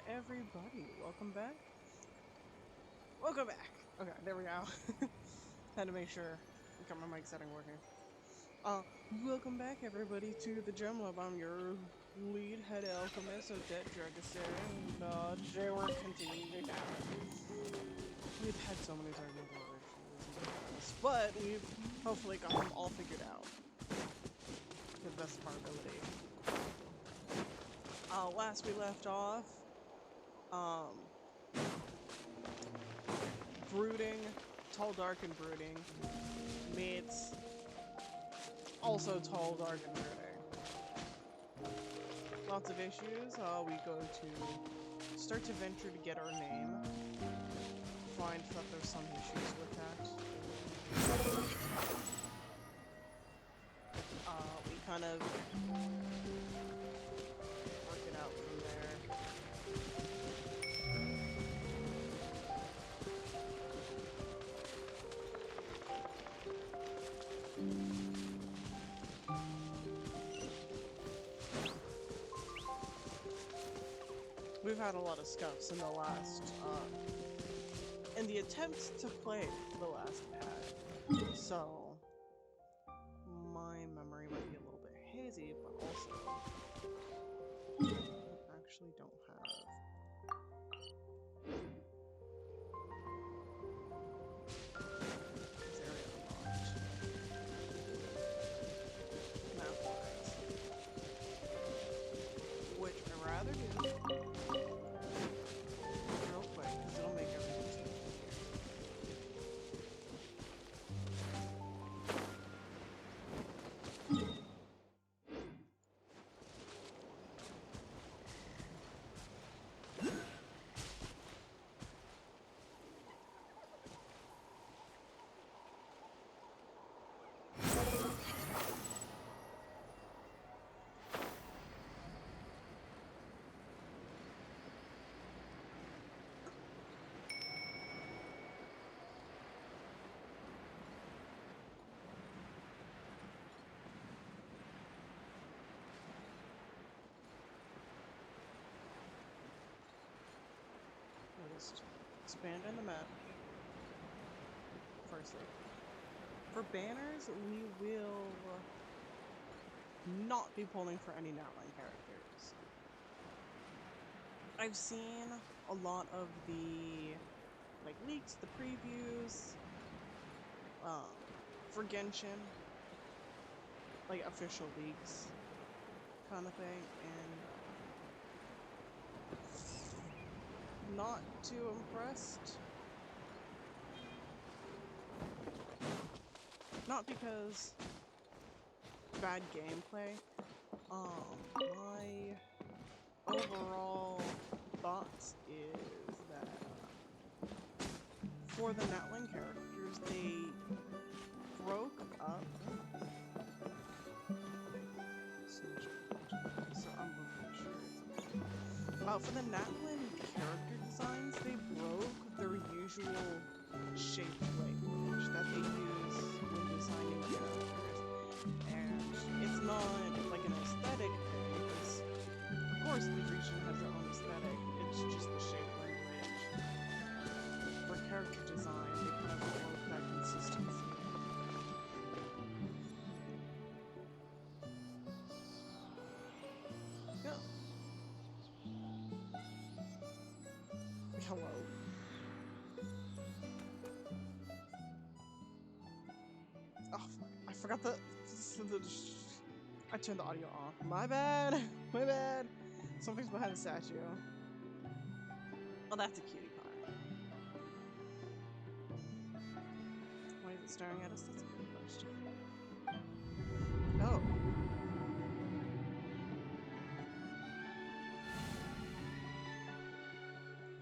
everybody. Welcome back. Welcome back. Okay, there we go. Had to make sure I got my mic setting working. Uh, Welcome back, everybody, to the Gem Lab. I'm your lead head alchemist of Dead Dragster, and today we're continuing now. We've had so many technical issues, but we've hopefully got them all figured out to the best of our ability. Last we left off, brooding, tall, dark, and brooding meets also tall, dark, and brooding. Lots of issues. We go to start to venture to get our name. Find that there's some issues with that. We kind of work it out from there. We've had a lot of scuffs in the last, in the attempt to play the last ad, so my memory might be a little bit hazy, but also I actually don't have this area unlocked. Map-wise, which I'd rather do real quick, because it'll make everything easier. We'll just expand on the map. Firstly, for banners, we will not be pulling for any Natlan characters. I've seen a lot of the leaks, the previews, for Genshin, official leaks kind of thing, and not too impressed. Not because bad gameplay. My overall thoughts is that for the Natlan characters, they broke up. So I'm pretty sure it's okay. For the Natlan character designs, they broke their usual shaped language that they use when designing characters, and it's not an aesthetic thing, because of course the region has their own aesthetic, it's just the shape language. For character design, they kind of broke that consistency. Yeah. Hello. Oh, fuck. I forgot I turned the audio off. My bad. My bad. Something's behind the statue. Oh, that's a cutie pie. Why is it staring at us? That's a good question. Oh.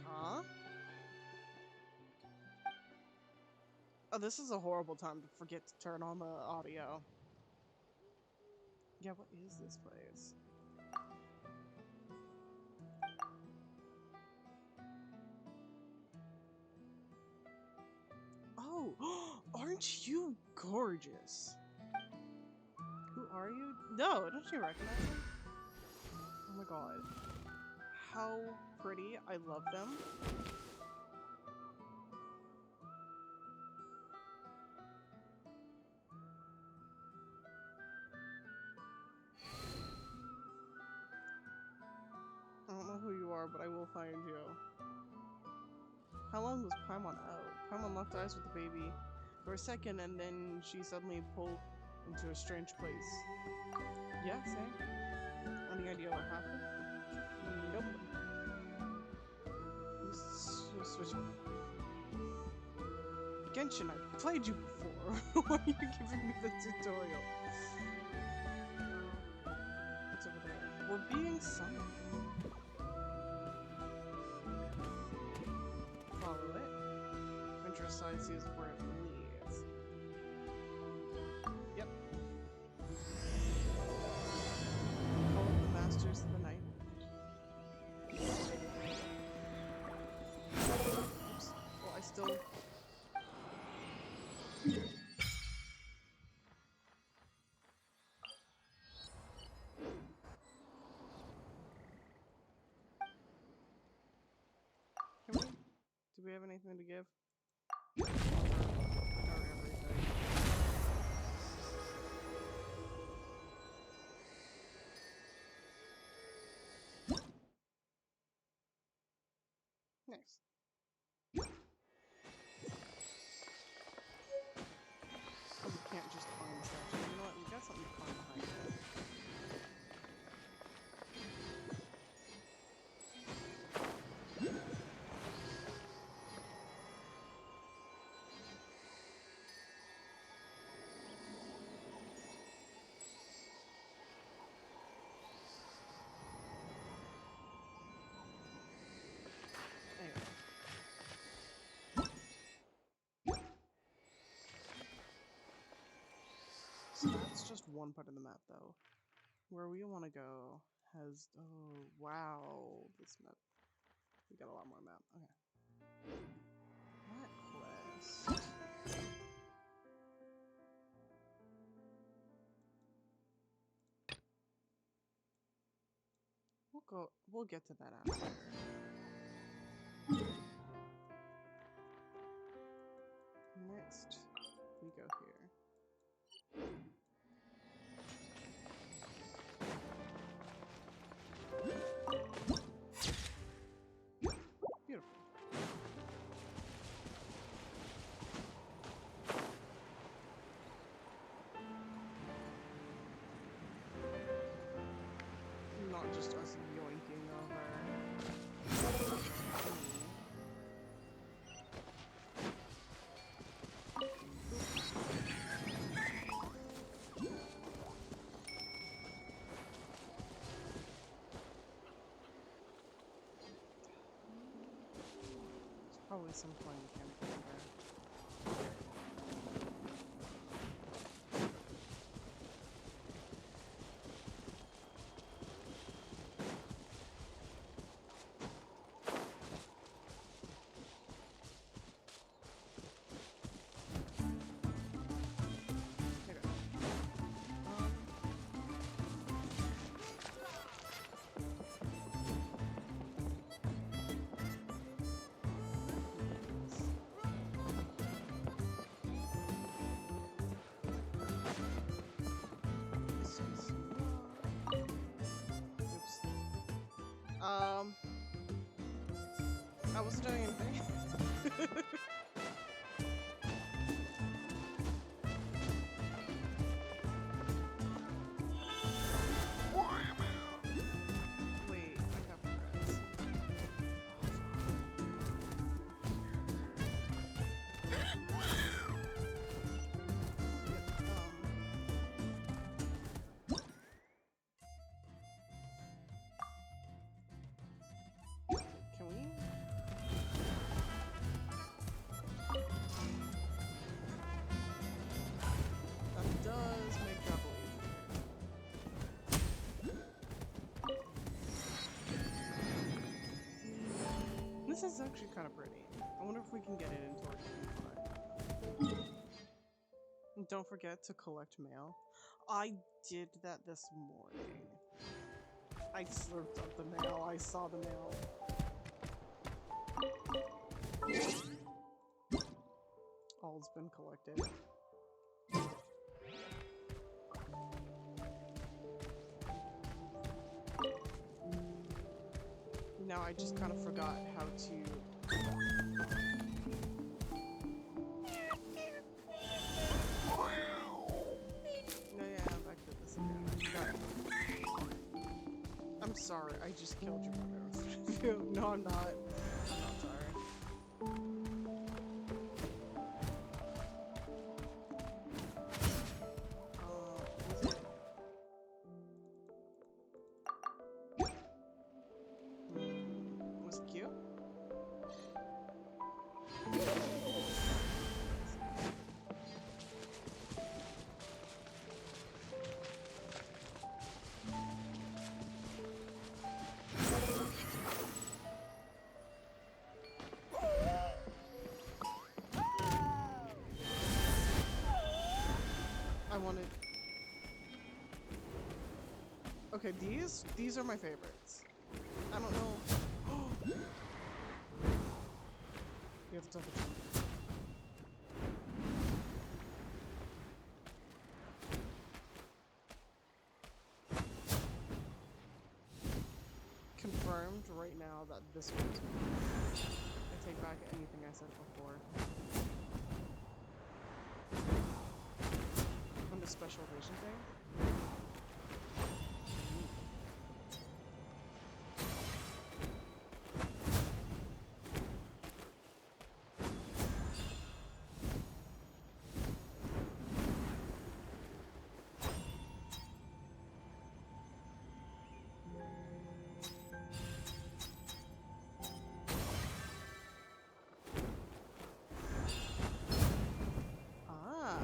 Huh? Oh, this is a horrible time to forget to turn on the audio. Yeah, what is this place? Oh, aren't you gorgeous? Who are you? No, don't you recognize him? Oh my god. how pretty. I love them. I don't know who you are, but I will find you. How long was Paimon out? Paimon locked eyes with the baby for a second, and then she suddenly pulled into a strange place. Yeah, same. Any idea what happened? Nope. Switch. Genshin, I played you before. Why are you giving me the tutorial? What's over there? We're being summoned. Follow it. Venture aside, sees where it leads. Yep. Follow the masters of the night. Oops. Well, I still... Can we? Do we have anything to give? Or everything? Nice. Oh, we can't just climb the statue. You know what? We got something to climb behind it. Anyway. So that's just one part of the map, though. Where we want to go has... Oh, wow. This map. We got a lot more map. Okay. That quest... We'll get to that after. Next, we go here. Beautiful. Not just us yoinking over. There's probably some fun mechanic in there. I wasn't doing anything. Wait, I got regrets. Can we? That does make travel easier. This is actually kind of pretty. I wonder if we can get it into our gameplay. And don't forget to collect mail. I did that this morning. I slurped up the mail. I saw the mail. All's been collected. Now I just kind of forgot how to... No, yeah, back to this again. I'm sorry, I just killed your mother in front of you. No, I'm not. I'm not sorry. Was it? Was it cute? I wanted... Okay, these are my favorites. I don't know... You have to double check. Confirmed right now that this one's mine. I take back anything I said before. On the special edition thing? Ah.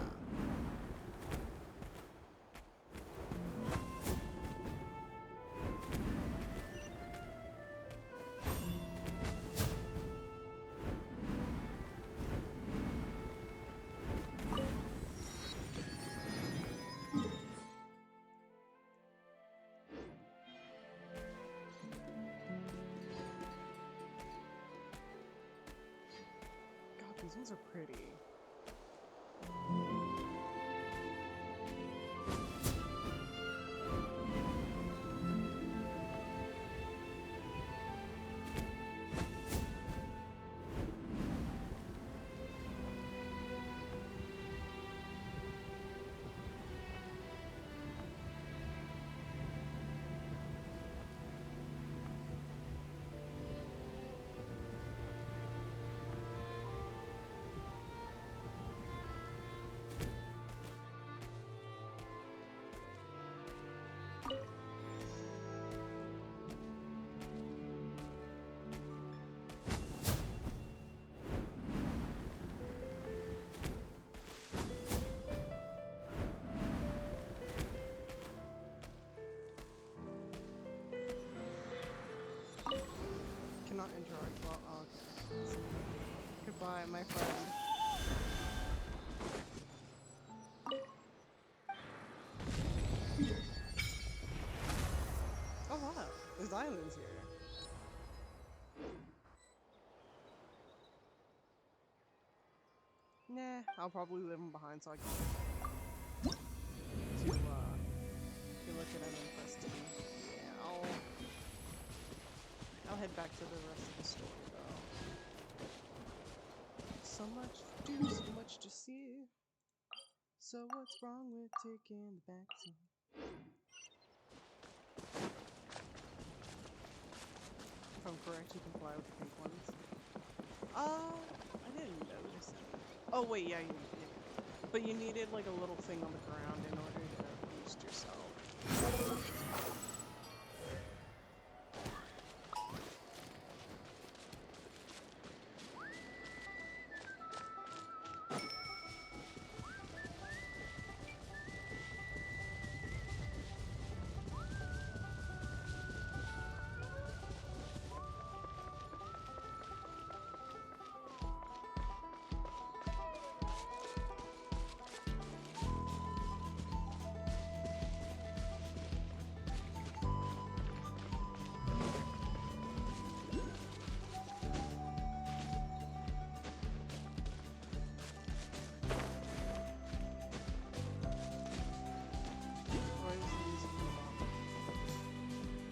God, these ones are pretty. Cannot interact well. Oh, okay. Goodbye, my friend. Oh wow, there's islands here. Nah, I'll probably leave them behind so I can to look at an infesting. Yeah, I'll head back to the rest of the story though. So much to do, so much to see. So what's wrong with taking the backseat? If I'm correct, you can fly with the pink ones. I didn't notice it. Oh wait, yeah, but you needed like a little thing on the ground in order to boost yourself.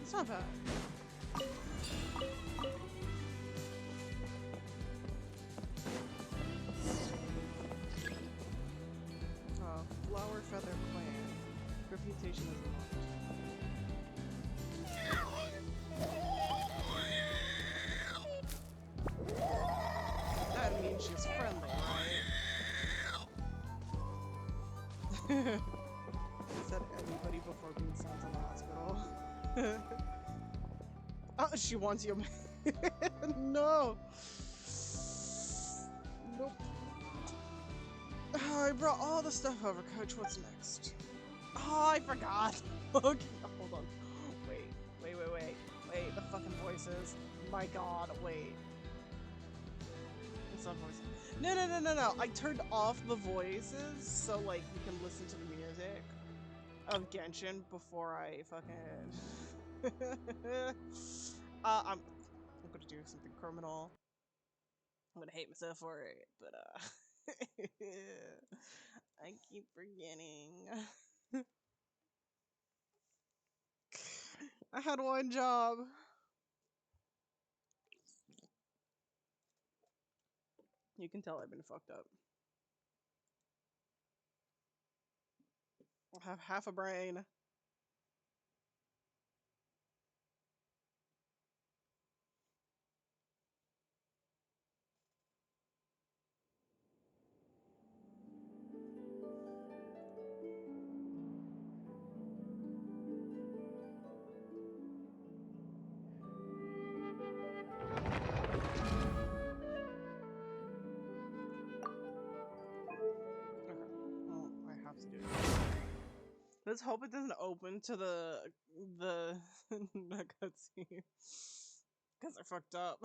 It's not bad. Flower Feather Clan. Reputation is lost. That means she's friendly, right? Said anybody before being sent to the hospital. Oh, she wants you. No. Nope. Oh, I brought all the stuff over, Coach. What's next? Oh, I forgot. Okay, hold on. Wait. Wait, the fucking voices. My god, wait. It's not voices. No. I turned off the voices so, like, you can listen to the music of Genshin before I fucking... I'm gonna do something criminal. I'm gonna hate myself for it, but, I keep forgetting. I had one job. You can tell I've been fucked up. I have half a brain. Okay. Well, I have to do it. Let's hope it doesn't open to the cutscene. Because they're fucked up.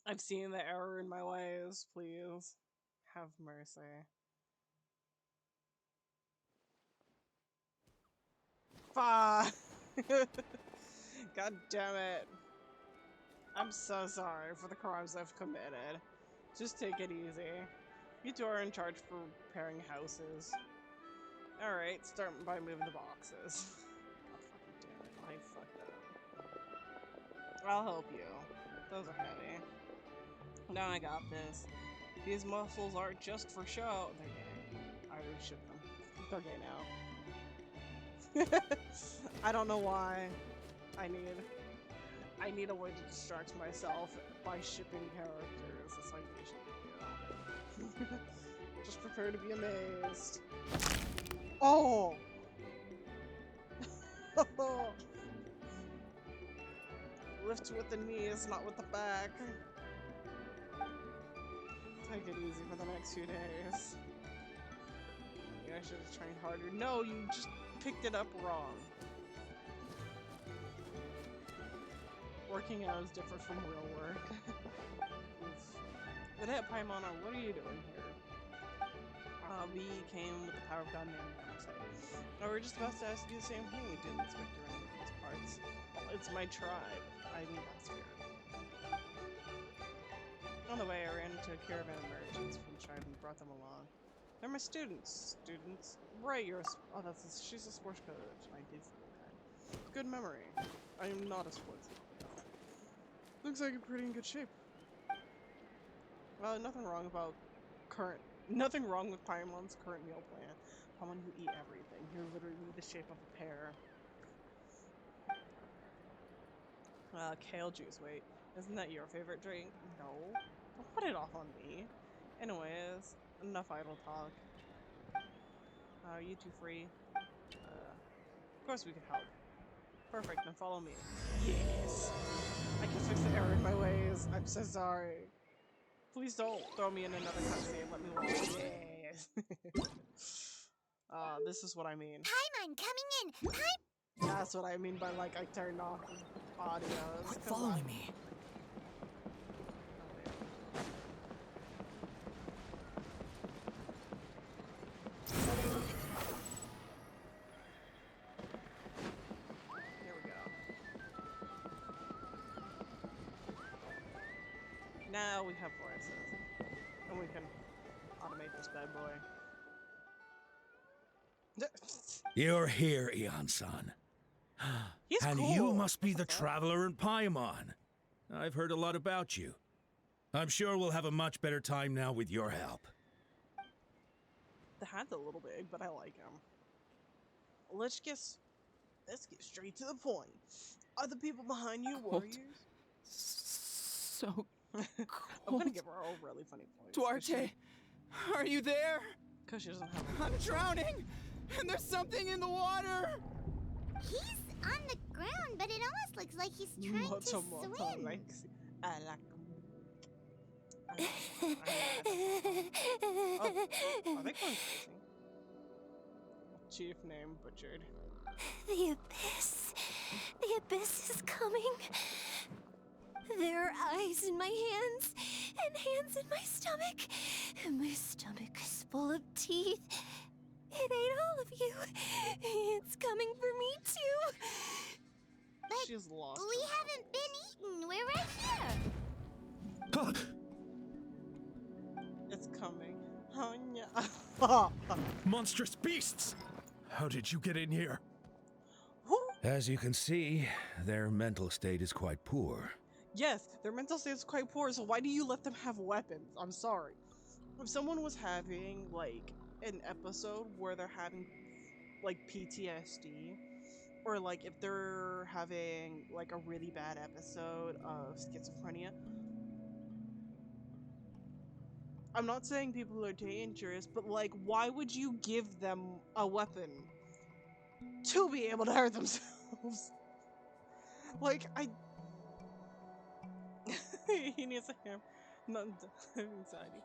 I've seen the error in my ways, please. Have mercy. Fuck! God damn it. I'm so sorry for the crimes I've committed. Just take it easy. You two are in charge for repairing houses. Alright, start by moving the boxes. Oh, fucking damn it. I fucked up. I'll help you. Those are heavy. Now I got this. These muscles aren't just for show. They're gay. I already shipped them. They're gay now. I don't know why. I need a way to distract myself by shipping characters. That's like you should do. Just prepare to be amazed. Oh! Lift with the knees, not with the back. Take it easy for the next few days. Yeah, I should have trained harder. No, you just picked it up wrong. Working out is different from real work. But hey, Paimon, what are you doing here? We came with the power of God named Namaste. No, we're just about to ask you the same thing we did, Inspector, in these parts. It's my tribe. I mean, that's fair. On the way, I ran into a caravan of merchants from the tribe and brought them along. They're my students. Students? Right, oh, she's a sports coach. I did forget. Good memory. I am not a sports coach. Looks like you're pretty in good shape. Well, nothing wrong with Paimon's current meal plan. Paimon, you eat everything. You're literally the shape of a pear. Kale juice, wait. Isn't that your favorite drink? No. Don't put it off on me. Anyways, enough idle talk. Are you two free? Of course we could help. Perfect, then follow me. Yes! I can fix the error in my ways. I'm so sorry. Please don't throw me in another cutscene. Let me watch. Yes! This is what I mean. Paimon coming in! That's what I mean by, like, I turned off the audio. Quit following me. Here we go. Now we have voices. And we can automate this bad boy. You're here, Eon-san. He's And cool. you must be the What's up? traveler in Paimon. I've heard a lot about you. I'm sure we'll have a much better time now with your help. The hat's a little big, but I like him. Let's get straight to the point. Are the people behind you Cold. warriors? So I'm cold. gonna give her a really funny voice. Duarte, are you there? Because she doesn't have a I'm drowning, and there's something in the water. He's on the ground, but it almost looks like he's trying to swim. I like are they going crazy? Chief name butchered. The abyss. The abyss is coming. There are eyes in my hands, and hands in my stomach. And my stomach is full of teeth. It ate all of you. It's coming for me too. But She's lost. we her haven't been eaten. We're right here. It's coming. Oh, yeah. Monstrous beasts! How did you get in here? Who? As you can see, their mental state is quite poor. Yes, their mental state is quite poor, so why do you let them have weapons? I'm sorry. If someone was having, like, an episode where they're having, like, PTSD, or, like, if they're having, like, a really bad episode of schizophrenia, I'm not saying people are dangerous, but, like, why would you give them a weapon to be able to hurt themselves? Like, he needs a ham. Not anxiety.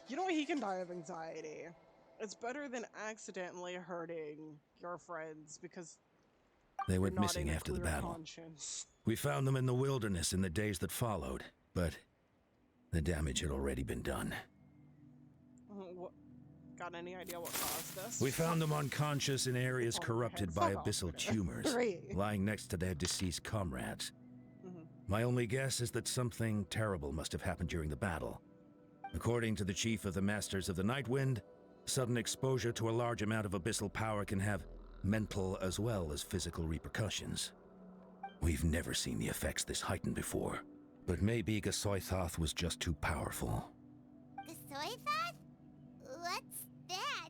You know what? He can die of anxiety. It's better than accidentally hurting your friends because They you're went not missing in a after the clear battle. conscience. We found them in the wilderness in the days that followed, but the damage had already been done. What? Got any idea what caused this? We found them unconscious in areas Oh, corrupted okay, by fuck off, abyssal Peter. tumors, Great. lying next to their deceased comrades. Mhm. My only guess is that something terrible must have happened during the battle. According to the chief of the Masters of the Nightwind, sudden exposure to a large amount of abyssal power can have mental as well as physical repercussions. We've never seen the effects this heightened before, but maybe Gasoithoth was just too powerful. The soy thought? What's that?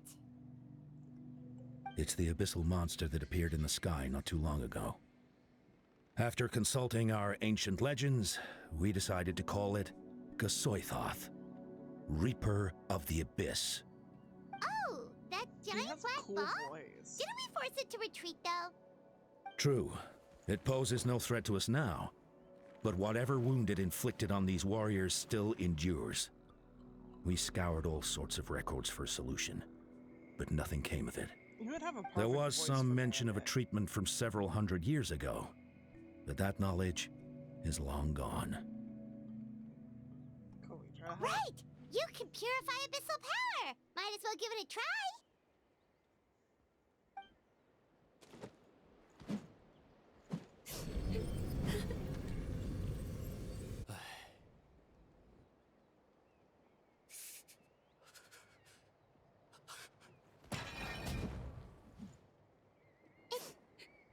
It's the abyssal monster that appeared in the sky not too long ago. After consulting our ancient legends, we decided to call it Gasoithoth, Reaper of the Abyss. Oh, that He giant has a black cool ball? voice. Didn't we force it to retreat, though? True, it poses no threat to us now, but whatever wound it inflicted on these warriors still endures. We scoured all sorts of records for a solution, but nothing came of it. You would have a There perfect was voice some for mention of a that. treatment from several hundred years ago, but that knowledge is long gone. Cool, we try that. Right! You can purify abyssal power! Might as well give it a try!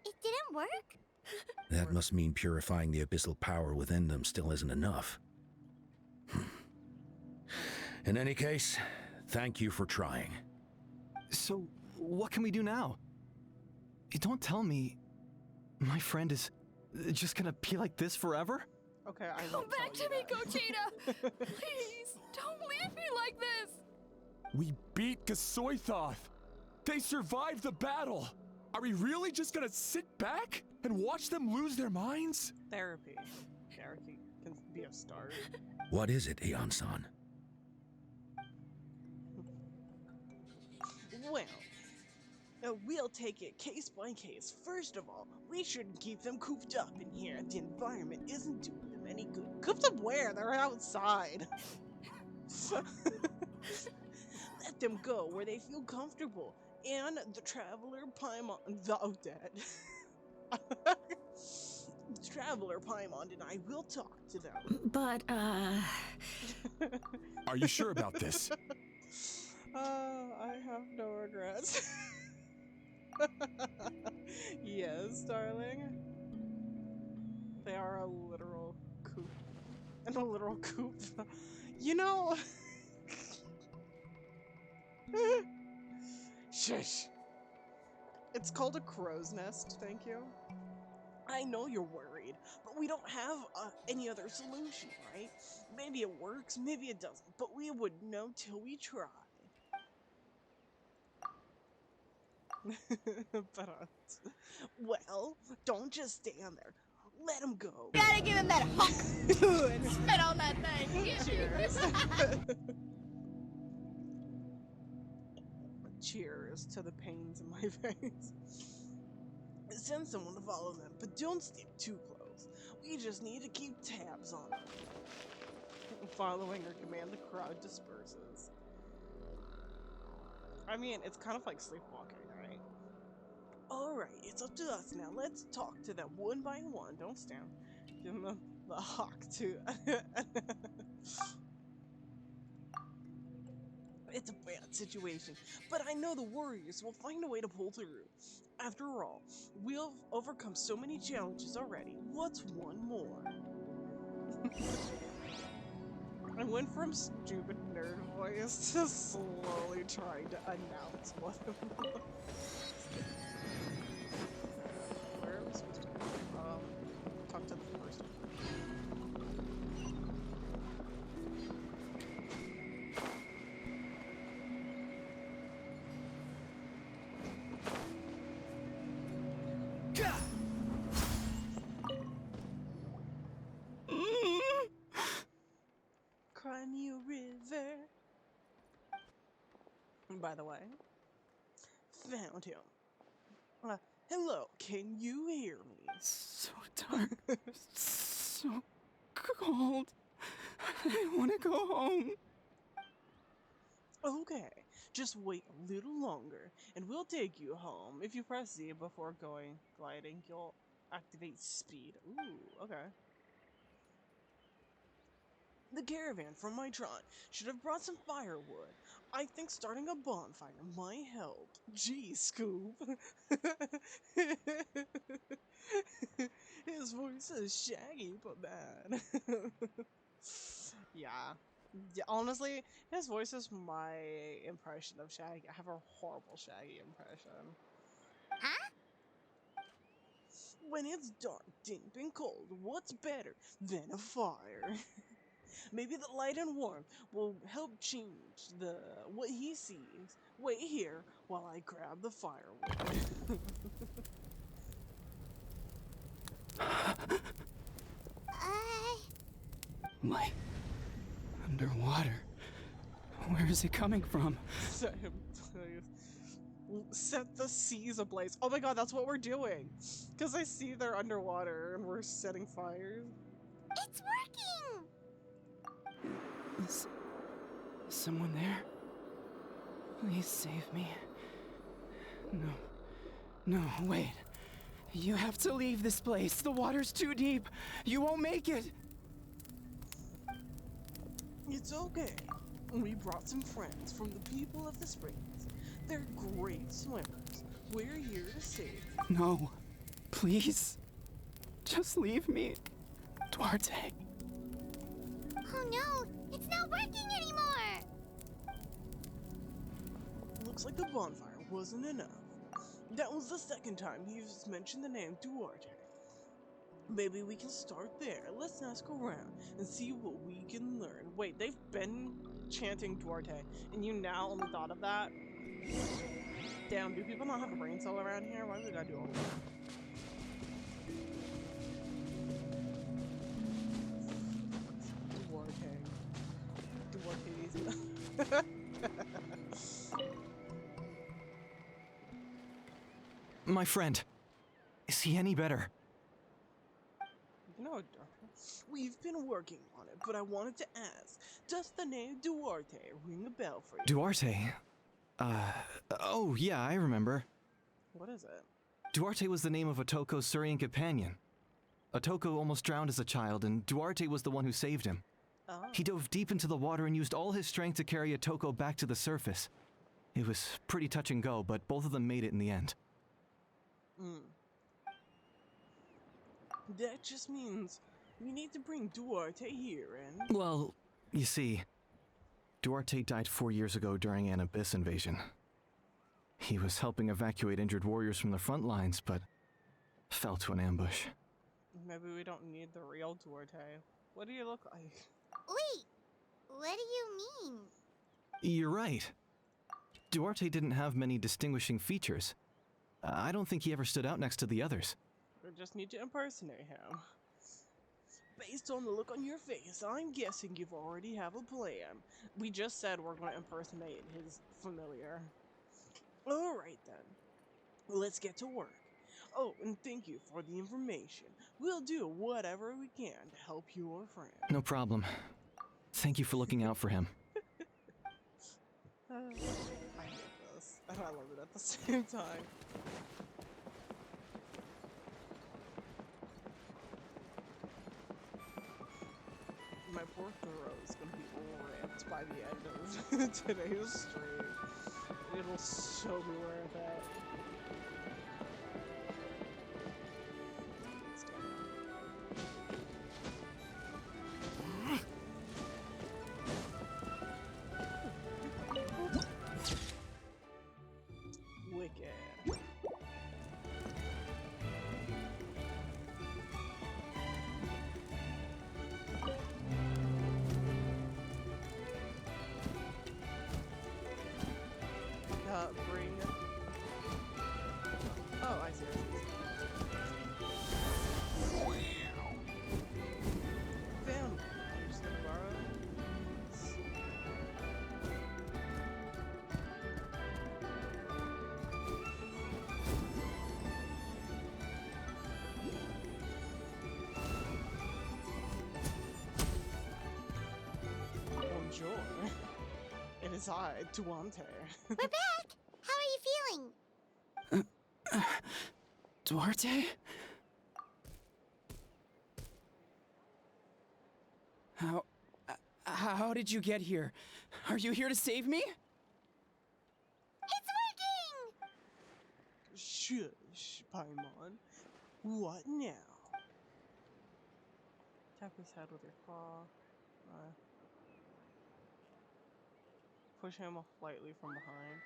It didn't work? That must mean purifying the abyssal power within them still isn't enough. In any case, thank you for trying. So, what can we do now? Don't tell me my friend is just gonna be like this forever? Okay, I Come won't back tell to me, you that. Gogeta! Please, don't leave me like this! We beat Gasoithoth. They survived the battle. Are we really just gonna sit back and watch them lose their minds? Therapy. Therapy can be a start. What is it, Eon-san? Well, we'll take it case by case. First of all, we shouldn't keep them cooped up in here. The environment isn't doing them any good. Cooped up where? They're outside. Let them go where they feel comfortable. And the Traveler Paimon... dead. The Traveler Paimon and I will talk to them. But, Are you sure about this? I have no regrets. Yes, darling. They are a literal coop. And a literal coop. You know. Shush. It's called a crow's nest, thank you. I know you're worried, but we don't have any other solution, right? Maybe it works, maybe it doesn't, but we wouldn't know till we try. But, well, don't just stand there. Let him go. Gotta give him that hunk. Spit on that thing. Cheers. Cheers to the pains in my face. Send someone to follow them, but don't stick too close. We just need to keep tabs on them. Following or command, the crowd disperses. I mean, it's kind of like sleepwalking, right? Alright, it's up to us now. Let's talk to them one by one. Don't stand. Give them the hawk, too. It's a bad situation, but I know the warriors will find a way to pull through. After all, we've overcome so many challenges already. What's one more? I went from stupid nerd voice to slowly trying to announce what it was. Where am I supposed to go? Talk to the first one. Cry me a river. And by the way, found him. Hello, can you hear me? So dark. So cold. I want to go home. Okay, just wait a little longer, and we'll take you home. If you press Z before gliding, you'll activate speed. Ooh, okay. The caravan from my Tron should have brought some firewood. I think starting a bonfire might help. Gee, Scoop. His voice is shaggy, but bad. Yeah. Yeah, honestly, his voice is my impression of Shaggy. I have a horrible Shaggy impression. Huh? When it's dark, deep, and cold, what's better than a fire? Maybe the light and warmth will help change what he sees. Wait here while I grab the firewood. Light. Underwater. Where is it coming from? Set him, set the seas ablaze. Oh my god, that's what we're doing. Because I see they're underwater and we're setting fires. It's working! Is someone there? Please save me. No, wait. You have to leave this place. The water's too deep. You won't make it. It's okay. We brought some friends from the people of the springs. They're great swimmers. We're here to save you. No, please. Just leave me. Duarte. Oh no, it's not working anymore! Looks like the bonfire wasn't enough. That was the second time you've mentioned the name Duarte. Maybe we can start there. Let's ask around and see what we can learn. Wait, they've been chanting Duarte, and you now only thought of that? Damn, do people not have a brain cell around here? Why did I do all that? Duarte. My friend. Is he any better? No, we've been working on it, but I wanted to ask, does the name Duarte ring a bell for you? Duarte? Oh yeah, I remember. What is it? Duarte was the name of Otoko's Surian companion. Otoko almost drowned as a child, and Duarte was the one who saved him. Oh. He dove deep into the water and used all his strength to carry Otoko back to the surface. It was pretty touch and go, but both of them made it in the end. Mm. That just means we need to bring Duarte here and... Well, you see, Duarte died 4 years ago during an Abyss invasion. He was helping evacuate injured warriors from the front lines, but fell to an ambush. Maybe we don't need the real Duarte. What do you look like? Wait, what do you mean? You're right. Duarte didn't have many distinguishing features. I don't think he ever stood out next to the others. We just need to impersonate him. Based on the look on your face, I'm guessing you've already have a plan. We just said we're going to impersonate his familiar. Alright then. Let's get to work. Oh, and thank you for the information. We'll do whatever we can to help your friend. No problem. Thank you for looking out for him. I hate this, and I love it at the same time. My poor throat is gonna be ripped by the end of today's stream. It'll so be worth it. Wicked. Bring. Oh, I see. Found one. I'm just gonna borrow these. Bonjour. It is I, Duante. We're back! How are you feeling? Duarte? How did you get here? Are you here to save me? It's working! Shush, Paimon. What now? Tap his head with your claw. Push him lightly from behind.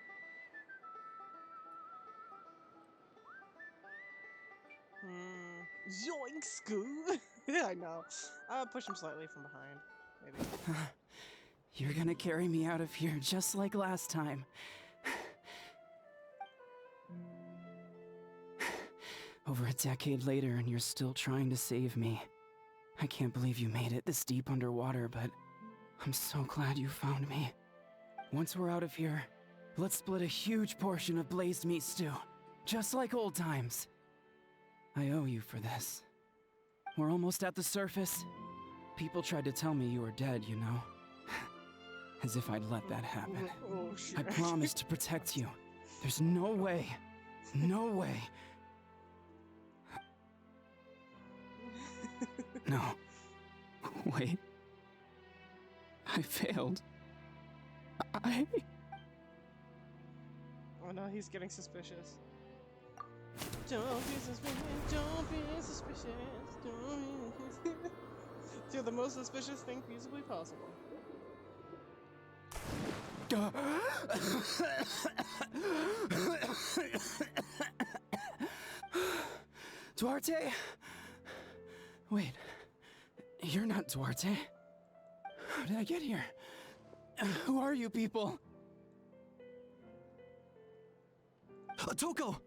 Zoinks, Scoo! I know. Push him slightly from behind, maybe. You're gonna carry me out of here just like last time. Over a decade later, and you're still trying to save me. I can't believe you made it this deep underwater, but I'm so glad you found me. Once we're out of here, let's split a huge portion of blazed meat stew, just like old times. I owe you for this. We're almost at the surface. People tried to tell me you were dead, you know. As if I'd let that happen. Oh, shit. I promised to protect you. There's no way. No way. No. Wait. I failed. Oh no, he's getting suspicious. Don't be suspicious, don't be suspicious, don't be suspicious. Do the most suspicious thing feasibly possible. Duarte? Wait, you're not Duarte. How did I get here? Who are you people? Toko!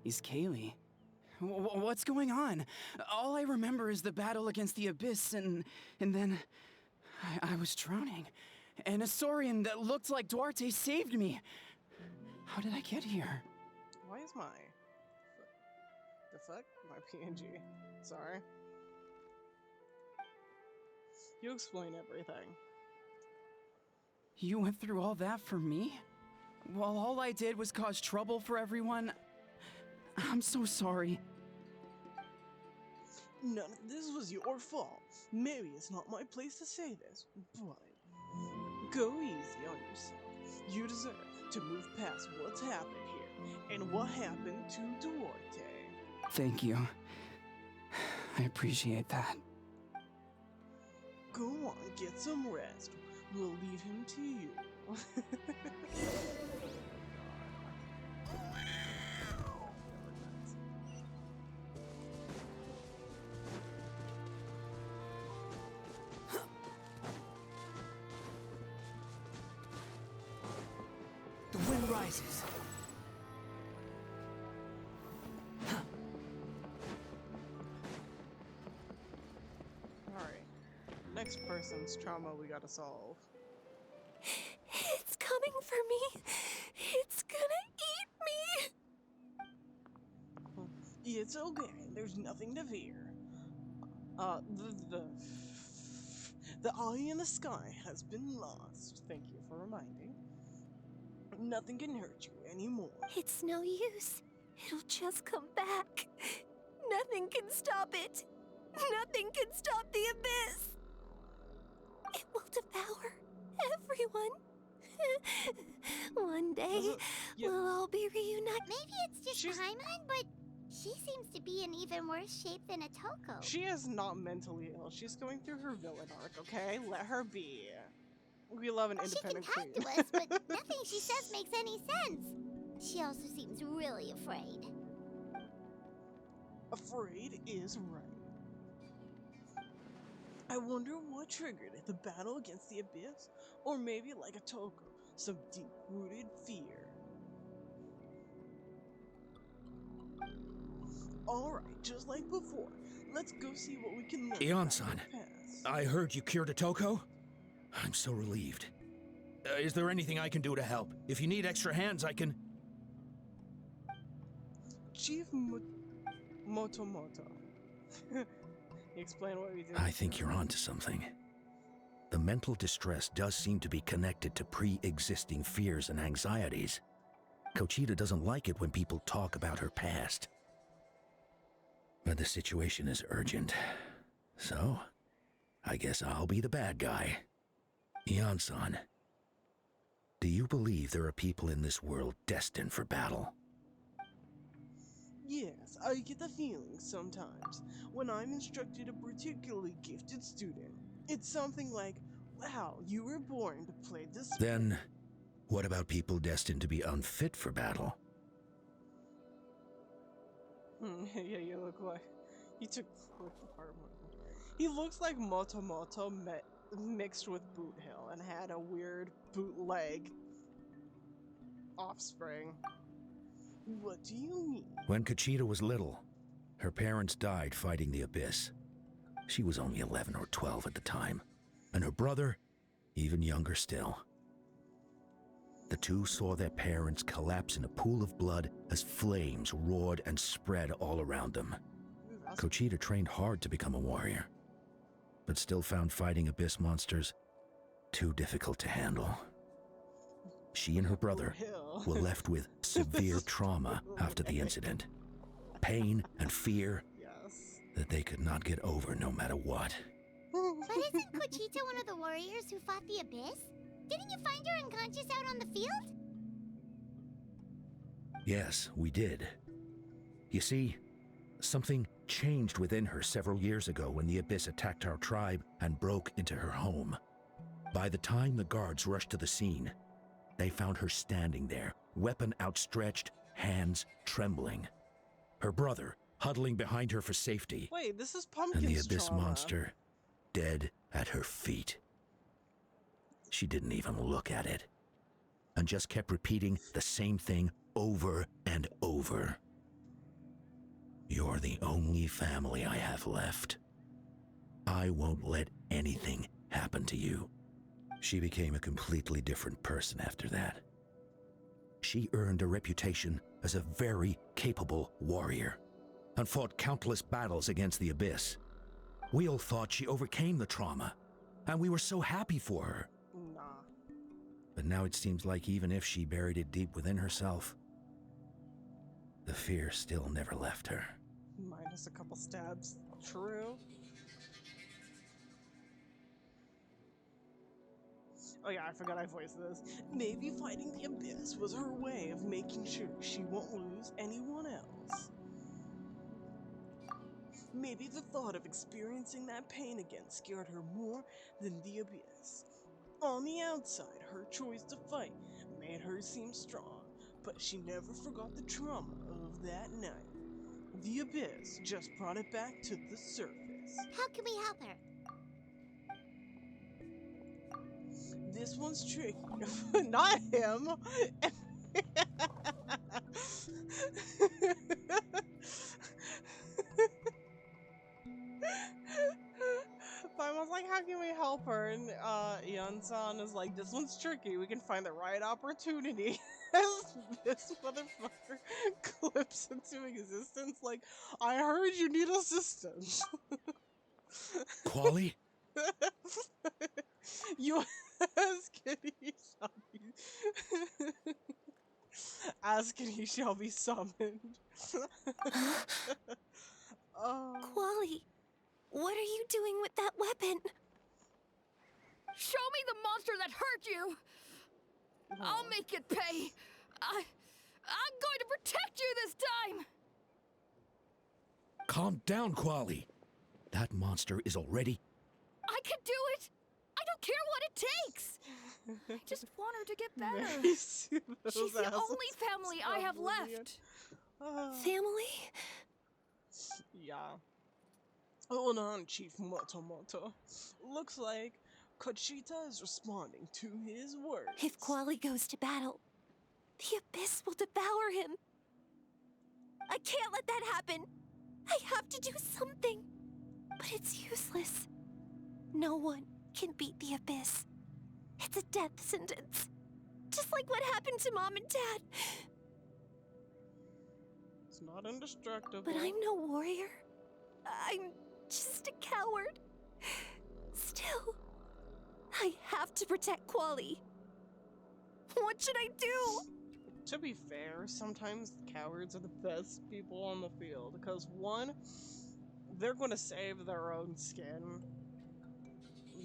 He's Kaylee. What's going on? All I remember is the battle against the Abyss, and then I was drowning. And a Saurian that looked like Duarte saved me. How did I get here? Why is my... The fuck? My PNG. Sorry. You explain everything. You went through all that for me? While all I did was cause trouble for everyone? I'm so sorry. None of this was your fault. Maybe it's not my place to say this, but go easy on yourself. You deserve to move past what's happened here. and what happened to Duarte. Thank you. I appreciate that. Go on, get some rest. We'll leave him to you. The wind rises. Alright. Next person's trauma we gotta solve. It's coming for me. It's gonna eat me. It's okay. There's nothing to fear. The eye in the sky has been lost. Thank you for reminding. Nothing can hurt you anymore. It's no use. It'll just come back. Nothing can stop it. Nothing can stop the abyss. It will devour everyone. One day, we'll all be reunited. Maybe it's just Paimon, but she seems to be in even worse shape than Atoko. She is not mentally ill. She's going through her villain arc, okay? Let her be. We love an independent She can queen. talk to us, but nothing she says makes any sense. She also seems really afraid. Afraid is right. I wonder what triggered it, the battle against the abyss? Or maybe like a Toko, some deep-rooted fear. Alright, just like before, let's go see what we can learn. Ion-san, I heard you cured Atoko? I'm so relieved. Is there anything I can do to help? If you need extra hands, I can... Chief Motomoto. Explain what we do. I think you're onto something. The mental distress does seem to be connected to pre-existing fears and anxieties. Kochita doesn't like it when people talk about her past. But the situation is urgent. So, I guess I'll be the bad guy. Ion-san, do you believe there are people in this world destined for battle? Yes, I get the feeling sometimes when I'm instructing a particularly gifted student. It's something like, wow, you were born to play this. Then, what about people destined to be unfit for battle? Yeah, you look like... He took the part one. He looks like Motomoto mixed with Boot Hill and had a weird bootleg offspring. What do you mean? When Kochita was little, her parents died fighting the abyss. She was only 11 or 12 at the time, and her brother, even younger still. The two saw their parents collapse in a pool of blood as flames roared and spread all around them. Kochita trained hard to become a warrior, but still found fighting abyss monsters too difficult to handle. She and her brother were left with severe trauma after the incident. Pain and fear that they could not get over no matter what. But isn't Kochita one of the warriors who fought the abyss? Didn't you find her unconscious out on the field? Yes, we did. You see, something changed within her several years ago when the abyss attacked our tribe and broke into her home. By the time the guards rushed to the scene, they found her standing there, weapon outstretched, hands trembling. Her brother huddling behind her for safety. Wait, this is And Pumpkin's the abyss trauma. monster dead at her feet. She didn't even look at it, and just kept repeating the same thing over and over. You're the only family I have left. I won't let anything happen to you. She became a completely different person after that. She earned a reputation as a very capable warrior and fought countless battles against the abyss. We all thought she overcame the trauma, and we were so happy for her. Nah. But now it seems like even if she buried it deep within herself, the fear still never left her. Minus a couple stabs. True. Oh yeah, I forgot I voiced this. Maybe fighting the Abyss was her way of making sure she won't lose anyone else. Maybe the thought of experiencing that pain again scared her more than the Abyss. On the outside, her choice to fight made her seem strong, but she never forgot the trauma of that night. The Abyss just brought it back to the surface. How can we help her? This one's tricky. Not him! Paimon like, how can we help her? And Yun-san is like, this one's tricky. We can find the right opportunity. As this motherfucker clips into existence, like, I heard you need assistance. Quali? You ask and he shall be ask and he shall be summoned. Oh. Quali, what are you doing with that weapon? Show me the monster that hurt you! I'll make it pay! I'm going to protect you this time! Calm down, Quali. That monster is already... I can do it! I don't care what it takes! I just want her to get better. She's She's the only family I have left. Family? Yeah. Hold on, Chief Motomoto. Looks like Kochita is responding to his words. If Quali goes to battle, the Abyss will devour him. I can't let that happen. I have to do something. But it's useless. No one can beat the Abyss. It's a death sentence. Just like what happened to Mom and Dad. It's not indestructible. But I'm no warrior. I'm just a coward. Still, I have to protect Quali. What should I do? To be fair, sometimes cowards are the best people on the field. Because one, they're going to save their own skin.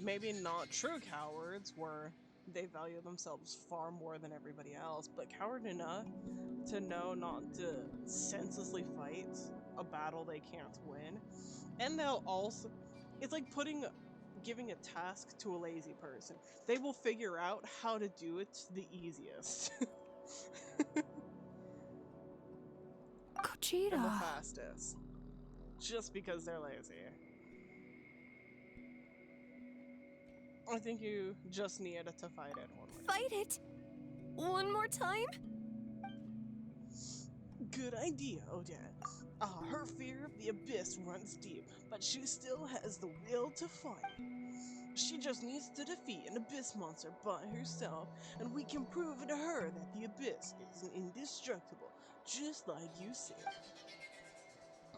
Maybe not true cowards, where they value themselves far more than everybody else, but coward enough to know not to senselessly fight a battle they can't win. And they'll also, it's like giving a task to a lazy person. They will figure out how to do it the easiest. Kochita. And the fastest. Just because they're lazy. I think you just needed to fight it one more time. Fight it? One more time? Good idea, Odette. Her fear of the Abyss runs deep, but she still has the will to fight. She just needs to defeat an Abyss monster by herself, and we can prove to her that the Abyss is indestructible, just like you said.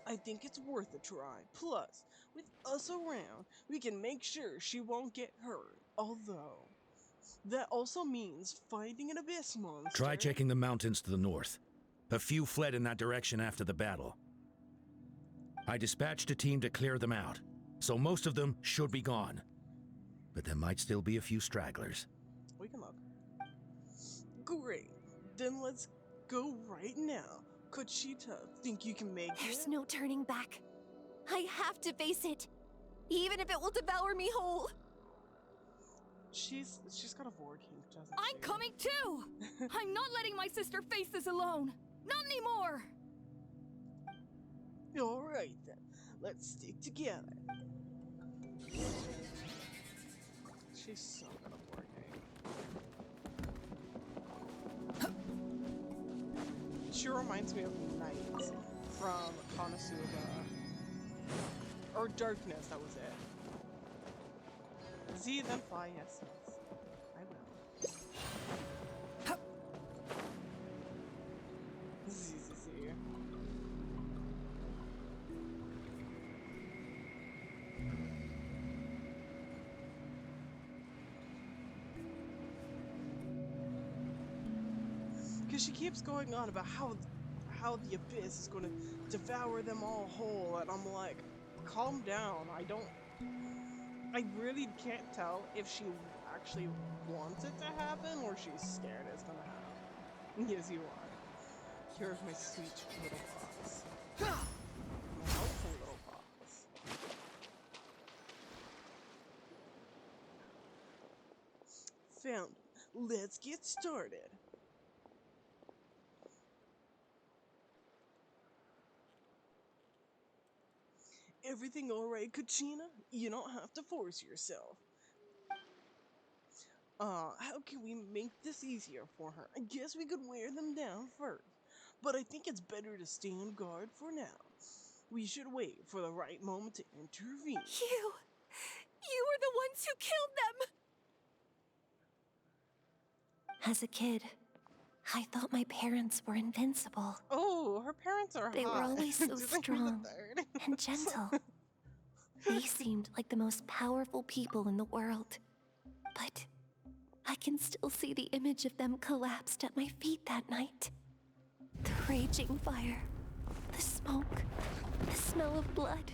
I think it's worth a try. Plus, with us around, we can make sure she won't get hurt. Although, that also means fighting an Abyss monster. Try checking the mountains to the north. A few fled in that direction after the battle. I dispatched a team to clear them out, so most of them should be gone. But there might still be a few stragglers. We can look. Great. Then let's go right now. Kochita, think you can make There's it? no turning back. I have to face it, even if it will devour me whole. She's got a board kink, doesn't I'm she? coming too! I'm not letting my sister face this alone! Not anymore! Alright then, let's stick together. She's so good at board game. She reminds me of Night from Konosuba. Or Darkness, that was it. Z, then fly, yes, yes. I will. Z, Z, Z. Because she keeps going on about how the Abyss is going to devour them all whole, and I'm like, calm down. I really can't tell if she actually wants it to happen or she's scared it's gonna happen. Yes, you are. Here's my sweet little paws. My helpful little paws. Found him. Let's get started. Everything alright, Kachina? You don't have to force yourself. How can we make this easier for her? I guess we could wear them down first. But I think it's better to stay on guard for now. We should wait for the right moment to intervene. You were the ones who killed them! As a kid, I thought my parents were invincible. Oh, her parents are They were hot. always so Just like strong the third. and gentle. They seemed like the most powerful people in the world. But I can still see the image of them collapsed at my feet that night. The raging fire, the smoke, the smell of blood,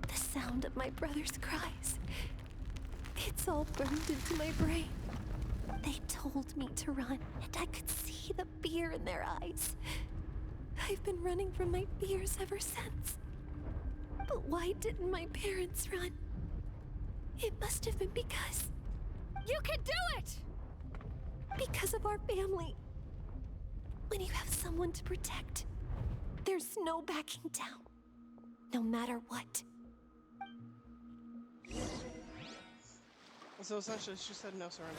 the sound of my brother's cries. It's all burned into my brain. They told me to run, and I could see the fear in their eyes. I've been running from my fears ever since. But why didn't my parents run? It must have been because... You can do it! Because of our family. When you have someone to protect, there's no backing down. No matter what. So essentially, she said no surrender.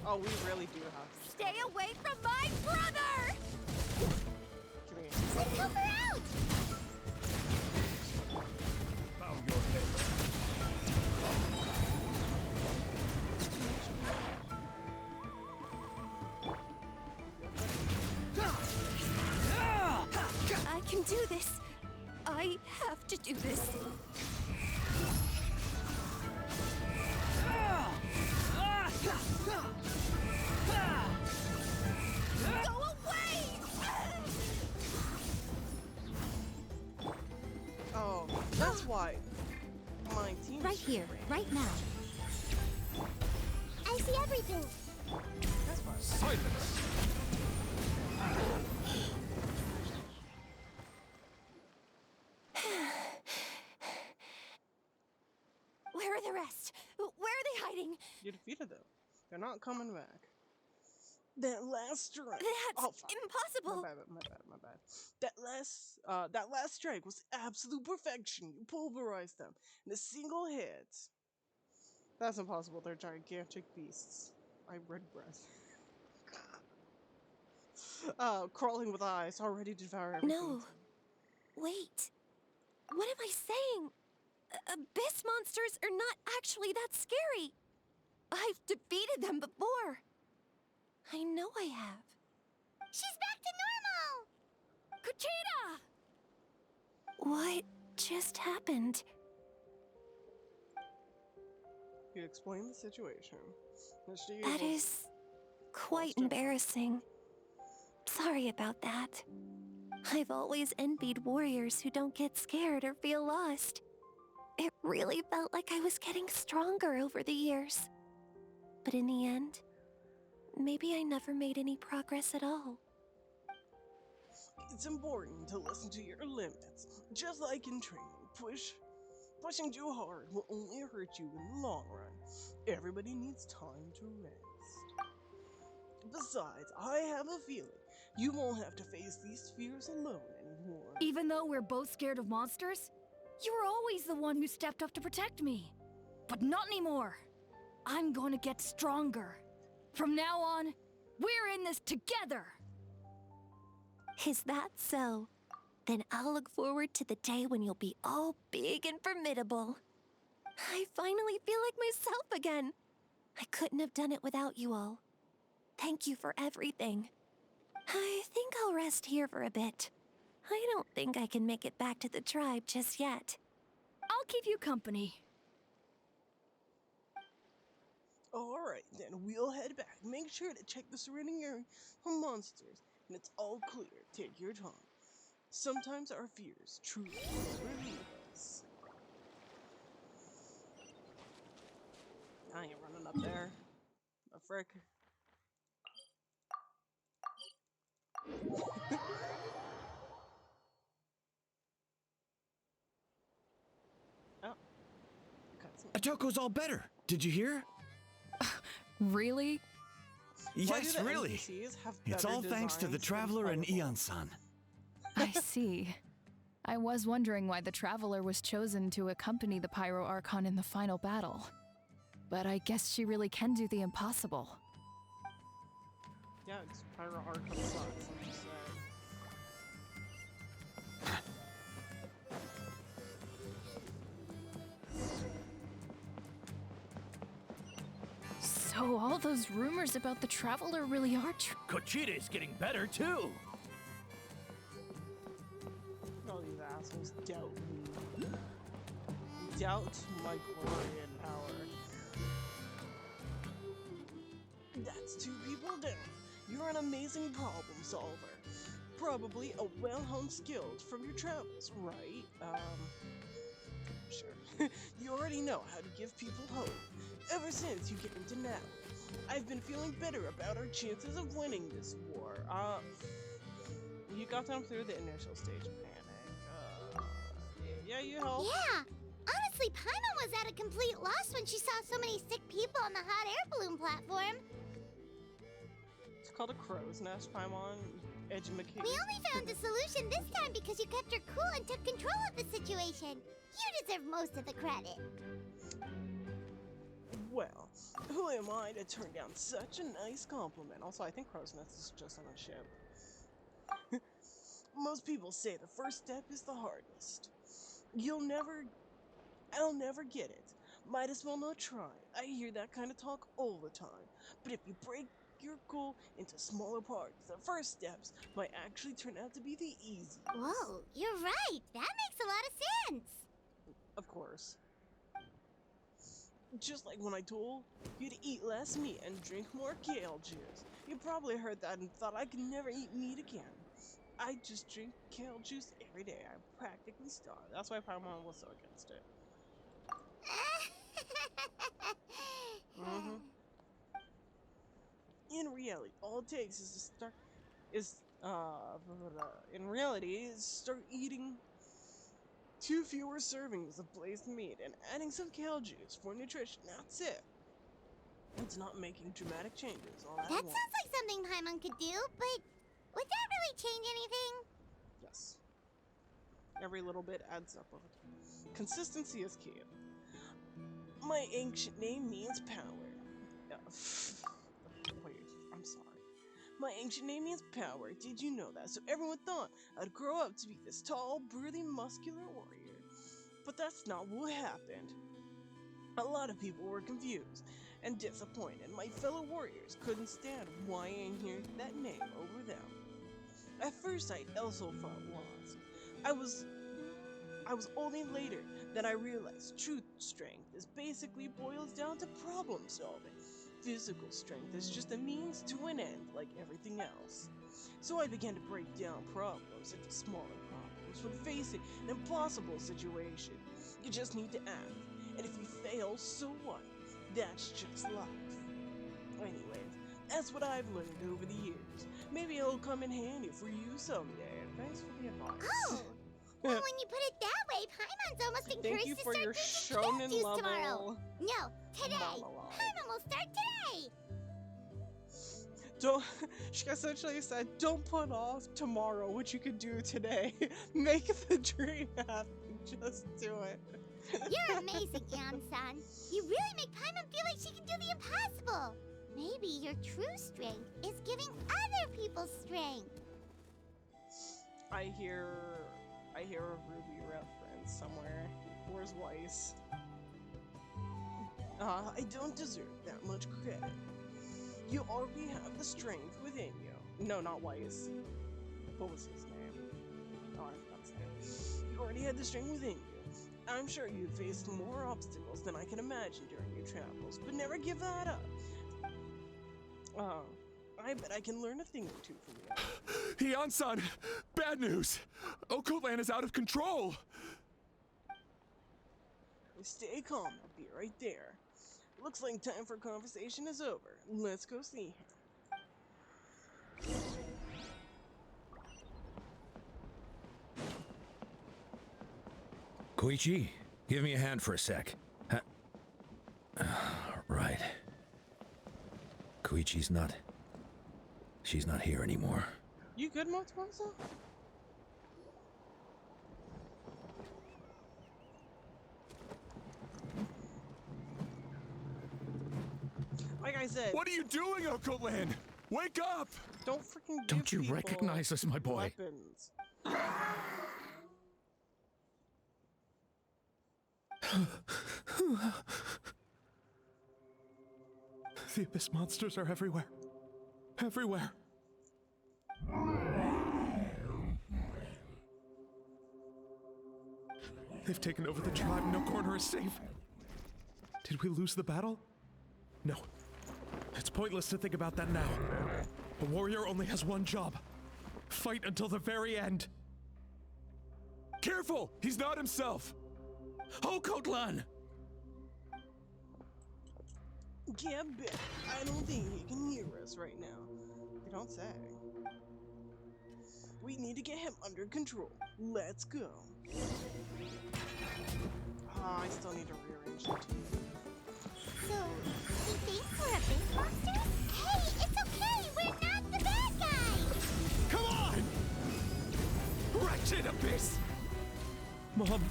Oh, we really do have to. Stay away from my brother! Come here. Let's help her out! Bow your head. I can do this. I have to do this. Go away! Oh, that's why my team. Right here, right now. I see everything. That's why. Silence! Where are the rest? Where are they hiding? You defeated them. They're not coming back. That last strike. That's Oh, fuck. impossible. My bad. That last strike was absolute perfection. You pulverized them in a single hit. That's impossible. They're gigantic beasts. I read breath. Crawling with eyes, already devour everything. No. Wait. What am I saying? Abyss monsters are not actually that scary. I've defeated them before. I know I have. She's back to normal! Kuchita! What just happened? You explain the situation. That is quite embarrassing. Sorry about that. I've always envied warriors who don't get scared or feel lost. It really felt like I was getting stronger over the years. But in the end, maybe I never made any progress at all. It's important to listen to your limits. Just like in training, pushing too hard will only hurt you in the long run. Everybody needs time to rest. Besides, I have a feeling you won't have to face these fears alone anymore. Even though we're both scared of monsters, you were always the one who stepped up to protect me. But not anymore. I'm going to get stronger. From now on, we're in this together. Is that so? Then I'll look forward to the day when you'll be all big and formidable. I finally feel like myself again. I couldn't have done it without you all. Thank you for everything. I think I'll rest here for a bit. I don't think I can make it back to the tribe just yet. I'll keep you company. Alright, then we'll head back. Make sure to check the surrounding area for monsters. And it's all clear. Take your time. Sometimes our fears truly relieve us. I ain't running up there. frick? Oh, cutscene. Atoko's all better. Did you hear? Really? Why do Yes, the really. NPCs have It's better all thanks to the designs than Traveler and Fireball? Eon-san. I see. I was wondering why the Traveler was chosen to accompany the Pyro Archon in the final battle. But I guess she really can do the impossible. Yeah, it's Pyro Archon sucks, I'm just saying. So all those rumors about the Traveler really are true. Kochita's getting better too. All these assholes doubt me. Doubt my glory and power. That's two people down. You're an amazing problem solver. Probably a well-honed skilled from your travels, right? Sure. You already know how to give people hope. Ever since you came to now, I've been feeling better about our chances of winning this war. You got them through the initial stage of panic. Yeah, you helped. Yeah. Honestly, Paimon was at a complete loss when she saw so many sick people on the hot air balloon platform. It's called a crow's nest, Paimon. Edumacated. We only found a solution this time because you kept her cool and took control of the situation. You deserve most of the credit. Well, who am I to turn down such a nice compliment? Also, I think crow's nest is just on a ship. Most people say the first step is the hardest. I'll never get it. Might as well not try. I hear that kind of talk all the time. But if you break your goal into smaller parts, the first steps might actually turn out to be the easiest. Whoa, you're right. That makes a lot of sense. Of course. Just like when I told you to eat less meat and drink more kale juice. You probably heard that and thought I could never eat meat again. I just drink kale juice every day. I'm practically starved. That's why Paimon was so against it. In reality, all it takes is to start in reality is start eating 2 fewer servings of blazed meat and adding some kale juice for nutrition. That's it. It's not making dramatic changes all at That once. sounds like something Paimon could do, but would that really change anything? Yes. Every little bit adds up over time. Consistency is key. My ancient name means power. Wait, I'm sorry. My ancient name means power. Did you know that? So everyone thought I'd grow up to be this tall, burly, muscular warrior. But that's not what happened. A lot of people were confused and disappointed. My fellow warriors couldn't stand why I heard that name over them. At first, I also felt lost. I was only later that I realized true strength is basically boils down to problem solving. Physical strength is just a means to an end, like everything else. So I began to break down problems into smaller problems when facing an impossible situation. You just need to act, and if you fail, so what? That's just life. Anyways, that's what I've learned over the years. Maybe it'll come in handy for you someday. Thanks for the advice. Oh! Well, when you put it that way, Paimon's almost Thank encouraged you to for start your drinking shonen kale juice level tomorrow. No, today. monologue. Paimon will start today. Don't. She essentially said, "Don't put off tomorrow what you could do today. Make the dream happen. Just do it." You're amazing, Eon-san. You really make Paimon feel like she can do the impossible. Maybe your true strength is giving other people strength. I hear a Ruby reference somewhere. Where's Weiss? I don't deserve that much credit. You already have the strength within you. No, not Weiss. What was his name? Oh, I forgot his name. You already had the strength within you. I'm sure you faced more obstacles than I can imagine during your travels, but never give that up. I bet I can learn a thing or two from you. Eon-san, bad news. Okoland is out of control. Stay calm, I'll be right there. Looks like time for conversation is over. Let's go see him. Koichi, give me a hand for a sec. Right. Koichi's not... She's not here anymore. You good, Matsumoto? Like I said, What are you doing, Okolan? Wake up! don't freaking give Don't you people recognize us, my boy? weapons. The Abyss monsters are everywhere. Everywhere. They've taken over the tribe. No corner is safe. Did we lose the battle? No. It's pointless to think about that now. A warrior only has one job. Fight until the very end. Careful! He's not himself! Hokotlan! Get back. I don't think he can hear us right now. You don't say. We need to get him under control. Let's go. I still need to rearrange the team. So, he thinks we're abyss monsters? Hey, it's okay! We're not the bad guys! Come on! Wretched Abyss! Mom,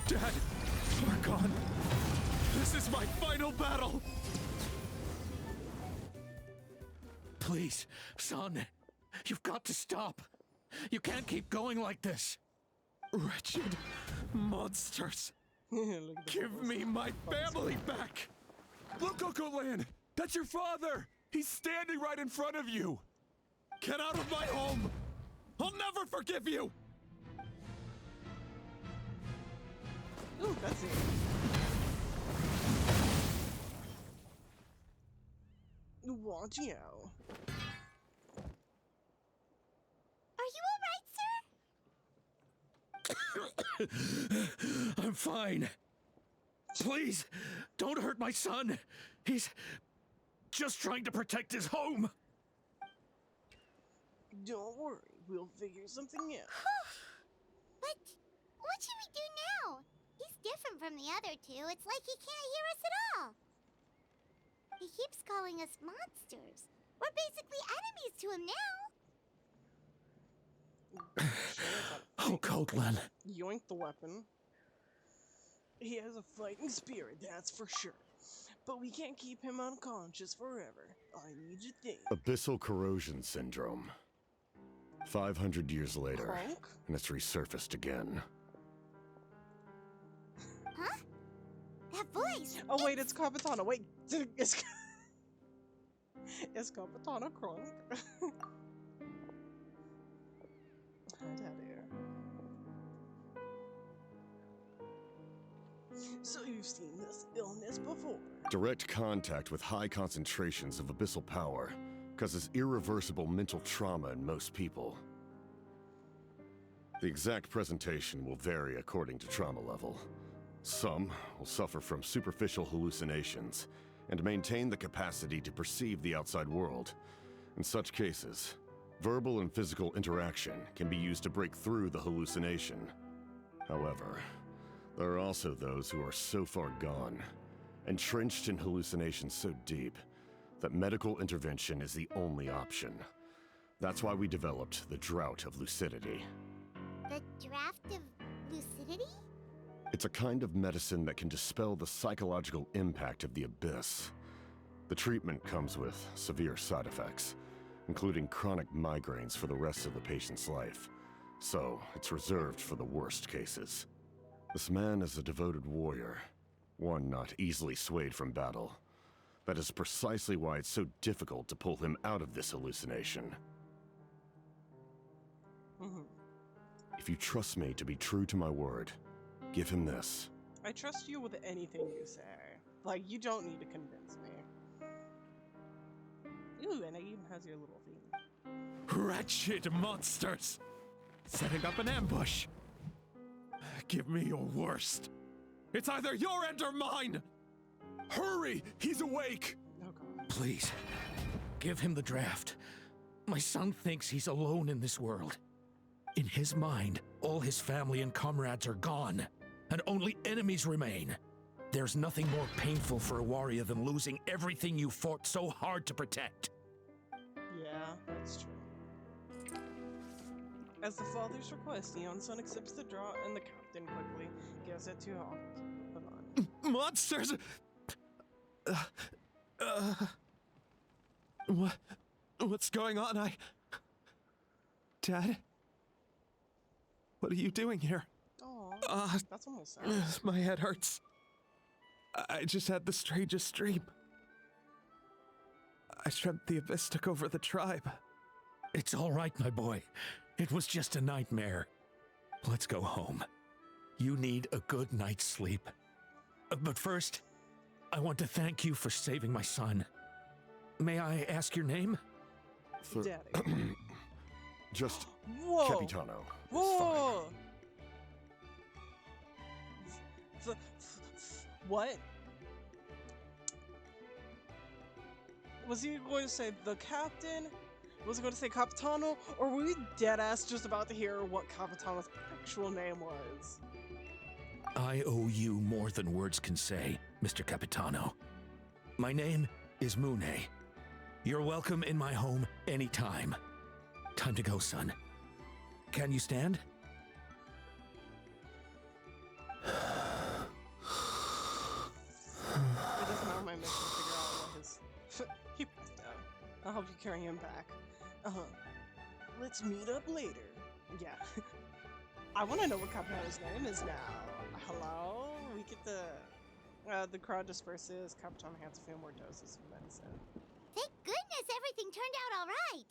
Dad, we're gone. This is my final battle! Please, son. You've got to stop. You can't keep going like this. Wretched monsters! Look at the Give photos. me my family back! Look, Okolan! That's your father! He's standing right in front of you! Get out of my home! I'll never forgive you! Ooh, that's it. Watch out. Are you alright, sir? I'm fine. Please, don't hurt my son. He's just trying to protect his home. Don't worry, we'll figure something out. But what should we do now? He's different from the other two. It's like he can't hear us at all. He keeps calling us monsters. We're basically enemies to him now. Oh, Coatlan. Yoink the weapon. He has a fighting spirit, that's for sure. But we can't keep him unconscious forever. I need to think. Abyssal corrosion syndrome. 500 years later, Cronk? and it's resurfaced again. Huh? That voice! Oh wait, it's Capitana. Wait, it's it's Capitana Kronk. Hi, Daddy. So you've seen this illness before? Direct contact with high concentrations of abyssal power causes irreversible mental trauma in most people. The exact presentation will vary according to trauma level. Some will suffer from superficial hallucinations and maintain the capacity to perceive the outside world. In such cases, verbal and physical interaction can be used to break through the hallucination. However, there are also those who are so far gone, entrenched in hallucinations so deep, that medical intervention is the only option. That's why we developed the Drought of Lucidity. The draft of lucidity? It's a kind of medicine that can dispel the psychological impact of the abyss. The treatment comes with severe side effects, including chronic migraines for the rest of the patient's life. So, it's reserved for the worst cases. This man is a devoted warrior, one not easily swayed from battle. That is precisely why it's so difficult to pull him out of this hallucination. If you trust me to be true to my word, give him this. I trust you with anything you say. Like, you don't need to convince me. Ooh, and it even has your little theme. Wretched monsters! Setting up an ambush! Give me your worst. It's either your end or mine! Hurry! He's awake! Oh god. Please, give him the draft. My son thinks he's alone in this world. In his mind, all his family and comrades are gone, and only enemies remain. There's nothing more painful for a warrior than losing everything you fought so hard to protect. Yeah, that's true. As the father's request, Neon's son accepts the draw, and the captain quickly gives it to Hawk. Hold on. Monsters! What's going on? Dad? What are you doing here? Aw, that's almost sad. My head hurts. I just had the strangest dream. I dreamt the Abyss took over the tribe. It's all right, my boy. It was just a nightmare. Let's go home. You need a good night's sleep. But first, I want to thank you for saving my son. May I ask your name? Daddy. Just Whoa! Capitano. Whoa! What? Was he going to say the captain? Was he going to say Capitano? Or were we deadass just about to hear what Capitano's actual name was? I owe you more than words can say, Mr. Capitano. My name is Mune. You're welcome in my home anytime. Time to go, son. Can you stand? It doesn't matter my mission to figure out what his... He passed out. I'll help you carry him back. Let's meet up later. Yeah. I want to know what Capitano's name is now. Hello? We get the crowd disperses. Capitano hands a few more doses of medicine. Thank goodness everything turned out all right.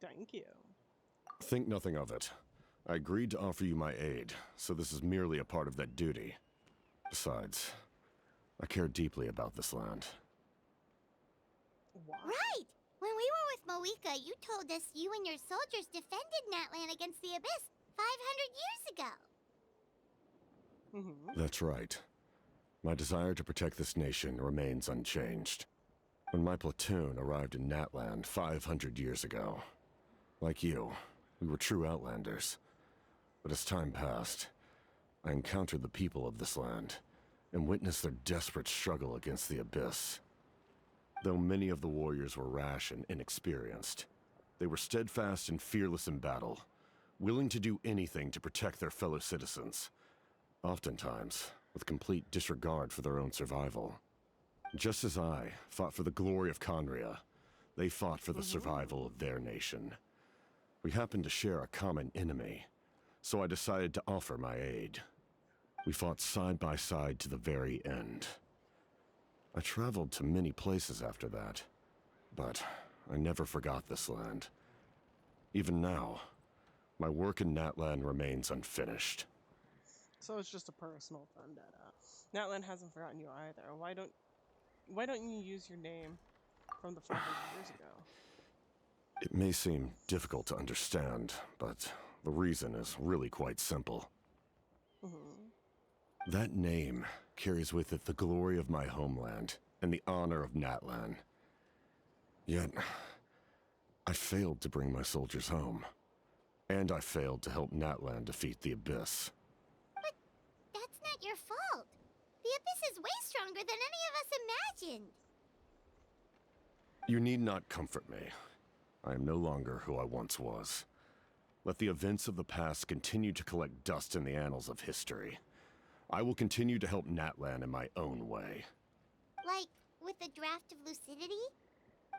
Thank you. Think nothing of it. I agreed to offer you my aid, so this is merely a part of that duty. Besides, I care deeply about this land. Wow. Right! When we were with Moika, you told us you and your soldiers defended Natlan against the Abyss 500 years ago. That's right. My desire to protect this nation remains unchanged. When my platoon arrived in Natlan 500 years ago, like you, we were true outlanders. But as time passed, I encountered the people of this land and witnessed their desperate struggle against the Abyss. Though many of the warriors were rash and inexperienced, they were steadfast and fearless in battle, willing to do anything to protect their fellow citizens, oftentimes with complete disregard for their own survival. Just as I fought for the glory of Conria, they fought for the survival of their nation. We happened to share a common enemy, so I decided to offer my aid. We fought side by side to the very end. I traveled to many places after that, but I never forgot this land. Even now, my work in Natlan remains unfinished. So it's just a personal vendetta. Natlan hasn't forgotten you either. Why don't you use your name from the 500 years ago? It may seem difficult to understand, but the reason is really quite simple. That name carries with it the glory of my homeland and the honor of Natlan. Yet, I failed to bring my soldiers home. And I failed to help Natlan defeat the Abyss. But that's not your fault. The Abyss is way stronger than any of us imagined. You need not comfort me. I am no longer who I once was. Let the events of the past continue to collect dust in the annals of history. I will continue to help Natlan in my own way. Like, with the draft of lucidity?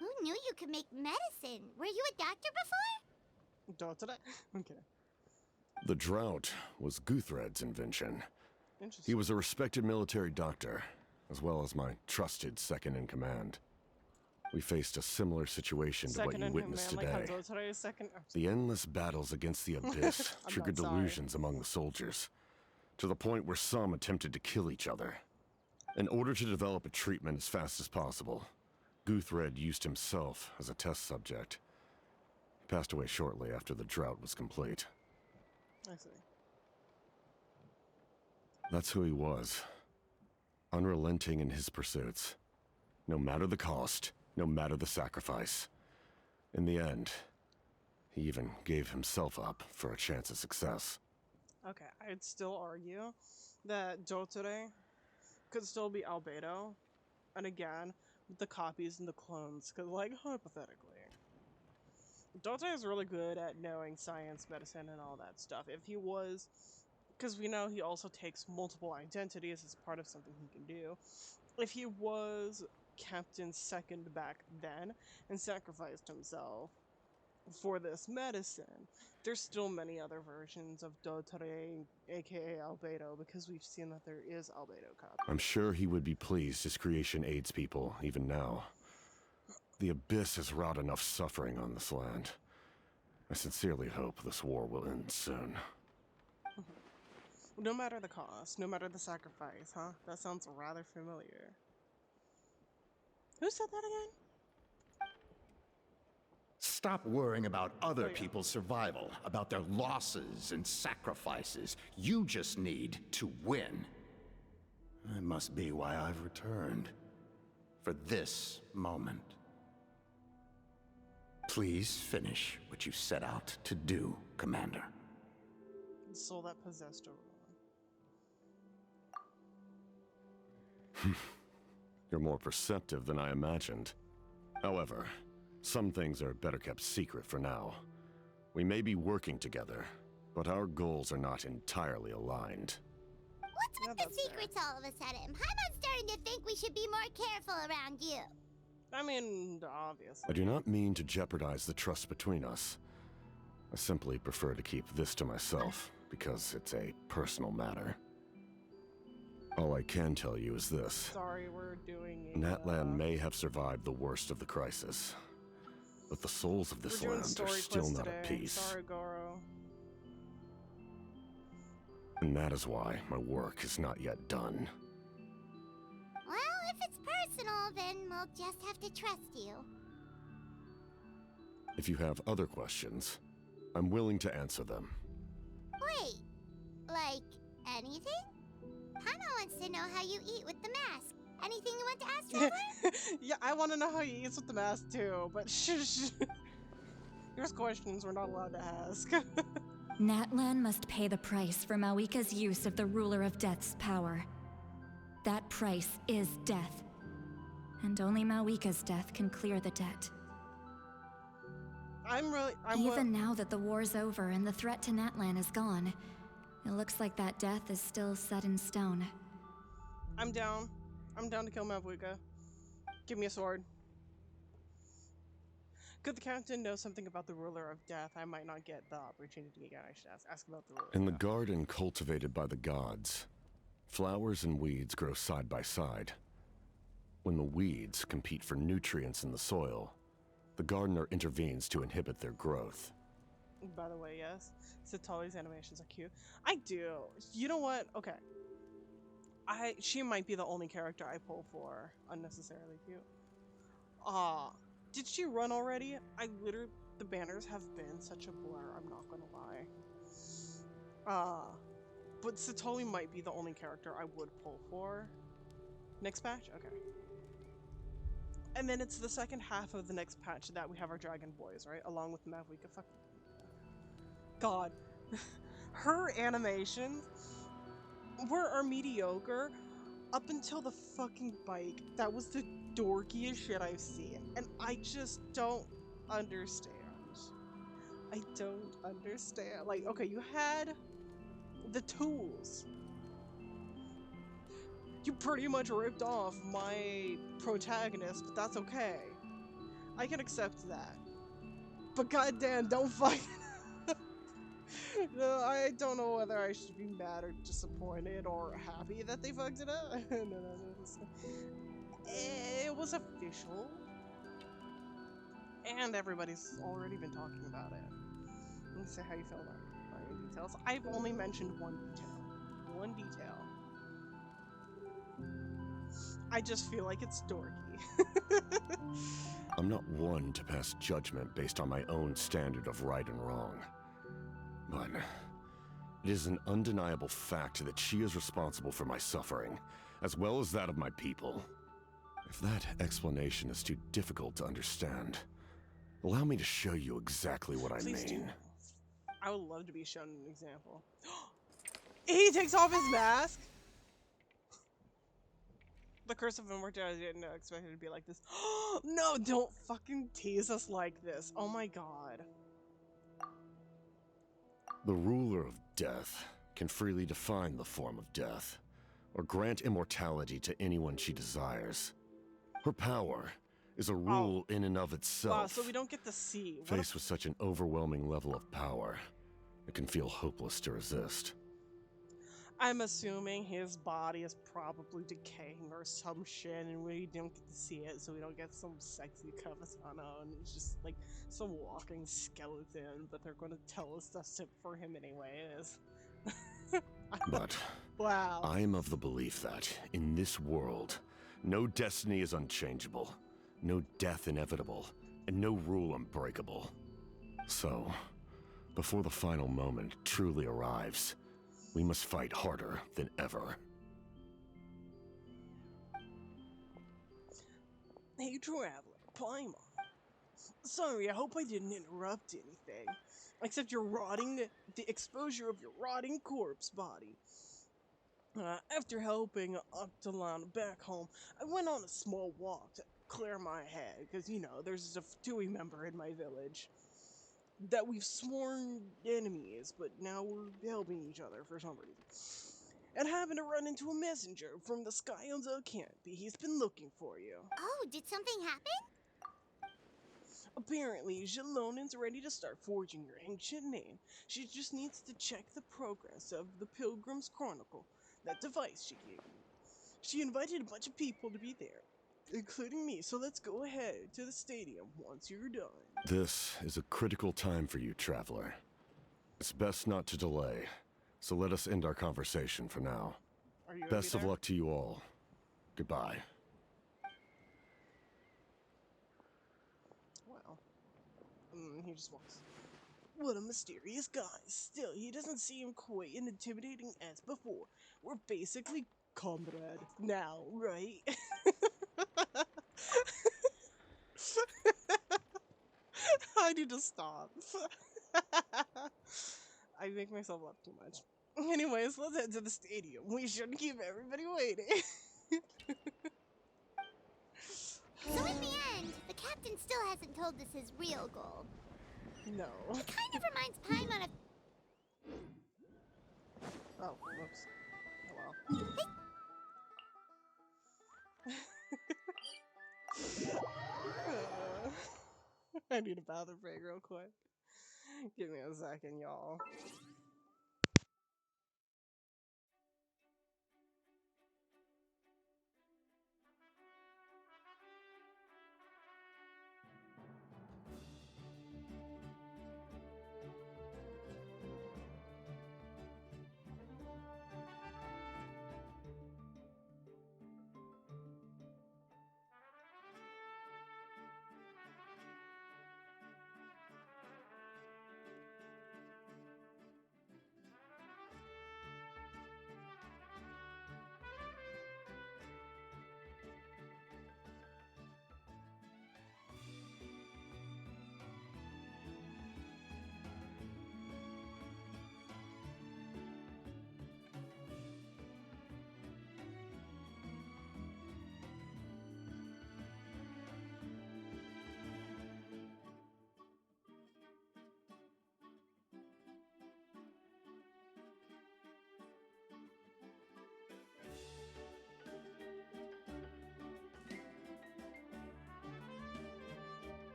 Who knew you could make medicine? Were you a doctor before? Doctor? Okay. The drought was Guthred's invention. Interesting. He was a respected military doctor, as well as my trusted second-in-command. We faced a similar situation to what you witnessed today. The endless battles against the Abyss triggered delusions among the soldiers, to the point where some attempted to kill each other. In order to develop a treatment as fast as possible, Guthred used himself as a test subject. He passed away shortly after the drought was complete. I see. That's who he was. unrelenting in his pursuits. No matter the cost, no matter the sacrifice. In the end, he even gave himself up for a chance at success. Okay, I'd still argue that Dotore could still be Albedo. And again, with the copies and the clones, because, like, hypothetically, Dotore is really good at knowing science, medicine, and all that stuff. If he was, because we know he also takes multiple identities as part of something he can do. If he was Captain Second back then and sacrificed himself for this medicine, there's still many other versions of Dotore, aka Albedo, because we've seen that there is Albedo copies. I'm sure he would be pleased his creation aids people, even now. The Abyss has wrought enough suffering on this land. I sincerely hope this war will end soon. No matter the cost, no matter the sacrifice, huh? That sounds rather familiar. Who said that again? Stop worrying about other people's survival, about their losses and sacrifices. You just need to win. That must be why I've returned. For this moment. Please finish what you set out to do, Commander. The soul that possessed Aurora. You're more perceptive than I imagined. However, some things are better kept secret for now. We may be working together, but our goals are not entirely aligned. What's with the secrets all of a sudden? I'm starting to think we should be more careful around you. I mean, obviously. I do not mean to jeopardize the trust between us. I simply prefer to keep this to myself, because it's a personal matter. All I can tell you is this. Sorry, we're doing a, Natlan may have survived the worst of the crisis, but the souls of this land are still not at peace. Sorry, Goro. And that is why my work is not yet done. Well, if it's personal, then we'll just have to trust you. If you have other questions, I'm willing to answer them. Wait, like anything? Paimon wants to know how you eat with the mask. Anything you want to ask, Traveler? Yeah, I want to know how he eats with the mask too, but shh. There's questions we're not allowed to ask. Natlan must pay the price for Mawika's use of the Ruler of Death's power. That price is death. And only Mawika's death can clear the debt. Even now that the war's over and the threat to Natlan is gone, it looks like that death is still set in stone. I'm down. I'm down to kill Mawika. Give me a sword. Could the captain know something about the Ruler of Death? I might not get the opportunity again. I should ask about the Ruler. In the garden cultivated by the gods, flowers and weeds grow side by side. When the weeds compete for nutrients in the soil, the gardener intervenes to inhibit their growth. By the way, yes, Satali's animations are cute. I do. You know what? Okay. She might be the only character I pull for unnecessarily cute. Did she run already? The banners have been such a blur, I'm not gonna lie. But Satali might be the only character I would pull for. Next patch? Okay. And then it's the second half of the next patch that we have our Dragon Boys, right? Along with Mavwika. Fuck. God. Her animations are mediocre up until the fucking bike. That was the dorkiest shit I've seen. And I just don't understand. I don't understand. Like, okay, you had the tools. You pretty much ripped off my protagonist, but that's okay. I can accept that. But goddamn, don't fuck. No, I don't know whether I should be mad or disappointed or happy that they fucked it up. No, it was official. And everybody's already been talking about it. Let's see how you feel about my details. I've only mentioned one detail. One detail. I just feel like it's dorky. I'm not one to pass judgment based on my own standard of right and wrong. But it is an undeniable fact that she is responsible for my suffering, as well as that of my people. If that explanation is too difficult to understand, allow me to show you exactly what I Please do. mean. I would love to be shown an example. He takes off his mask. The Curse of Immortality, I didn't expect it to be like this. No, don't fucking tease us like this. Oh my god. The ruler of death can freely define the form of death, or grant immortality to anyone she desires. Her power is a rule in and of itself. Wow, so we don't get to see. Faced with such an overwhelming level of power, it can feel hopeless to resist. I'm assuming his body is probably decaying or some shit, and we don't get to see it, so we don't get some sexy Kavasano, and it's just like some walking skeleton, but they're going to tell us to sit for him anyways. But wow. I am of the belief that, in this world, no destiny is unchangeable, no death inevitable, and no rule unbreakable. So, before the final moment truly arrives, we must fight harder than ever. Hey, traveler, Paimon. Sorry, I hope I didn't interrupt anything. Except your the exposure of your rotting corpse body. After helping Octalana back home, I went on a small walk to clear my head, because, you know, there's a Dewey member in my village that we've sworn enemies, but now we're helping each other for some reason. And happened to run into a messenger from the Scion's camp. He's been looking for you. Oh, did something happen? Apparently, Jalonen's ready to start forging your ancient name. She just needs to check the progress of the Pilgrim's Chronicle, that device she gave you. She invited a bunch of people to be there, including me, so let's go ahead to the stadium once you're done. This is a critical time for you, traveler. It's best not to delay, so let us end our conversation for now. Are you Best of luck to you all. Goodbye. Well, he just walks. What a mysterious guy. Still, he doesn't seem quite as intimidating as before. We're basically comrade now, right? I need to stop. I make myself laugh too much. Anyways, let's head to the stadium. We shouldn't keep everybody waiting. So in the end, the captain still hasn't told us his real goal. No. It kind of reminds Paimon of... Oh, whoops. Oh well. I need a bathroom break real quick. Give me a second, y'all.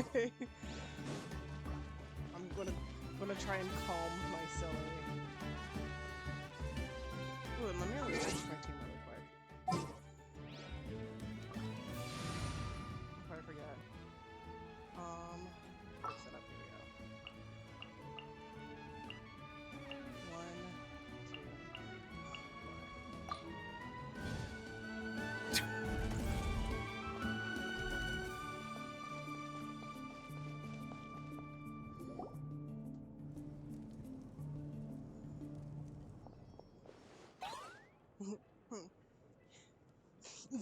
Okay. I'm gonna try and calm my silly. Ooh, and let me switch my team really quick. Before I forget. Set up, here we go. 1, 2.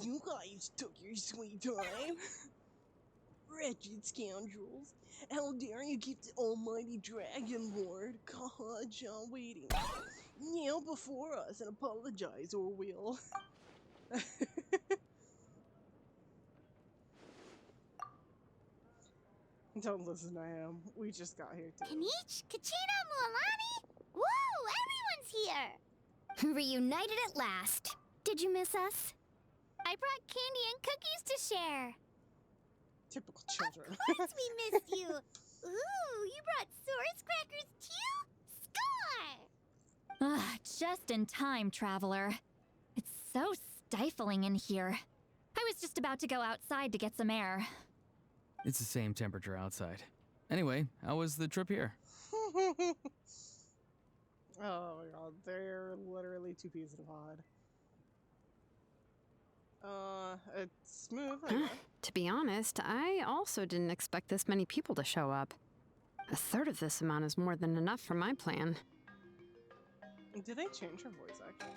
You guys took your sweet time. Wretched scoundrels. How dare you keep the almighty Dragon Lord Kahaja waiting. Kneel before us and apologize, or we'll... Don't listen to him. We just got here too. Kanich, Kachina, Mualani? Woo! Everyone's here! Reunited at last. Did you miss us? I brought candy and cookies to share. Typical children. Of course we missed you. Ooh, you brought Source crackers too? Score! Just in time, traveler. It's so stifling in here. I was just about to go outside to get some air. It's the same temperature outside. Anyway, how was the trip here? Oh my god, they're literally two peas in a pod. It's smooth, I guess. To be honest, I also didn't expect this many people to show up. A third of this amount is more than enough for my plan. Did they change her voice acting?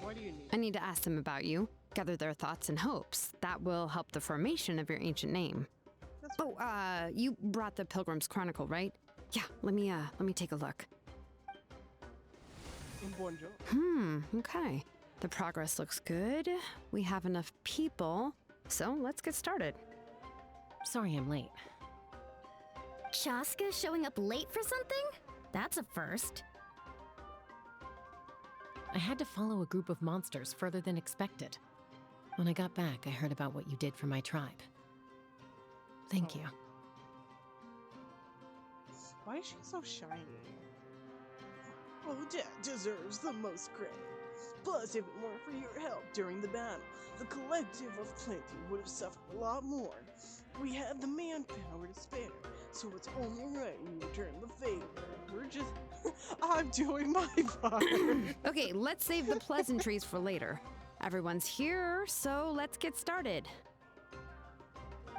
What do you need? I need to ask them about you, gather their thoughts and hopes. That will help the formation of your ancient name. That's You brought the Pilgrim's Chronicle, right? Yeah, let me take a look. Bonjour. Okay. The progress looks good. We have enough people, so let's get started. Sorry I'm late. Chaska showing up late for something? That's a first. I had to follow a group of monsters further than expected. When I got back, I heard about what you did for my tribe. Thank you. Why is she so shiny? Odette deserves the most credit. Plus, if it weren't for your help during the battle, the Collective of Plenty would have suffered a lot more. We have the manpower to spare, so it's only right we return the favor. We're just... I'm doing my part. Okay, let's save the pleasantries for later. Everyone's here, so let's get started.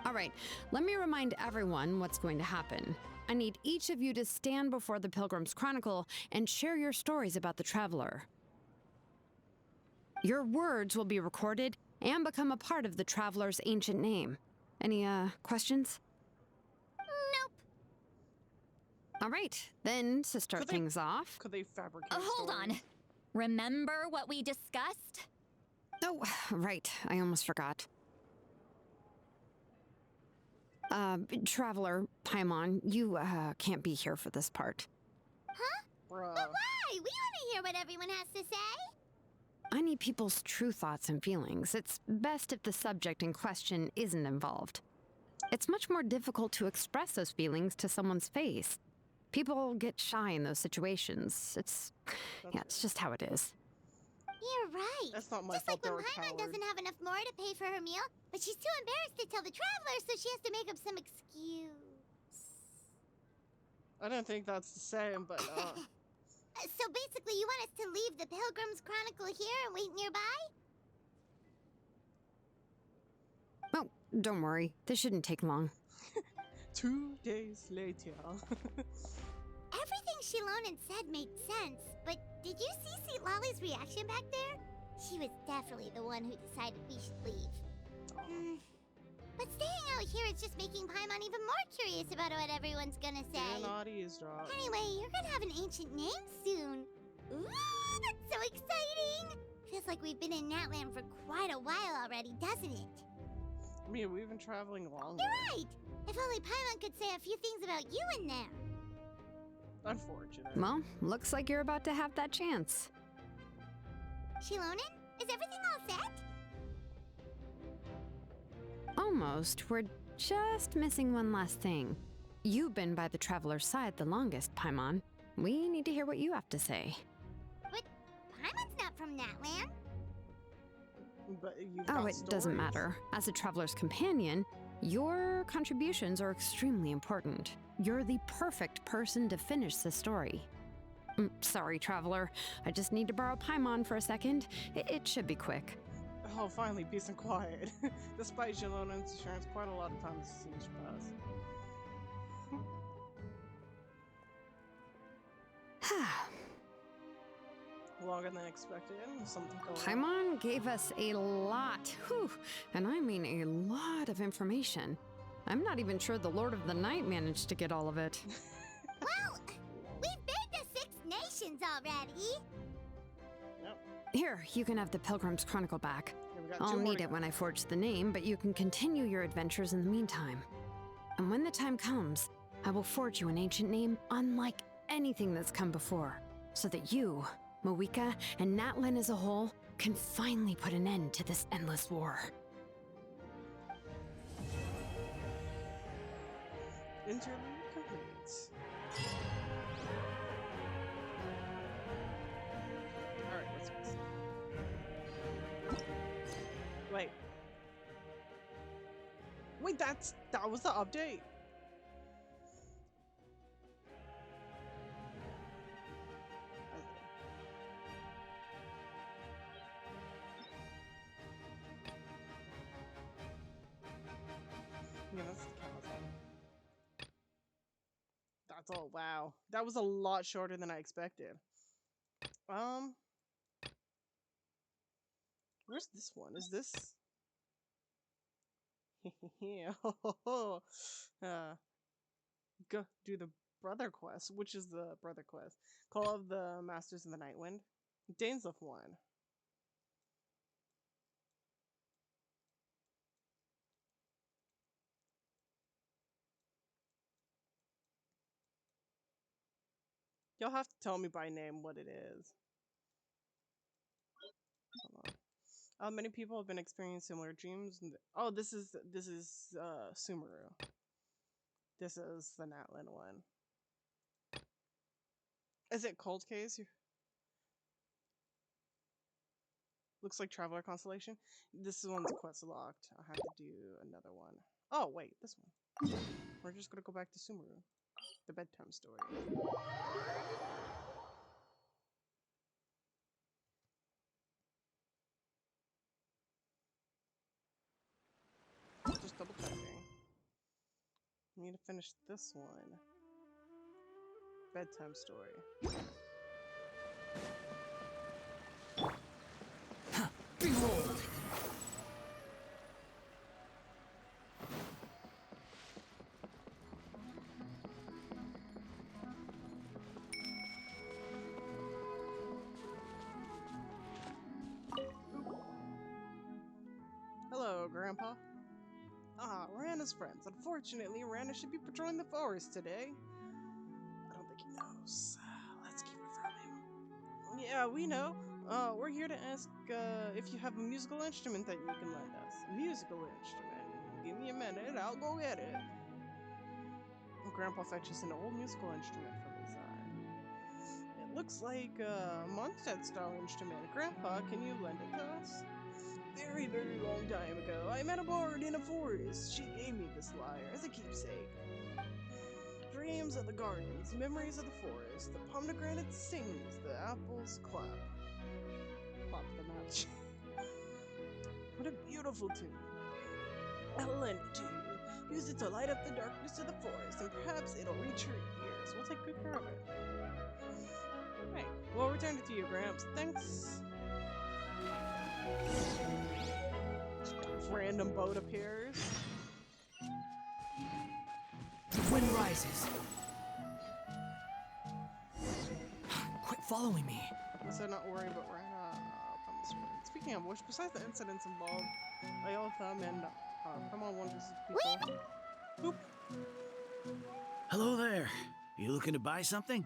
All right, let me remind everyone what's going to happen. I need each of you to stand before the Pilgrim's Chronicle and share your stories about the Traveler. Your words will be recorded and become a part of the Traveler's ancient name. Any, questions? Nope. All right, then to start things off... Could they fabricate Hold on. stories? Remember what we discussed? Oh, right, I almost forgot. Traveler, Paimon, you, can't be here for this part. Huh? Bruh. But why? We want to hear what everyone has to say. I need people's true thoughts and feelings. It's best if the subject in question isn't involved. It's much more difficult to express those feelings to someone's face. People get shy in those situations. It's just how it is. You're right. That's not my Just fault. like when They're a Paimon coward. doesn't have enough more to pay for her meal, but she's too embarrassed to tell the Traveler, so she has to make up some excuse. I don't think that's the same, but So basically, you want us to leave the Pilgrim's Chronicle here and wait nearby? Oh, don't worry. This shouldn't take long. 2 days later. Everything Shilonen said made sense, but did you see Sweet Lolly's reaction back there? She was definitely the one who decided we should leave. But staying out here is just making Paimon even more curious about what everyone's gonna say. Do not eavesdrop. Anyway, you're gonna have an ancient name soon. Ooh, that's so exciting! Feels like we've been in Natlan for quite a while already, doesn't it? I mean, we've been traveling longer. You're right! If only Paimon could say a few things about you in there. Unfortunate. Well, looks like you're about to have that chance. Shilonen, is everything all set? Almost. We're just missing one last thing. You've been by the Traveler's side the longest, Paimon. We need to hear what you have to say. But Paimon's not from Natlan. But you've Oh, got it doesn't stories. matter. As a Traveler's companion, your contributions are extremely important. You're the perfect person to finish the story. Sorry, Traveler. I just need to borrow Paimon for a second. It should be quick. Oh, finally, peace and quiet. Despite Shalon's insurance, quite a lot of time seems to pass. Longer than expected. Something going on. Paimon gave us a lot, and I mean a lot of information. I'm not even sure the Lord of the Night managed to get all of it. Well, we've been to 6 nations already. Yep. Here, you can have the Pilgrim's Chronicle back. Yeah, we got I'll 2 more need to it go. when I forge the name, but you can continue your adventures in the meantime. And when the time comes, I will forge you an ancient name unlike anything that's come before, so that you, Moeka, and Natlan as a whole can finally put an end to this endless war. Interlude complete. Alright, let's go. Wait. Wait, that was the update? Yeah, that's the Amazon. That's all. Wow, that was a lot shorter than I expected. Where's this one? Is this? Yeah. Go do the brother quest. Which is the brother quest? Call of the Masters of the Nightwind. Danes of one. You'll have to tell me by name what it is. Hold on. Many people have been experiencing similar dreams. Oh, this is Sumeru. This is the Natlan one. Is it Cold Case? Looks like Traveler Constellation. This one's quest locked. I have to do another one. Oh wait, this one. We're just gonna go back to Sumeru. The bedtime story. Just double checking. We need to finish this one. Bedtime story. Behold! Hello, Grandpa. Ah, Rana's friends. Unfortunately, Rana should be patrolling the forest today. I don't think he knows. Let's keep it from him. Yeah, we know. We're here to ask if you have a musical instrument that you can lend us. A musical instrument. Give me a minute, I'll go get it. Grandpa fetches an old musical instrument from his side. It looks like a Mondstadt-style instrument. Grandpa, can you lend it to us? Very, very long time ago, I met a bard in a forest. She gave me this lyre as a keepsake. Dreams of the gardens, memories of the forest. The pomegranate sings, the apples clap. Clap the match. What a beautiful tune. I'll lend it to you. Use it to light up the darkness of the forest, and perhaps it'll reach your ears. We'll take good care of it. Right. We'll return it to you, Gramps. Thanks. Random boat appears. The wind rises. Quit following me. So not worry about Rana. Speaking of which, besides the incidents involved, Ioltham and Paimon wonders if people. Boop. Hello there. You looking to buy something?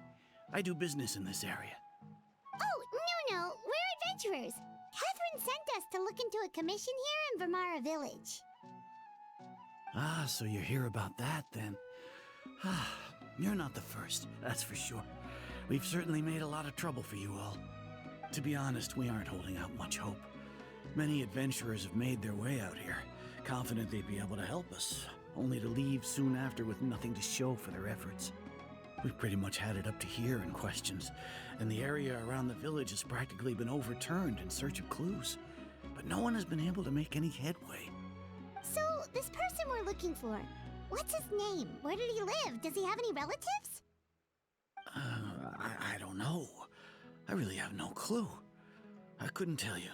I do business in this area. Oh, no, we're adventurers. Catherine sent us to look into a commission here in Vermara Village. Ah, so you hear about that then? Ah, you're not the first, that's for sure. We've certainly made a lot of trouble for you all. To be honest, we aren't holding out much hope. Many adventurers have made their way out here, confident they'd be able to help us, only to leave soon after with nothing to show for their efforts. We've pretty much had it up to here in questions, and the area around the village has practically been overturned in search of clues. But no one has been able to make any headway. So, this person we're looking for, what's his name? Where did he live? Does he have any relatives? I don't know. I really have no clue. I couldn't tell you.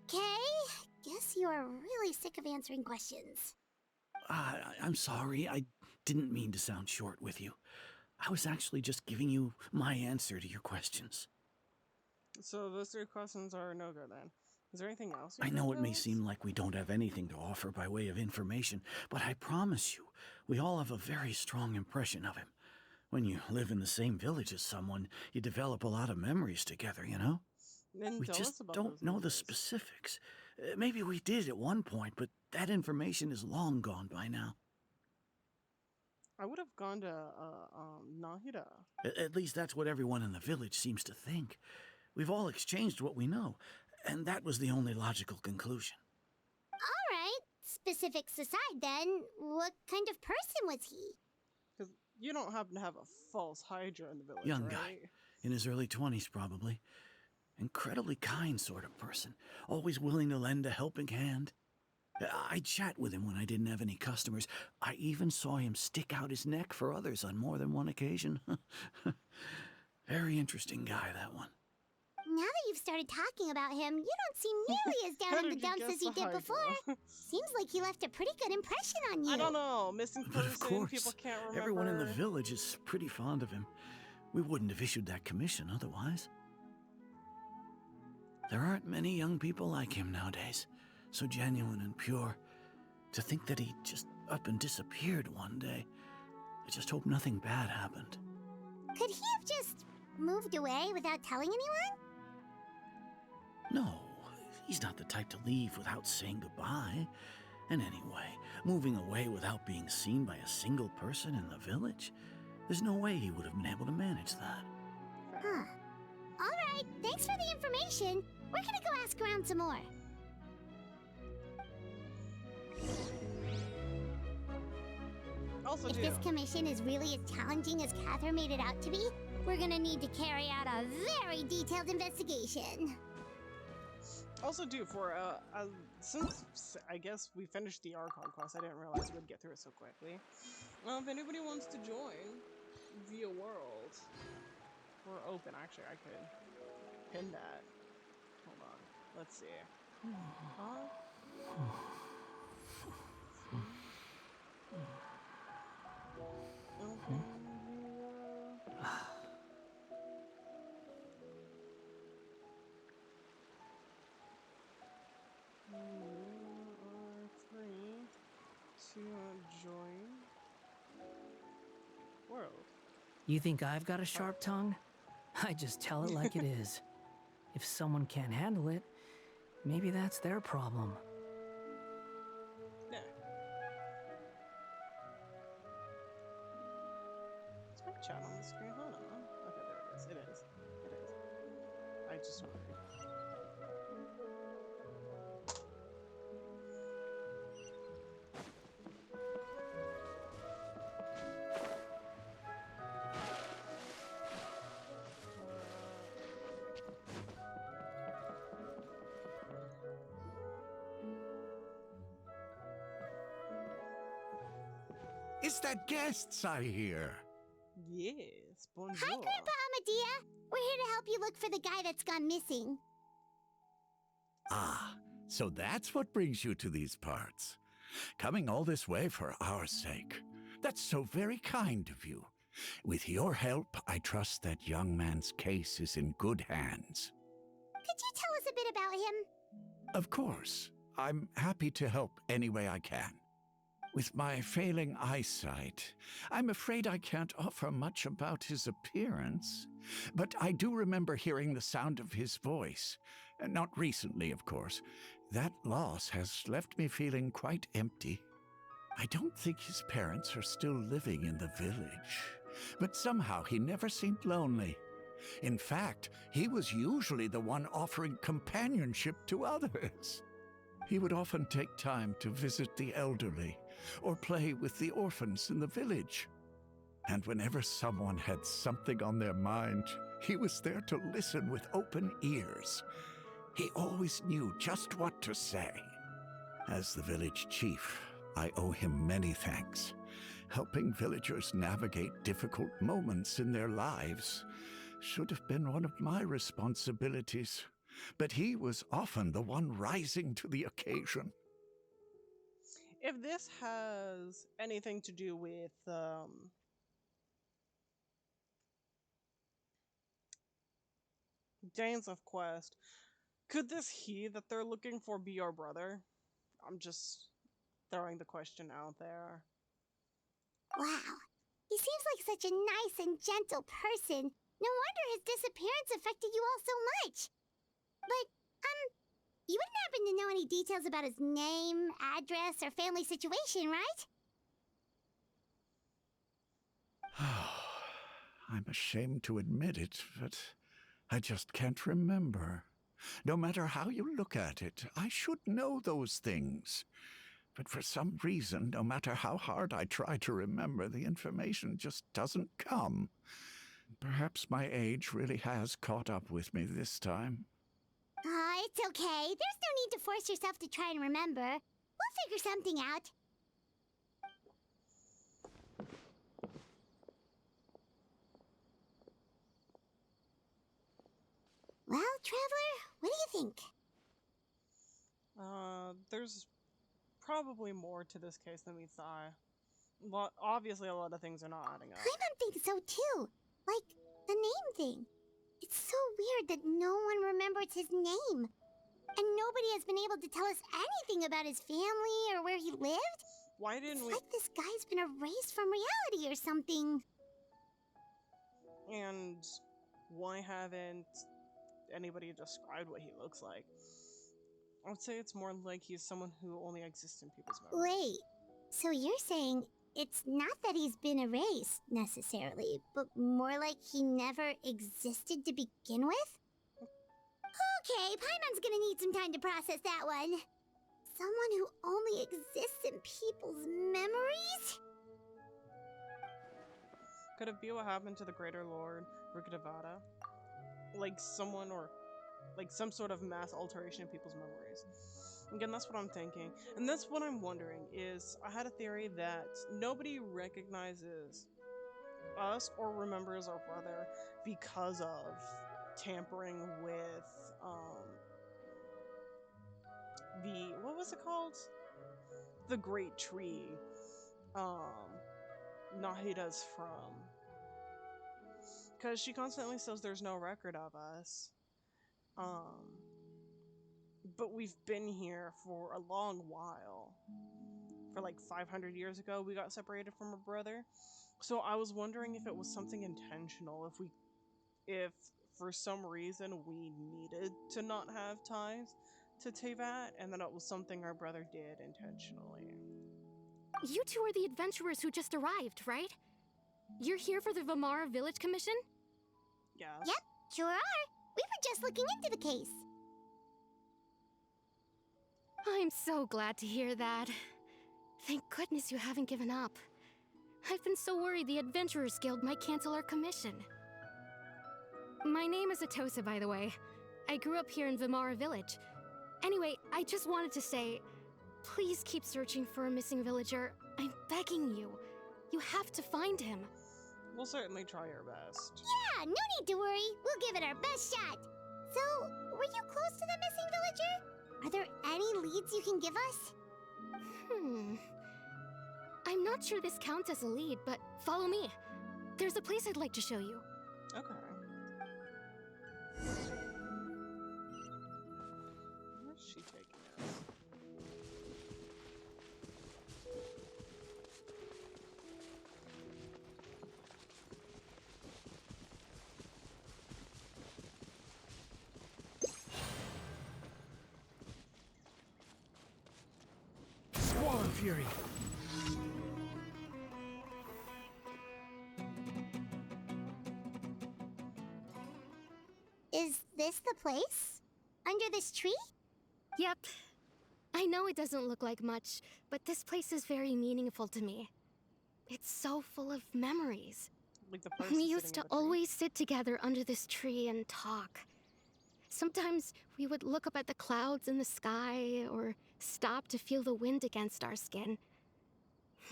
Okay, guess you are really sick of answering questions. I'm sorry, I didn't mean to sound short with you. I was actually just giving you my answer to your questions. So those 3 questions are no go then. Is there anything else? I know it may seem like we don't have anything to offer by way of information, but I promise you, we all have a very strong impression of him. When you live in the same village as someone, you develop a lot of memories together, you know? Then We tell just us about don't those know the memories. specifics. Maybe we did at one point, but that information is long gone by now. I would have gone to Nahida. At least that's what everyone in the village seems to think. We've all exchanged what we know, and that was the only logical conclusion. All right, specifics aside then, what kind of person was he? Because you don't happen to have a false Hydra in the village, Young right? guy, in his early 20s probably. Incredibly kind sort of person, always willing to lend a helping hand. I'd chat with him when I didn't have any customers. I even saw him stick out his neck for others on more than one occasion. Very interesting guy, that one. Now that you've started talking about him, you don't seem nearly as How down in the did you dumps guess as you the did Hydra? before. Seems like he left a pretty good impression on you. I don't know. Missing But person, of course, people can't remember. everyone in the village is pretty fond of him. We wouldn't have issued that commission otherwise. There aren't many young people like him nowadays, so genuine and pure. To think that he just up and disappeared one day. I just hope nothing bad happened. Could he have just moved away without telling anyone? No, he's not the type to leave without saying goodbye. And anyway, moving away without being seen by a single person in the village, there's no way he would have been able to manage that. Huh. All right, thanks for the information. We're gonna go ask around some more. Also, If do. this commission is really as challenging as Catherine made it out to be, we're gonna need to carry out a very detailed investigation. Also, do for since I guess we finished the Archon quest, I didn't realize we'd get through it so quickly. If anybody wants to join via world, we're open. Actually, I could pin that. Hold on. Let's see. Free to join world. You think I've got a sharp tongue? I just tell it like it is. If someone can't handle it, maybe that's their problem. Yeah. Is my chat on the screen? Hold on. Okay, there it is. It is. It is. I just wondered. Is that guests I hear? Yes, bonjour. Hi, Grandpa Amadea. We're here to help you look for the guy that's gone missing. Ah, so that's what brings you to these parts. Coming all this way for our sake. That's so very kind of you. With your help, I trust that young man's case is in good hands. Could you tell us a bit about him? Of course. I'm happy to help any way I can. With my failing eyesight, I'm afraid I can't offer much about his appearance. But I do remember hearing the sound of his voice. Not recently, of course. That loss has left me feeling quite empty. I don't think his parents are still living in the village, but somehow he never seemed lonely. In fact, he was usually the one offering companionship to others. He would often take time to visit the elderly or play with the orphans in the village. And whenever someone had something on their mind, he was there to listen with open ears. He always knew just what to say. As the village chief, I owe him many thanks. Helping villagers navigate difficult moments in their lives should have been one of my responsibilities, but he was often the one rising to the occasion. If this has anything to do with Danes of Quest, could this he that they're looking for be your brother? I'm just throwing the question out there. Wow. He seems like such a nice and gentle person. No wonder his disappearance affected you all so much. But, you wouldn't happen to know any details about his name, address, or family situation, right? I'm ashamed to admit it, but I just can't remember. No matter how you look at it, I should know those things. But for some reason, no matter how hard I try to remember, the information just doesn't come. Perhaps my age really has caught up with me this time. It's okay. There's no need to force yourself to try and remember. We'll figure something out. Well, Traveler, what do you think? There's probably more to this case than meets the eye. Obviously, a lot of things are not adding up. Paimon thinks so too. Like, the name thing. It's so weird that no one remembers his name. And nobody has been able to tell us anything about his family or where he lived. Why didn't we... It's like this guy's been erased from reality or something. And why haven't anybody described what he looks like? I would say it's more like he's someone who only exists in people's memories. Wait, so you're saying it's not that he's been erased, necessarily, but more like he never existed to begin with? Okay, Paimon's gonna need some time to process that one. Someone who only exists in people's memories? Could it be what happened to the Greater Lord, Rukadavada? Like someone or like some sort of mass alteration in people's memories. Again, that's what I'm thinking. And that's what I'm wondering is, I had a theory that nobody recognizes us or remembers our brother because of tampering with, what was it called? The Great Tree, Nahida's from. Because she constantly says there's no record of us. But we've been here for a long while. For like 500 years ago, we got separated from her brother. So I was wondering if it was something intentional, if for some reason we needed to not have ties to Tevat, and that it was something our brother did intentionally. You two are the adventurers who just arrived, right? You're here for the Vamara Village Commission? Yes. Yep, sure are. We were just looking into the case. I'm so glad to hear that. Thank goodness you haven't given up. I've been so worried the Adventurers Guild might cancel our commission. My name is Atosa, by the way. I grew up here in Vamara Village. Anyway, I just wanted to say, please keep searching for a missing villager. I'm begging you. You have to find him. We'll certainly try our best. Yeah, no need to worry. We'll give it our best shot. So, were you close to the missing villager? Are there any leads you can give us? I'm not sure this counts as a lead, but follow me. There's a place I'd like to show you. Okay. Where's she taking us? Squall and Fury! this the place? Under this tree? Yep. I know it doesn't look like much, but this place is very meaningful to me. It's so full of memories. Like the person We sitting used in to the tree? always sit together under this tree and talk. Sometimes we would look up at the clouds in the sky or stop to feel the wind against our skin.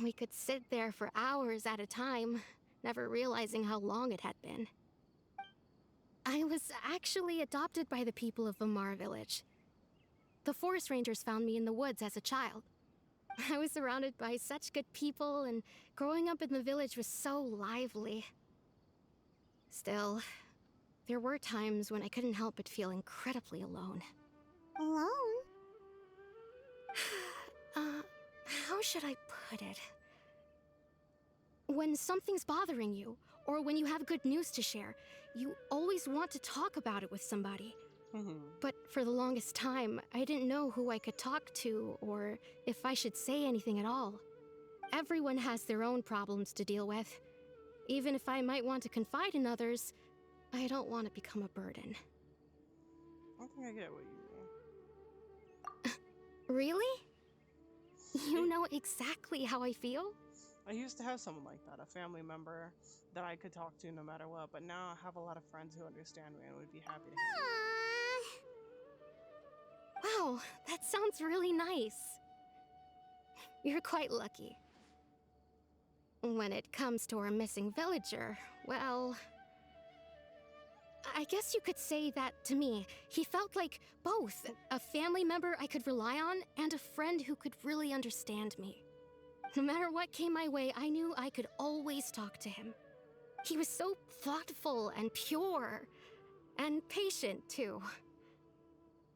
We could sit there for hours at a time, never realizing how long it had been. I was actually adopted by the people of Vamar village. The forest rangers found me in the woods as a child. I was surrounded by such good people, and growing up in the village was so lively. Still, there were times when I couldn't help but feel incredibly alone. Alone? How should I put it? When something's bothering you, or when you have good news to share, you always want to talk about it with somebody. But for the longest time, I didn't know who I could talk to, or if I should say anything at all. Everyone has their own problems to deal with. Even if I might want to confide in others, I don't want to become a burden. I think I get what you mean. Really? You know exactly how I feel? I used to have someone like that, a family member that I could talk to no matter what, but now I have a lot of friends who understand me and would be happy to hear. Wow, that sounds really nice. You're quite lucky. When it comes to our missing villager, well, I guess you could say that to me. He felt like both a family member I could rely on and a friend who could really understand me. No matter what came my way, I knew I could always talk to him. He was so thoughtful and pure, and patient too.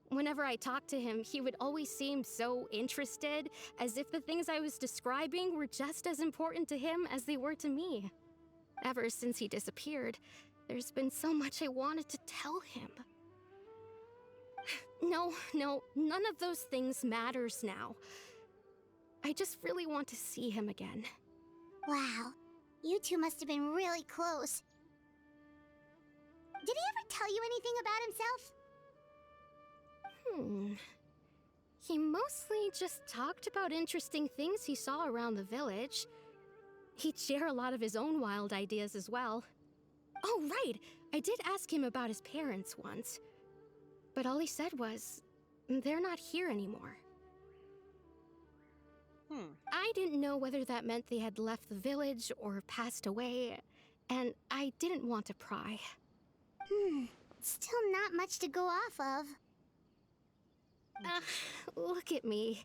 Whenever I talked to him, he would always seem so interested, as if the things I was describing were just as important to him as they were to me. Ever since he disappeared, there's been so much I wanted to tell him. No, none of those things matters now. I just really want to see him again. Wow, you two must have been really close. Did he ever tell you anything about himself? He mostly just talked about interesting things he saw around the village. He'd share a lot of his own wild ideas as well. Oh, right! I did ask him about his parents once. But all he said was, they're not here anymore. I didn't know whether that meant they had left the village or passed away, and I didn't want to pry. Still not much to go off of. Look at me.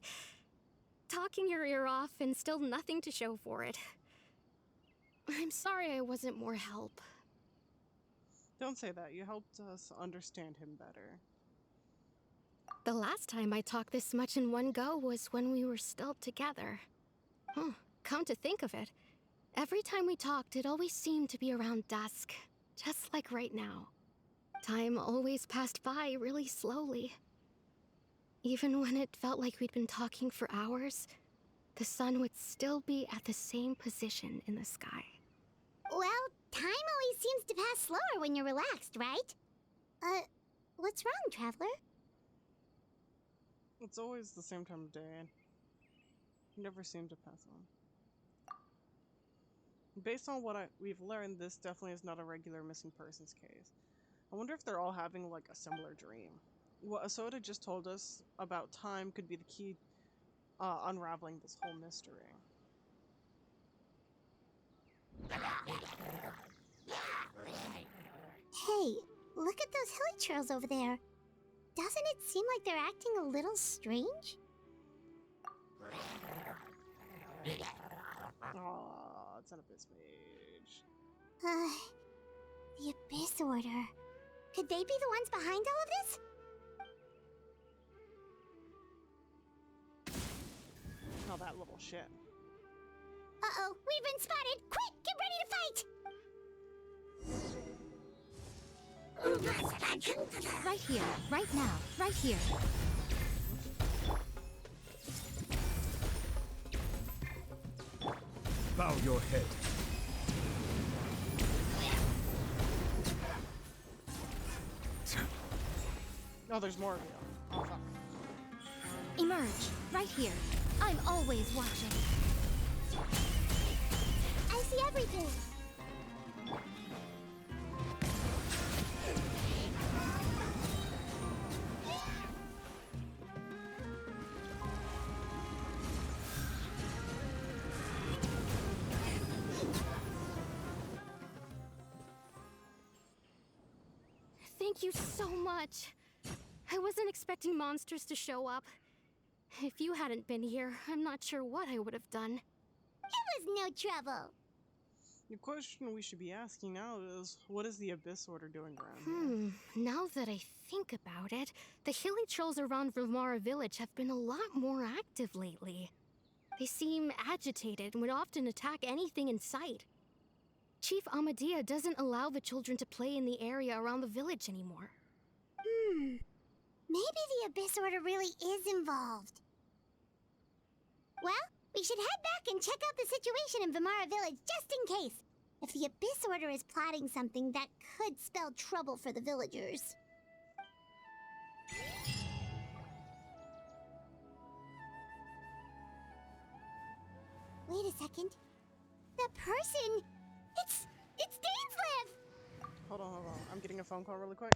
Talking your ear off and still nothing to show for it. I'm sorry I wasn't more help. Don't say that. You helped us understand him better. The last time I talked this much in one go was when we were still together. Come to think of it, every time we talked, it always seemed to be around dusk, just like right now. Time always passed by really slowly. Even when it felt like we'd been talking for hours, the sun would still be at the same position in the sky. Well, time always seems to pass slower when you're relaxed, right? What's wrong, Traveler? It's always the same time of day, and never seem to pass on. Based on what we've learned, this definitely is not a regular missing persons case. I wonder if they're all having like a similar dream. What Asoda just told us about time could be the key unraveling this whole mystery. Hey, look at those hilly trails over there. Doesn't it seem like they're acting a little strange? Oh, it's an Abyss Mage. The Abyss Order. Could they be the ones behind all of this? Oh, that little shit. Uh-oh, we've been spotted! Quick, get ready to fight! Right here, right now, right here. Bow your head. Oh, there's more of you. Oh, fuck. Emerge, right here. I'm always watching. I see everything. Thank you so much. I wasn't expecting monsters to show up. If you hadn't been here, I'm not sure what I would have done. It was no trouble. The question we should be asking now is, what is the Abyss Order doing around here? Now that I think about it, the hilly trolls around Vimara village have been a lot more active lately. They seem agitated and would often attack anything in sight. Chief Amadea doesn't allow the children to play in the area around the village anymore. Maybe the Abyss Order really is involved. Well, we should head back and check out the situation in Vimara village just in case. If the Abyss Order is plotting something that could spell trouble for the villagers. Wait a second. The person... It's Dainslev! Hold on. I'm getting a phone call really quick.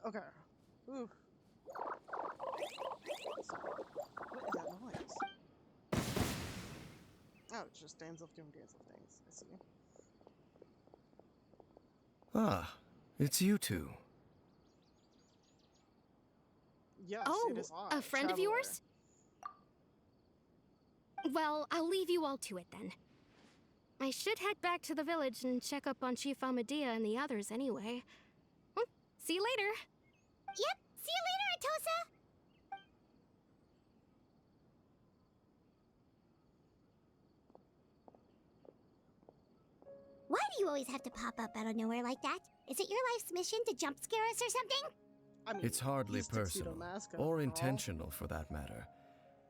Okay. Ooh. What is that noise? Oh, it's just Danzelf doing Danzelf things. I see. Ah, it's you two. Yes, Oh, it is I, a friend of Traveler. yours? Well, I'll leave you all to it then. I should head back to the village and check up on Chief Amadea and the others anyway. See you later. Yep, see you later, Atosa! Why do you always have to pop up out of nowhere like that? Is it your life's mission to jump scare us or something? I mean, It's hardly he's Tuxedo personal, Mask, after or all. intentional for that matter.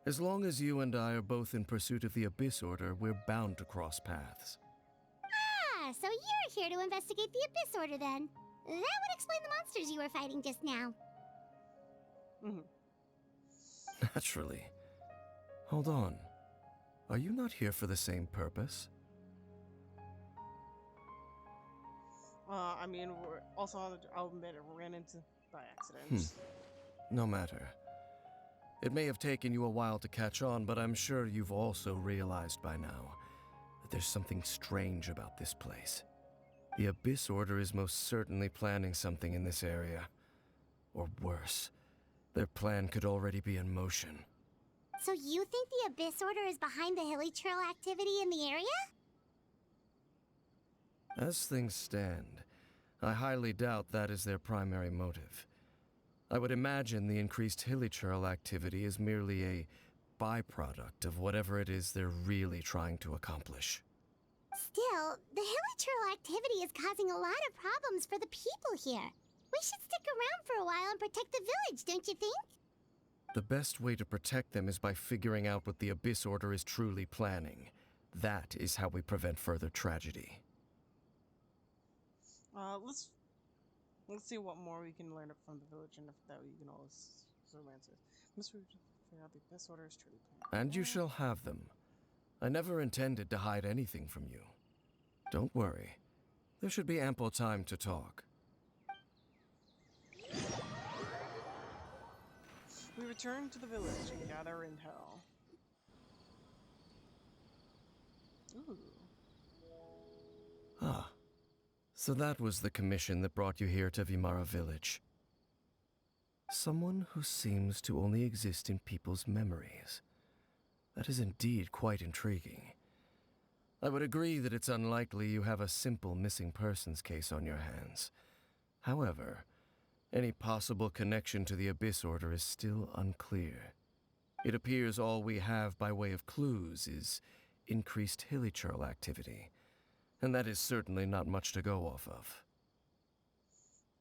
As long as you and I are both in pursuit of the Abyss Order, we're bound to cross paths. Ah, so you're here to investigate the Abyss Order then. That would explain the monsters you were fighting just now. Naturally. Hold on. Are you not here for the same purpose? I mean, we're also, I'll admit it, ran into by accident. No matter. It may have taken you a while to catch on, but I'm sure you've also realized by now that there's something strange about this place. The Abyss Order is most certainly planning something in this area. Or worse, their plan could already be in motion. So you think the Abyss Order is behind the hilly trail activity in the area? As things stand, I highly doubt that is their primary motive. I would imagine the increased hilichurl activity is merely a byproduct of whatever it is they're really trying to accomplish. Still, the hilichurl activity is causing a lot of problems for the people here. We should stick around for a while and protect the village, don't you think? The best way to protect them is by figuring out what the Abyss Order is truly planning. That is how we prevent further tragedy. Let's see what more we can learn from the village, and if that we can always sort of answer. Must we figure out the best order is truly planned. And you shall have them. I never intended to hide anything from you. Don't worry. There should be ample time to talk. We return to the village and gather intel. Ooh. Ah. So that was the commission that brought you here to Vimara village. Someone who seems to only exist in people's memories. That is indeed quite intriguing. I would agree that it's unlikely you have a simple missing persons case on your hands. However, any possible connection to the Abyss Order is still unclear. It appears all we have by way of clues is increased hilichurl activity, and that is certainly not much to go off of.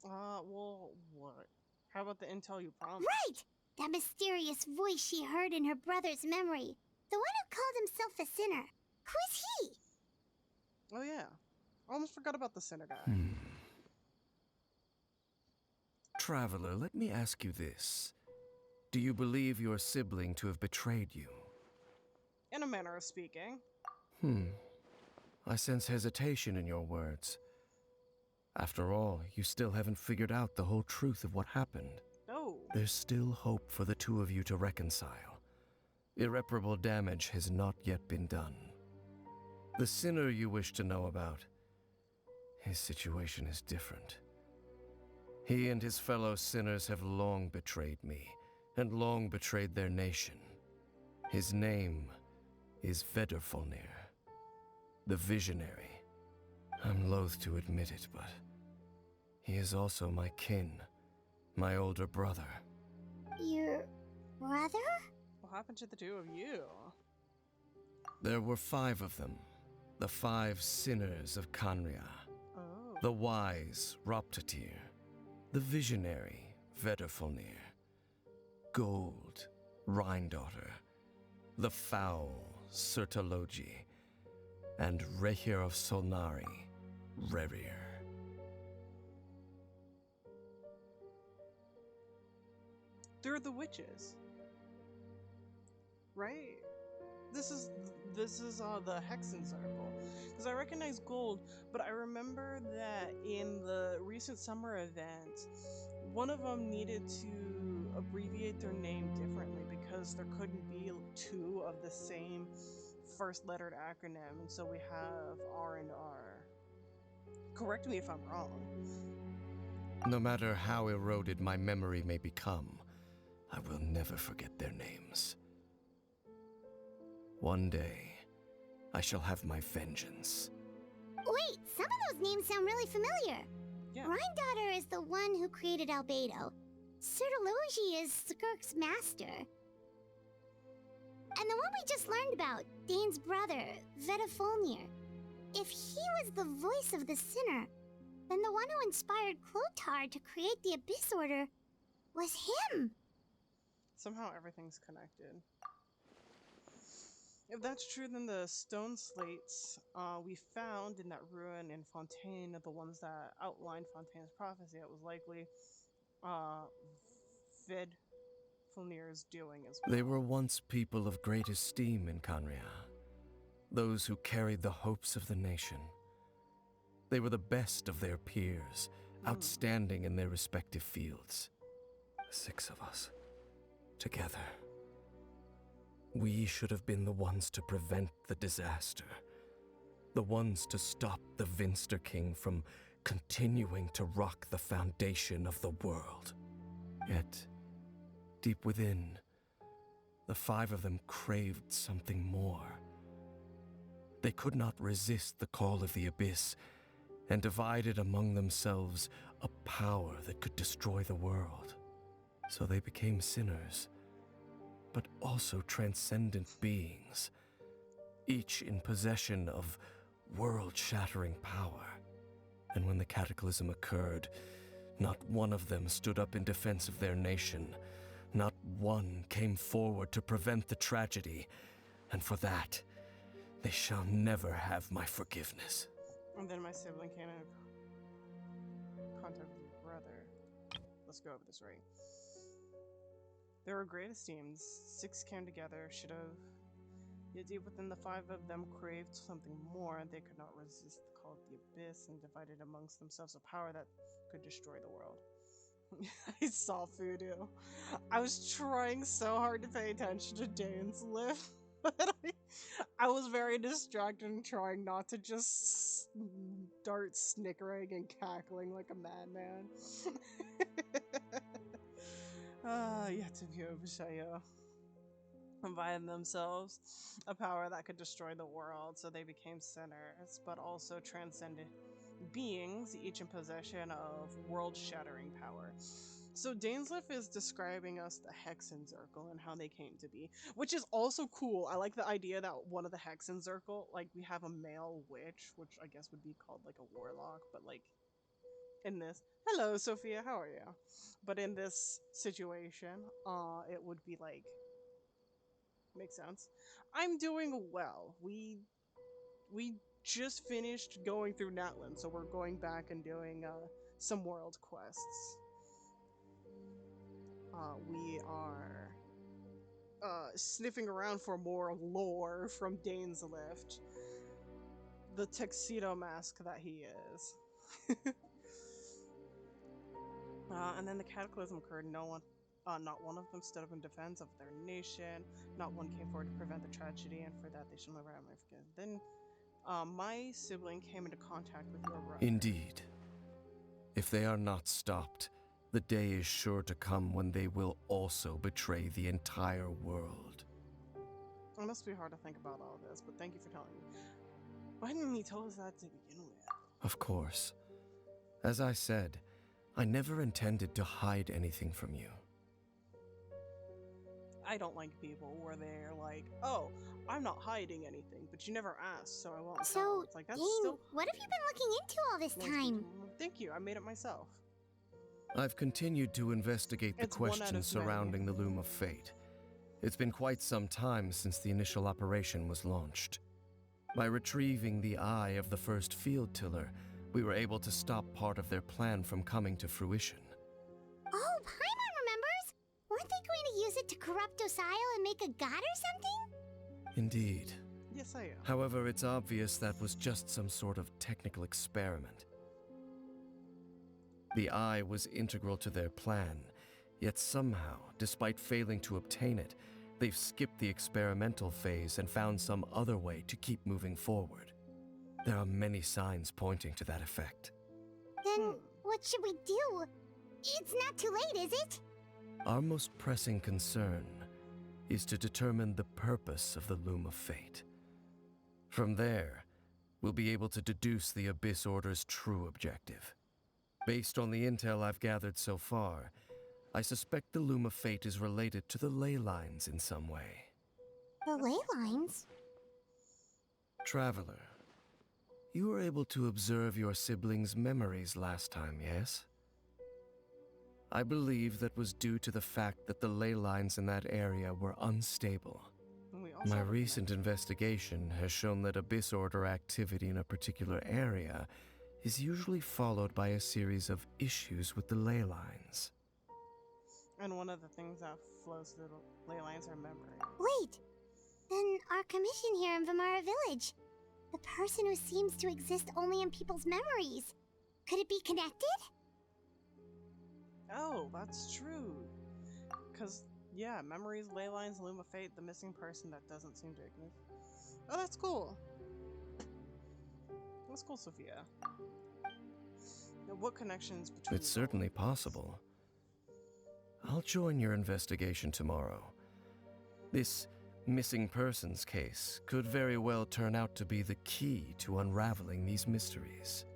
Well, what? How about the intel you promised? Right! That mysterious voice she heard in her brother's memory. The one who called himself a sinner. Who is he? Oh yeah. I almost forgot about the sinner guy. Traveler, let me ask you this. Do you believe your sibling to have betrayed you? In a manner of speaking. I sense hesitation in your words. After all, you still haven't figured out the whole truth of what happened. No. There's still hope for the two of you to reconcile. Irreparable damage has not yet been done. The sinner you wish to know about, his situation is different. He and his fellow sinners have long betrayed me, and long betrayed their nation. His name is Vedrfolnir, the Visionary. I'm loath to admit it, but he is also my kin, my older brother. Your brother? What happened to the two of you? There were 5 of them, the 5 sinners of Kanria. Oh. The wise Roptatir, the visionary Vedrfolnir, Gold Rhine-daughter, the foul Sertologi, and Rehir of Solnari, Rerir. They're the witches. Right? This is the Hexen circle. Because I recognize Gold, but I remember that in the recent summer event, one of them needed to abbreviate their name differently because there couldn't be 2 of the same first lettered acronym, and so we have R and R. Correct me if I'm wrong. No matter how eroded my memory may become, I will never forget their names. One day, I shall have my vengeance. Wait, some of those names sound really familiar. Yeah. Rhine-daughter is the one who created Albedo. Sertologi is Skirk's master. And the one we just learned about, Dane's brother, Vedrfolnir. If he was the voice of the sinner, then the one who inspired Clotar to create the Abyss Order was him. Somehow everything's connected. If that's true, then the stone slates we found in that ruin in Fontaine, the ones that outlined Fontaine's prophecy, it was likely Vedrfolnir's doing as well. They were once people of great esteem in Kanria, those who carried the hopes of the nation. They were the best of their peers, outstanding in their respective fields. 6 of us, together. We should have been the ones to prevent the disaster. The ones to stop the Vinster King from continuing to rock the foundation of the world. Yet, deep within, the 5 of them craved something more. They could not resist the call of the Abyss, and divided among themselves a power that could destroy the world. So they became sinners, but also transcendent beings, each in possession of world-shattering power. And when the cataclysm occurred, not one of them stood up in defense of their nation. Not one came forward to prevent the tragedy, and for that, they shall never have my forgiveness. And then my sibling came in. contact with your brother. Let's go over this right. There were great esteems. 6 came together, should have. Yet deep within the 5 of them craved something more. They could not resist the call of the abyss and divided amongst themselves a power that could destroy the world. I saw voodoo. I was trying so hard to pay attention to Dane's lip, but I was very distracted and trying not to just start snickering and cackling like a madman. Yet to view Vishayo via themselves a power that could destroy the world, so they became sinners, but also transcended beings, each in possession of world-shattering power. So Dainsleif is describing us the Hexenzirkel and how they came to be, which is also cool. I like the idea that one of the Hexenzirkel, like we have a male witch, which I guess would be called like a warlock, but like in this, hello Sophia, how are you? But in this situation, it would be like, makes sense. I'm doing well. We just finished going through Natlan, so we're going back and doing some world quests. We are sniffing around for more lore from Dane's Lift, the tuxedo mask that he is. And then the cataclysm occurred. No one, not one of them stood up in defense of their nation. Not one came forward to prevent the tragedy, and for that they shall never have my forgiveness. Then my sibling came into contact with your brother. Indeed. If they are not stopped, the day is sure to come when they will also betray the entire world. It must be hard to think about all this, but thank you for telling me. Why didn't he tell us that to begin with? Of course. As I said, I never intended to hide anything from you. I don't like people where they're like, oh, I'm not hiding anything, but you never asked, so I won't tell. It's like, that's Dane, still... what have you been looking into all this time? Thank you, I made it myself. I've continued to investigate the It's one out of questions surrounding the Loom of Fate. It's been quite some time since the initial operation was launched. By retrieving the eye of the first field tiller, we were able to stop part of their plan from coming to fruition. Oh, Paimon remembers! Weren't they going to use it to corrupt Osile and make a god or something? Indeed. Yes, I am. However, it's obvious that was just some sort of technical experiment. The eye was integral to their plan, yet somehow, despite failing to obtain it, they've skipped the experimental phase and found some other way to keep moving forward. There are many signs pointing to that effect. Then what should we do? It's not too late, is it? Our most pressing concern is to determine the purpose of the Loom of Fate. From there, we'll be able to deduce the Abyss Order's true objective. Based on the intel I've gathered so far, I suspect the Loom of Fate is related to the ley lines in some way. The ley lines? Traveler, you were able to observe your siblings' memories last time, yes? I believe that was due to the fact that the ley lines in that area were unstable. My recent investigation has shown that Abyss Order activity in a particular area is usually followed by a series of issues with the ley lines. And one of the things that flows through the ley lines are memories. Wait! Then our commission here in Vimara Village. The person who seems to exist only in people's memories. Could it be connected? Oh, that's true. Because, yeah, memories, ley lines, Loom of Fate, the missing person that doesn't seem to exist. Oh, that's cool. That's cool, Sophia. Now, what connections between... It's certainly possible. I'll join your investigation tomorrow. This missing persons case could very well turn out to be the key to unraveling these mysteries.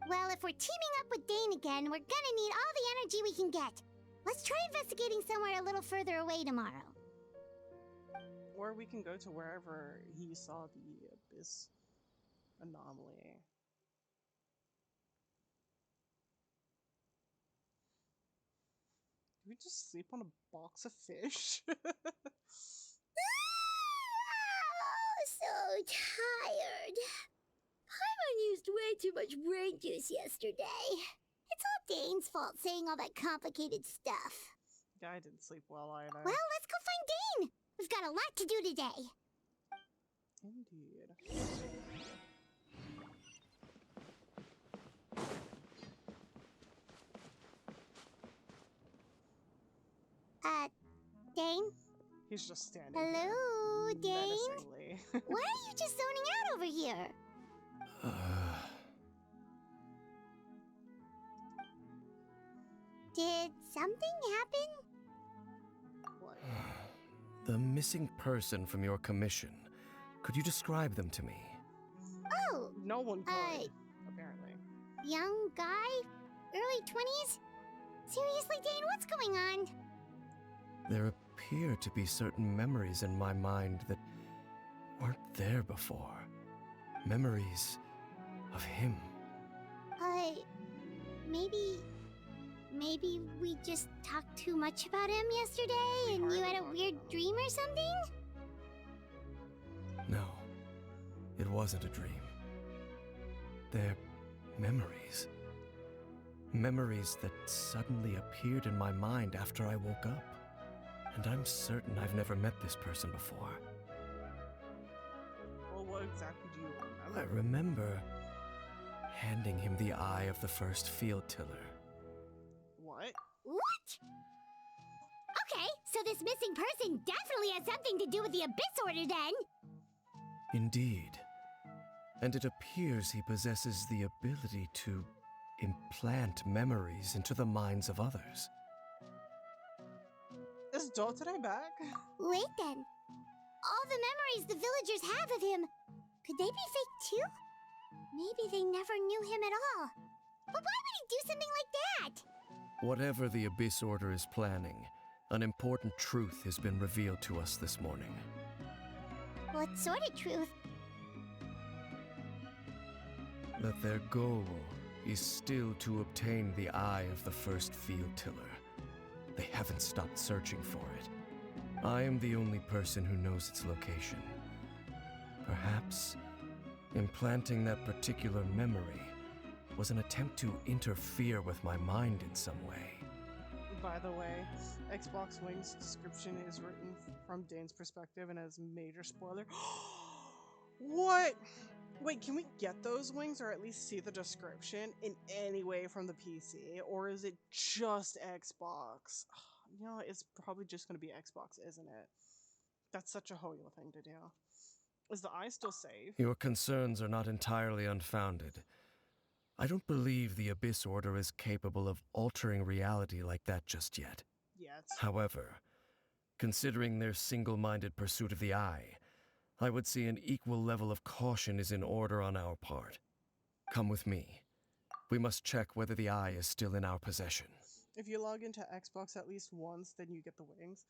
Well, if we're teaming up with Dane again, we're gonna need all the energy we can get. Let's try investigating somewhere a little further away tomorrow. Or we can go to wherever he saw the Abyss anomaly. Did we just sleep on a box of fish? So tired. Paimon used way too much brain juice yesterday. It's all Dane's fault saying all that complicated stuff. Yeah, I didn't sleep well either. Well, let's go find Dane. We've got a lot to do today. Indeed. Dane? He's just standing Hello, there, Dane? menacingly. Why are you just zoning out over here? Did something happen? What? The missing person from your commission. Could you describe them to me? Oh! No one could, apparently. Young guy? Early 20s? Seriously, Dane, what's going on? There appear to be certain memories in my mind that weren't there before. Memories of him. Maybe we just talked too much about him yesterday and you had a weird dream or something? No, it wasn't a dream. They're memories. Memories that suddenly appeared in my mind after I woke up. And I'm certain I've never met this person before. Well, what exactly do you remember? I remember handing him the eye of the first field tiller. What? What? Okay, so this missing person definitely has something to do with the Abyss Order then. Indeed. And it appears he possesses the ability to implant memories into the minds of others. Is Dotare back? Wait then. All the memories the villagers have of him, could they be fake too? Maybe they never knew him at all. But why would he do something like that? Whatever the Abyss Order is planning, an important truth has been revealed to us this morning. What sort of truth? That their goal is still to obtain the eye of the first field tiller. They haven't stopped searching for it. I am the only person who knows its location. Perhaps implanting that particular memory was an attempt to interfere with my mind in some way. By the way, Xbox Wing's description is written from Dane's perspective and as major spoiler. What? Wait, can we get those wings or at least see the description in any way from the PC? Or is it just Xbox? You know, it's probably just going to be Xbox, isn't it? That's such a Hoyo thing to do. Is the eye still safe? Your concerns are not entirely unfounded. I don't believe the Abyss Order is capable of altering reality like that just yet. Yet. However, considering their single-minded pursuit of the eye, I would say an equal level of caution is in order on our part. Come with me. We must check whether the eye is still in our possession. If you log into Xbox at least once, then you get the wings.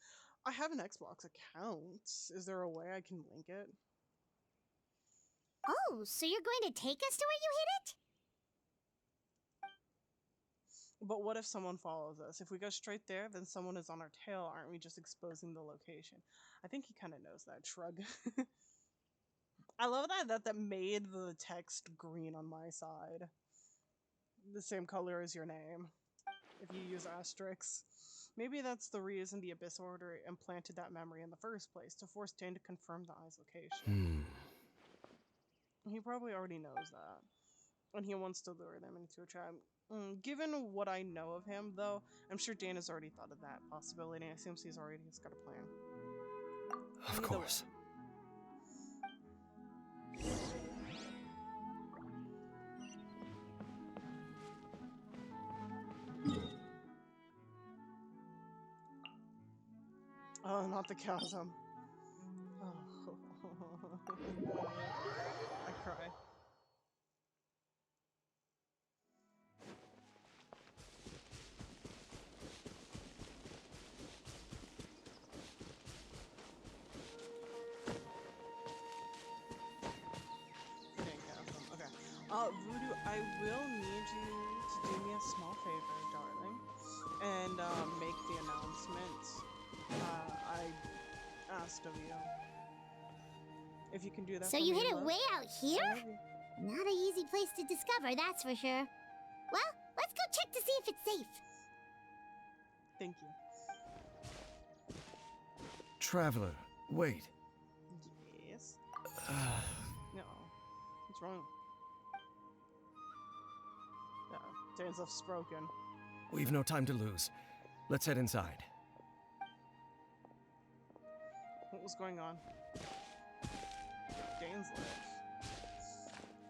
I have an Xbox account. Is there a way I can link it? Oh, so you're going to take us to where you hid it? But what if someone follows us? If we go straight there, then someone is on our tail. Aren't we just exposing the location? I think he kind of knows that. Shrug. I love that made the text green on my side. The same color as your name. If you use asterisks. Maybe that's the reason the Abyss Order implanted that memory in the first place, to force Dane to confirm the eye's location. He probably already knows that. And he wants to lure them into a trap. Given what I know of him, though, I'm sure Dane has already thought of that possibility. I assume he's already got a plan. Of course. Oh, not the chasm. Oh. I cry. Voodoo, I will need you to do me a small favor, darling, and make the announcement I asked of you. If you can do that So for you me, hid it love. way out here? Not an easy place to discover, that's for sure. Well, Let's go check to see if it's safe. Thank you. Traveler, wait. Yes. No. What's wrong? Danzef's broken. We've no time to lose. Let's head inside. What was going on? Danzef.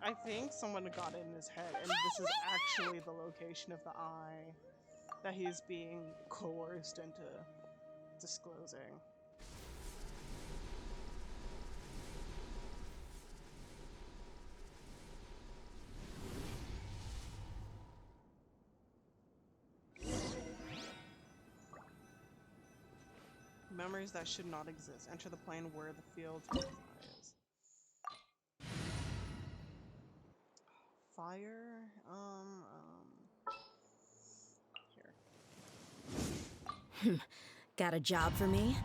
I think someone got it in his head, and this is actually the location of the eye that he's being coerced into disclosing. Memories that should not exist. Enter the plane where the field is. Fire? Here. Got a job for me?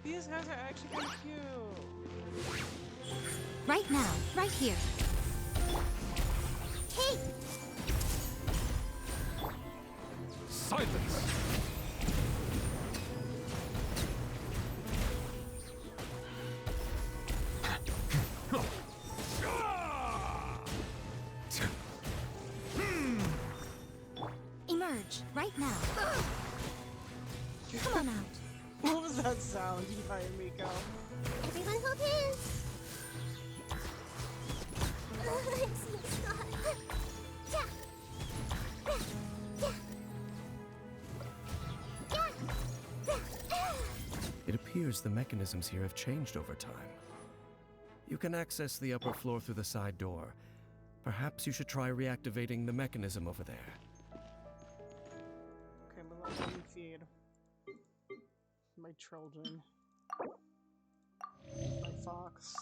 These guys are actually kind of cute. Right now, right here. Hey! Silence! Emerge, right now. Come on out. What was that sound you heard, Miko? Everyone hold hands. I'm so sorry. It appears the mechanisms here have changed over time. You can access the upper floor through the side door. Perhaps you should try reactivating the mechanism over there. Okay, but let me feed my children, my fox,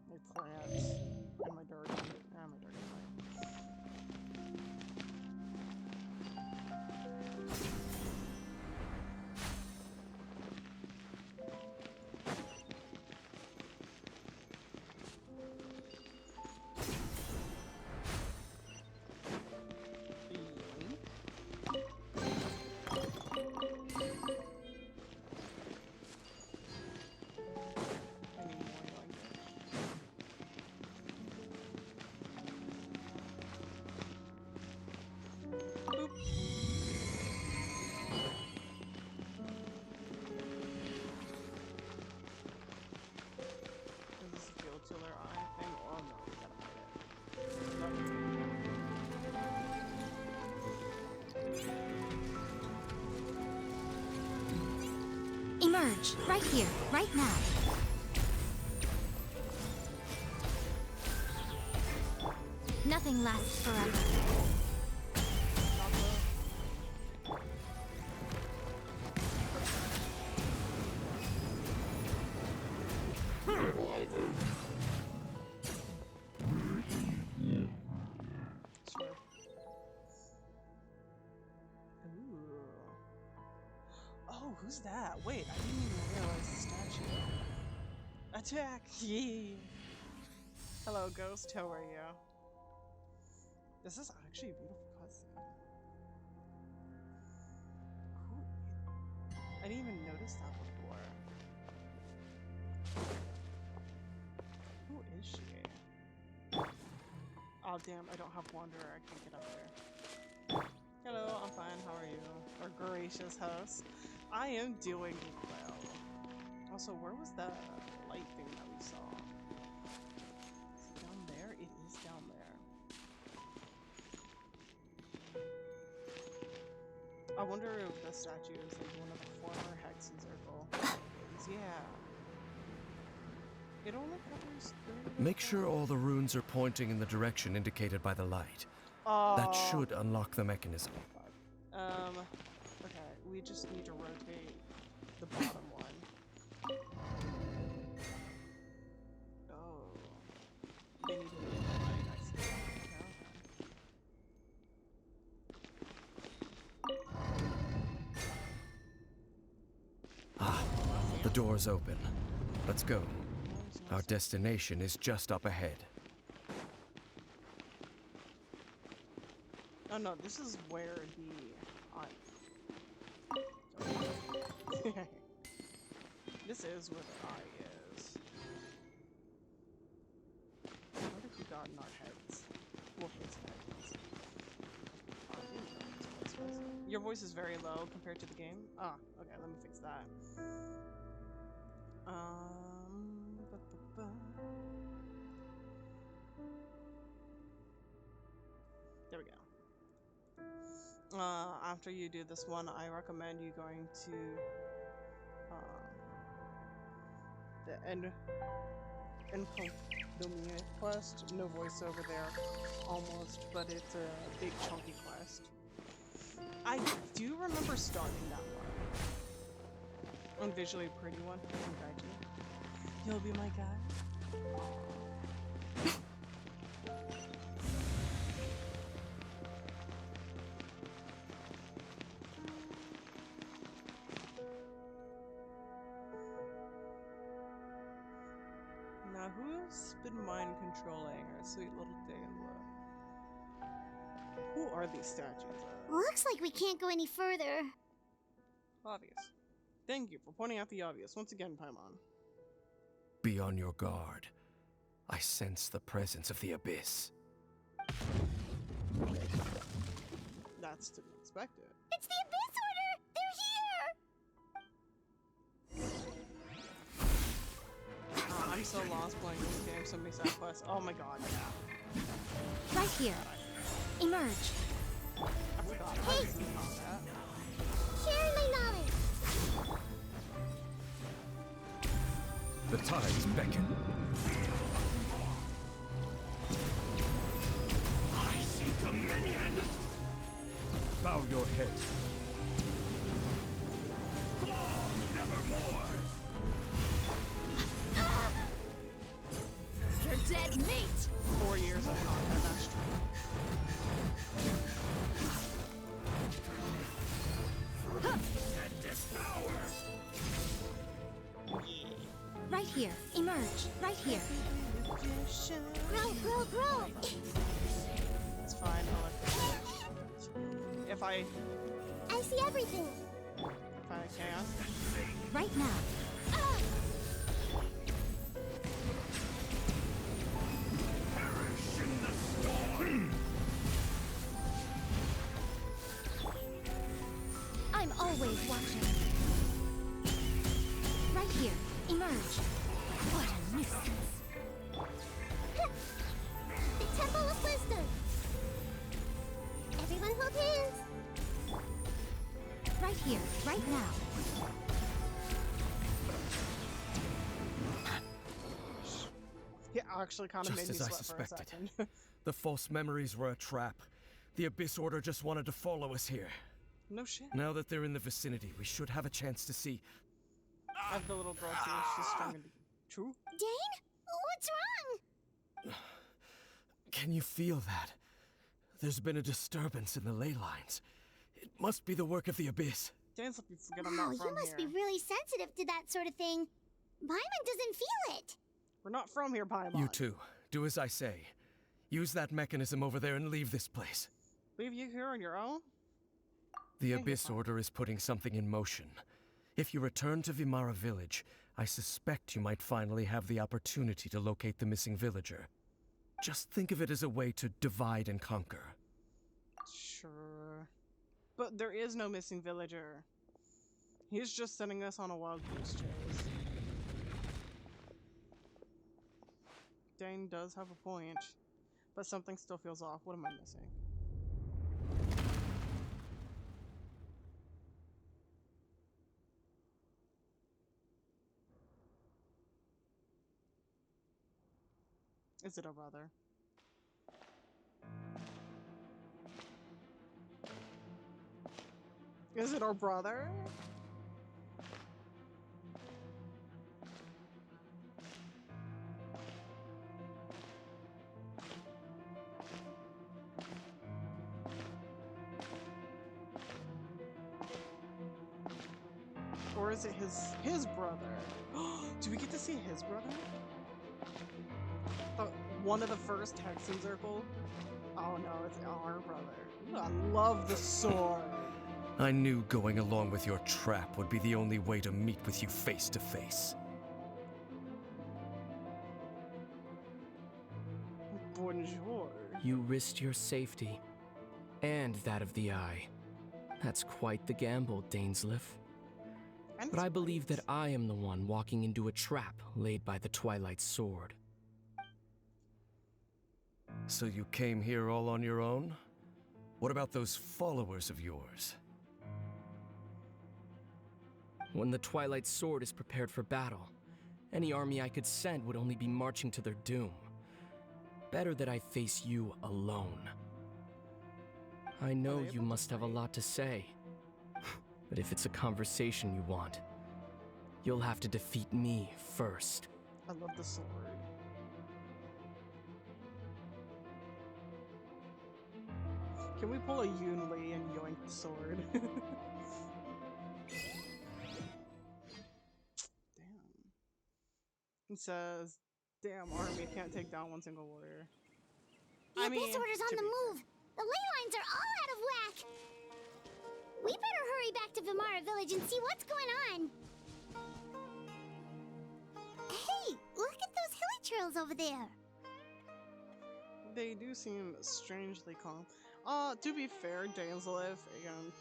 my plants, and my dirty, my dirty plant. Emerge, right here, right now. Nothing lasts forever. Oh, who's that? Wait, I didn't even realize the statue. Attack! Yee! Hello, ghost. How are you? This is actually a beautiful cutscene. I didn't even notice that before. Who is she? Oh damn, I don't have Wanderer. I can't get up there. Hello, I'm fine. How are you? Our gracious host. I am doing well. Also, where was the light thing that we saw? Is it down there? It is down there. I wonder if the statue is like one of the former Hex and Circle things. Yeah. It only covers 3. Make sure all the runes are pointing in the direction indicated by the light. Oh. That should unlock the mechanism. Okay, we just need to rotate the bottom one. Oh. They need to be in the light, I see. Ah, the door's open. Let's go. Our destination is just up ahead. Oh no, this is where the this is where the eye is. What have we got in our heads? Well, his heads. Your voice is very low compared to the game. Ah, okay, let me fix that. There we go. After you do this one, I recommend you going to the end Dominate quest. No voiceover there, almost, but it's a big chunky quest. I do remember starting that one. A visually pretty one. I can guide you. You'll be my guide. Now, who's been mind controlling our sweet little day in the... Who are these statues of? Looks like we can't go any further. Obvious. Thank you for pointing out the obvious once again, Paimon. Be on your guard. I sense the presence of the abyss. That's to be expected. It's the Abyss Order! They're here! I'm so lost playing this game, so many side quests. Oh my god, yeah. Right here. Emerge. I forgot. Hey! Share my knowledge! The tides beckon. I see dominion! Bow your head. Nevermore! You're dead meat! 4 years of combat, that's true. Right here. Emerge. Right here. Grow! It's fine. If I see everything. If I can. Right now. I'm always watching. Right here. Emerge. What a nuisance. The Temple of Wisdom. Everyone hold hands. Right here. Right now. Yeah, actually kind of made Just me as I sweat for a suspected. second. The false memories were a trap. The Abyss Order just wanted to follow us here. No shit. Now that they're in the vicinity, we should have a chance to see. I have the little girl too. She's strong and true. Dane? What's wrong? Can you feel that? There's been a disturbance in the ley lines. It must be the work of the Abyss. Dane's let me forget I'm Wow, not you from must here. be really sensitive to that sort of thing. Paimon doesn't feel it. We're not from here, Paimon. You too. Do as I say. Use that mechanism over there and leave this place. Leave you here on your own? The Yeah, you're Abyss fine. Order is putting something in motion. If you return to Vimara Village, I suspect you might finally have the opportunity to locate the missing villager. Just think of it as a way to divide and conquer. Sure. But there is no missing villager. He's just sending us on a wild goose chase. Dane does have a point, but something still feels off. What am I missing? Is it a brother? Is it our brother? Or is it his brother? Do we get to see his brother? One of the first Hexen Circle? Oh no, it's our brother. Ooh, I love the sword. I knew going along with your trap would be the only way to meet with you face to face. Bonjour. You risked your safety, and that of the Eye. That's quite the gamble, Dainsleif. But I believe that I am the one walking into a trap laid by the Twilight Sword. So you came here all on your own? What about those followers of yours? When the Twilight Sword is prepared for battle, any army I could send would only be marching to their doom. Better that I face you alone. I know you must have a lot to say, but if it's a conversation you want, you'll have to defeat me first. I love the sword. Can we pull a Yoon Lee and yoink the sword? Damn. He says, damn army can't take down one single warrior. The Abyss Order's on the move. The ley lines are all out of whack. We better hurry back to Vimara Village and see what's going on. Hey, look at those hilly trails over there. They do seem strangely calm. To be fair, Dainsleif, again,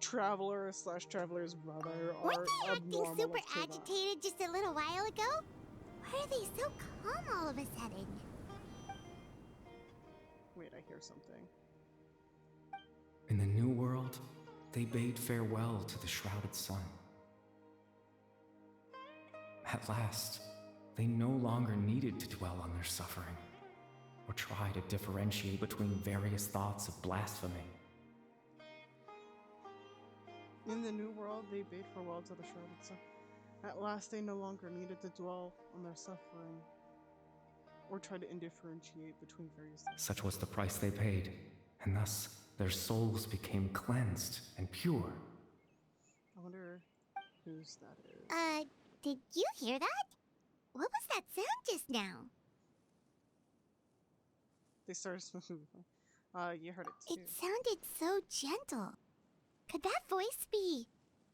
traveler slash traveler's brother, Weren't are they acting abnormal super to them. agitated just a little while ago? Why are they so calm all of a sudden? Wait, I hear something. In the New World, they bade farewell to the shrouded sun. At last, they no longer needed to dwell on their suffering, or try to differentiate between various thoughts of blasphemy. In the New World, they bade farewell to the shrouded sun. At last, they no longer needed to dwell on their suffering, or try to indifferentiate between various things. Such was the price they paid, and thus their souls became cleansed and pure. I wonder whose that is. Did you hear that? What was that sound just now? They started moving. You heard it too. It sounded so gentle. Could that voice be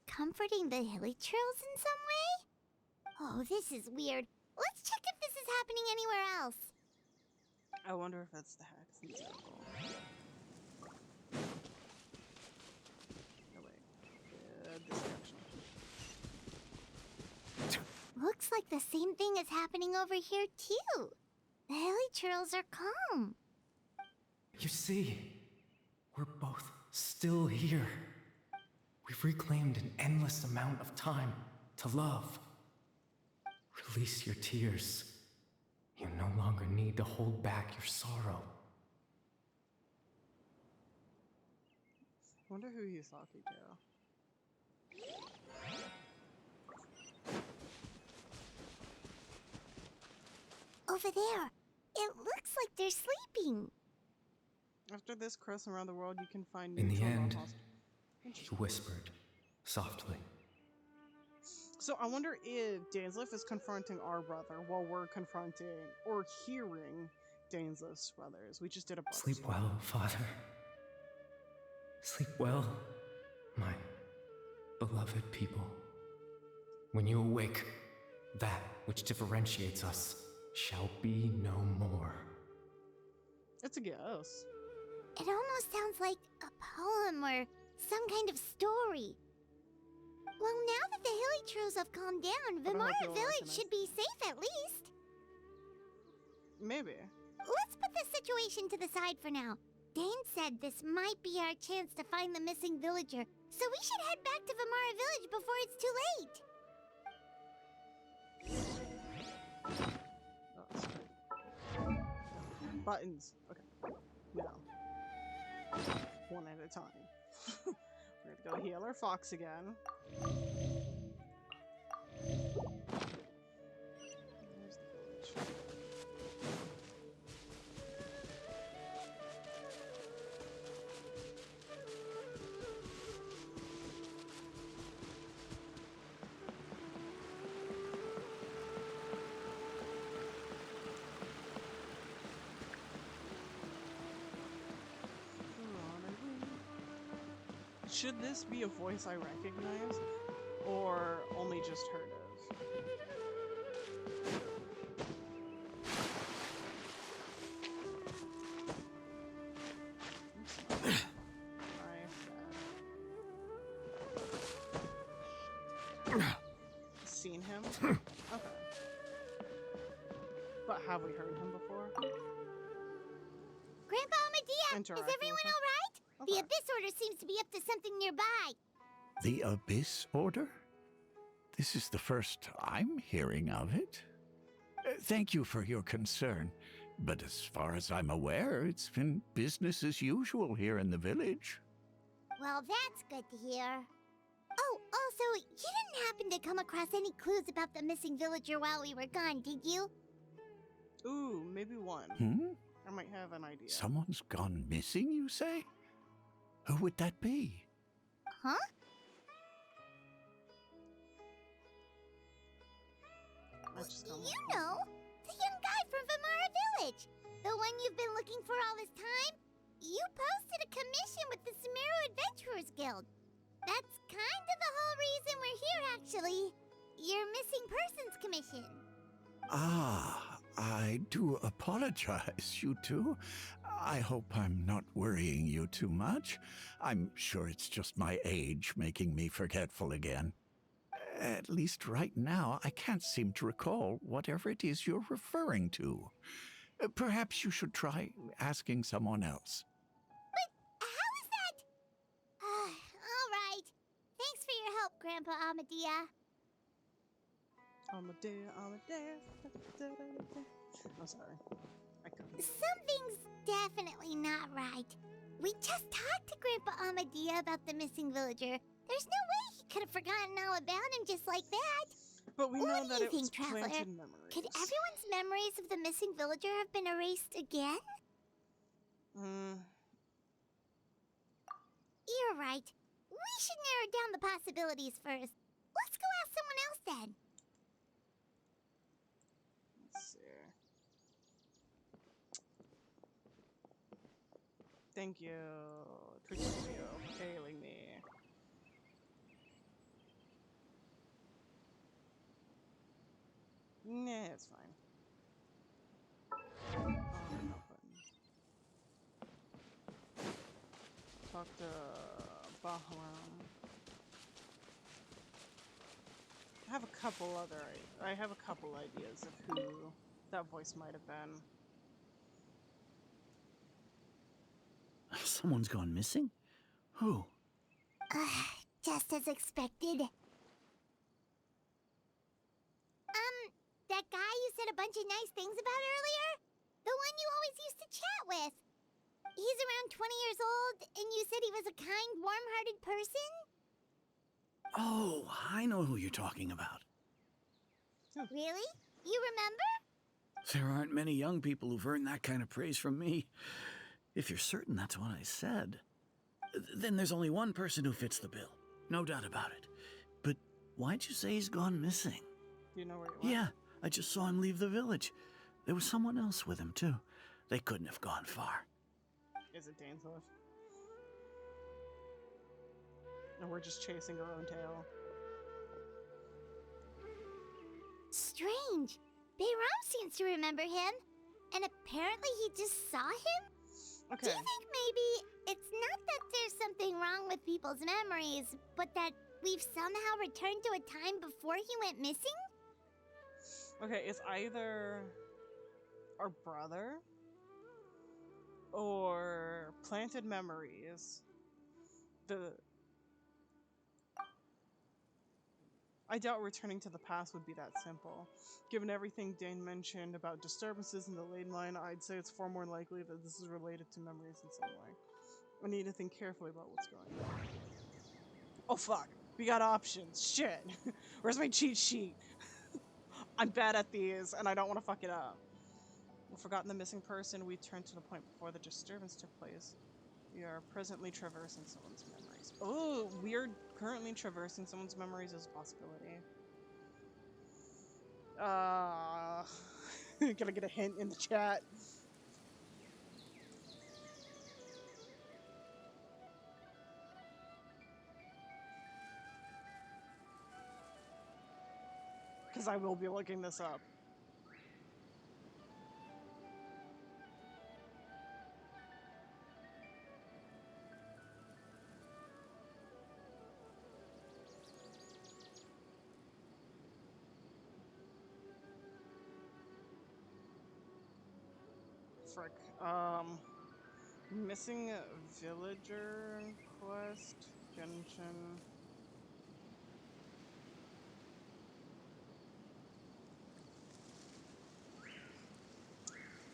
comforting the hilly trails in some way? Oh, this is weird. Let's check if this is happening anywhere else. I wonder if that's the Hexen Circle. No, wait. This direction. Looks like the same thing is happening over here, too. The hilly trails are calm. You see, we're both still here. We've reclaimed an endless amount of time to love. Release your tears. You no longer need to hold back your sorrow. Wonder who he's talking to. Over there. It looks like they're sleeping. After this cross around the world, you can find In the neutral end, non-hostile. he whispered, softly. So I wonder if Dainsleif is confronting our brother while we're confronting or hearing Dainsleif's brothers. We just did a brother Sleep story. well, Father. Sleep well, my beloved people. When you awake, that which differentiates us shall be no more. It's a guess. It almost sounds like a poem or some kind of story. Well, now that the hilly trails have calmed down, Vimara Village should be safe at least. Maybe. Let's put this situation to the side for now. Dane said this might be our chance to find the missing villager, so we should head back to Vimara Village before it's too late. Oh, sorry. Buttons. Okay. No. One at a time. We're gonna go heal our fox again. Where's the village? Should this be a voice I recognize, or only just heard of? Seen him? Okay. But have we heard him before? Grandpa Amadea, is everyone all right? Okay. The Abyss Order seems to be up to something nearby. The Abyss Order? This is the first I'm hearing of it. Thank you for your concern, but as far as I'm aware, it's been business as usual here in the village. Well, that's good to hear. Oh, also, you didn't happen to come across any clues about the missing villager while we were gone, did you? Ooh, maybe one. Hmm? I might have an idea. Someone's gone missing, you say? Who would that be? Huh? You know, the young guy from Vamara Village. The one you've been looking for all this time. You posted a commission with the Sumeru Adventurers Guild. That's kind of the whole reason we're here, actually. Your missing persons commission. Ah, I do apologize, you two. I hope I'm not worrying you too much. I'm sure it's just my age making me forgetful again. At least right now, I can't seem to recall whatever it is you're referring to. Perhaps you should try asking someone else. But how is that? All right. Thanks for your help, Grandpa Amadea. Amadea. I'm sorry. I couldn't. Something's definitely not right. We just talked to Grandpa Amadea about the missing villager. There's no way he could have forgotten all about him just like that. But we know that it was Traveler? planted memories. Could everyone's memories of the missing villager have been erased again? You're right. We should narrow down the possibilities first. Let's go ask someone else then. Let's see. Thank you, Tricio, for hailing me. Nah, it's fine. Oh, no button. Talk to Bahram. I have a couple ideas of who that voice might have been. Someone's gone missing? Who? Just as expected. That guy you said a bunch of nice things about earlier? The one you always used to chat with. He's around 20 years old, and you said he was a kind, warm-hearted person? Oh, I know who you're talking about. Really? You remember? There aren't many young people who've earned that kind of praise from me. If you're certain that's what I said, then there's only one person who fits the bill. No doubt about it. But why'd you say he's gone missing? Do you know where he went? Yeah, I just saw him leave the village. There was someone else with him, too. They couldn't have gone far. Is it Dainsliff? And we're just chasing our own tail. Strange. Bayram seems to remember him. And apparently he just saw him? Okay. Do you think maybe it's not that there's something wrong with people's memories, but that we've somehow returned to a time before he went missing? Okay, it's either our brother or planted memories. I doubt returning to the past would be that simple. Given everything Dane mentioned about disturbances in the ley line, I'd say it's far more likely that this is related to memories in some way. I need to think carefully about what's going on. Oh fuck, we got options. Shit. Where's my cheat sheet? I'm bad at these, and I don't want to fuck it up. We've forgotten the missing person. We turned to the point before the disturbance took place. We are presently traversing someone's memories. Oh, we're currently traversing someone's memories as a possibility. Gonna get a hint in the chat. Because I will be looking this up. Frick. Missing villager quest, Genshin.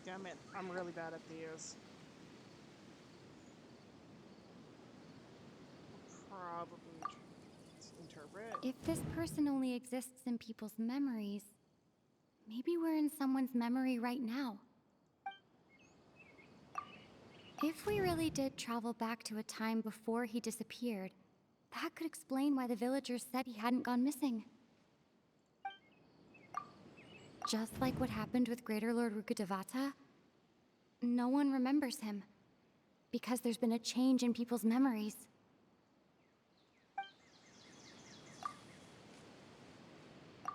Damn it, I'm really bad at these. Probably interpret. If this person only exists in people's memories, maybe we're in someone's memory right now. If we really did travel back to a time before he disappeared, that could explain why the villagers said he hadn't gone missing. Just like what happened with Greater Lord Rukkhadevata, no one remembers him, because there's been a change in people's memories.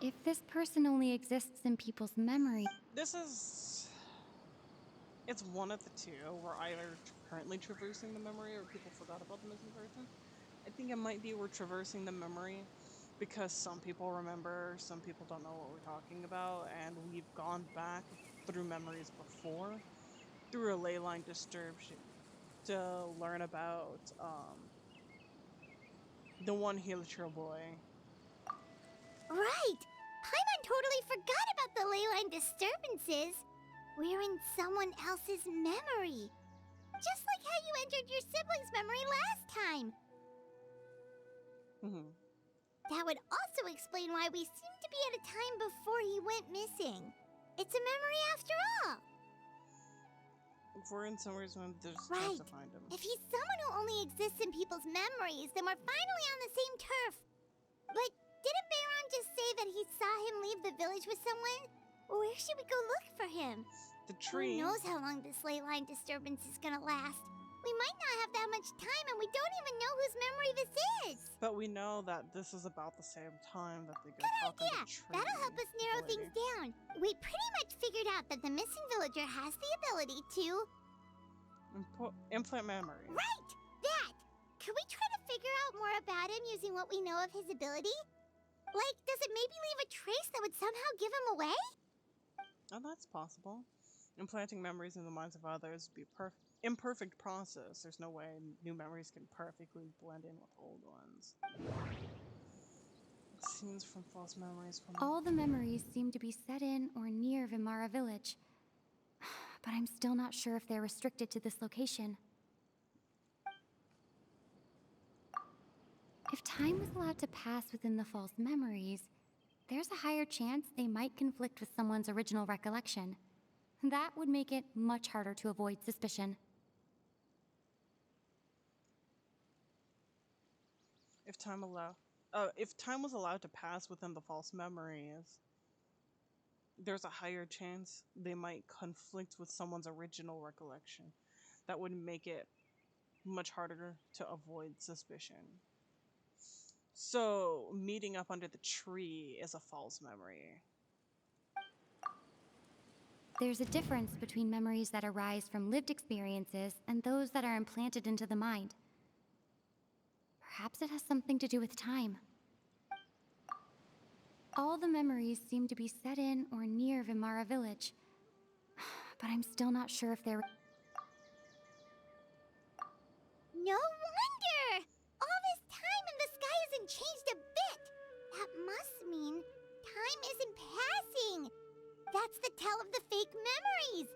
If this person only exists in people's memory... This is... It's one of the two. We're either currently traversing the memory or people forgot about the missing person. I think it might be we're traversing the memory because some people remember, some people don't know what we're talking about, and we've gone back through memories before, through a ley line disturbance, to learn about the one Helitro boy. Right! Paimon totally forgot about the ley line disturbances. We're in someone else's memory. Just like how you entered your sibling's memory last time. That would also explain why we seem to be at a time before he went missing. It's a memory after all. If we're in somewhere when there's a Right. chance to find him. If he's someone who only exists in people's memories, then we're finally on the same turf. But didn't Bayron just say that he saw him leave the village with someone? Where should we go look for him? The tree. Who knows how long this ley line disturbance is gonna last? We might not have that much time, and we don't even know whose memory this is. But we know that this is about the same time that they go Good talk on idea. the tree. That'll help us narrow ability. things down. We pretty much figured out that the missing villager has the ability to... Implant memory. Right! That! Could we try to figure out more about him using what we know of his ability? Like, does it maybe leave a trace that would somehow give him away? Oh, that's possible. Implanting memories in the minds of others would be a imperfect process. There's no way new memories can perfectly blend in with old ones. Scenes from false memories from... All the memories seem to be set in or near Vimara village. But I'm still not sure if they're restricted to this location. If time was allowed to pass within the false memories, there's a higher chance they might conflict with someone's original recollection. That would make it much harder to avoid suspicion. If time was allowed to pass within the false memories, there's a higher chance they might conflict with someone's original recollection. That would make it much harder to avoid suspicion. So, meeting up under the tree is a false memory. There's a difference between memories that arise from lived experiences and those that are implanted into the mind. Perhaps it has something to do with time. All the memories seem to be set in or near Vimara village, but I'm still not sure if they're... No wonder! All this time and the sky hasn't changed a bit! That must That's the tell of the fake memories.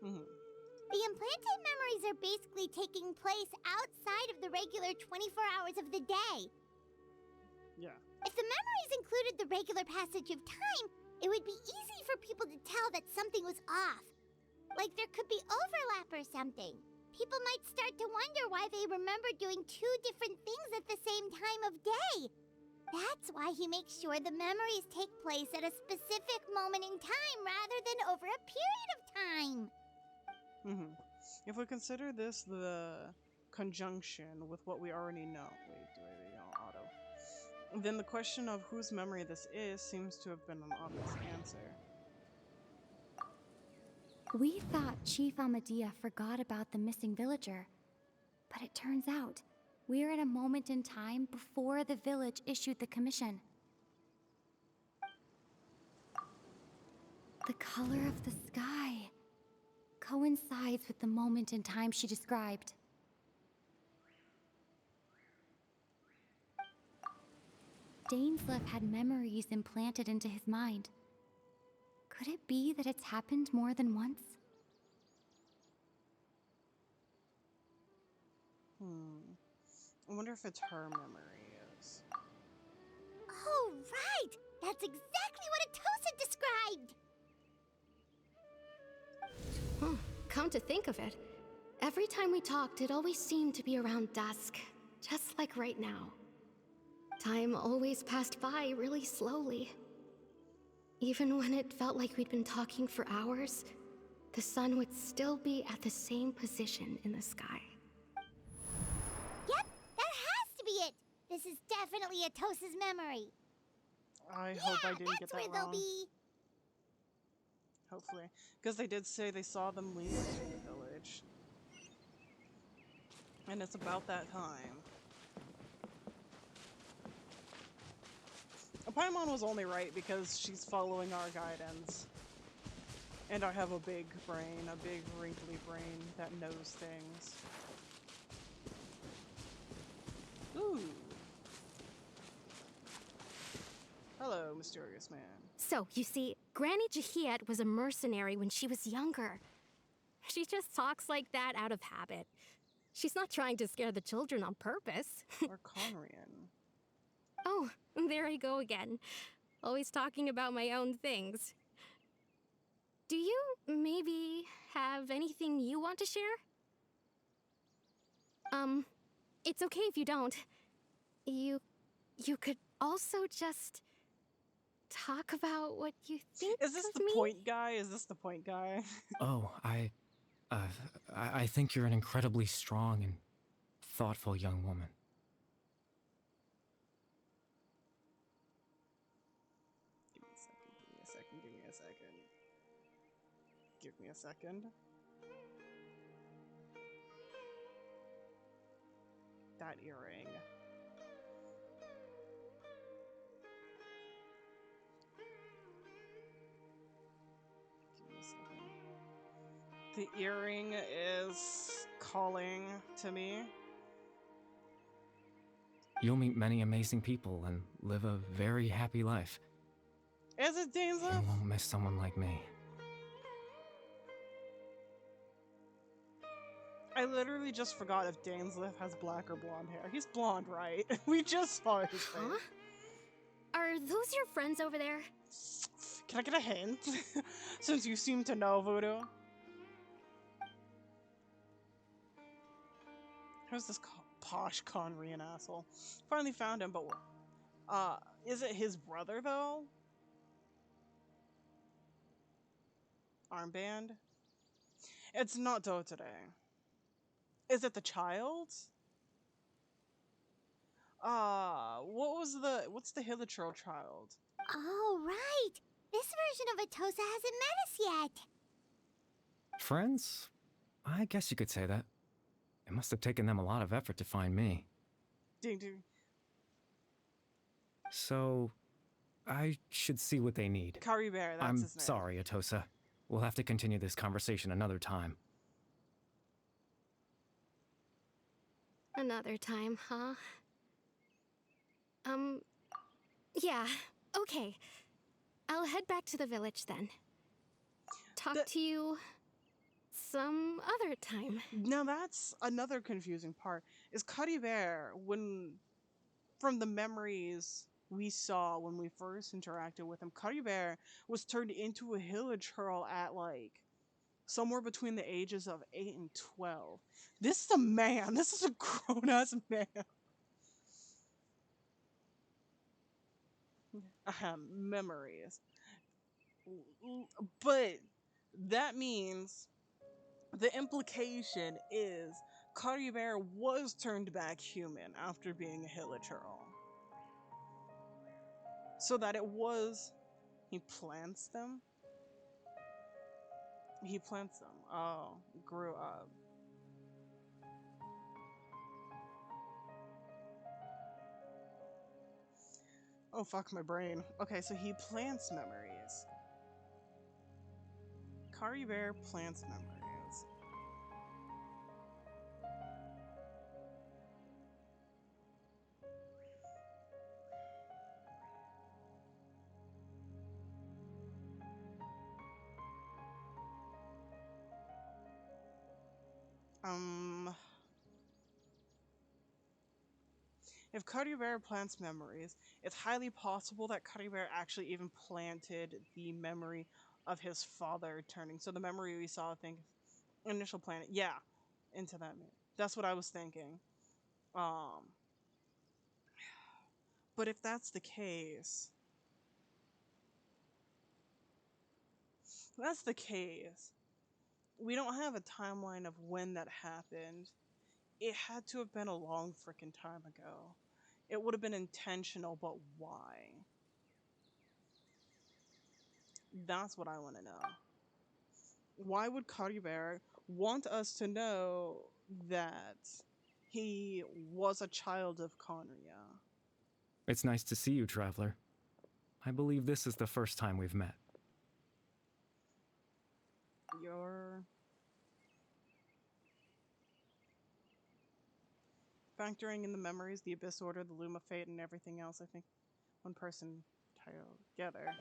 The implanted memories are basically taking place outside of the regular 24 hours of the day. Yeah. If the memories included the regular passage of time, it would be easy for people to tell that something was off. Like there could be overlap or something. People might start to wonder why they remember doing two different things at the same time of day. That's why he makes sure the memories take place at a specific moment in time rather than over a period of time. If we consider this the conjunction with what we already know, then the question of whose memory this is seems to have been an obvious answer. We thought Chief Amadea forgot about the missing villager, but it turns out we're at a moment in time before the village issued the commission. The color of the sky coincides with the moment in time she described. Dainsleif had memories implanted into his mind. Could it be that it's happened more than once? I wonder if it's her memory is. Oh, right! That's exactly what Atosa described! Come to think of it, every time we talked, it always seemed to be around dusk, just like right now. Time always passed by really slowly. Even when it felt like we'd been talking for hours, the sun would still be at the same position in the sky. Yep, that has to be it! This is definitely Atosa's memory. I hope I didn't get that that's where wrong. they'll be. Hopefully. Because they did say they saw them leave the village. And it's about that time. Paimon was only right because she's following our guidance. And I have a big brain, a big wrinkly brain that knows things. Ooh. Hello, mysterious man. So, you see, Granny Jahiet was a mercenary when she was younger. She just talks like that out of habit. She's not trying to scare the children on purpose. Or Conrian. Oh, there I go again. Always talking about my own things. Do you maybe have anything you want to share? It's okay if you don't. You could also just talk about what you think. Is this the point guy? Is this the point guy? Oh, I think you're an incredibly strong and thoughtful young woman. Give me a second, give me a second, give me a second. Give me a second. That earring. Give me a second. The earring is calling to me. You'll meet many amazing people and live a very happy life. Is it Dainsleif? You won't miss someone like me. I literally just forgot if Dainsleif has black or blonde hair. He's blonde, right? We just saw his face. Huh? Are those your friends over there? Can I get a hint? Since you seem to know Voodoo. Who's this posh Conrian asshole? Finally found him, but is it his brother though? Armband? It's not Do today. Is it the child? What's the Hilichurl child? Oh, right! This version of Atosa hasn't met us yet! Friends? I guess you could say that. It must have taken them a lot of effort to find me. Ding ding. So, I should see what they need. Kari Bear, that's I'm his name. sorry, Atosa. We'll have to continue this conversation another time. Another time, huh? Yeah, okay. I'll head back to the village then. Talk to you some other time. Now that's another confusing part. Is Cuddy Bear, when from the memories we saw when we first interacted with him, Cuddy Bear was turned into a hilichurl at like somewhere between the ages of 8 and 12. This is a man. This is a grown ass man. Memories. But that means the implication is Cuddy Bear was turned back human after being a hilichurl. So that it was. He plants them? He plants them. Oh, grew up. Oh, fuck my brain. Okay, so he plants memories. Cuddy Bear plants memories. If Cuddy Bear plants memories, it's highly possible that Cuddy Bear actually even planted the memory of his father turning. So the memory we saw, I think, initial planet, yeah, into that. That's what I was thinking. But if that's the case, we don't have a timeline of when that happened. It had to have been a long freaking time ago. It would have been intentional, but why? That's what I want to know. Why would Cuddy Bear want us to know that he was a child of Conria? It's nice to see you, Traveler. I believe this is the first time we've met. You're factoring in the memories, the Abyss Order, the Loom of Fate, and everything else. I think one person together.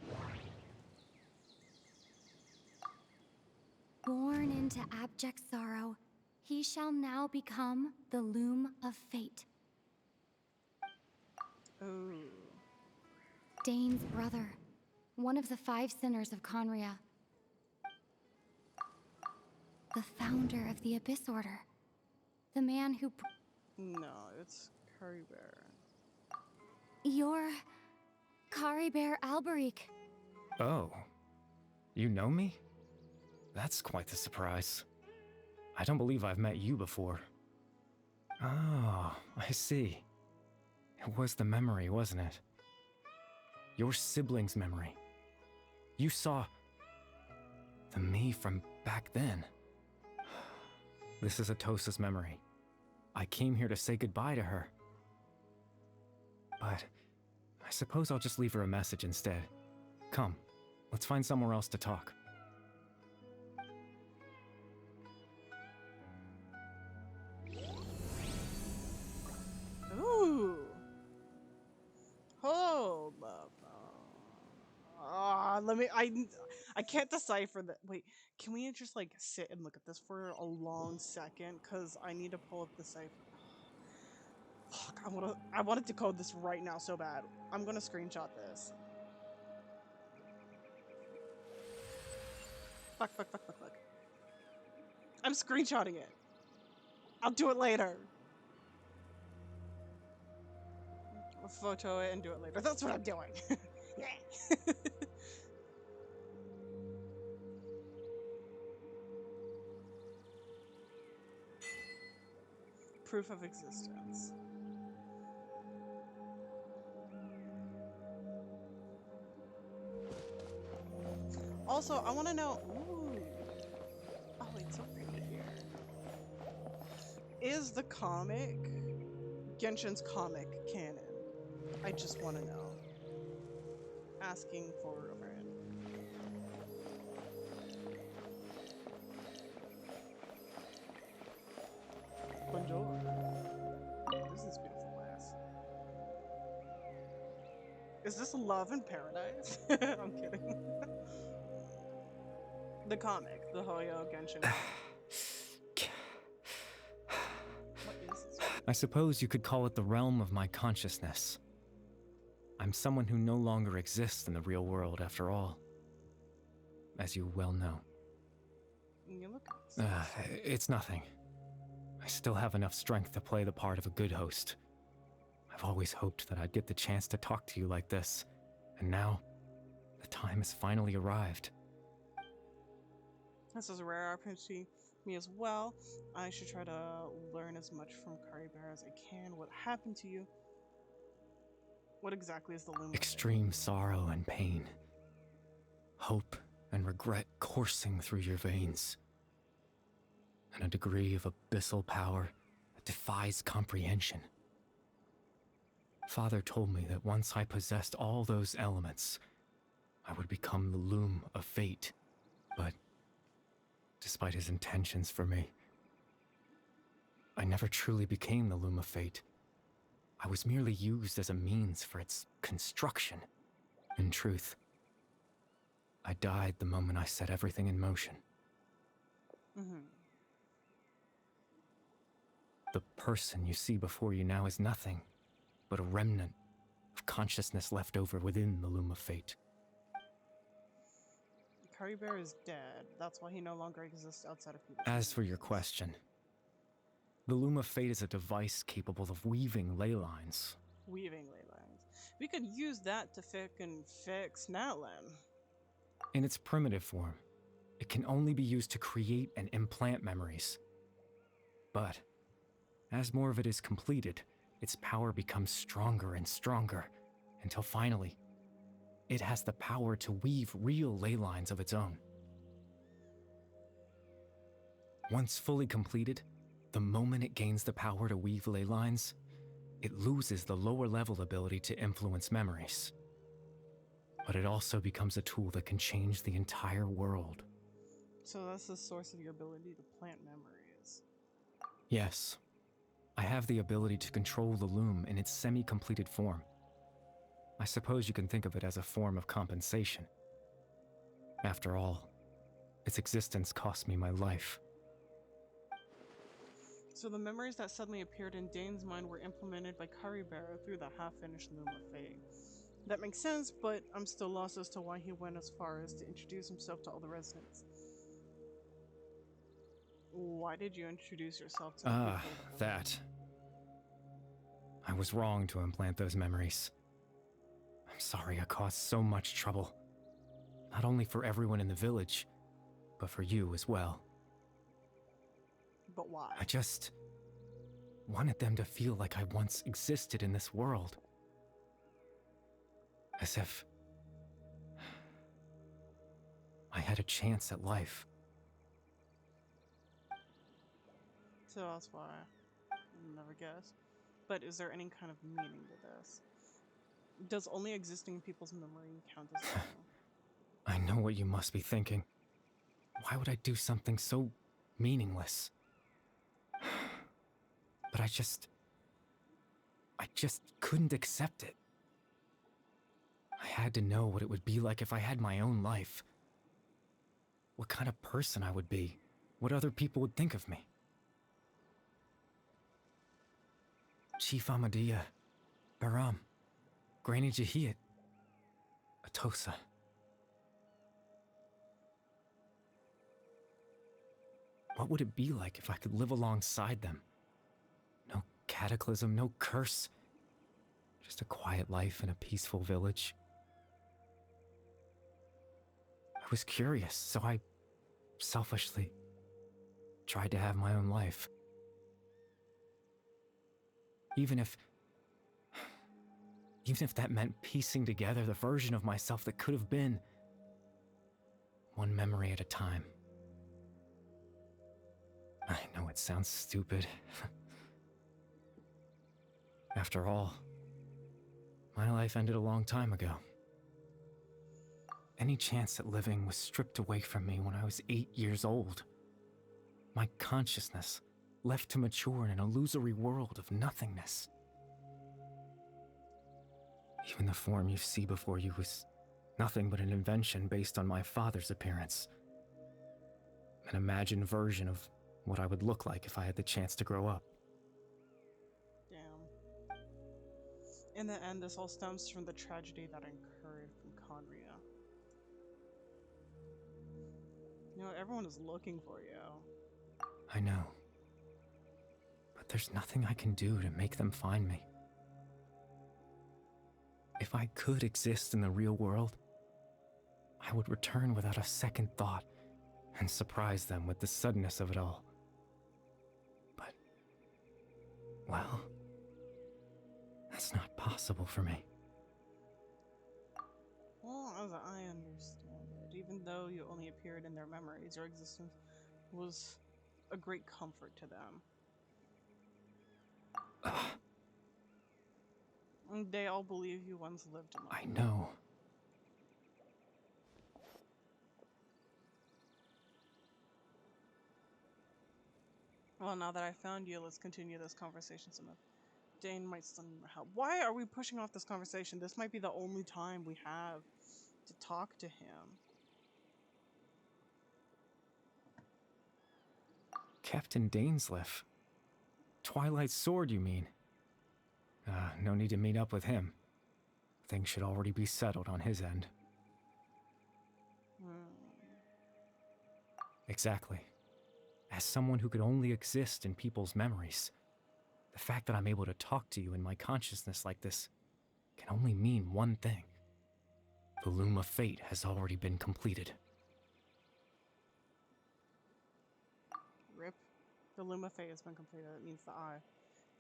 Born into abject sorrow, he shall now become the Loom of Fate. Ooh. Dane's brother, one of the 5 sinners of Conria. The founder of the Abyss Order. The man who... No, it's Cuddy Bear. You're... Cuddy Bear Alberic. Oh. You know me? That's quite the surprise. I don't believe I've met you before. Oh, I see. It was the memory, wasn't it? Your sibling's memory. You saw... the me from back then. This is Atosa's memory. I came here to say goodbye to her. But I suppose I'll just leave her a message instead. Come, let's find somewhere else to talk. Ooh. Hold up. Let me. I can't decipher that. Wait, can we just like sit and look at this for a long second? Cause I need to pull up the cipher. Fuck, I wanted to code this right now so bad. I'm gonna screenshot this. Fuck. I'm screenshotting it. I'll do it later. I'll photo it and do it later. That's what I'm doing. Yeah. Proof of existence. Also, I want to know. Ooh. Oh, it's so pretty here. Is the comic Genshin's comic canon? I just want to know. Asking for a friend. Bonjour. This is beautiful glass. Is this Love in Paradise? I'm kidding. The comic, the Hoyo Genshin comic. What is this? I suppose you could call it the realm of my consciousness. I'm someone who no longer exists in the real world, after all. As you well know. You look It's nothing. I still have enough strength to play the part of a good host. I've always hoped that I'd get the chance to talk to you like this, and now, the time has finally arrived. This is a rare opportunity me as well. I should try to learn as much from Kari Bear as I can. What happened to you? What exactly is the Loom? Extreme sorrow and pain. Hope and regret coursing through your veins. And a degree of abyssal power that defies comprehension. Father told me that once I possessed all those elements, I would become the Loom of Fate. But despite his intentions for me, I never truly became the Loom of Fate. I was merely used as a means for its construction. In truth, I died the moment I set everything in motion. The person you see before you now is nothing but a remnant of consciousness left over within the Loom of Fate. Kari Bear is dead. That's why he no longer exists outside of people. As for your question, the Loom of Fate is a device capable of weaving ley lines. Weaving ley lines. We could use that to fix Natlan. In its primitive form, it can only be used to create and implant memories. But as more of it is completed, its power becomes stronger and stronger, until finally, it has the power to weave real ley lines of its own. Once fully completed, the moment it gains the power to weave ley lines, it loses the lower level ability to influence memories. But it also becomes a tool that can change the entire world. So that's the source of your ability to plant memories. Yes. I have the ability to control the Loom in its semi-completed form. I suppose you can think of it as a form of compensation. After all, its existence cost me my life. So the memories that suddenly appeared in Dane's mind were implemented by Kari Bear through the half-finished Loom of Fate. That makes sense, but I'm still lost as to why he went as far as to introduce himself to all the residents. Why did you introduce yourself to the people? That. I was wrong to implant those memories. I'm sorry I caused so much trouble. Not only for everyone in the village, but for you as well. But why? I just wanted them to feel like I once existed in this world. As if I had a chance at life. So that's why I'll never guess. But is there any kind of meaning to this? Does only existing in people's memory count as something? I know what you must be thinking. Why would I do something so meaningless? But I just couldn't accept it. I had to know what it would be like if I had my own life. What kind of person I would be. What other people would think of me. Chief Amadia, Baram, Granny Jahiyat, Atosa. What would it be like if I could live alongside them? No cataclysm, no curse. Just a quiet life in a peaceful village. I was curious, so I selfishly tried to have my own life. Even if that meant piecing together the version of myself that could have been, one memory at a time. I know it sounds stupid. After all, my life ended a long time ago. Any chance at living was stripped away from me when I was 8 years old. My consciousness left to mature in an illusory world of nothingness. Even the form you see before you was nothing but an invention based on my father's appearance. An imagined version of what I would look like if I had the chance to grow up. Damn. In the end, this all stems from the tragedy that occurred from Conria. You know, everyone is looking for you. I know. But there's nothing I can do to make them find me. If I could exist in the real world, I would return without a second thought and surprise them with the suddenness of it all. But, well, that's not possible for me. Well, as I understand it, even though you only appeared in their memories, your existence was a great comfort to them. And they all believe you once lived among I know. Well, now that I found you, let's continue this conversation some more. Dane might still need more help. Why are we pushing off this conversation? This might be the only time we have to talk to him. Captain Dainsleif. Twilight's sword, you mean? No need to meet up with him. Things should already be settled on his end. Exactly. As someone who could only exist in people's memories, the fact that I'm able to talk to you in my consciousness like this can only mean one thing. The Loom of Fate has already been completed. Rip. The Loom of Fate has been completed. That means the eye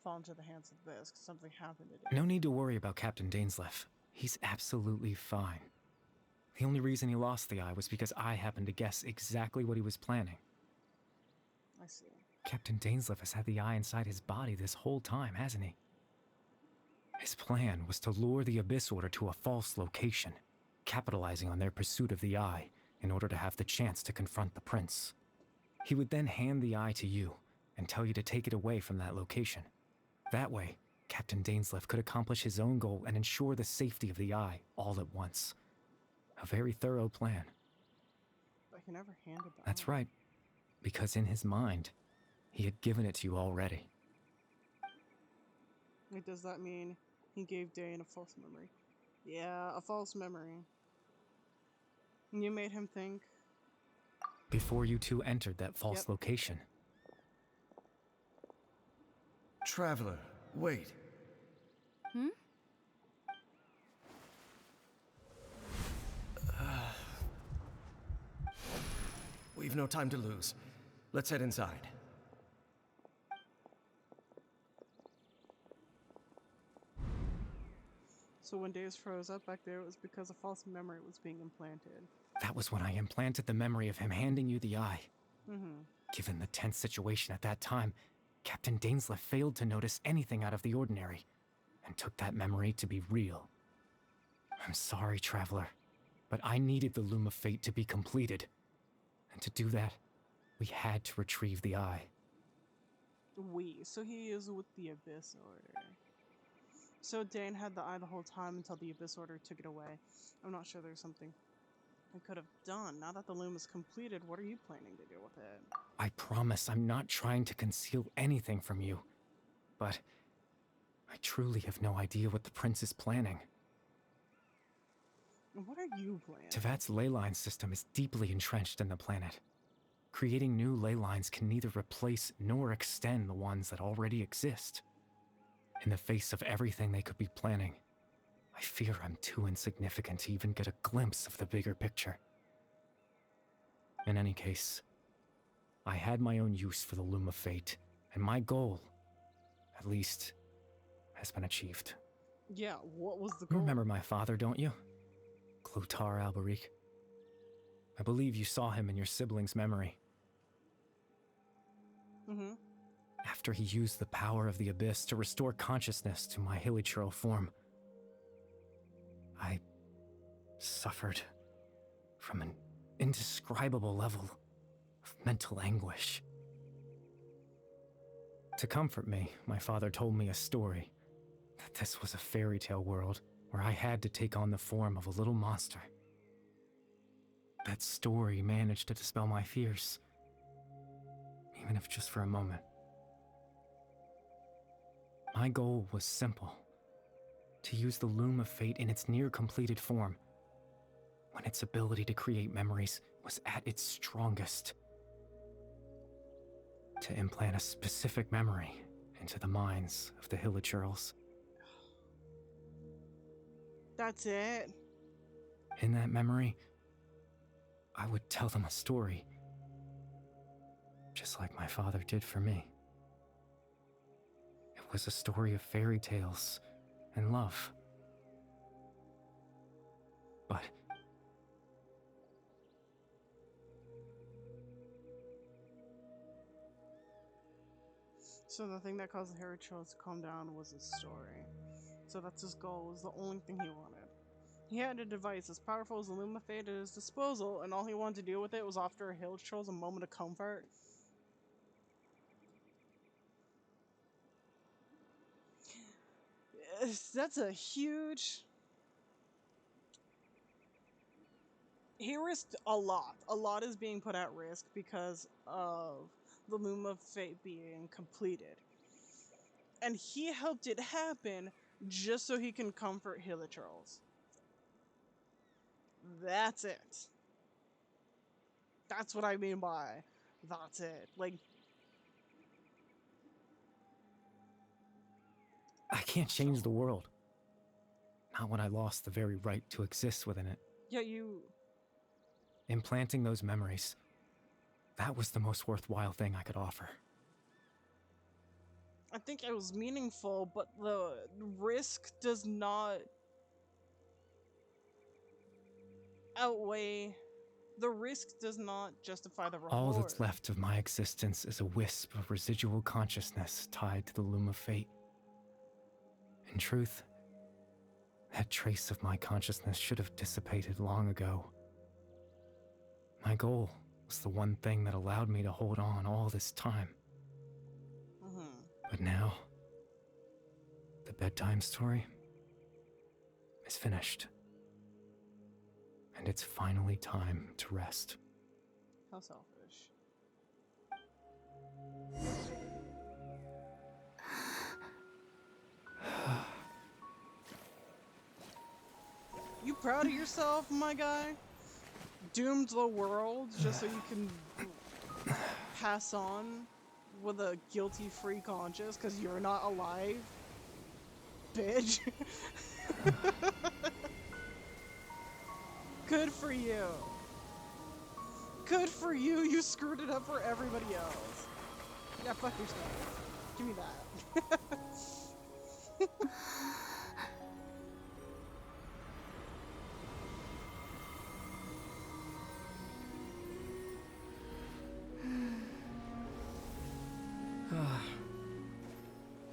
fall into the hands of this. Something happened today. No need to worry about Captain Dainsleif. He's absolutely fine. The only reason he lost the eye was because I happened to guess exactly what he was planning. I see. Captain Dainsleif has had the eye inside his body this whole time, hasn't he? His plan was to lure the Abyss Order to a false location, capitalizing on their pursuit of the eye in order to have the chance to confront the prince. He would then hand the eye to you and tell you to take it away from that location. That way, Captain Dainsleif could accomplish his own goal and ensure the safety of the eye all at once. A very thorough plan. But he never handed that. That's right, because in his mind, he had given it to you already. Wait, does that mean he gave Dane a false memory? Yeah, a false memory. And you made him think. Before you two entered that false location. Traveler, wait. Hmm? We've no time to lose. Let's head inside. So when Days froze up back there, it was because a false memory was being implanted. That was when I implanted the memory of him handing you the eye. Mm-hmm. Given the tense situation at that time, Captain Dainsleif failed to notice anything out of the ordinary, and took that memory to be real. I'm sorry, Traveler, but I needed the Loom of Fate to be completed. And to do that, we had to retrieve the eye. So he is with the Abyss Order. So Dane had the eye the whole time until the Abyss Order took it away. I'm not sure there's something I could have done. Now that the loom is completed, what are you planning to do with it? I promise I'm not trying to conceal anything from you, but I truly have no idea what the prince is planning. What are you planning? Tevat's ley line system is deeply entrenched in the planet. Creating new ley lines can neither replace nor extend the ones that already exist. In the face of everything they could be planning, I fear I'm too insignificant to even get a glimpse of the bigger picture. In any case, I had my own use for the Loom of Fate, and my goal, at least, has been achieved. Yeah, what was the You goal? remember my father, don't you? Clotar Alberic. I believe you saw him in your sibling's memory. Mm-hmm. After he used the power of the Abyss to restore consciousness to my hilichurl form, I suffered from an indescribable level of mental anguish. To comfort me, my father told me a story, that this was a fairy tale world where I had to take on the form of a little monster. That story managed to dispel my fears, even if just for a moment. My goal was simple: to use the Loom of Fate in its near-completed form, when its ability to create memories was at its strongest. To implant a specific memory into the minds of the Hilichurls. That's it? In that memory, I would tell them a story, just like my father did for me. It was a story of fairy tales and love. But so the thing that caused the Harry Charles to calm down was his story. So that's his goal, was the only thing he wanted. He had a device as powerful as the Loom of Fate at his disposal, and all he wanted to do with it was offer Hill Trolls a moment of comfort. That's a huge... He risked a lot. A lot is being put at risk because of the Loom of Fate being completed. And he helped it happen just so he can comfort Hilichurls. That's it. That's what I mean by that's it. Like, I can't change the world. Not when I lost the very right to exist within it. yeah, you... Implanting those memories, that was the most worthwhile thing I could offer. I think it was meaningful, but the risk does not outweigh... The risk does not justify the reward. All that's left of my existence is a wisp of residual consciousness tied to the Loom of Fate. In truth, that trace of my consciousness should have dissipated long ago. My goal was the one thing that allowed me to hold on all this time. But now, the bedtime story is finished. And it's finally time to rest. How selfish. You proud of yourself, my guy? Doomed the world just so you can pass on with a guilty-free conscience because you're not alive? Bitch. Good for you. Good for you. You screwed it up for everybody else. Yeah, fuck yourself. Give me that.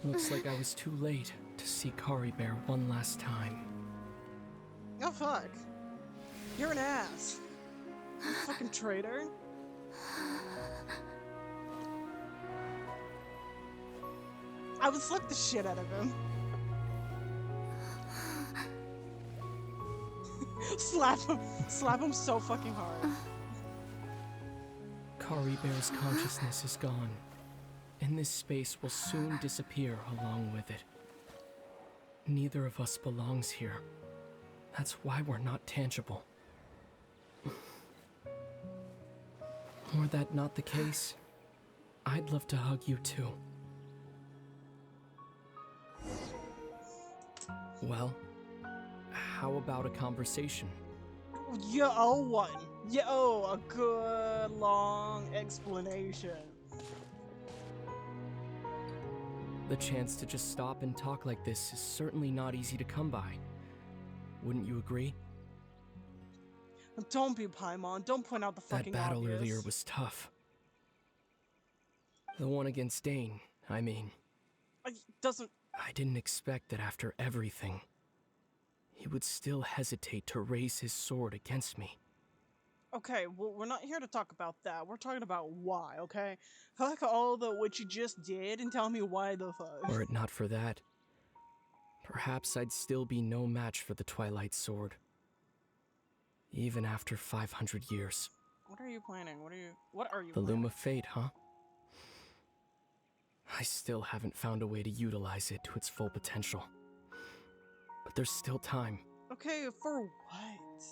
Looks like I was too late to see Kari Bear one last time. Oh fuck. You're an ass. You fucking traitor. I would slap the shit out of him. Slap him so fucking hard. Kari Bear's consciousness is gone, and this space will soon disappear along with it. Neither of us belongs here. That's why we're not tangible. Were that not the case, I'd love to hug you too. Well, how about a conversation? You owe one. You owe a good long explanation. The chance to just stop and talk like this is certainly not easy to come by. Wouldn't you agree? Don't be Paimon. Don't point out the fucking That battle obvious. earlier was tough. The one against Dane, I mean. Doesn't... I didn't expect that after everything, he would still hesitate to raise his sword against me. Okay, well, we're not here to talk about that. We're talking about why, okay? Fuck all the what you just did and tell me why the fuck. Were it not for that, perhaps I'd still be no match for the Twilight Sword. Even after 500 years. What are you planning? What are you The planning? Loom of Fate, huh? I still haven't found a way to utilize it to its full potential. But there's still time. Okay, for what?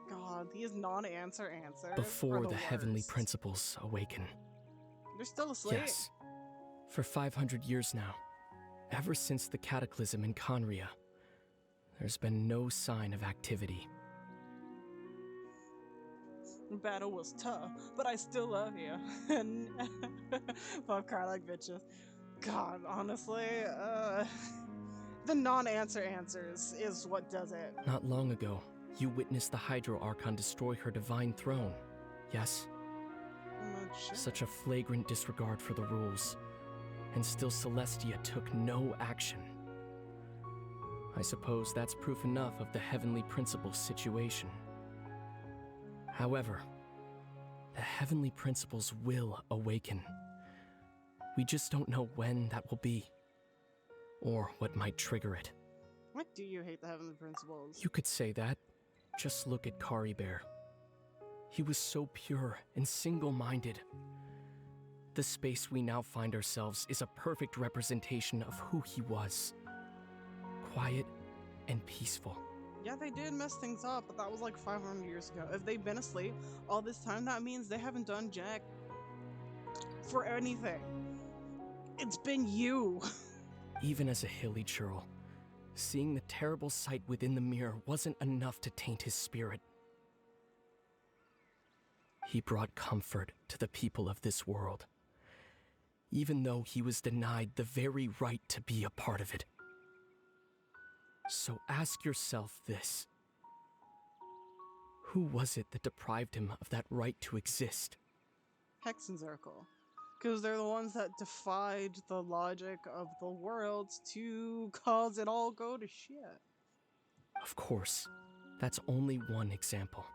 God, these non-answer answers Before are the the heavenly worst. principles awaken. They're still asleep. Yes. For 500 years now, ever since the cataclysm in Conria, there's been no sign of activity. The battle was tough, but I still love you. And fuck, cry like bitches. God, honestly, the non-answer answers is what does it. Not long ago, you witnessed the Hydro Archon destroy her divine throne, yes? Such a flagrant disregard for the rules, and still Celestia took no action. I suppose that's proof enough of the Heavenly Principles situation. However, the Heavenly Principles will awaken. We just don't know when that will be, or what might trigger it. Why do you hate the Heavenly Principles? You could say that. Just look at Kari Bear. He was so pure and single-minded. The space we now find ourselves is a perfect representation of who he was. Quiet and peaceful. Yeah, they did mess things up, but that was like 500 years ago. If they've been asleep all this time, that means they haven't done jack for anything. It's been you. Even as a hilly churl, seeing the terrible sight within the mirror wasn't enough to taint his spirit. He brought comfort to the people of this world, even though he was denied the very right to be a part of it. So ask yourself this. Who was it that deprived him of that right to exist? Hexenzirkel. Because they're the ones that defied the logic of the world to cause it all go to shit. Of course, that's only one example.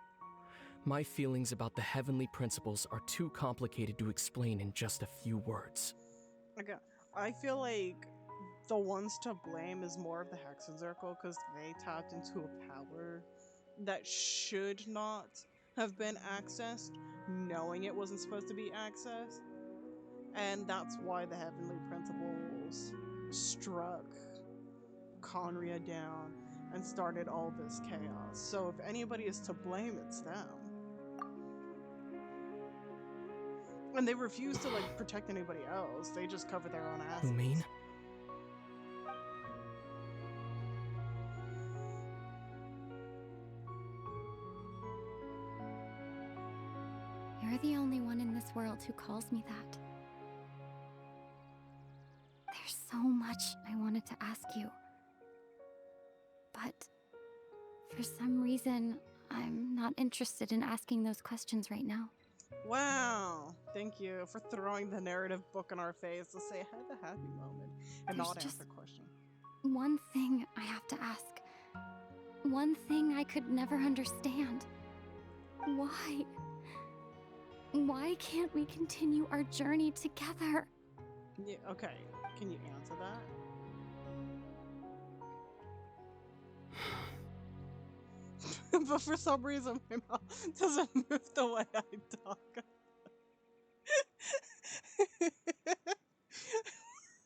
My feelings about the Heavenly Principles are too complicated to explain in just a few words. Okay, I feel like the ones to blame is more of the Hexenzirkel because they tapped into a power that should not have been accessed, knowing it wasn't supposed to be accessed. And that's why the Heavenly Principles struck Conria down and started all this chaos. So if anybody is to blame, it's them. And they refuse to like protect anybody else. They just cover their own asses. You mean? You're the only one in this world who calls me that. There's so much I wanted to ask you. But for some reason, I'm not interested in asking those questions right now. Wow, thank you for throwing the narrative book in our face to say have a happy moment and There's not just answer question. One thing I have to ask. One thing I could never understand. Why? Why can't we continue our journey together? Yeah, okay, can you answer that? But for some reason my mouth doesn't move the way I talk.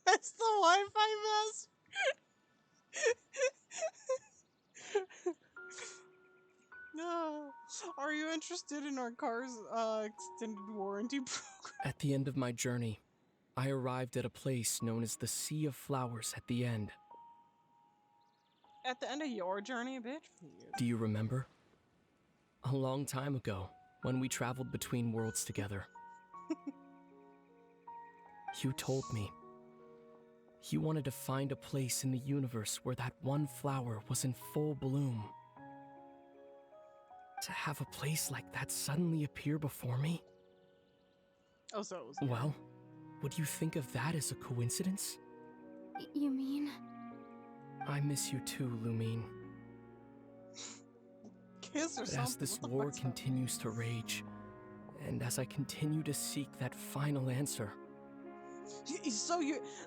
It's the Wi-Fi mess. No. Are you interested in our car's extended warranty program? At the end of my journey, I arrived at a place known as the Sea of Flowers at the end. At the end of your journey, bitch, please. Do you remember? A long time ago, when we traveled between worlds together. You told me. You wanted to find a place in the universe where that one flower was in full bloom. To have a place like that suddenly appear before me? Oh, so it was. Well, would you think of that as a coincidence? You mean? I miss you too, Lumine. Kiss or But something. as this What the war fuck's continues to rage, and as I continue to seek that final answer,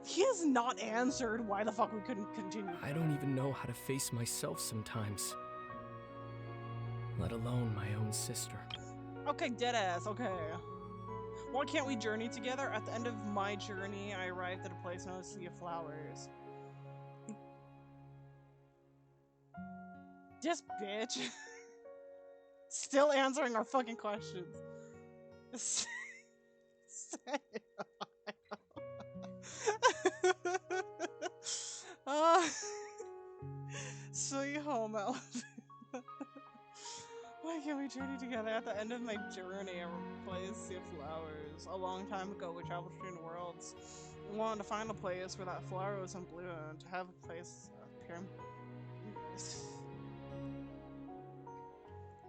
He has not answered why the fuck we couldn't continue. I don't even know how to face myself sometimes, let alone my own sister. Okay, deadass, okay. Why can't we journey together? At the end of my journey, I arrived at a place known as Sea of Flowers. This bitch. Still answering our fucking questions. Sweet home, Alabama. Why can't we journey together? At the end of my journey, I replaced Sea of Flowers. A long time ago, we traveled between worlds. We wanted to find a place where that flower was in bloom, and to have a place appear.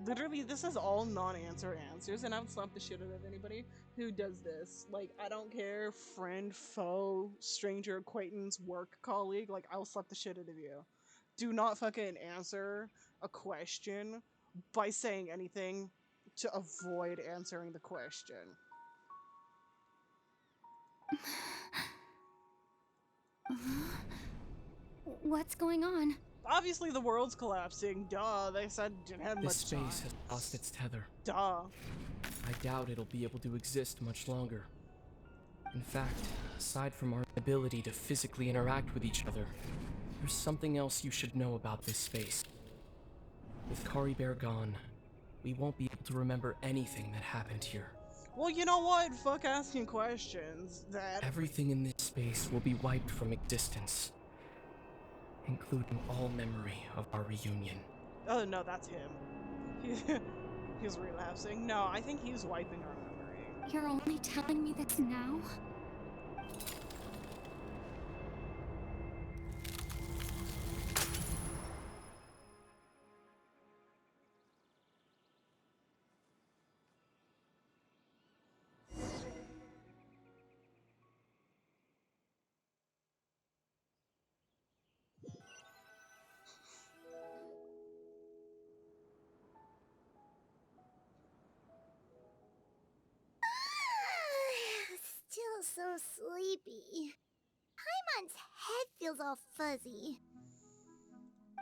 Literally, this is all non-answer answers, and I would slap the shit out of anybody who does this. Like, I don't care, friend, foe, stranger, acquaintance, work colleague, like, I'll slap the shit out of you. Do not fucking answer a question by saying anything to avoid answering the question. What's going on? Obviously the world's collapsing, duh, they said didn't have much This space time. has lost its tether. Duh. I doubt it'll be able to exist much longer. In fact, aside from our ability to physically interact with each other, there's something else you should know about this space. With Kari Bear gone, we won't be able to remember anything that happened here. Well, you know what? Fuck asking questions. Everything in this space will be wiped from existence, including all memory of our reunion. Oh no, that's him. He's relapsing. No, I think he's wiping our memory. You're only telling me this now? Still so sleepy. Paimon's head feels all fuzzy.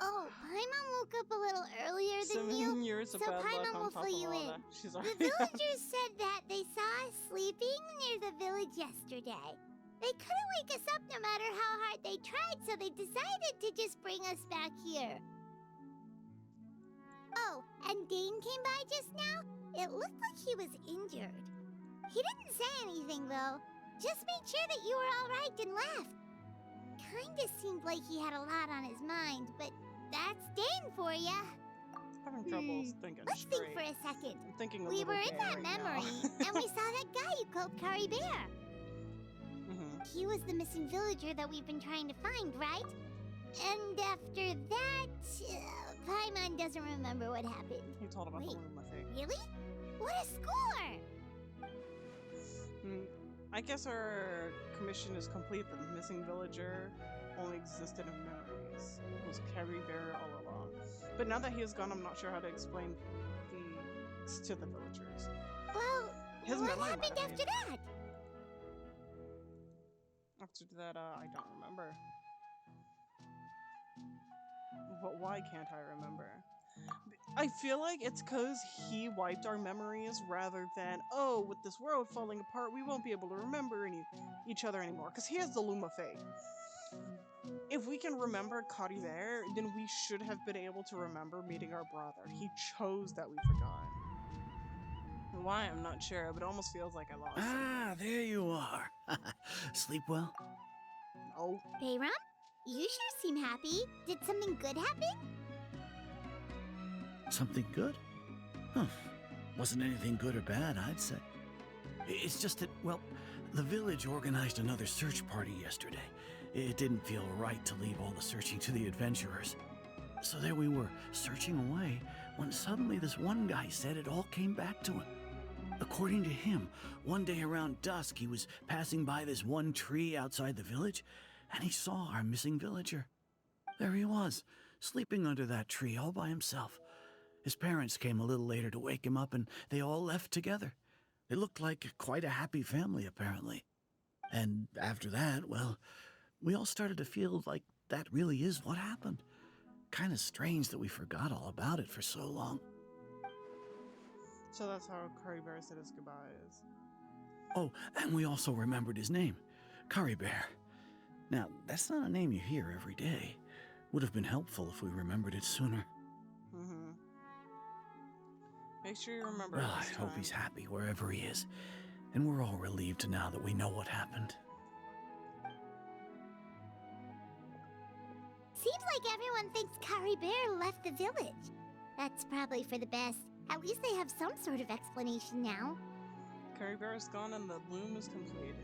Oh, Paimon woke up a little earlier than 7 you, years so of bad luck Paimon on will top fill of you all in. that. She's The already villagers said that they saw us sleeping near the village yesterday. They couldn't wake us up no matter how hard they tried, so they decided to just bring us back here. Oh, and Dane came by just now. It looked like he was injured. He didn't say anything, though. Just made sure that you were all right and left. Kinda seemed like he had a lot on his mind, but that's Dane for ya. having trouble thinking Let's straight. think for a second. I'm thinking a We little were gay in that right memory, now. and we saw that guy you called Kari Bear. He was the missing villager that we've been trying to find, right? And after that, Paimon doesn't remember what happened. He told about Wait, the room, I think. really? What a score! I guess our commission is complete. The missing villager only existed in memories. It was Kari Bear all along. But now that he is gone, I'm not sure how to explain these to the villagers. Well, His what memory happened might have after made- that? After that, I don't remember. But why can't I remember? I feel like it's because he wiped our memories rather than, oh, with this world falling apart, we won't be able to remember each other anymore. Because he has the Luma Fate. If we can remember Kari there, then we should have been able to remember meeting our brother. He chose that we forgot. Why, I'm not sure, but it almost feels like I lost something. Ah, there you are. Sleep well? No. Bayram, you sure seem happy. Did something good happen? Something good? Huh. Wasn't anything good or bad, I'd say. It's just that, well, the village organized another search party yesterday. It didn't feel right to leave all the searching to the adventurers. So there we were, searching away, when suddenly this one guy said it all came back to him. According to him, one day around dusk he was passing by this one tree outside the village, and he saw our missing villager. There he was, sleeping under that tree all by himself. His parents came a little later to wake him up, and they all left together. They looked like quite a happy family, apparently. And after that, well, we all started to feel like that really is what happened. Kind of strange that we forgot all about it for so long. So that's how Curry Bear said his goodbyes. Oh, and we also remembered his name, Curry Bear. Now, that's not a name you hear every day. Would have been helpful if we remembered it sooner. Mm-hmm. Make sure you remember Well, this I hope time. he's happy wherever he is. And we're all relieved now that we know what happened. Seems like everyone thinks Curry Bear left the village. That's probably for the best. At least they have some sort of explanation now. Curry Bear is gone and the loom is completed.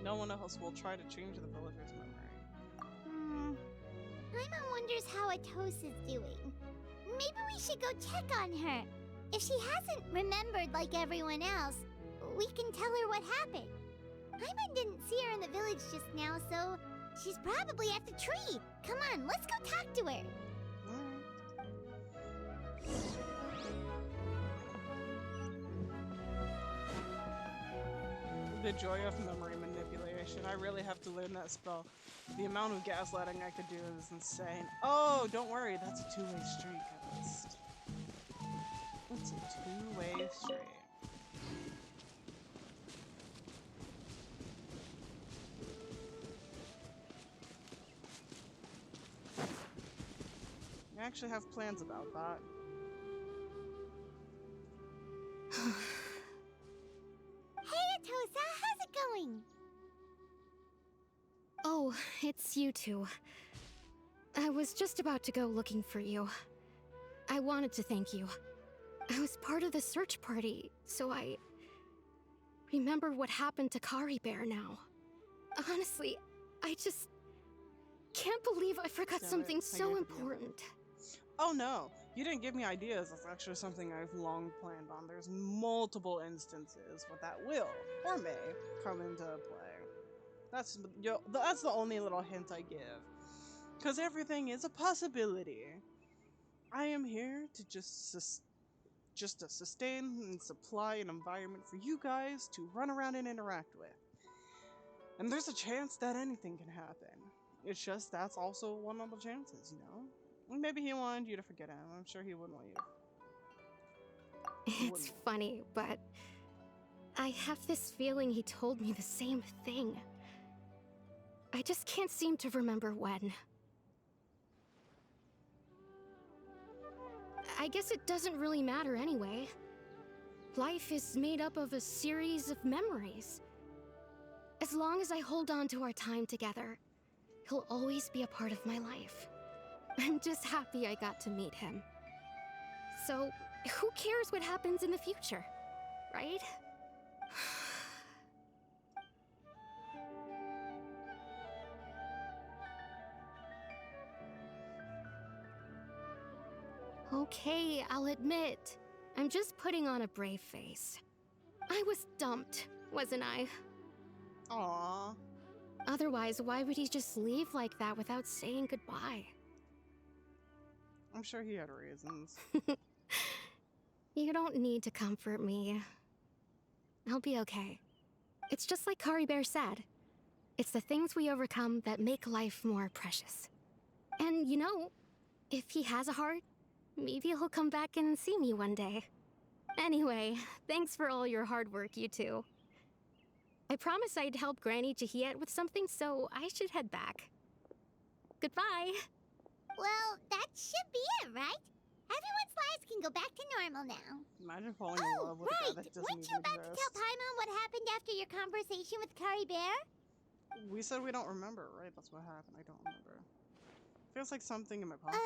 No one else will try to change the villager's memory. Paimon wonders how Atos is doing. Maybe we should go check on her. If she hasn't remembered like everyone else, we can tell her what happened. Paimon didn't see her in the village just now, so she's probably at the tree. Come on, let's go talk to her. The joy of memory manipulation. I really have to learn that spell. The amount of gaslighting I could do is insane. Oh, don't worry, that's a two-way street, Ghost. It's a two-way street. I actually have plans about that. Hey, Atosa, how's it going? Oh, it's you two. I was just about to go looking for you. I wanted to thank you. I was part of the search party, so I remember what happened to Kari Bear now. Honestly, I just can't believe I forgot something so important. Oh no, you didn't give me ideas. That's actually something I've long planned on. There's multiple instances where that will, or may, come into play. That's the only little hint I give. Because everything is a possibility. I am here to just to sustain and supply an environment for you guys to run around and interact with. And there's a chance that anything can happen. It's just that's also one of the chances, you know? Maybe he wanted you to forget him. I'm sure he wouldn't want you. It's funny, but I have this feeling he told me the same thing. I just can't seem to remember when. I guess it doesn't really matter anyway. Life is made up of a series of memories. As long as I hold on to our time together, he'll always be a part of my life. I'm just happy I got to meet him. So, who cares what happens in the future, right? Okay, I'll admit, I'm just putting on a brave face. I was dumped, wasn't I? Aww. Otherwise, why would he just leave like that without saying goodbye? I'm sure he had reasons. You don't need to comfort me. I'll be okay. It's just like Kari Bear said. It's the things we overcome that make life more precious. And you know, if he has a heart, maybe he'll come back and see me one day. Anyway, thanks for all your hard work, you two. I promised I'd help Granny Jahiet with something, so I should head back. Goodbye. Well, that should be it, right? Everyone's lives can go back to normal now. Imagine falling in love with a guy that doesn't Weren't you even about to tell exist. Paimon what happened after your conversation with Curry Bear? We said we don't remember, right? That's what happened. I don't remember. Feels like something in my pocket.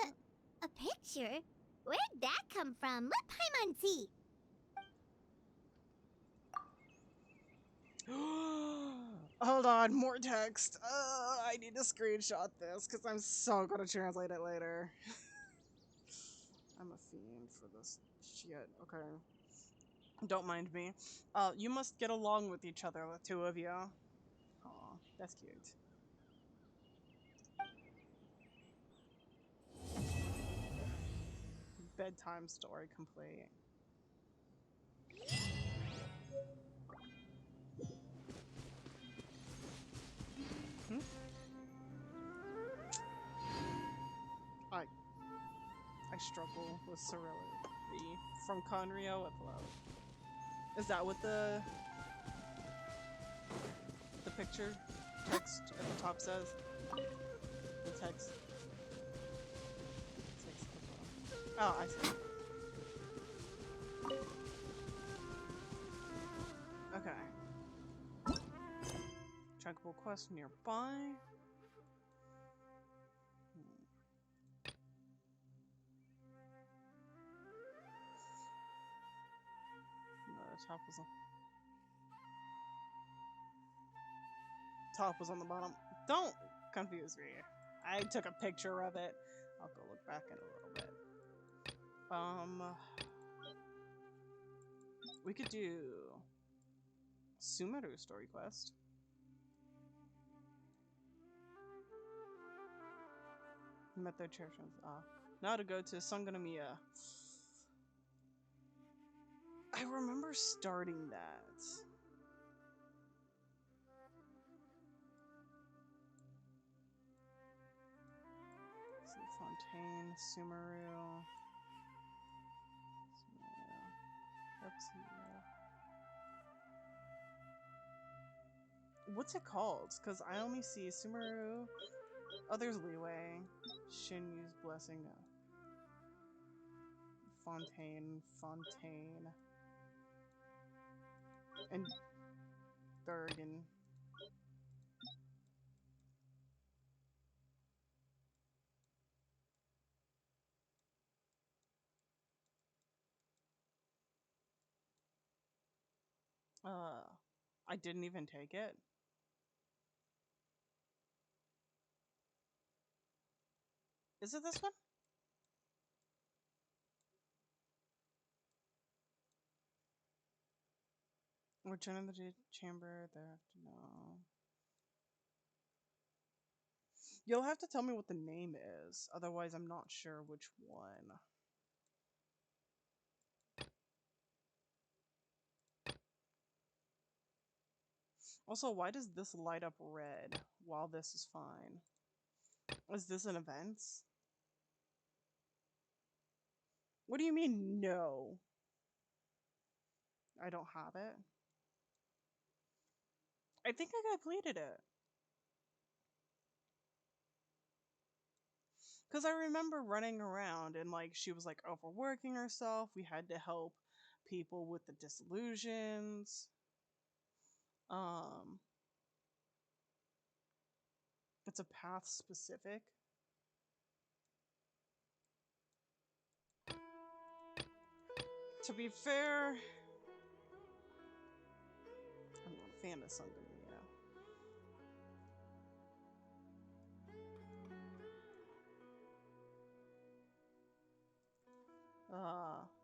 A picture? Where'd that come from? Let Paimon see. Hold on, more text. I need to screenshot this because I'm so gonna translate it later. I'm a fiend for this shit. Okay. Don't mind me. You must get along with each other, the two of you. Aw, that's cute. Bedtime story complete. struggle with serenity from Conrio with love. Is that what the picture text at the top says? The text. Oh, I see. Okay. Chunkable quest nearby. No, the top was on the bottom. Don't confuse me. I took a picture of it. I'll go look back in a little bit. We could do Sumeru story quest. Met their cherishes. Now to go to Sangonomiya. I remember starting that. Fontaine, Sumeru. What's it called? Because I only see Sumeru. Oh, there's Leeway. Shinyu's Blessing. Fontaine. And Bergen. I didn't even take it. Is it this one? Return of the chamber. No. You'll have to tell me what the name is, otherwise I'm not sure which one. Also, why does this light up red while this is fine? Is this an event? What do you mean, no? I don't have it. I think I completed it. Because I remember running around and, like, she was, like, overworking herself. We had to help people with the disillusions. It's a path specific. To be fair, I'm not a fan of Sangonomiya.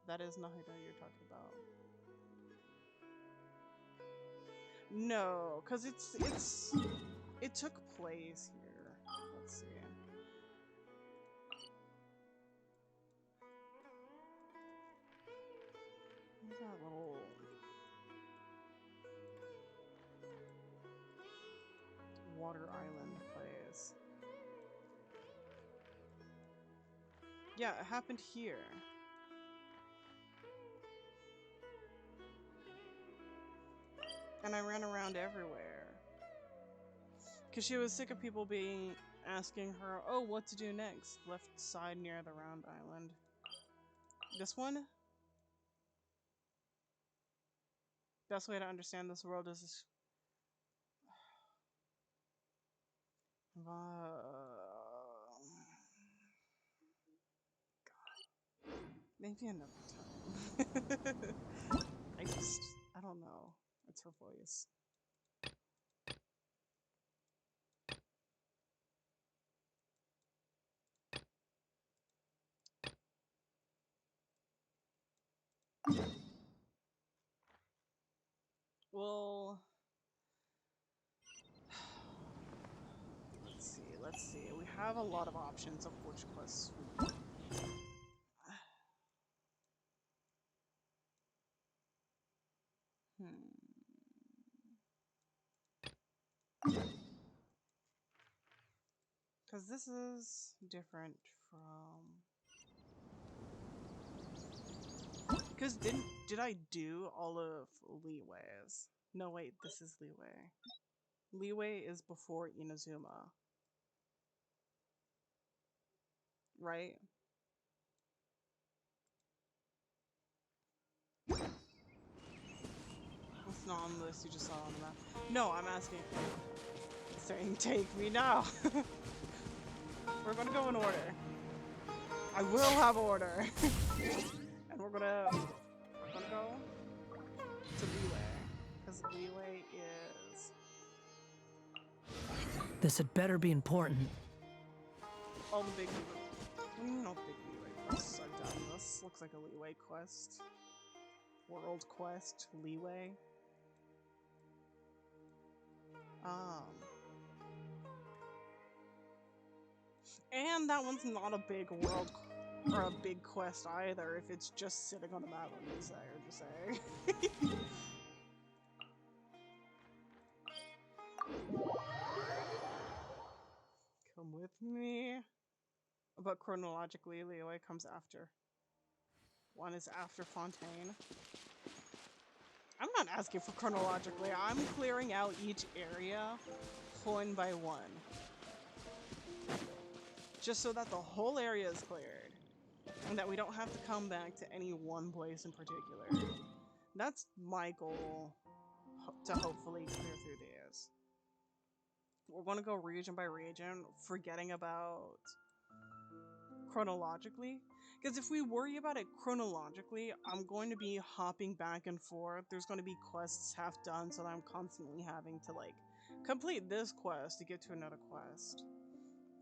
That is Nahida you're talking about. No, because it took place here. Let's see. Where's that little water island place? Yeah, it happened here. And I ran around everywhere. Because she was sick of people asking her, oh, what to do next? Left side near the round island. This one? Best way to understand this world is... God. Maybe another time. I don't know. It's her voice. Well, let's see. We have a lot of options of which quests we... Because this is different from... Because did I do all of Leeway's? No, wait, this is Leeway. Leeway is before Inazuma. Right? It's not on the list, you just saw it on the map. No, I'm asking. Saying take me now. We're gonna go in order. I will have order. And we're gonna go to Leeway. Because Leeway is... This had better be important. all the big not big Leeway quests are done. This looks like a Leeway quest. World quest, Leeway. And that one's not a big world or a big quest either if it's just sitting on the map, I'm just saying. Come with me. But chronologically, Leeway comes after. One is after Fontaine. I'm not asking for chronologically, I'm clearing out each area one by one. Just so that the whole area is cleared. And that we don't have to come back to any one place in particular. That's my goal to hopefully clear through these. We're going to go region by region, forgetting about chronologically. Because if we worry about it chronologically, I'm going to be hopping back and forth. There's going to be quests half done, so that I'm constantly having to, like, complete this quest to get to another quest.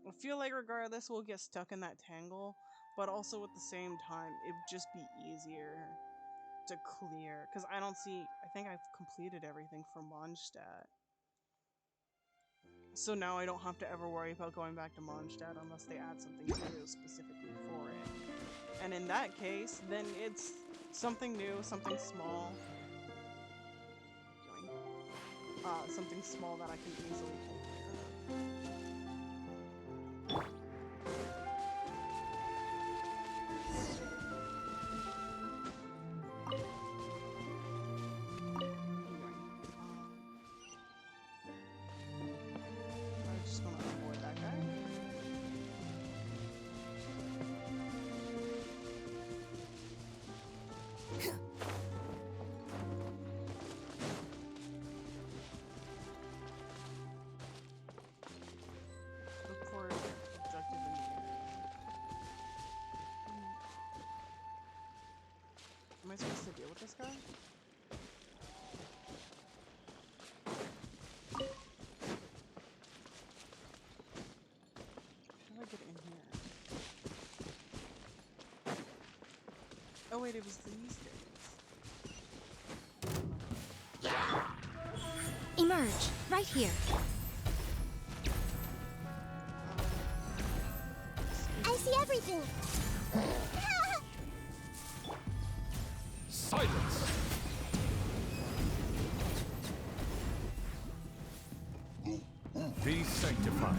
I feel like regardless, we'll get stuck in that tangle, but also at the same time, it'd just be easier to clear. Because I think I've completed everything for Mondstadt. So now I don't have to ever worry about going back to Mondstadt unless they add something new specifically for it. And in that case, then it's something new, something small. Something small that I can easily take care of. Am I supposed to deal with this guy? How do I get in here? Oh wait, it was these things. Emerge, right here. I see everything. Silence! Be sanctified.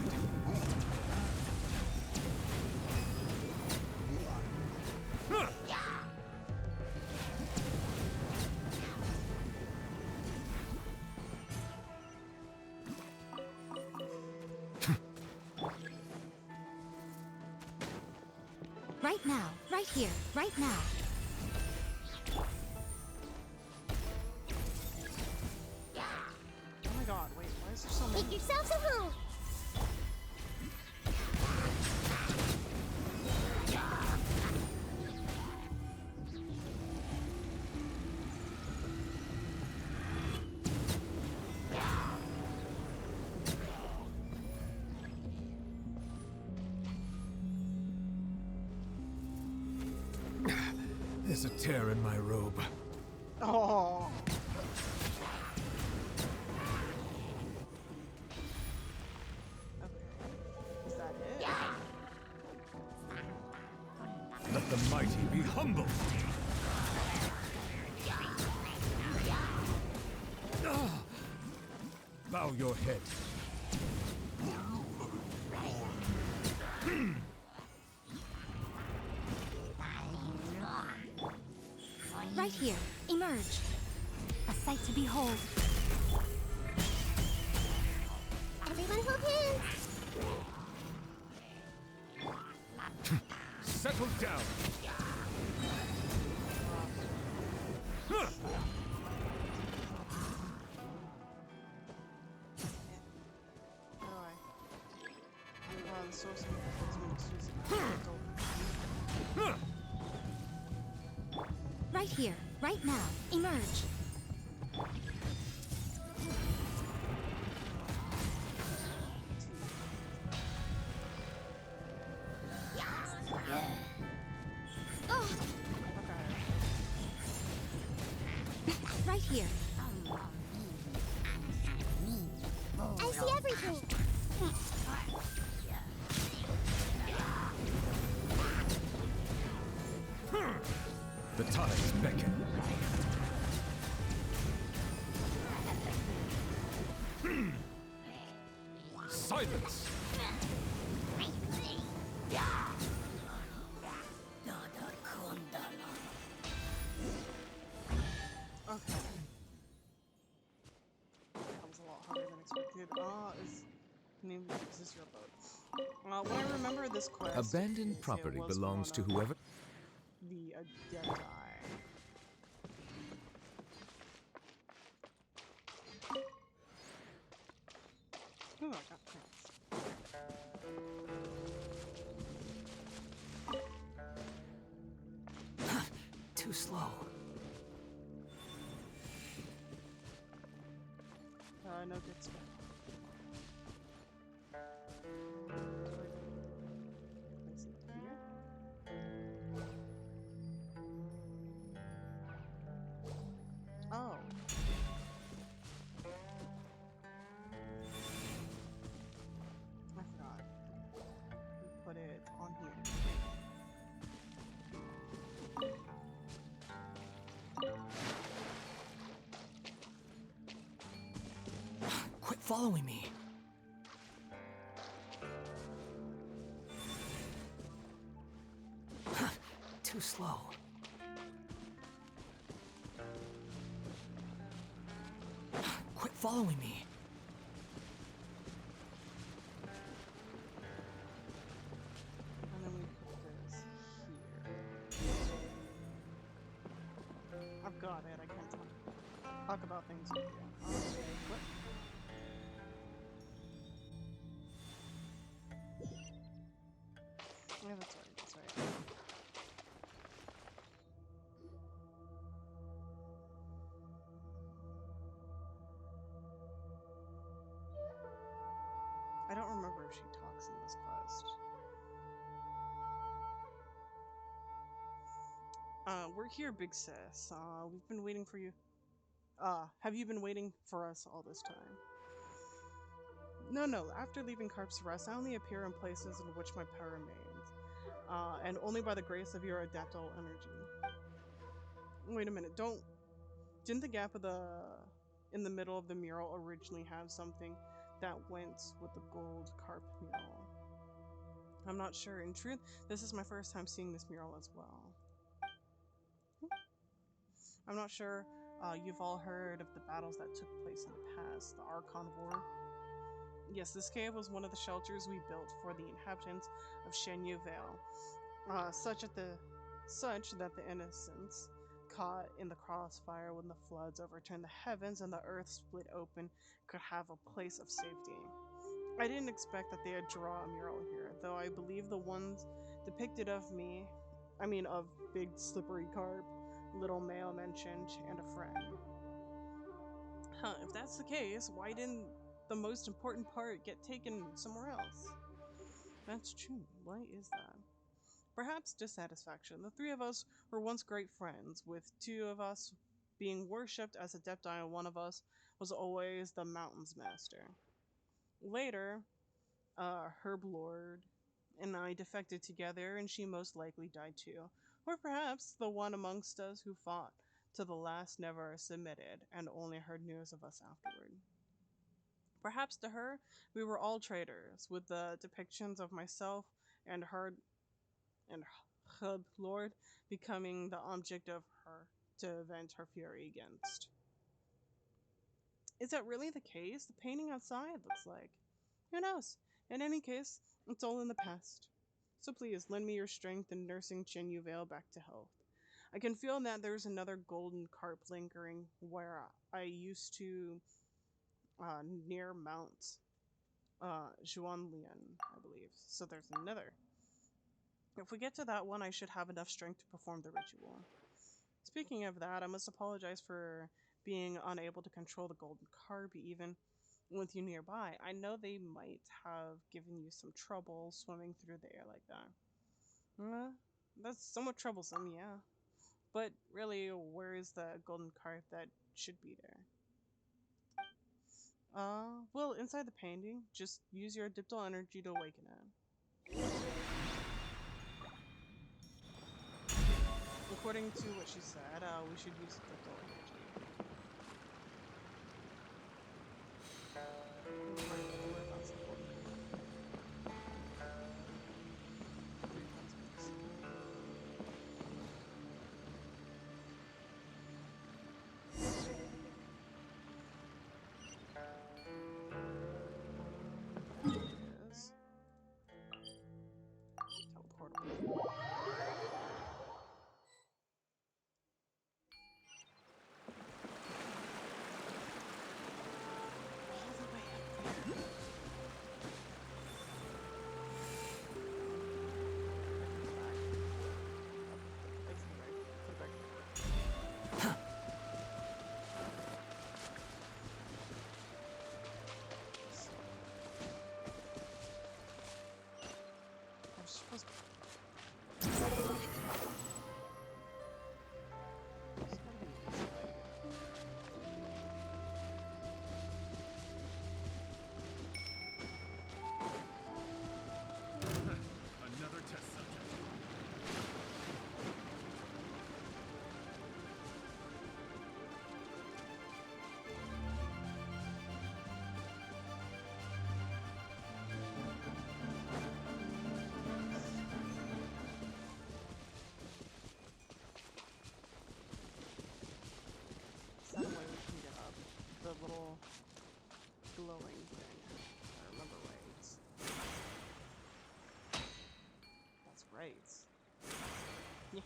Right now, right here, right now. Oh my god, wait, why is there so many? Make yourselves a move. There's a tear in my robe. Oh. Is that it? Let the mighty be humble. Bow your head. Right here. Emerge. A sight to behold. Everyone hold hands. Settle down. Huh. The source of the Right here. Right now. Emerge. Right here. I see everything. The tides beckon. Silence! Okay. That was a lot harder than expected. Is this your boat? When I remember this quest, Abandoned property belongs to whoever. The Adepti. Oh, I got pants. Too slow. No good spell. Is it here? Oh. I forgot. We put it on here. Quit following me. Too slow. Quit following me. And then we put this here. I've got it. I can't talk about things with you. What? Yeah, that's right. That's right. I don't remember if she talks in this quest. We're here, Big Sis. We've been waiting for you. Have you been waiting for us all this time? No. After leaving Carp's Rest, I only appear in places in which my power remains. And only by the grace of your adaptable energy. Wait a minute, didn't the gap in the middle of the mural originally have something that went with the gold carp mural? I'm not sure. In truth, this is my first time seeing this mural as well. I'm not sure you've all heard of the battles that took place in the past, the Archon War. Yes, this cave was one of the shelters we built for the inhabitants of Shenyu Vale, such that the innocents caught in the crossfire when the floods overturned the heavens and the earth split open could have a place of safety. I didn't expect that they'd draw a mural here, though I believe the ones depicted of Big Slippery Carp, Little Male mentioned, and a friend. If that's the case, why didn't the most important part get taken somewhere else? That's true. Why is that? Perhaps dissatisfaction. The three of us were once great friends, with two of us being worshipped as Adepti and one of us was always the Mountains Master. Later, Herb Lord and I defected together, and she most likely died too. Or perhaps the one amongst us who fought to the last never submitted, and only heard news of us afterward. Perhaps to her, we were all traitors, with the depictions of myself and Herb Lord becoming the object of her to vent her fury against. Is that really the case? The painting outside looks like. Who knows? In any case, it's all in the past. So please, lend me your strength and nursing Chin Veil back to health. I can feel that there's another golden carp lingering where I used to, near Mount Juanlian, I believe. So there's another. If we get to that one, I should have enough strength to perform the ritual. Speaking of that, I must apologize for being unable to control the golden carp even with you nearby. I know they might have given you some trouble swimming through the air like that. That's somewhat troublesome, yeah. But really, where is the golden carp that should be there? Well, inside the painting, just use your diptyl energy to awaken it. According to what she said, we should use diptyl energy. Teleportable. Another test subject. Some way we can get up the little glowing thing. If I remember right. That's right. Yeah.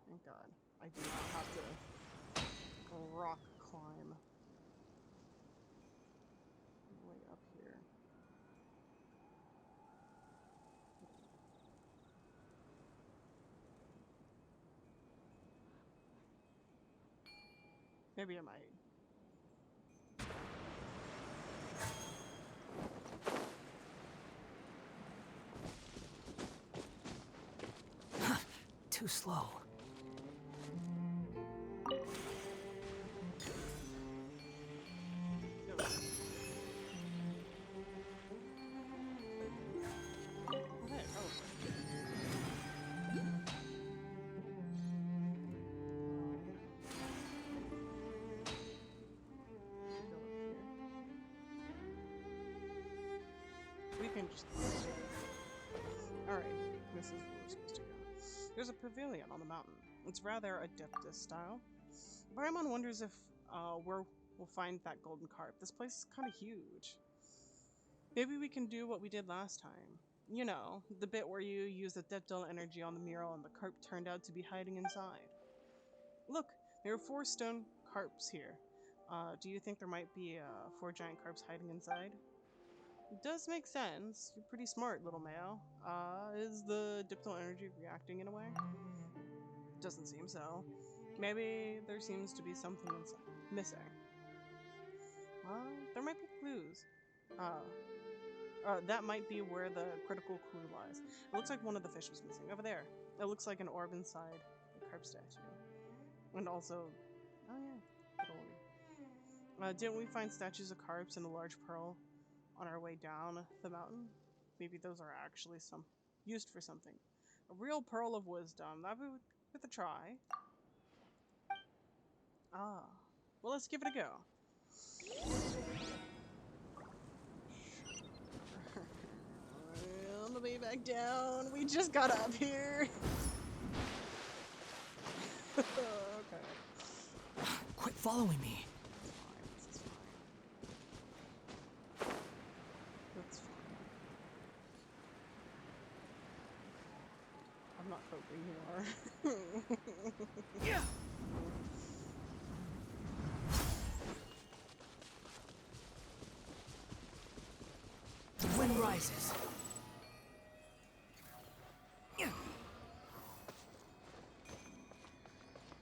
Thank God. I do not have to rock climb. Way up here. Maybe I might. Too slow. We can just... Alright, this is where we're supposed to go. There's a pavilion on the mountain. It's rather Adeptus style. Paimon wonders if where we'll find that golden carp. This place is kind of huge. Maybe we can do what we did last time. You know, the bit where you use the diptyl energy on the mural and the carp turned out to be hiding inside. Look, there are 4 stone carps here. Do you think there might be 4 giant carps hiding inside? It does make sense. You're pretty smart, little male. Is the diptyl energy reacting in a way? Doesn't seem so. Maybe there seems to be something missing. There might be clues. That might be where the critical clue lies. It looks like one of the fish was missing. Over there. It looks like an orb inside the carp statue. And also... Oh yeah. Didn't we find statues of carps and a large pearl on our way down the mountain? Maybe those are actually used for something. A real pearl of wisdom. That would be worth a try. Well, let's give it a go. On the way back down, we just got up here. following me. This is fine. That's fine. I'm not coping, you are. Yeah. The wind rises. Am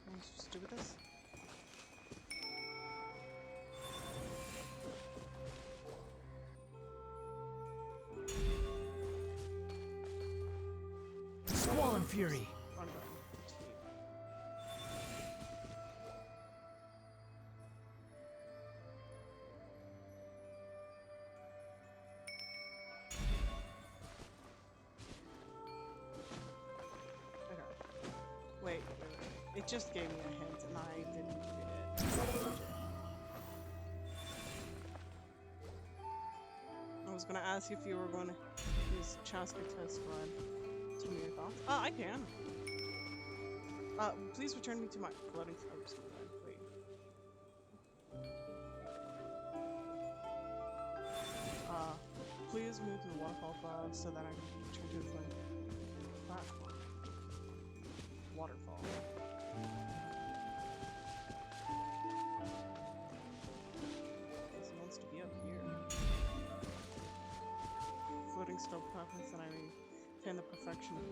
I supposed to do with this? Squall and fury. Run button. Okay. Wait. It just gave me a hint and I didn't read it. I was gonna ask if you were going to use Chaska test run. Tell me your thoughts. I can. Please return me to my floating. Oops, wait. Please move to the waterfall above so that I can return to the floating platform. Waterfall. Okay, so it wants to be up here. Floating stone platforms that I maintain the perfection of.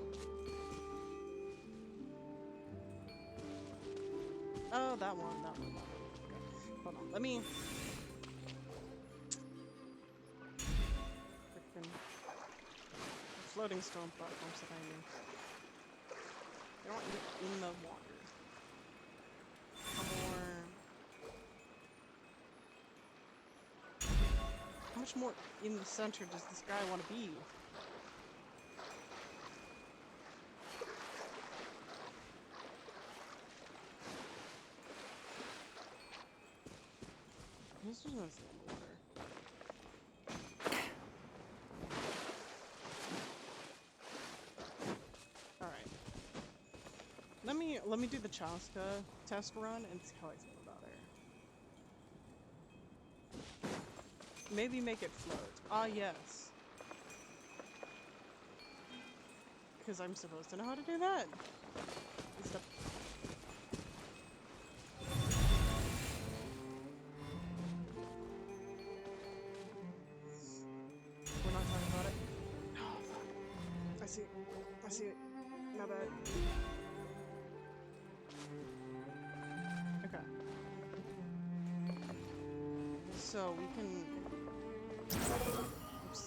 Oh, that one. Okay. Hold on. Let me. Frickin' floating stone platforms that I need. They don't get in the water. How much more in the center does this guy want to be? This is gonna stay in the water. Alright. Let me do the Chaska test run and see how I feel about her. Maybe make it float. Ah, yes. Because I'm supposed to know how to do that. Is the We're not talking about it. Oh, fuck. I see it. My bad. Okay. So we can. Oops.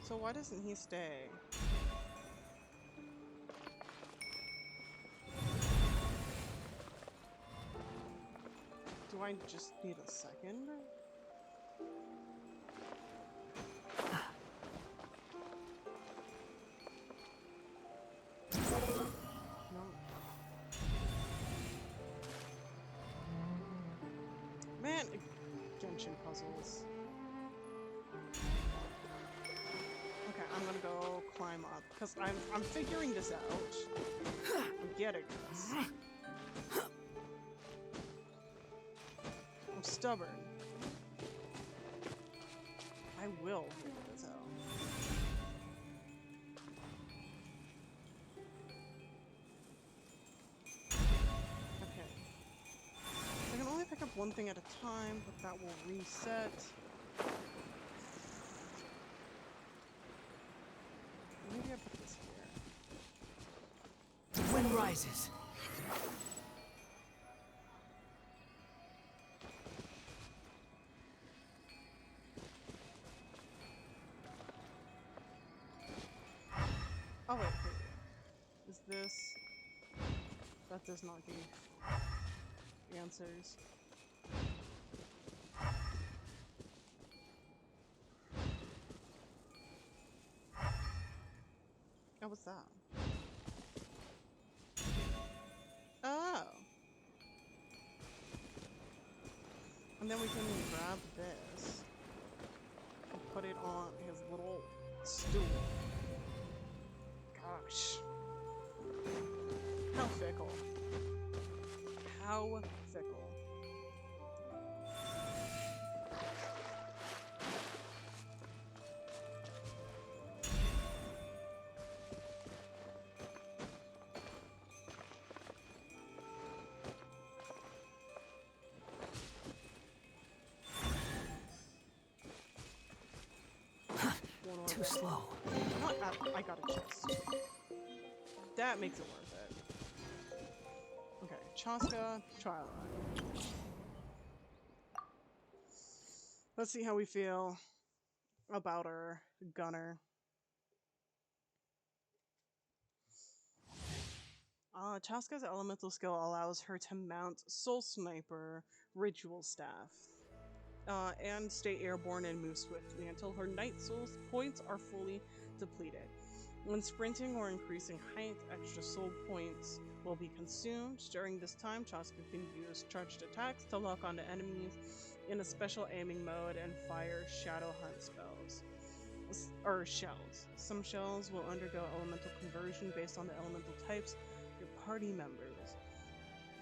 So why doesn't he stay? Do I just need a second? No. Man, Genshin puzzles. Okay, I'm gonna go climb up because I'm figuring this out. I'm getting this. I'm stubborn. I will figure this out. Okay. I can only pick up one thing at a time, but that will reset. Maybe I put this here. The wind rises. Oh wait. Is this... That does not give answers. Oh, what's that? Oh. And then we can grab this and put it on his little stool. Gosh. How fickle. How fickle. Too slow. I got a chest. That makes it worth it. Okay, Chaska, Twilight. Let's see how we feel about our gunner. Chaska's elemental skill allows her to mount Soul Sniper Ritual Staff. And stay airborne and move swiftly until her Night Soul points are fully depleted. When sprinting or increasing height, extra soul points will be consumed. During this time, Chaska can use charged attacks to lock onto enemies in a special aiming mode and fire Shadow Hunt spells. Or shells. Some shells will undergo elemental conversion based on the elemental types of your party members.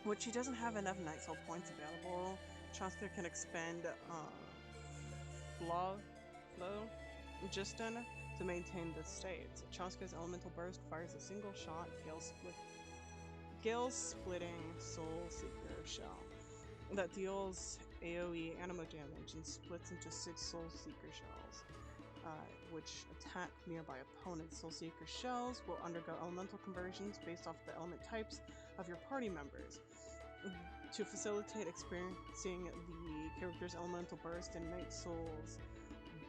When she doesn't have enough Night Soul points available, Chaska can expend Flow Justin to maintain this state. Chaska's elemental burst fires a single shot, gale-splitting Soul Seeker shell that deals AoE animo damage and splits into 6 Soul Seeker shells, which attack nearby opponents. Soul Seeker shells will undergo elemental conversions based off the element types of your party members. To facilitate experiencing the character's elemental burst in Night Soul's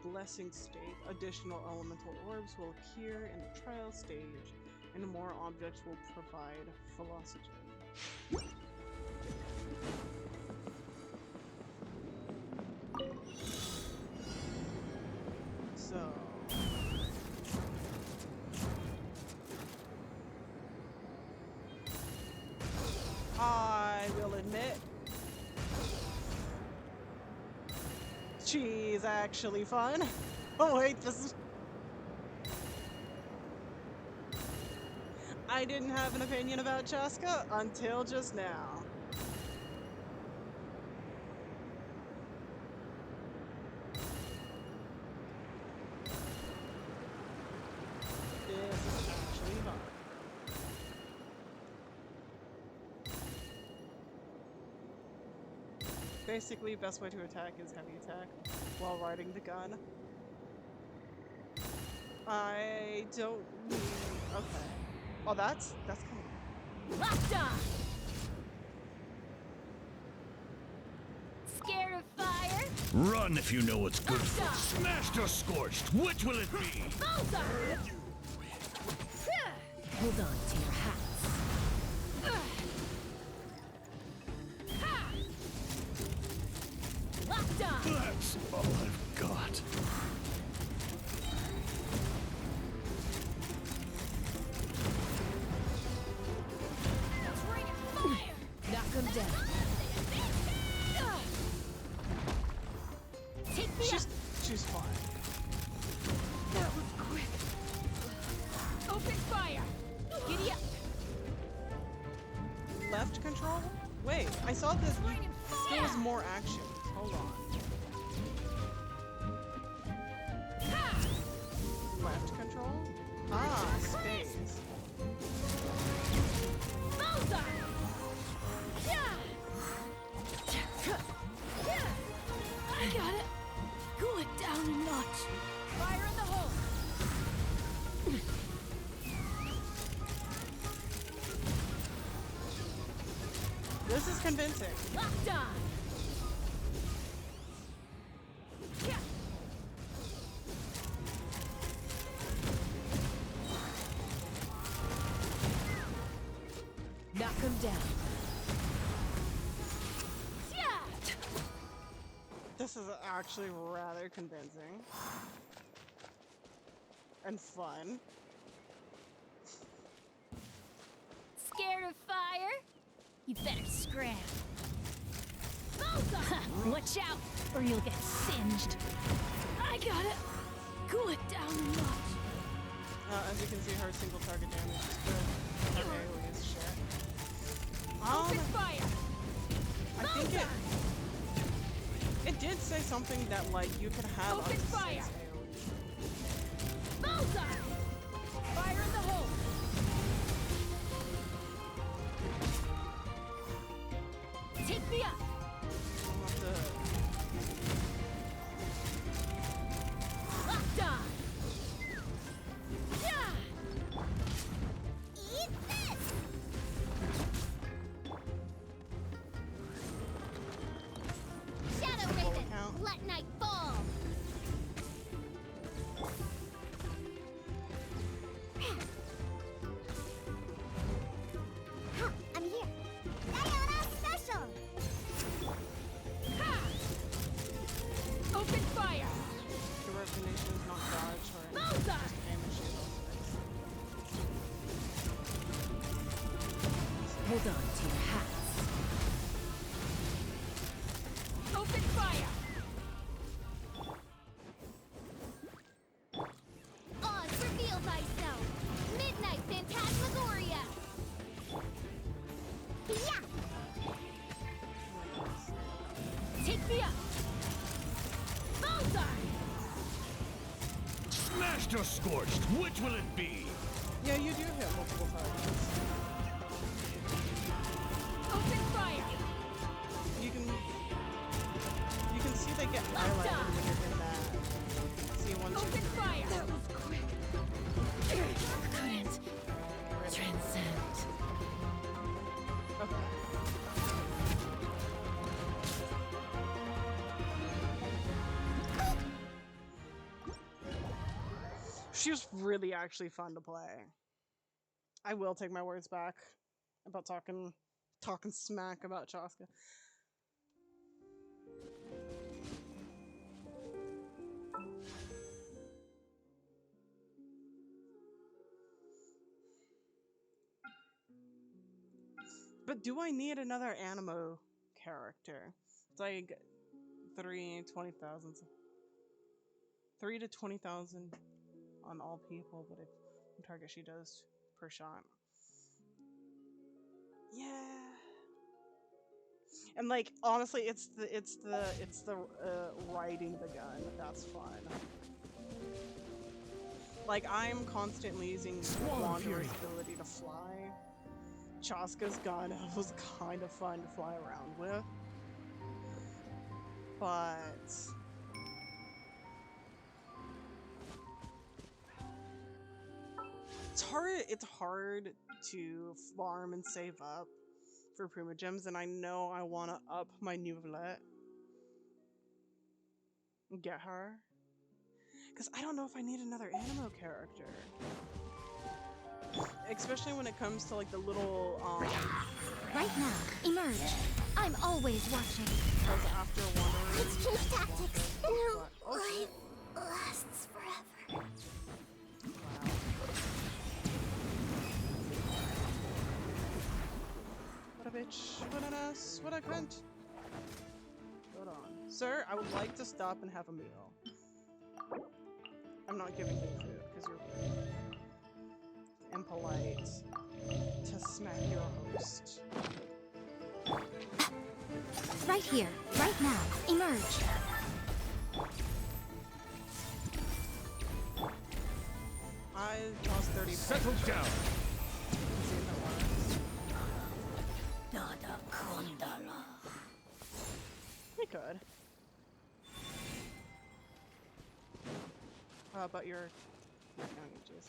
blessing state, additional elemental orbs will appear in the trial stage, and more objects will provide velocity. So... I will admit, she's actually fun. Oh wait, this is... I didn't have an opinion about Chaska until just now. This is actually fun. Basically, best way to attack is heavy attack while riding the gun. I don't need... Okay. Oh, that's kind of... Locked on! Scared of fire? Run if you know what's good for. Smashed or scorched, which will it be? Bullseye! Hold on to your hats. Locked on! That's all I've got. Knock him down. Take me up! She's fine. That was quick. Open fire! Giddy up! Left control? Wait, I saw this. There was more action. Hold on. Left control? Ah, space. Bullseye! I got it. Cool it down a notch. Fire in the hole. This is convincing. Locked on. Knock him down. This is actually rather convincing. And fun. Scared of fire? You better scram. Bullseye! Watch out, or you'll get singed. I gotta cool it down a notch. As you can see, her single target damage is good. Her AoE is shit. Open fire! I think it did say something that like you could have Open up to fire! 6 AoE. Bullseye! Fire in the hole! Take me up! I'll have to... Locked on! Yeah! Eat this! Shadow Raven, let night fall! I'm here. Diana Special! Open fire! The recognition is not dodge or anything. Bullseye! Just damage shield. Hold on to your hats. Open fire! Oz, reveal thyself! Midnight Phantasmagoria! Yeah! Take me up! Bullseye! Smashed or scorched, which will it be? Yeah, you do hit multiple targets. Open fire! You can see they get highlighted when you're in that. See one. Open fire! That was quick. Couldn't transcend. Okay. She was really actually fun to play. I will take my words back about talking smack about Chaska. But do I need another Animo character? It's like 3 to 20,000 on all people, but if target she does per shot. Yeah. And like honestly, it's the riding the gun that's fun. Like I'm constantly using Wanderer's ability to fly. Chaska's gun was kind of fun to fly around with, but it's hard to farm and save up for Primogems, and I know I want to up my Nouvellette and get her, because I don't know if I need another Animo character, especially when it comes to like the little Right now, emerge. I'm always watching. because after Wanderer Let's change tactics. No, oh, life lasts forever. What a bitch, what an ass, what a cunt. Hold on. Sir, I would like to stop and have a meal. I'm not giving you food because you're rude. Impolite to smack your host. Right here, right now, emerge. I lost 30. Settle down. See if that works. We could. But you're jeez.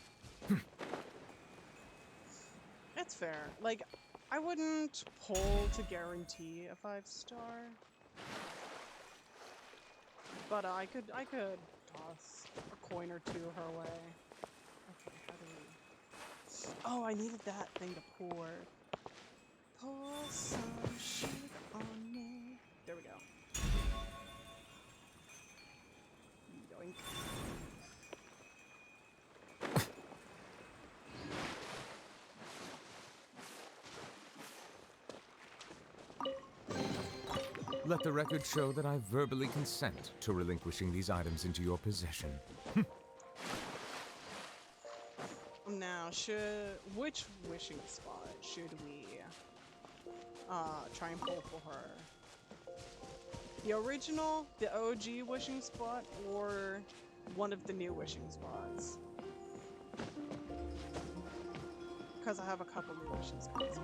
That's fair. Like, I wouldn't pull to guarantee a 5-star, but I could toss a coin or two her way. Okay, how do we? Oh, I needed that thing to pour. Pour some shit on me. There we go. Yoink. Let the record show that I verbally consent to relinquishing these items into your possession. Now, which wishing spot should we try and pull for her? The original, the OG wishing spot, or one of the new wishing spots? Because I have a couple new wishing spots now.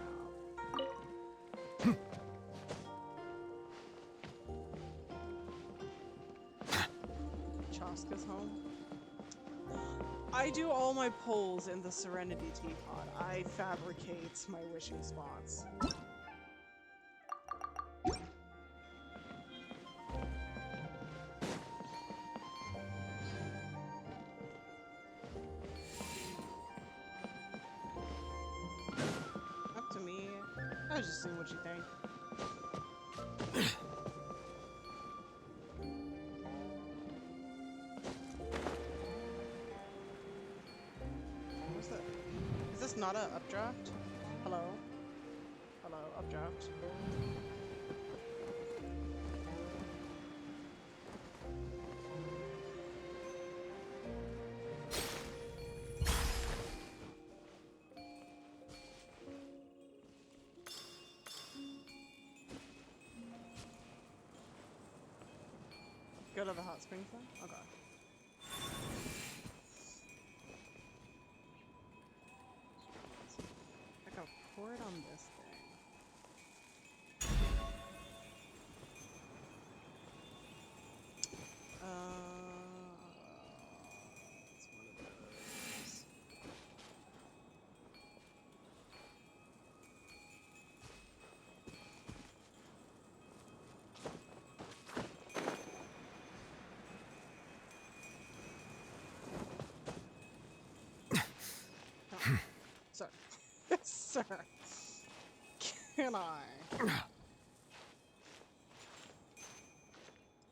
Chaska's home. I do all my pulls in the Serenity Teapot. I fabricate my wishing spots. Up to me. I was just seeing what you think. What's that? Is this not a updraft? Hello? Hello, updraft. Go to the hot springs then? Okay. I gotta pour it on this thing. It's one of those. Sir. Sir. Can I?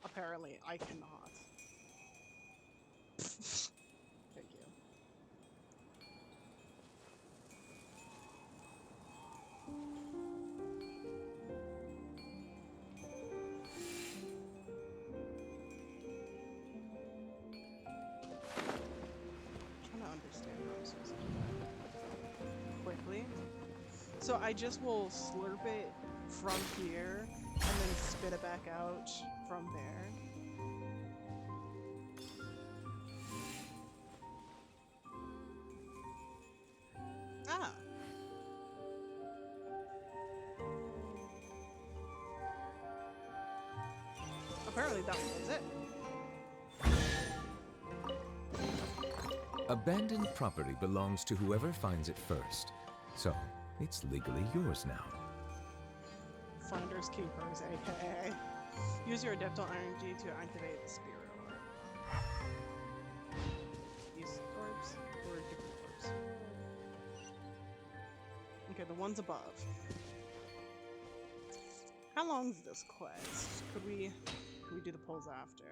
Apparently, I cannot. Thank you. I'm trying to understand how I'm supposed to do that quickly. So I just will slurp it from here and then spit it back out from there. Ah. Apparently that was it. Abandoned property belongs to whoever finds it first. So, it's legally yours now. Finders Keepers, aka. Use your Adeptal energy to activate the spirit orb. Use orbs or different orbs. Okay, the ones above. How long is this quest? Could we do the pulls after?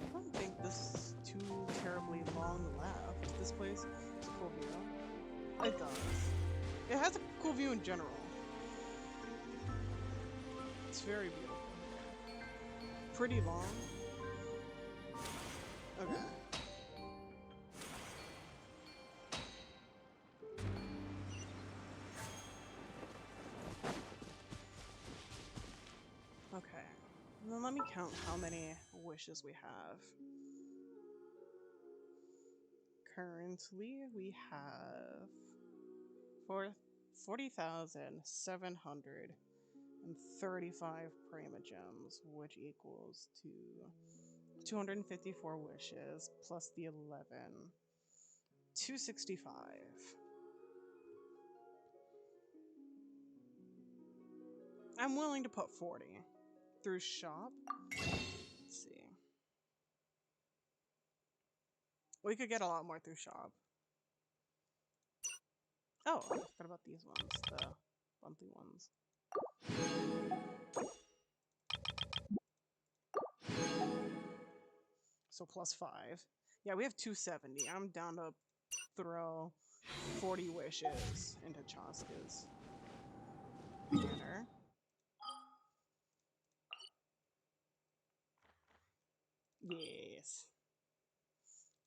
I don't think this is too terribly long left. This place is a cool view. It does. It has a cool view in general. It's very beautiful. Pretty long. Okay. Okay. And then let me count how many wishes we have. Currently, we have 40,735 Primogems, which equals to 254 wishes plus the 11. 265. I'm willing to put 40 through shop. Let's see. We could get a lot more through shop. Oh, I forgot about these ones, the monthly ones. So plus 5. Yeah, we have 270. I'm down to throw 40 wishes into Chaska's banner. Yes.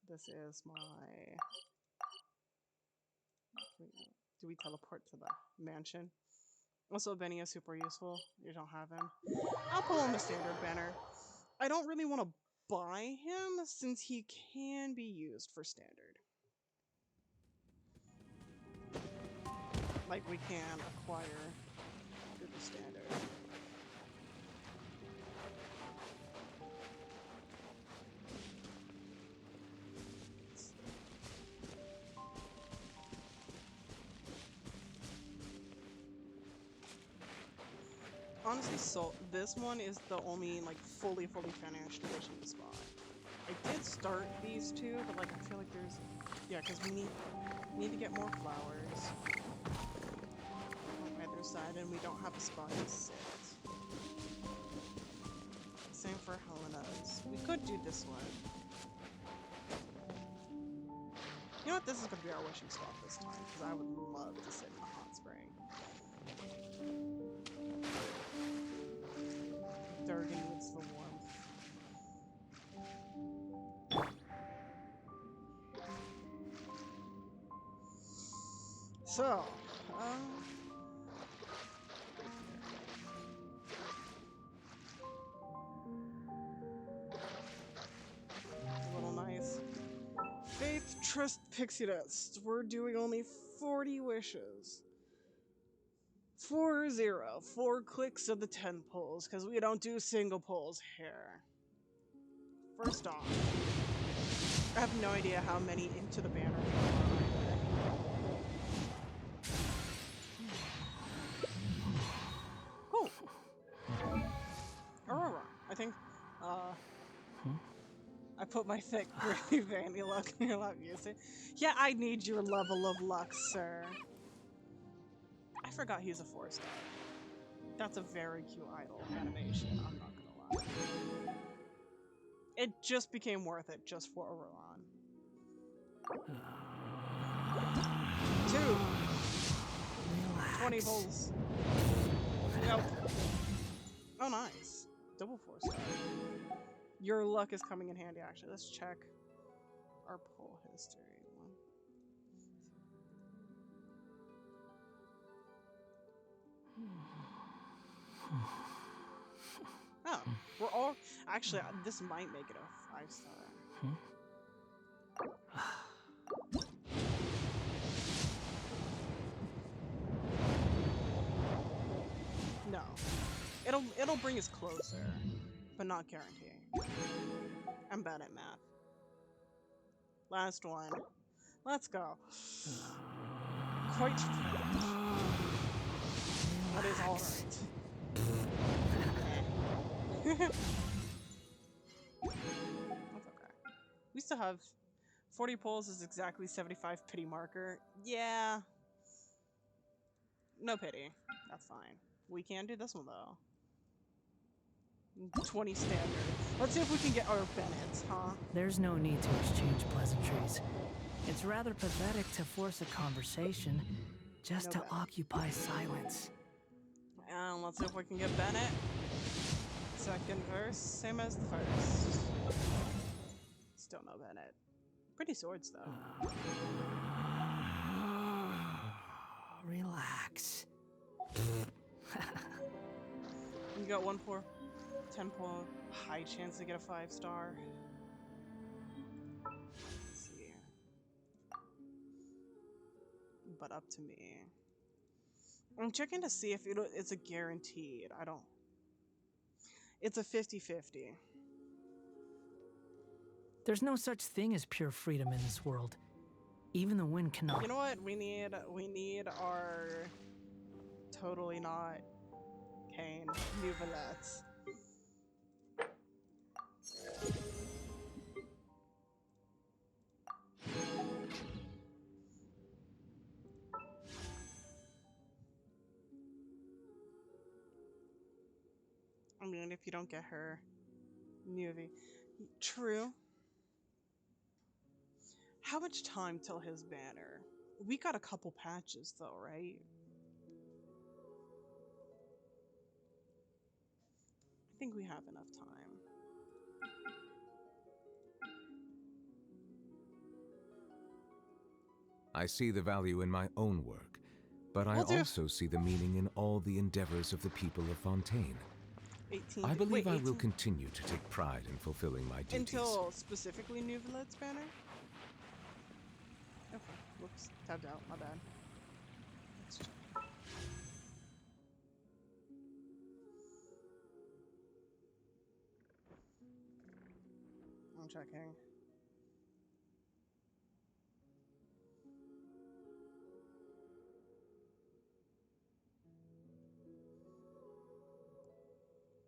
This is my... Do we teleport to the mansion? Also, Benny is super useful. You don't have him. I'll pull him a standard banner. I don't really want to buy him since he can be used for standard. Like we can acquire through the standard. Honestly, so this one is the only like fully finished wishing spot. I did start these two, but like I feel like there's because we need to get more flowers on either side, and we don't have a spot to sit. Same for Helena's. We could do this one. You know what? This is gonna be our wishing spot this time because I would love to sit in the hot spring. Durgan needs the warmth. So, a little nice. Faith, trust, pixie dust. We're doing only 40 wishes. 4-0. 4 clicks of the 10 pulls, because we don't do single pulls here. First off, I have no idea how many into the banner we are either. Cool. Aurora. I think, I put my thick, gritty vanity luck in your lap music. Yeah, I need your level of luck, sir. I forgot he's a 4-star. That's a very cute idol animation, I'm not gonna lie. It just became worth it just for Auroron. 2. 20 pulls. Nope. Oh, nice. Double 4-star. Your luck is coming in handy, actually. Let's check our pull history. Oh, we're all... Actually, this might make it a 5-star. No. It'll bring us closer, but not guaranteeing. I'm bad at math. Last one. Let's go. Quite French. That is alright. That's okay. We still have 40 pulls is exactly 75 pity marker. Yeah. No pity. That's fine. We can do this one though. 20 standard. Let's see if we can get our Bennett's, huh? There's no need to exchange pleasantries. It's rather pathetic to force a conversation just to occupy silence. And let's see if we can get Bennett. Second verse, same as the first. Still no Bennett. Pretty swords though. Relax. You got 1 pour, 10 pour, high chance to get a 5-star. Let's see. But up to me. I'm checking to see if it's a guaranteed. I don't. It's a 50-50. There's no such thing as pure freedom in this world. Even the wind cannot. You know what? We need our totally not Kane new Valettes. I mean, if you don't get her new V. True. How much time till his banner? We got a couple patches though, right? I think we have enough time. I see the value in my own work, but I Will do. also see the meaning in all the endeavors of the people of Fontaine. 18. I believe Wait, I will 18 continue to take pride in fulfilling my duties. until specifically Nuvelet's banner? Okay, whoops, tabbed out, my bad. Let's check. I'm checking.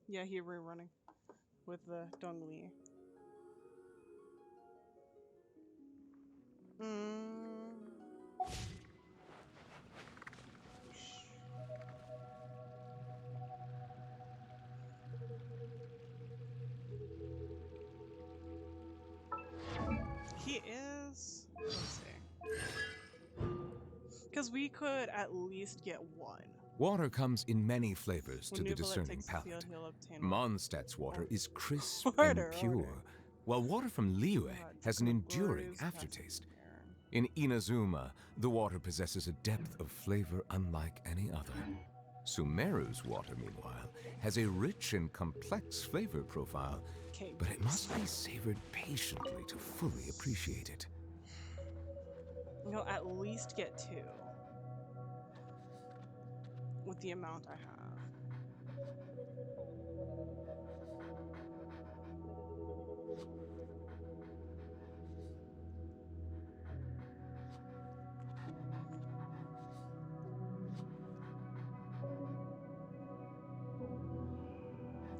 Yeah, he rerunning with the Dongli. He is. Let's see. Because we could at least get one. Water comes in many flavors When to the Nuvelet discerning takes the field, palate. he'll obtain Mondstadt's water is crisp Order, and pure, order. while water from Liyue has an enduring glorious aftertaste. In Inazuma, the water possesses a depth of flavor unlike any other. Sumeru's water, meanwhile, has a rich and complex flavor profile, but it must be savored patiently to fully appreciate it. You'll at least get two. With the amount I have.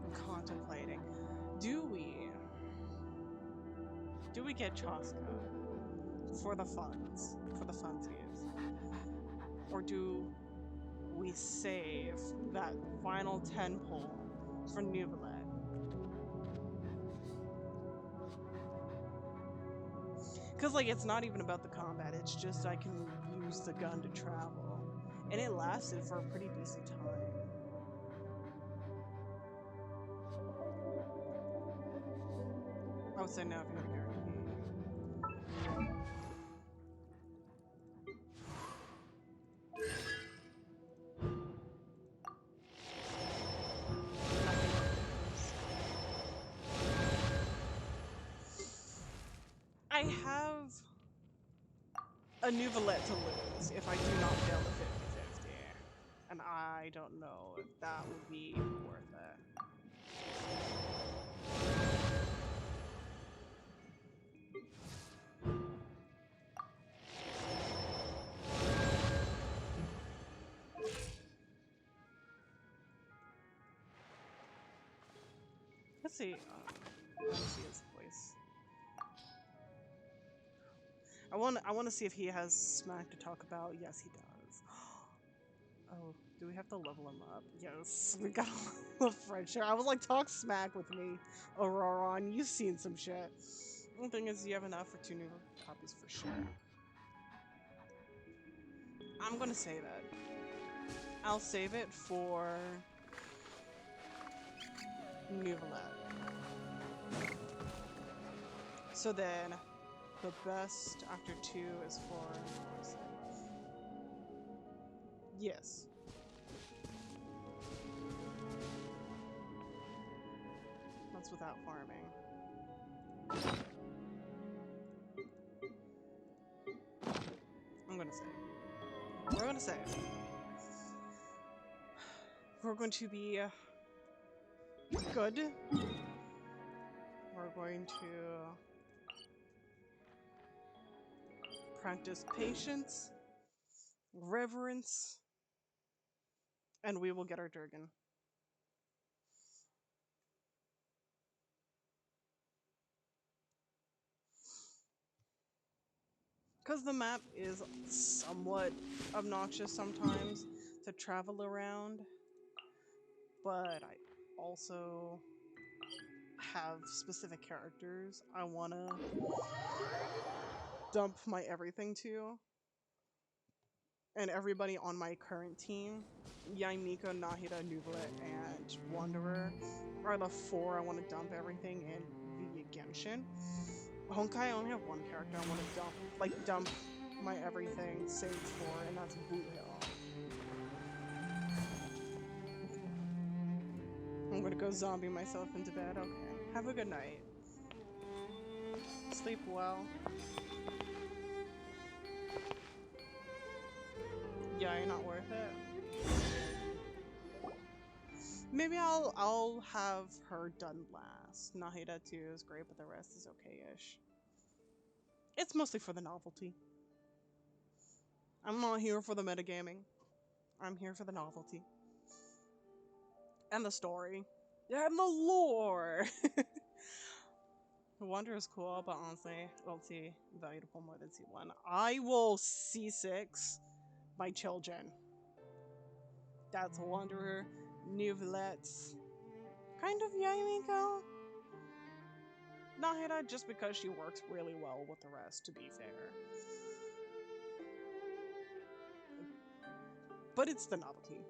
I'm contemplating. Do we get Chaska for the funds? For the funsies? Or do we save that final 10 pull for Nuvelet? Because, like, it's not even about the combat, it's just I can use the gun to travel. And it lasted for a pretty decent time. I would say now if you got a guarantee. I have a Nuvelet to lose if I do not fail the 50-50. And I don't know if that would be worth it. Let's see. Let's see his voice. I want to see if he has smack to talk about. Yes, he does. Oh, do we have to level him up? Yes, we got a friendship. I was like, talk smack with me, Auroron. You've seen some shit. The thing is, you have enough for 2 new copies for sure. I'm gonna save it. I'll save it for Nuvelet. So then, the best after 2 is for... Yes. That's without farming. I'm gonna save. We're gonna save. We're going to be good. We're going to practice patience, reverence, and we will get our Durgan. Because the map is somewhat obnoxious sometimes to travel around, but I also have specific characters I want to dump my everything to. And everybody on my current team, Yaimiko, Nahida, Nuvolet, and Wanderer, are the 4 I want to dump everything in via Genshin. Honkai, I only have 1 character I want to dump my everything saved for, and that's Boot Hill. I'm gonna go zombie myself into bed. Okay. Have a good night. Sleep well. Yeah, you're not worth it. Maybe I'll have her done last. Nahida too is great, but the rest is okay-ish. It's mostly for the novelty. I'm not here for the metagaming. I'm here for the novelty. And the story. And the lore! Wonder is cool, but honestly, I don't see value to pull more than C1. I will C6 my children. That's Wanderer, Nuvolets, kind of Yaimiko. Nahida, just because she works really well with the rest, to be fair. But it's the novelty.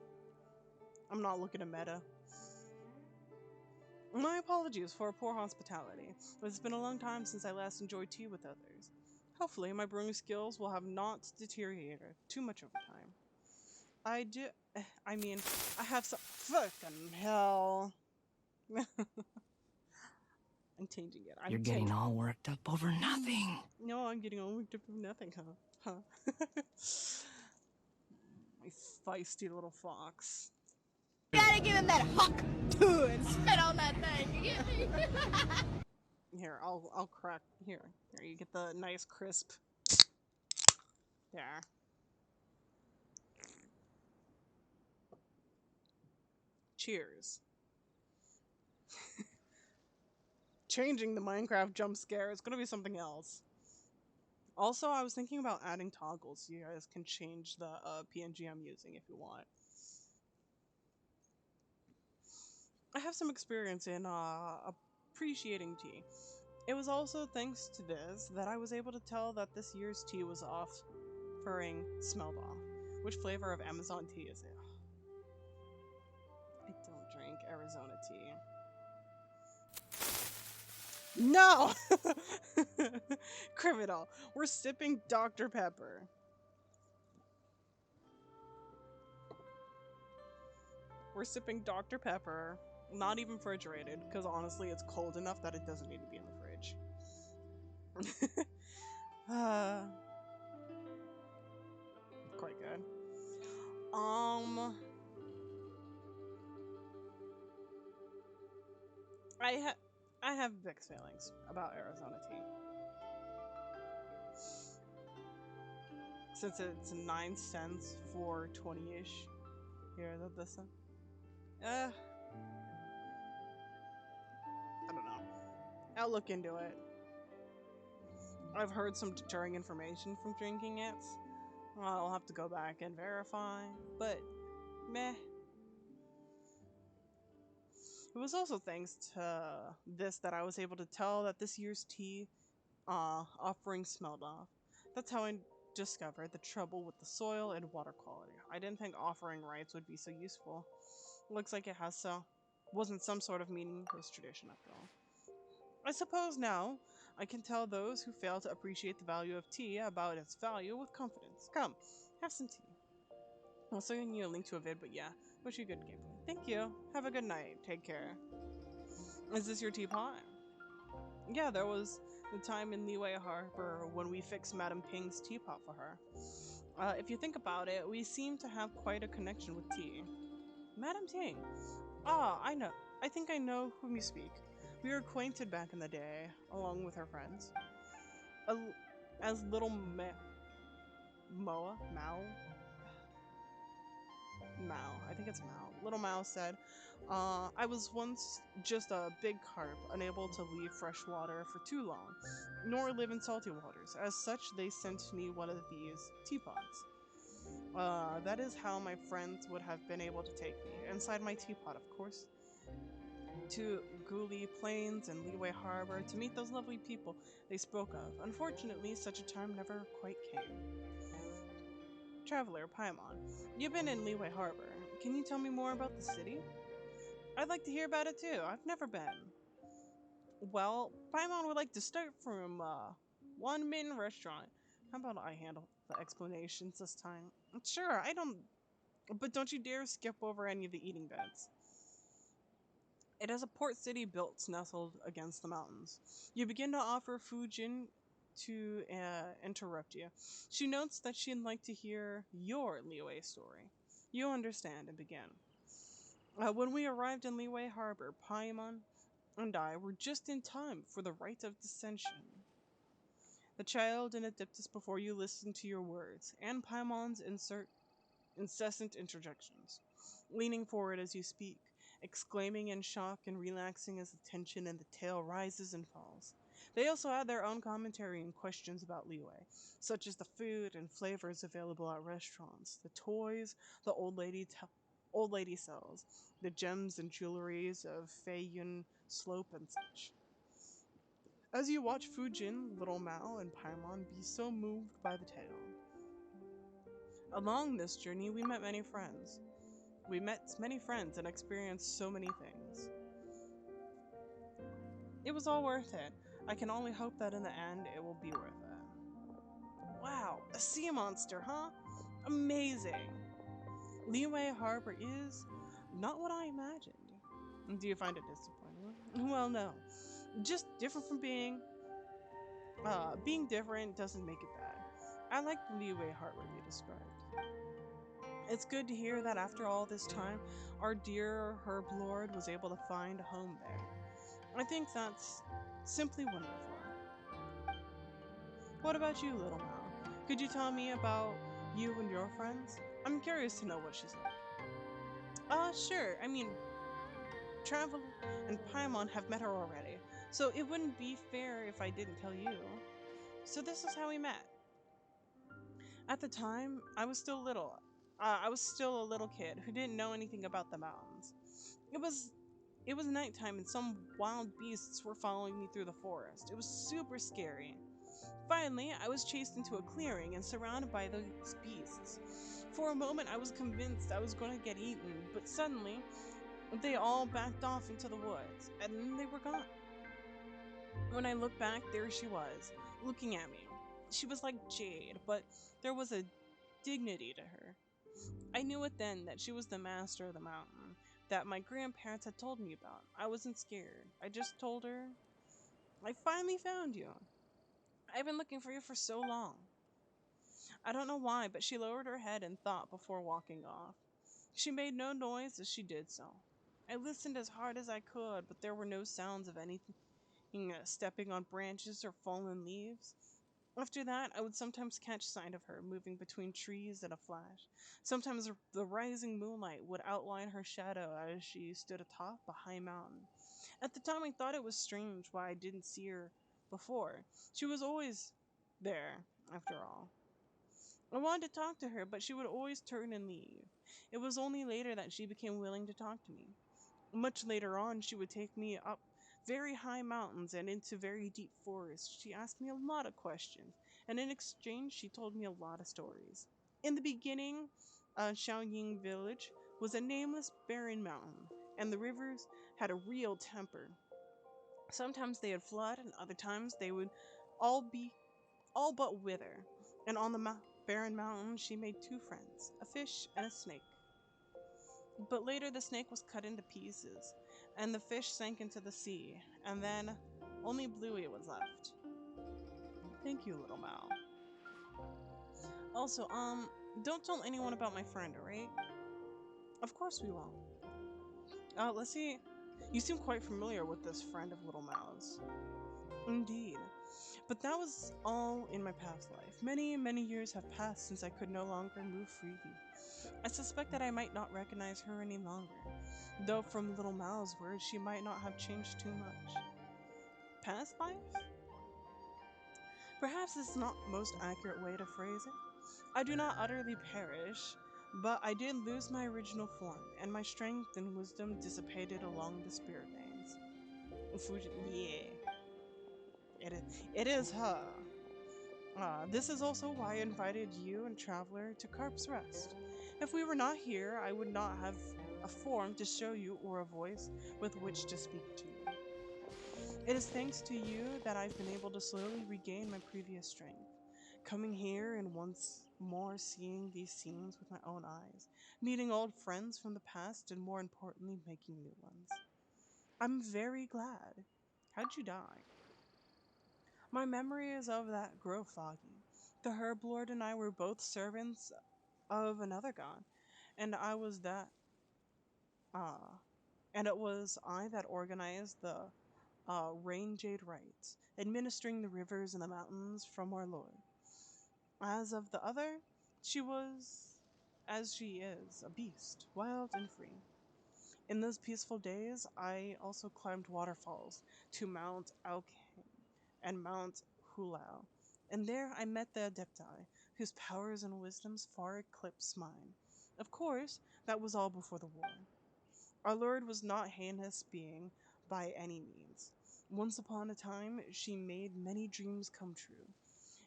I'm not looking to meta. My apologies for poor hospitality. It's been a long time since I last enjoyed tea with others. Hopefully, my brewing skills will have not deteriorated too much over time. I have some fucking hell. I'm changing it. You're getting all worked up over nothing. No, I'm getting all worked up over nothing, huh? My feisty little fox. You gotta give him that huck too and spit on that thing. You get me? Here, I'll crack. Here, you get the nice crisp. There. Cheers. Changing the Minecraft jump scare is gonna be something else. Also, I was thinking about adding toggles. You guys can change the PNG I'm using if you want. I have some experience in appreciating tea. It was also thanks to this that I was able to tell that this year's tea was offering smelled off. Which flavor of Amazon tea is it? I don't drink Arizona tea. No! Criminal. We're sipping Dr. Pepper. We're sipping Dr. Pepper. Not even refrigerated, because honestly it's cold enough that it doesn't need to be in the fridge. Quite good. I have mixed feelings about Arizona tea. Since it's 9 cents for 20-ish. Here, this one. I don't know. I'll look into it. I've heard some deterring information from drinking it. I'll have to go back and verify, but meh. It was also thanks to this that I was able to tell that this year's tea offering smelled off. That's how I discovered the trouble with the soil and water quality. I didn't think offering rights would be so useful. Looks like it wasn't some sort of meaningless tradition after all. I suppose now I can tell those who fail to appreciate the value of tea about its value with confidence. Come, have some tea. I'll send you a link to a vid, but yeah, wish you good gameplay. Thank you. Have a good night. Take care. Is this your teapot? Yeah, there was the time in Liyue Harbor when we fixed Madame Ping's teapot for her. If you think about it, we seem to have quite a connection with tea. Madame Ting. Ah, I know. I think I know whom you speak. We were acquainted back in the day, along with her friends. As little Mao, I think it's Mao. Little Mao said, I was once just a big carp, unable to leave fresh water for too long, nor live in salty waters. As such, they sent me one of these teapots. That is how my friends would have been able to take me. Inside my teapot, of course. to Guli Plains and Leeway Harbor to meet those lovely people they spoke of. Unfortunately, such a time never quite came. Traveler Paimon, you've been in Leeway Harbor. Can you tell me more about the city? I'd like to hear about it too. I've never been. Well, Paimon would like to start from one main restaurant. How about I handle the explanations this time? Sure, I don't. But don't you dare skip over any of the eating beds. It is a port city built nestled against the mountains. You begin to offer Fujin to interrupt you. She notes that she'd like to hear your Liyue story. You understand and begin. When we arrived in Liyue Harbor, Paimon and I were just in time for the rite of dissension. The child and Adiptus before you listen to your words, and Paimon's incessant interjections, leaning forward as you speak, exclaiming in shock and relaxing as the tension in the tale rises and falls. They also add their own commentary and questions about Liyue, such as the food and flavors available at restaurants, the toys the old lady sells, the gems and jewelries of Feiyun Slope and such. As you watch Fujin, Little Mao, and Paimon be so moved by the tale. Along this journey, we met many friends. And experienced so many things. It was all worth it. I can only hope that in the end, it will be worth it. Wow, a sea monster, huh? Amazing! Liyue Harbor is not what I imagined. Do you find it disappointing? Well, no. Just different from being different doesn't make it bad. I like the Liyue Harbor you described. It's good to hear that after all this time, our dear Herb Lord was able to find a home there. I think that's simply wonderful. What about you, Little Mal? Could you tell me about you and your friends? I'm curious to know what she's like. Sure. I mean, Traveler and Paimon have met her already, so it wouldn't be fair if I didn't tell you. So this is how we met. At the time, I was still little. I was still a little kid who didn't know anything about the mountains. It was nighttime and some wild beasts were following me through the forest. It was super scary. Finally, I was chased into a clearing and surrounded by those beasts. For a moment, I was convinced I was going to get eaten, but suddenly, they all backed off into the woods, and then they were gone. When I looked back, there she was, looking at me. She was like jade, but there was a dignity to her. I knew it then that she was the master of the mountain, that my grandparents had told me about. I wasn't scared. I just told her, I finally found you. I've been looking for you for so long. I don't know why, but she lowered her head in thought before walking off. She made no noise as she did so. I listened as hard as I could, but there were no sounds of anything stepping on branches or fallen leaves. After that, I would sometimes catch sight of her moving between trees in a flash. Sometimes the rising moonlight would outline her shadow as she stood atop a high mountain. At the time, I thought it was strange why I didn't see her before. She was always there, after all. I wanted to talk to her, but she would always turn and leave. It was only later that she became willing to talk to me. Much later on, she would take me up very high mountains and into very deep forests. She asked me a lot of questions, and in exchange, she told me a lot of stories. In the beginning, Xiaoying village was a nameless barren mountain, and the rivers had a real temper. Sometimes they would flood, and other times they would all but wither. And on the barren mountain, she made two friends, a fish and a snake. But later the snake was cut into pieces, and the fish sank into the sea, and then only Bluey was left. Thank you, Little Mal. Also, don't tell anyone about my friend, alright? Of course we won't. Let's see. You seem quite familiar with this friend of Little Mal's. Indeed. But that was all in my past life. Many, many years have passed since I could no longer move freely. I suspect that I might not recognize her any longer, though from Little Mal's words she might not have changed too much. Past life? Perhaps this is not the most accurate way to phrase it. I do not utterly perish, but I did lose my original form, and my strength and wisdom dissipated along the spirit veins. Yeah. It is her. This is also why I invited you and Traveler to Carp's Rest. If we were not here, I would not have a form to show you or a voice with which to speak to you. It is thanks to you that I've been able to slowly regain my previous strength. Coming here and once more seeing these scenes with my own eyes, meeting old friends from the past, and more importantly, making new ones. I'm very glad. How'd you die? My memory is of that grow foggy. The Herb Lord and I were both servants of another god, and I was that uh and it was I that organized the Rain Jade rites, administering the rivers and the mountains from our Lord. As of the other, she was, as she is, a beast, wild and free. In those peaceful days, I also climbed waterfalls to Mount Alkane and Mount Hulao, and there I met the Adepti, whose powers and wisdoms far eclipsed mine. Of course, that was all before the war. Our Lord was not heinous being by any means. Once upon a time, she made many dreams come true.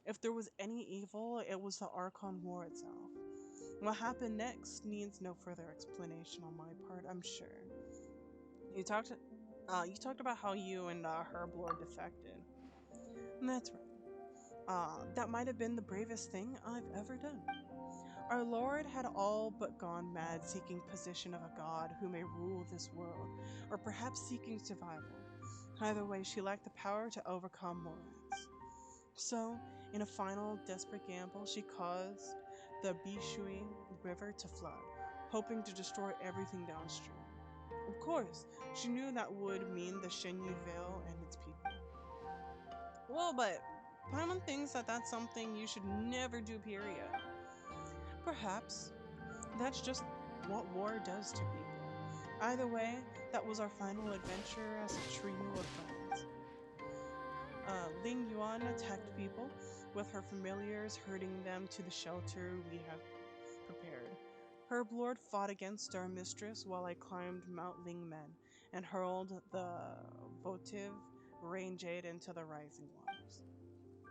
If there was any evil, it was the Archon War itself. What happened next needs no further explanation on my part, I'm sure. You talked about how you and Herb Lord defected. And that's right. That might have been the bravest thing I've ever done. Our Lord had all but gone mad seeking position of a god who may rule this world, or perhaps seeking survival. Either way, she lacked the power to overcome Morax. So, in a final desperate gamble, she caused the Bishui River to flood, hoping to destroy everything downstream. Of course, she knew that would mean the Shenyu Vale and its people. Well, but Paimon thinks that that's something you should never do, period. Perhaps that's just what war does to people. Either way, that was our final adventure as a trio of friends. Ling Yuan attacked people, with her familiars herding them to the shelter we have prepared. Herb Lord fought against our mistress while I climbed Mount Lingmen and hurled the votive Rain Jade into the rising waters.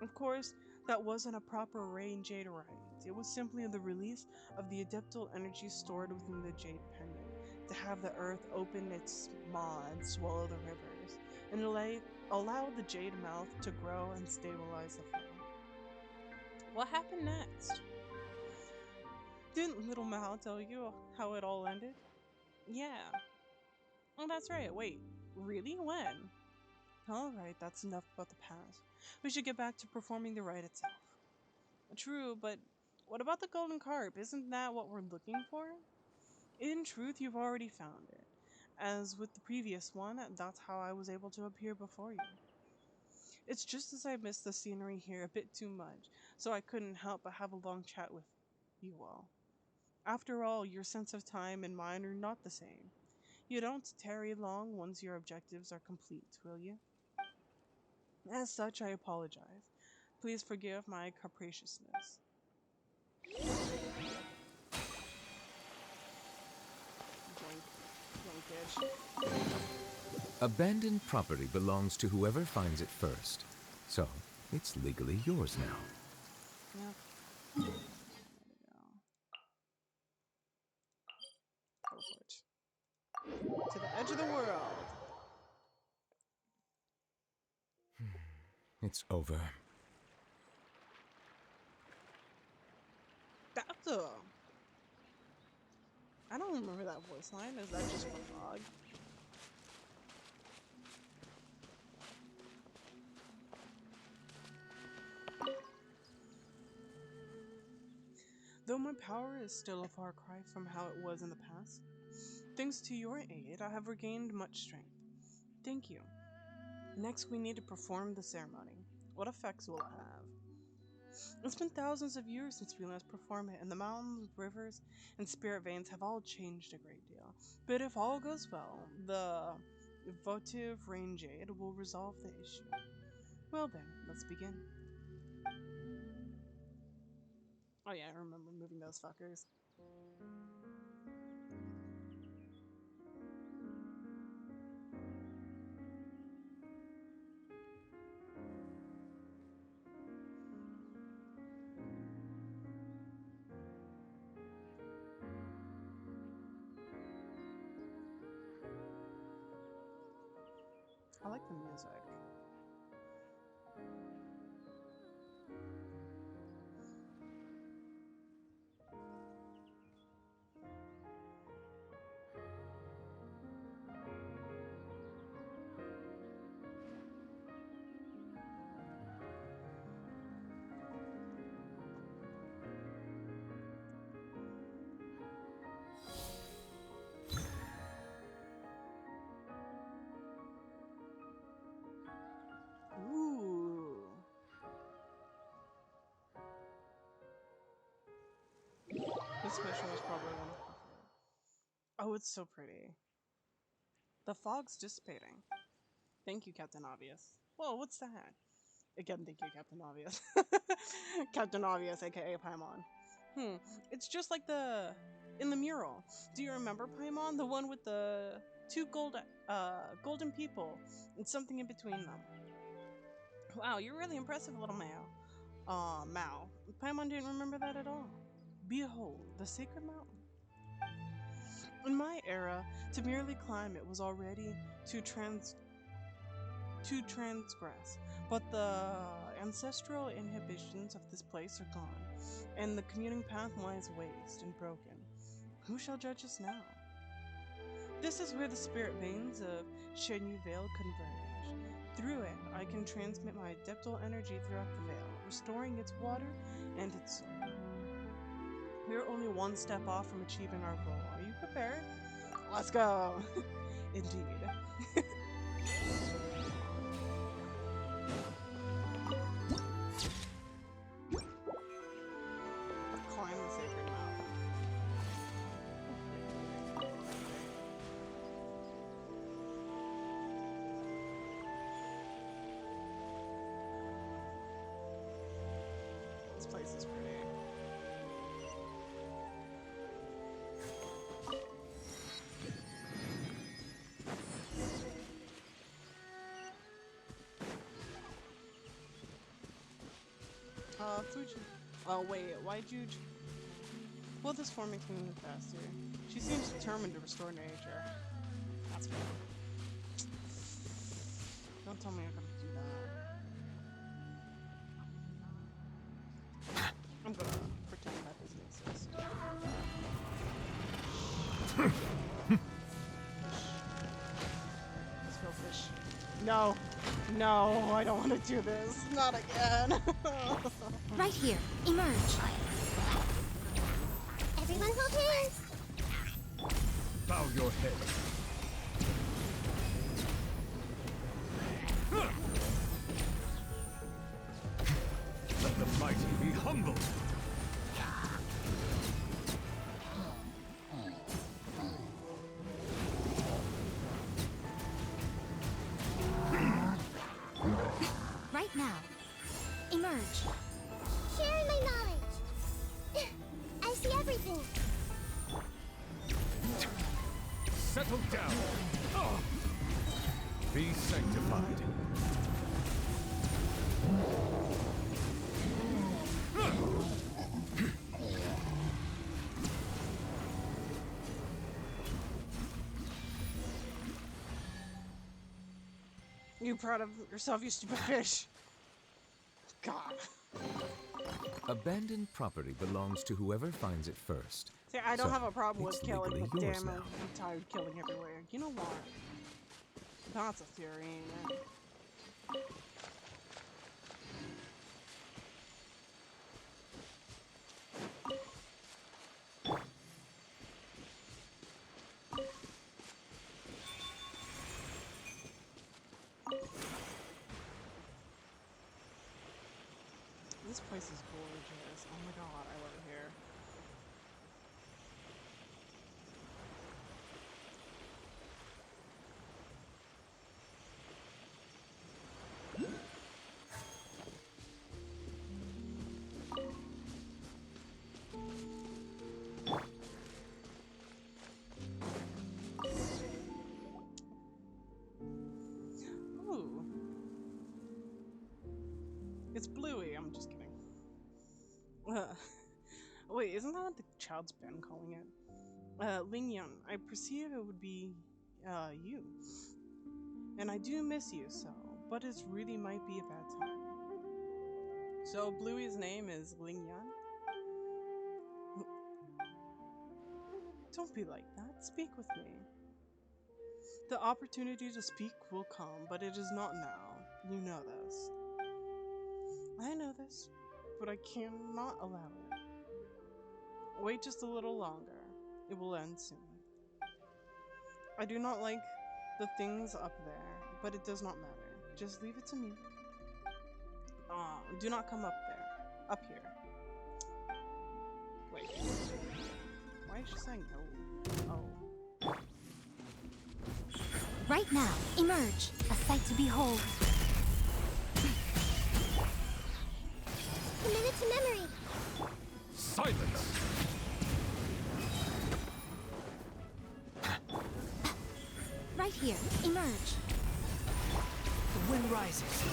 Of course, that wasn't a proper Rain Jade rite. It was simply the release of the adeptal energy stored within the Jade Pendant to have the earth open its maw and swallow the rivers, and allow the Jade Mouth to grow and stabilize the flow. What happened next? Didn't Little Mal tell you how it all ended? Yeah. Oh, that's right. Wait, really? When? Alright, that's enough about the past. We should get back to performing the rite itself. True, but what about the golden carp? Isn't that what we're looking for? In truth, you've already found it. As with the previous one, that's how I was able to appear before you. It's just as I missed the scenery here a bit too much, so I couldn't help but have a long chat with you all. After all, your sense of time and mine are not the same. You don't tarry long once your objectives are complete, will you? As such, I apologize. Please forgive my capriciousness. Abandoned property belongs to whoever finds it first. So, it's legally yours now. Yeah. Go for it. To the edge of the world. It's over. That's a... I don't remember that voice line. Is that just for Frog? Though my power is still a far cry from how it was in the past, thanks to your aid, I have regained much strength. Thank you. Next, we need to perform the ceremony. What effects will it have? It's been thousands of years since we last performed it, and the mountains, rivers, and spirit veins have all changed a great deal. But if all goes well, the votive Rain Jade will resolve the issue. Well then, let's begin. Oh yeah, I remember moving those fuckers. like the music. Ooh. This mission was probably one of my favorite. Oh, it's so pretty. The fog's dissipating. Thank you, Captain Obvious. Whoa, what's that? Again, thank you, Captain Obvious. Captain Obvious, aka Paimon. It's just like in the mural. Do you remember Paimon? The one with the two golden people and something in between them. Wow, you're really impressive, little Mao. Mao. Paimon didn't remember that at all. Behold, the sacred mountain. In my era, to merely climb it was already to transgress, but the ancestral inhibitions of this place are gone, and the commuting path lies waste and broken. Who shall judge us now? This is where the spirit veins of Shenyu Vale converge. Through it, I can transmit my adeptal energy throughout the Vale, restoring its water and its soul. We are only one step off from achieving our goal. Are you prepared? Let's go! Indeed. I've climbed the sacred mountain. This place is pretty. Fuji. Oh, wait, why'd you... Will this form makes me move faster? She seems determined to restore nature. That's fine. Don't tell me I'm gonna do that. I'm gonna pretend that doesn't exist. Let's go fish. No. No, I don't want to do this. Not again. Right here. Emerge. Everyone hold hands. Bow your head. Let the mighty be humbled. Right now. Emerge. Sharing my knowledge. I see everything. Settle down. Oh. Be sanctified. You proud of yourself, you stupid fish? God. Abandoned property belongs to whoever finds it first. See, I don't So, have a problem with it's killing, legally but yours damn, now. I'm tired of killing everywhere. You know what? That's a theory, ain't it? This place is gorgeous. Oh my god, I love it here. Ooh. It's bluey, I'm just kidding. Wait, isn't that what the child's been calling it? Ling Yun, I perceive it would be, you. And I do miss you so, but it really might be a bad time. So Bluey's name is Ling Yan? Don't be like that. Speak with me. The opportunity to speak will come, but it is not now. You know this. I know this, but I cannot allow it. Wait just a little longer. It will end soon. I do not like the things up there, but it does not matter. Just leave it to me. Do not come up there. Up here. Wait. Why is she saying no? Oh. Right now, emerge, a sight to behold. Commit it to memory. Silence! Right here, emerge. The wind rises.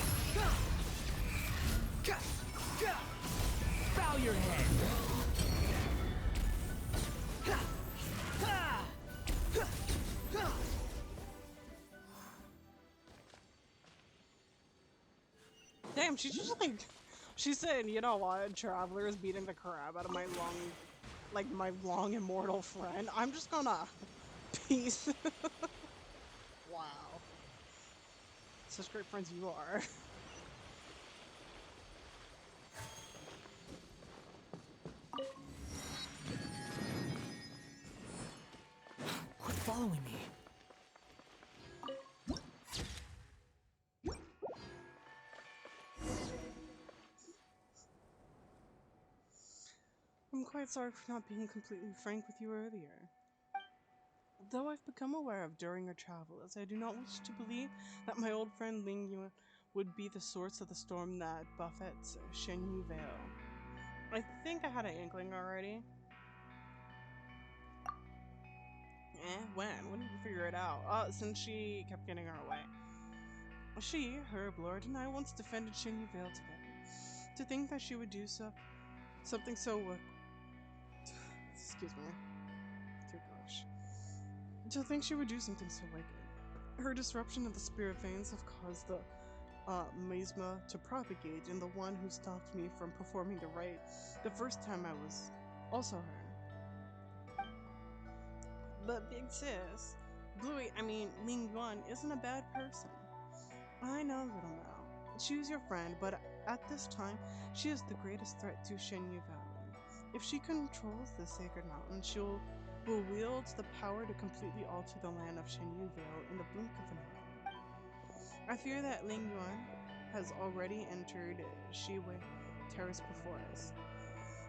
Bow your head. Damn, she's just like, she said, you know what, Traveler is beating the crap out of my long immortal friend. I'm just gonna peace. Wow. Such great friends you are. Quit following me. I'm quite sorry for not being completely frank with you earlier. Though I've become aware of during our travels, I do not wish to believe that my old friend Ling Yuan would be the source of the storm that buffets Shenyu Vale. I think I had an inkling already. When? When did we figure it out? Since she kept getting our way. She, Herb Lord, and I once defended Shenyu Vale together. To think that she would do something so excuse me. Dear gosh. To think she would do something so wicked. Her disruption of the spirit veins have caused the miasma to propagate, and the one who stopped me from performing the rite the first time I was also her. But Big Sis, Ling Yuan isn't a bad person. I know, little Mao. Choose your friend, but at this time, she is the greatest threat to Shenyu Valley. If she controls the sacred mountain, will wield the power to completely alter the land of Shenyu Vale in the blink of an eye. I fear that Ling Yuan has already entered Shiwei Terrace before us.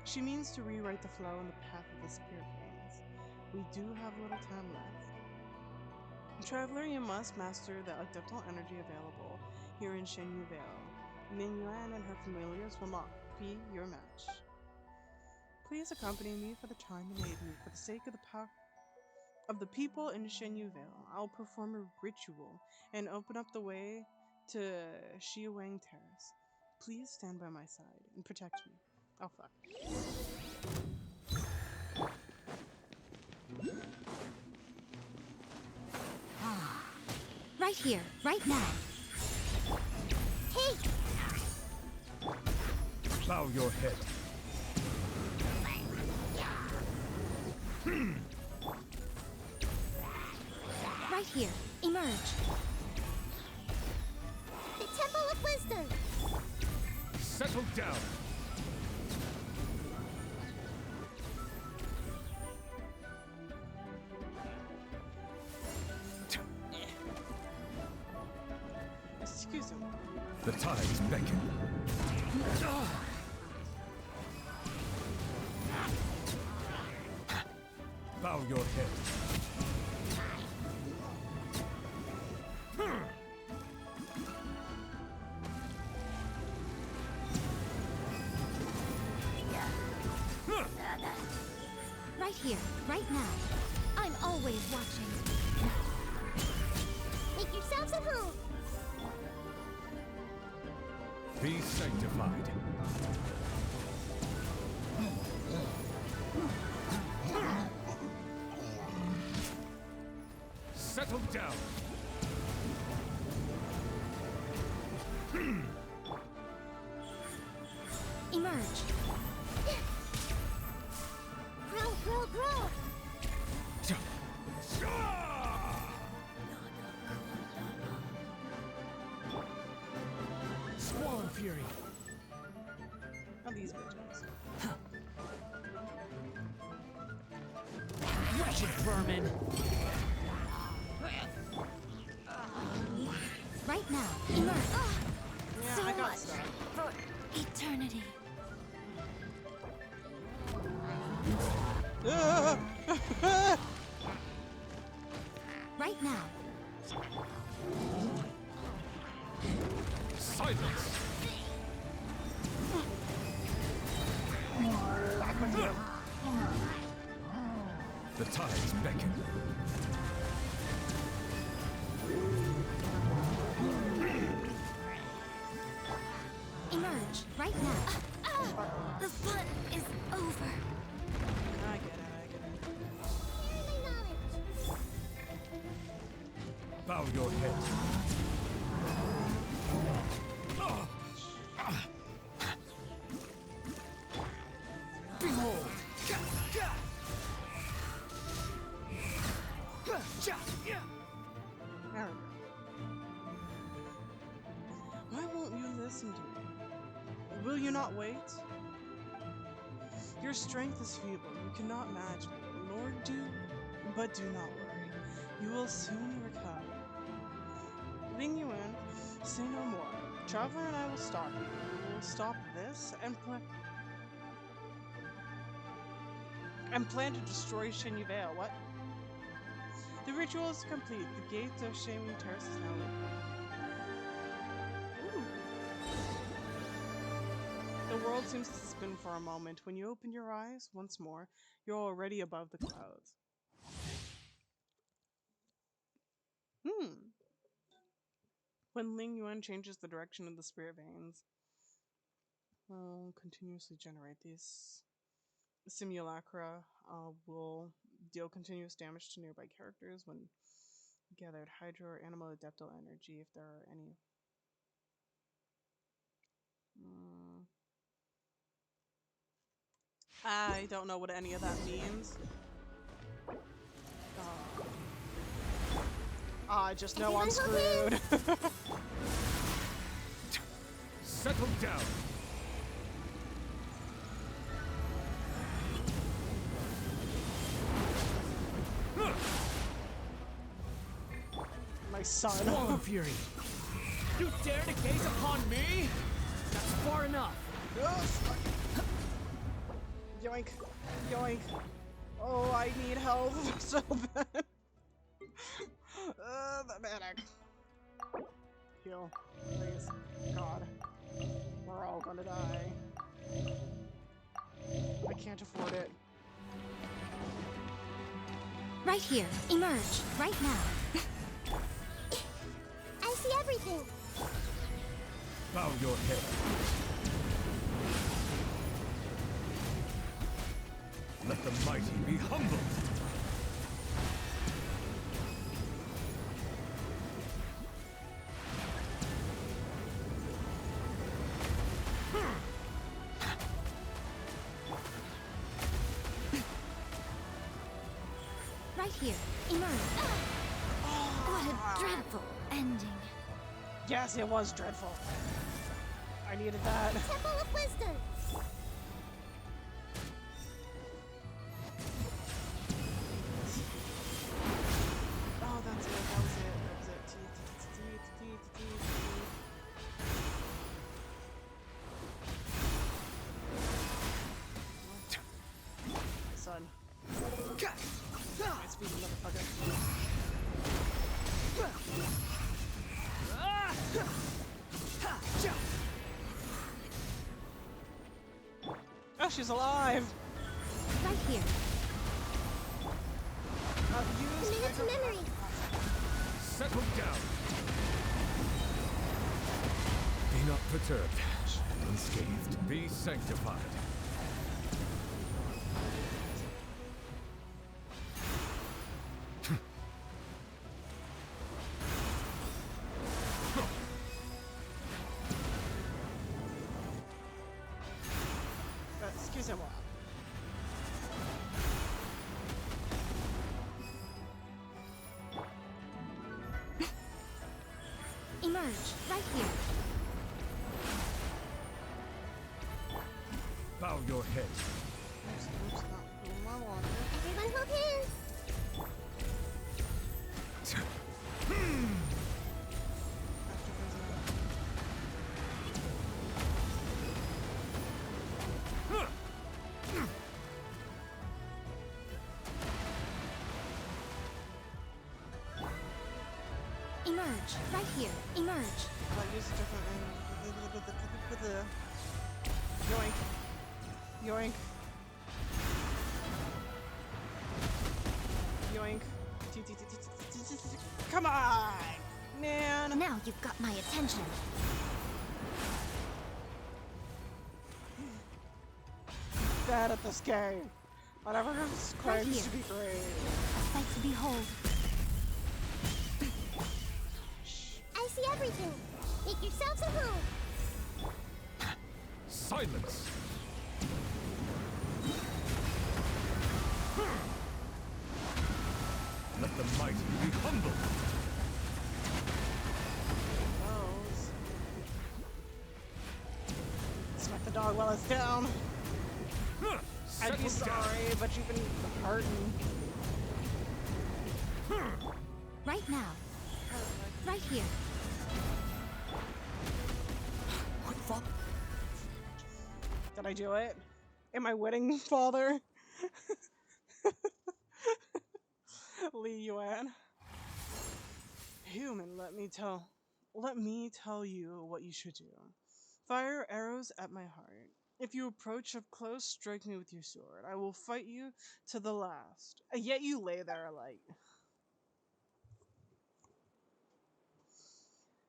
She means to rewrite the flow and the path of the spirit veins. We do have little time left. Traveler, you must master the adeptal energy available here in Shenyu Vale. Ling Yuan and her familiars will not be your match. Please accompany me for the time and aid me for the sake of the power of the people in Shenyu Vale. I'll perform a ritual and open up the way to Shiwang Terrace. Please stand by my side and protect me. Oh fuck. Right here, right now. Hey! Bow your head. Right here, emerge. The Temple of Wisdom! Settle down. Excuse me. The tides beckon. Bow your head. Right here, right now. I'm always watching. Make yourselves at home. Be sanctified. Settle down. emerge. Grow. Squall Fury. Oh, these bitches. Wretched vermin. Right now, emerge. Yeah, So I got much stuff. for eternity. Right now. Silence! The tides beckon. Emerge right now. The fun is over. I get it. Bow your head. Behold. There we go. Why won't you listen to me? Will you not wait? Your strength is feeble. You cannot match me. But do not worry. You will soon recover. Ling Yuan, say no more. Traveler and I will stop you. We will stop this and plan to destroy Shinyu Vale. What? The ritual is complete. The gate of Shenmue Terrace is now open. The world seems to spin for a moment. When you open your eyes once more, you're already above the clouds. When Ling Yuan changes the direction of the spirit veins, will continuously generate these simulacra. Will deal continuous damage to nearby characters when gathered hydro or animal adeptal energy, if there are any. I don't know what any of that means. I just know I'm screwed. Settle down. My son. Squall Fury. You dare to gaze upon me? That's far enough. Yoink. Yoink. Oh, I need help so bad. The medic. Heal. Please. God. We're all gonna die. I can't afford it. Right here. Emerge right now. I see everything. Bow your head. Let the mighty be humbled. Right here. Emerge. What a dreadful ending. Yes, it was dreadful. I needed that. Temple of Wisdom. Oh, that's it. That was it. Son. My speed, motherfucker. Oh, she's alive! Right here. I've used Command to memory. Settle down. Be not perturbed. Unscathed. Be sanctified. Kiss him up. Emerge, right here. Bow your head. Everyone hold hands. Emerge, right here. Emerge. Like use a different yoink. Yoink. Yoink. Come on! Man! Now you've got my attention. Bad at this game. Whatever claims to be great. A sight to behold. I see everything. Make yourselves at home. Silence! Let the mighty be humbled! Smack the dog while it's down. I'd be sorry, but you've been hurting. Right now. Right here. What fuck? Did I do it? Am I winning, father? Li Yuan. Human, let me tell you what you should do. Fire arrows at my heart. If you approach up close, strike me with your sword. I will fight you to the last. And yet you lay there like.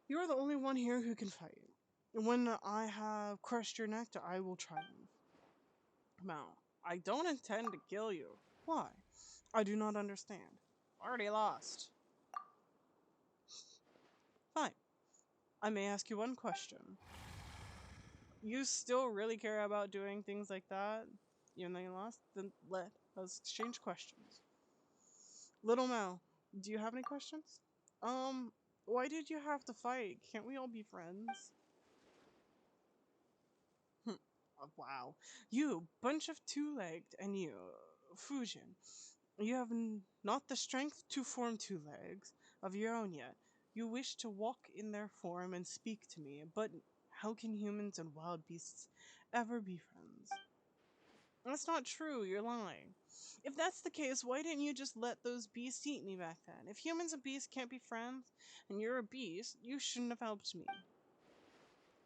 You are the only one here who can fight. When I have crushed your neck, I will triumph. Now, I don't intend to kill you. Why? I do not understand. Already lost. Fine. I may ask you one question. You still really care about doing things like that, even though you lost? Then let us exchange questions. Little Mel, do you have any questions? Why did you have to fight? Can't we all be friends? Oh, wow. You, bunch of two-legged, and you, Fujin. You have not the strength to form two legs of your own yet. You wish to walk in their form and speak to me, but how can humans and wild beasts ever be friends? That's not true, you're lying. If that's the case, why didn't you just let those beasts eat me back then? If humans and beasts can't be friends, and you're a beast, you shouldn't have helped me.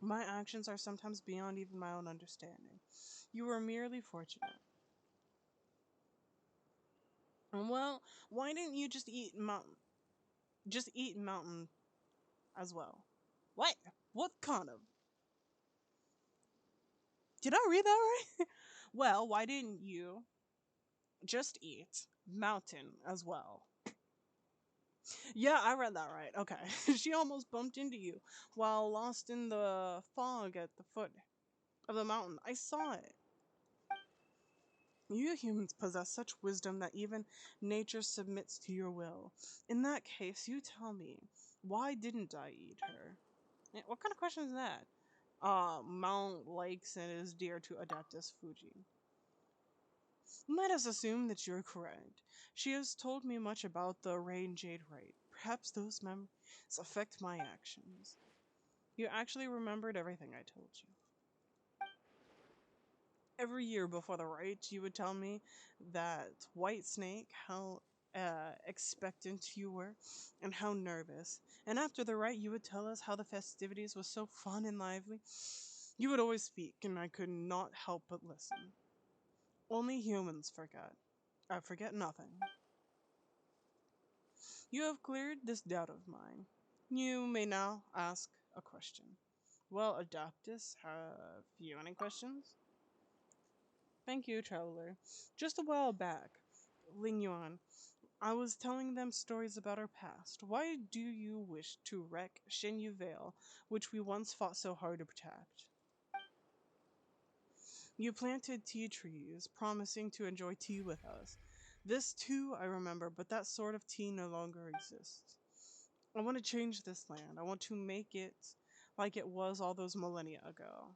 My actions are sometimes beyond even my own understanding. You were merely fortunate. Well, why didn't you just eat mountain? Just eat mountain as well. What? What kind of? Did I read that right? Well, why didn't you just eat mountain as well? Yeah, I read that right. Okay. She almost bumped into you while lost in the fog at the foot of the mountain. I saw it. You humans possess such wisdom that even nature submits to your will. In that case, you tell me, why didn't I eat her? What kind of question is that? Mount likes and is dear to Adeptus Fuji. Let us assume that you're correct. She has told me much about the Rain Jade Rite. Perhaps those memories affect my actions. You actually remembered everything I told you. Every year before the rite, you would tell me that White Snake, how expectant you were, and how nervous. And after the rite, you would tell us how the festivities was so fun and lively. You would always speak, and I could not help but listen. Only humans forget. I forget nothing. You have cleared this doubt of mine. You may now ask a question. Well, Adaptus, have you any questions? Thank you, Traveler. Just a while back, Ling Yuan, I was telling them stories about our past. Why do you wish to wreck Shenyu Vale, which we once fought so hard to protect? You planted tea trees, promising to enjoy tea with us. This too I remember, but that sort of tea no longer exists. I want to change this land. I want to make it like it was all those millennia ago.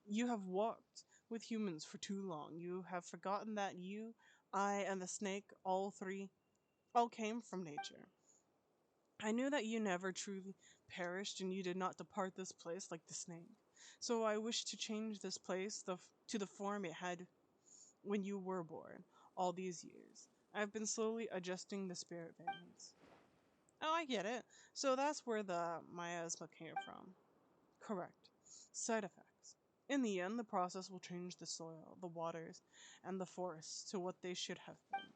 You have walked with humans for too long. You have forgotten that you, I, and the snake, all three, all came from nature. I knew that you never truly perished and you did not depart this place like the snake. So I wish to change this place to the form it had when you were born, all these years. I've been slowly adjusting the spirit veins. Oh, I get it. So that's where the miasma came from. Correct. Side effects. In the end, the process will change the soil, the waters, and the forests to what they should have been.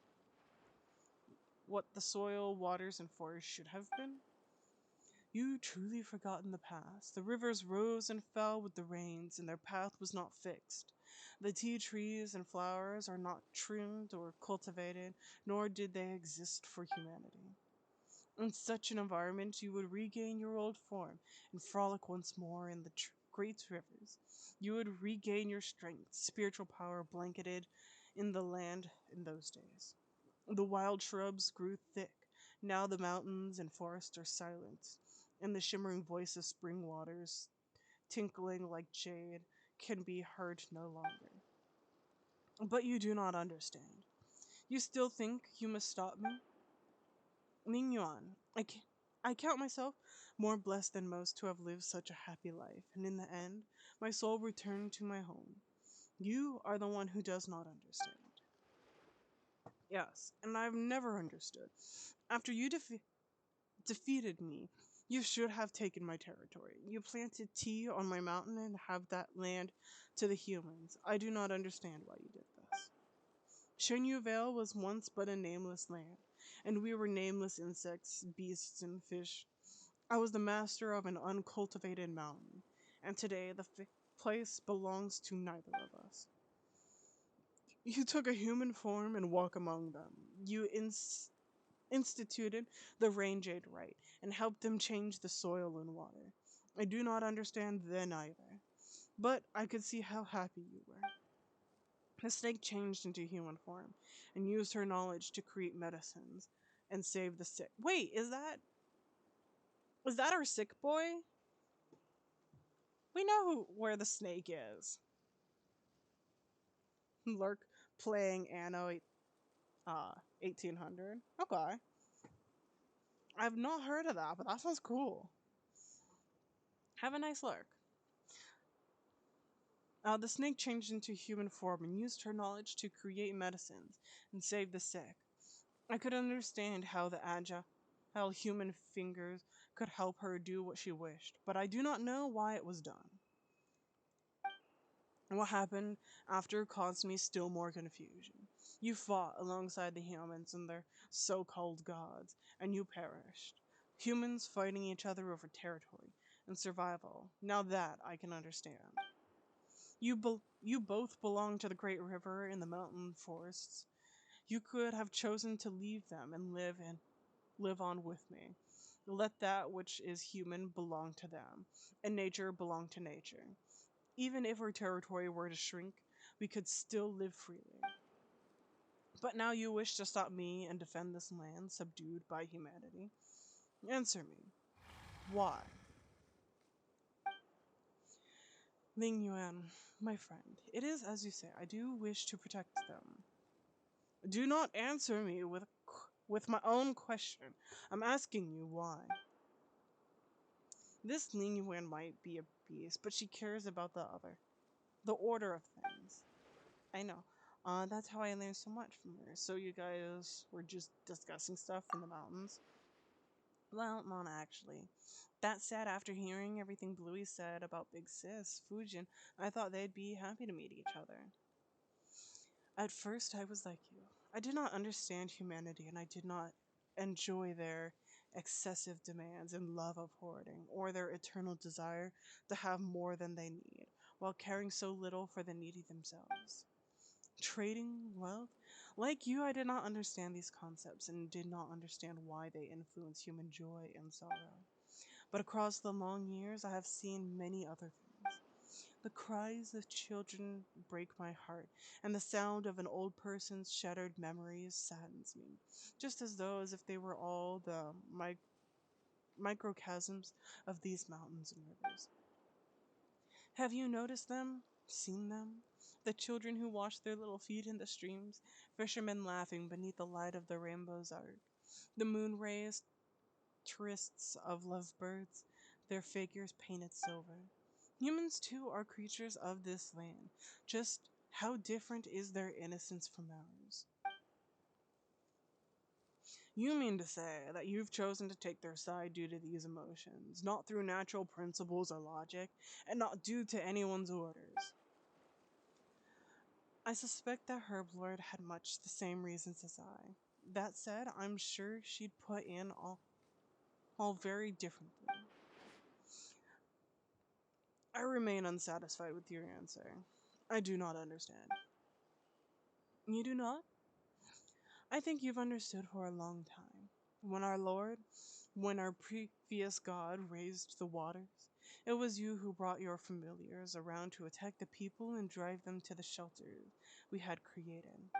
What the soil, waters, and forests should have been? You truly forgotten the past. The rivers rose and fell with the rains, and their path was not fixed. The tea trees and flowers are not trimmed or cultivated, nor did they exist for humanity. In such an environment, you would regain your old form and frolic once more in the great rivers. You would regain your strength, spiritual power blanketed in the land in those days. The wild shrubs grew thick. Now the mountains and forests are silent, and the shimmering voice of spring waters, tinkling like jade, can be heard no longer. But you do not understand. You still think you must stop me? Ning Yuan, I count myself more blessed than most to have lived such a happy life, and in the end, my soul returned to my home. You are the one who does not understand. Yes, and I've never understood. After you defeated me, you should have taken my territory. You planted tea on my mountain and have that land to the humans. I do not understand why you did this. Shenyu Vale was once but a nameless land, and we were nameless insects, beasts, and fish. I was the master of an uncultivated mountain, and today the place belongs to neither of us. You took a human form and walk among them. You instituted the rain jade right and helped them change the soil and water. I do not understand then either, but I could see how happy you were. The snake changed into human form and used her knowledge to create medicines and save the sick. Wait, is that our sick boy? We know where the snake is. Lurk playing Anno 1800. Okay. I've not heard of that, but that sounds cool. Have a nice lurk. The snake changed into human form and used her knowledge to create medicines and save the sick. I could understand how how human fingers could help her do what she wished, but I do not know why it was done. What happened after caused me still more confusion. You fought alongside the humans and their so-called gods, and you perished. Humans fighting each other over territory and survival. Now that I can understand. You both belong to the great river and the mountain forests. You could have chosen to leave them and live on with me. Let that which is human belong to them, and nature belong to nature. Even if our territory were to shrink, we could still live freely. But now you wish to stop me and defend this land subdued by humanity. Answer me. Why? Ling Yuan, my friend, it is as you say, I do wish to protect them. Do not answer me with my own question. I'm asking you why. This Ling Yuan might be a beast, but she cares about the order of things. I know. That's how I learned so much from her. So you guys were just discussing stuff in the mountains? Well, not actually. That said, after hearing everything Bluey said about Big Sis, Fujin, I thought they'd be happy to meet each other. At first, I was like you. I did not understand humanity, and I did not enjoy their excessive demands and love of hoarding, or their eternal desire to have more than they need, while caring so little for the needy themselves. Trading wealth? Like you, I did not understand these concepts and did not understand why they influence human joy and sorrow. But across the long years, I have seen many other things. The cries of children break my heart, and the sound of an old person's shattered memories saddens me, just as though as if they were all the microcosms of these mountains and rivers. Have you noticed them? Seen them? The children who wash their little feet in the streams, fishermen laughing beneath the light of the rainbow's arc, the moon rays, tourists of lovebirds, their figures painted silver. Humans too are creatures of this land. Just how different is their innocence from ours? You mean to say that you've chosen to take their side due to these emotions, not through natural principles or logic, and not due to anyone's orders? I suspect that Herblord had much the same reasons as I. That said, I'm sure she'd put in all very differently. I remain unsatisfied with your answer. I do not understand. You do not? I think you've understood for a long time. When our previous god raised the waters, it was you who brought your familiars around to attack the people and drive them to the shelter we had created.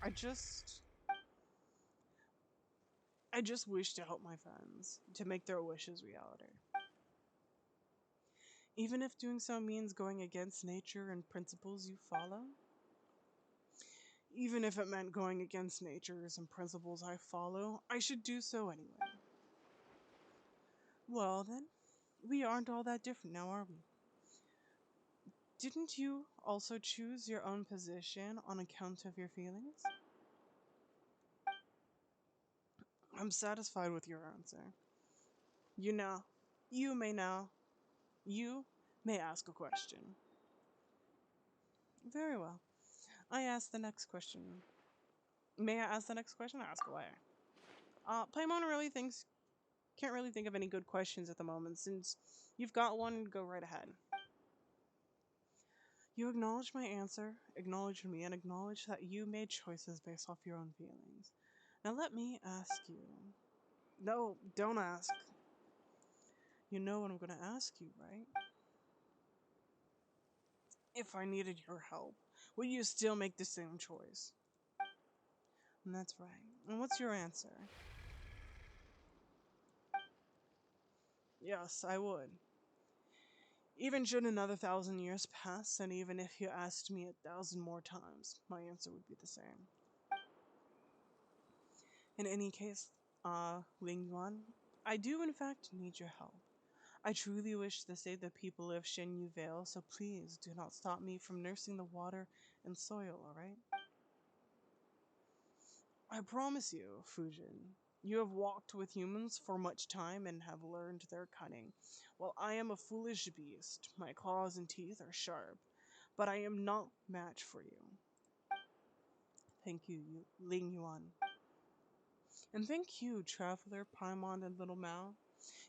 I just wish to help my friends, to make their wishes reality. Even if doing so means going against nature and principles you follow? Even if it meant going against natures and principles I follow, I should do so anyway. Well then, we aren't all that different now, are we? Didn't you also choose your own position on account of your feelings? I'm satisfied with your answer. You know, you may now, you may ask a question. Very well. I ask the next question. May I ask the next question? Ask away. Paimon can't really think of any good questions at the moment. Since you've got one, go right ahead. You acknowledge my answer, acknowledge me, and acknowledge that you made choices based off your own feelings. Now let me ask you. No, don't ask. You know what I'm going to ask you, right? If I needed your help, would you still make the same choice? And that's right. And what's your answer? Yes, I would. Even should another 1,000 years pass, and even if you asked me 1,000 more times, my answer would be the same. In any case, Ling Yuan, I do in fact need your help. I truly wish to save the people of Shenyu Vale, so please do not stop me from nursing the water and soil, alright? I promise you, Fujin, you have walked with humans for much time and have learned their cunning. While I am a foolish beast, my claws and teeth are sharp, but I am not match for you. Thank you, Ling Yuan. And thank you, Traveler, Paimon, and Little Mao.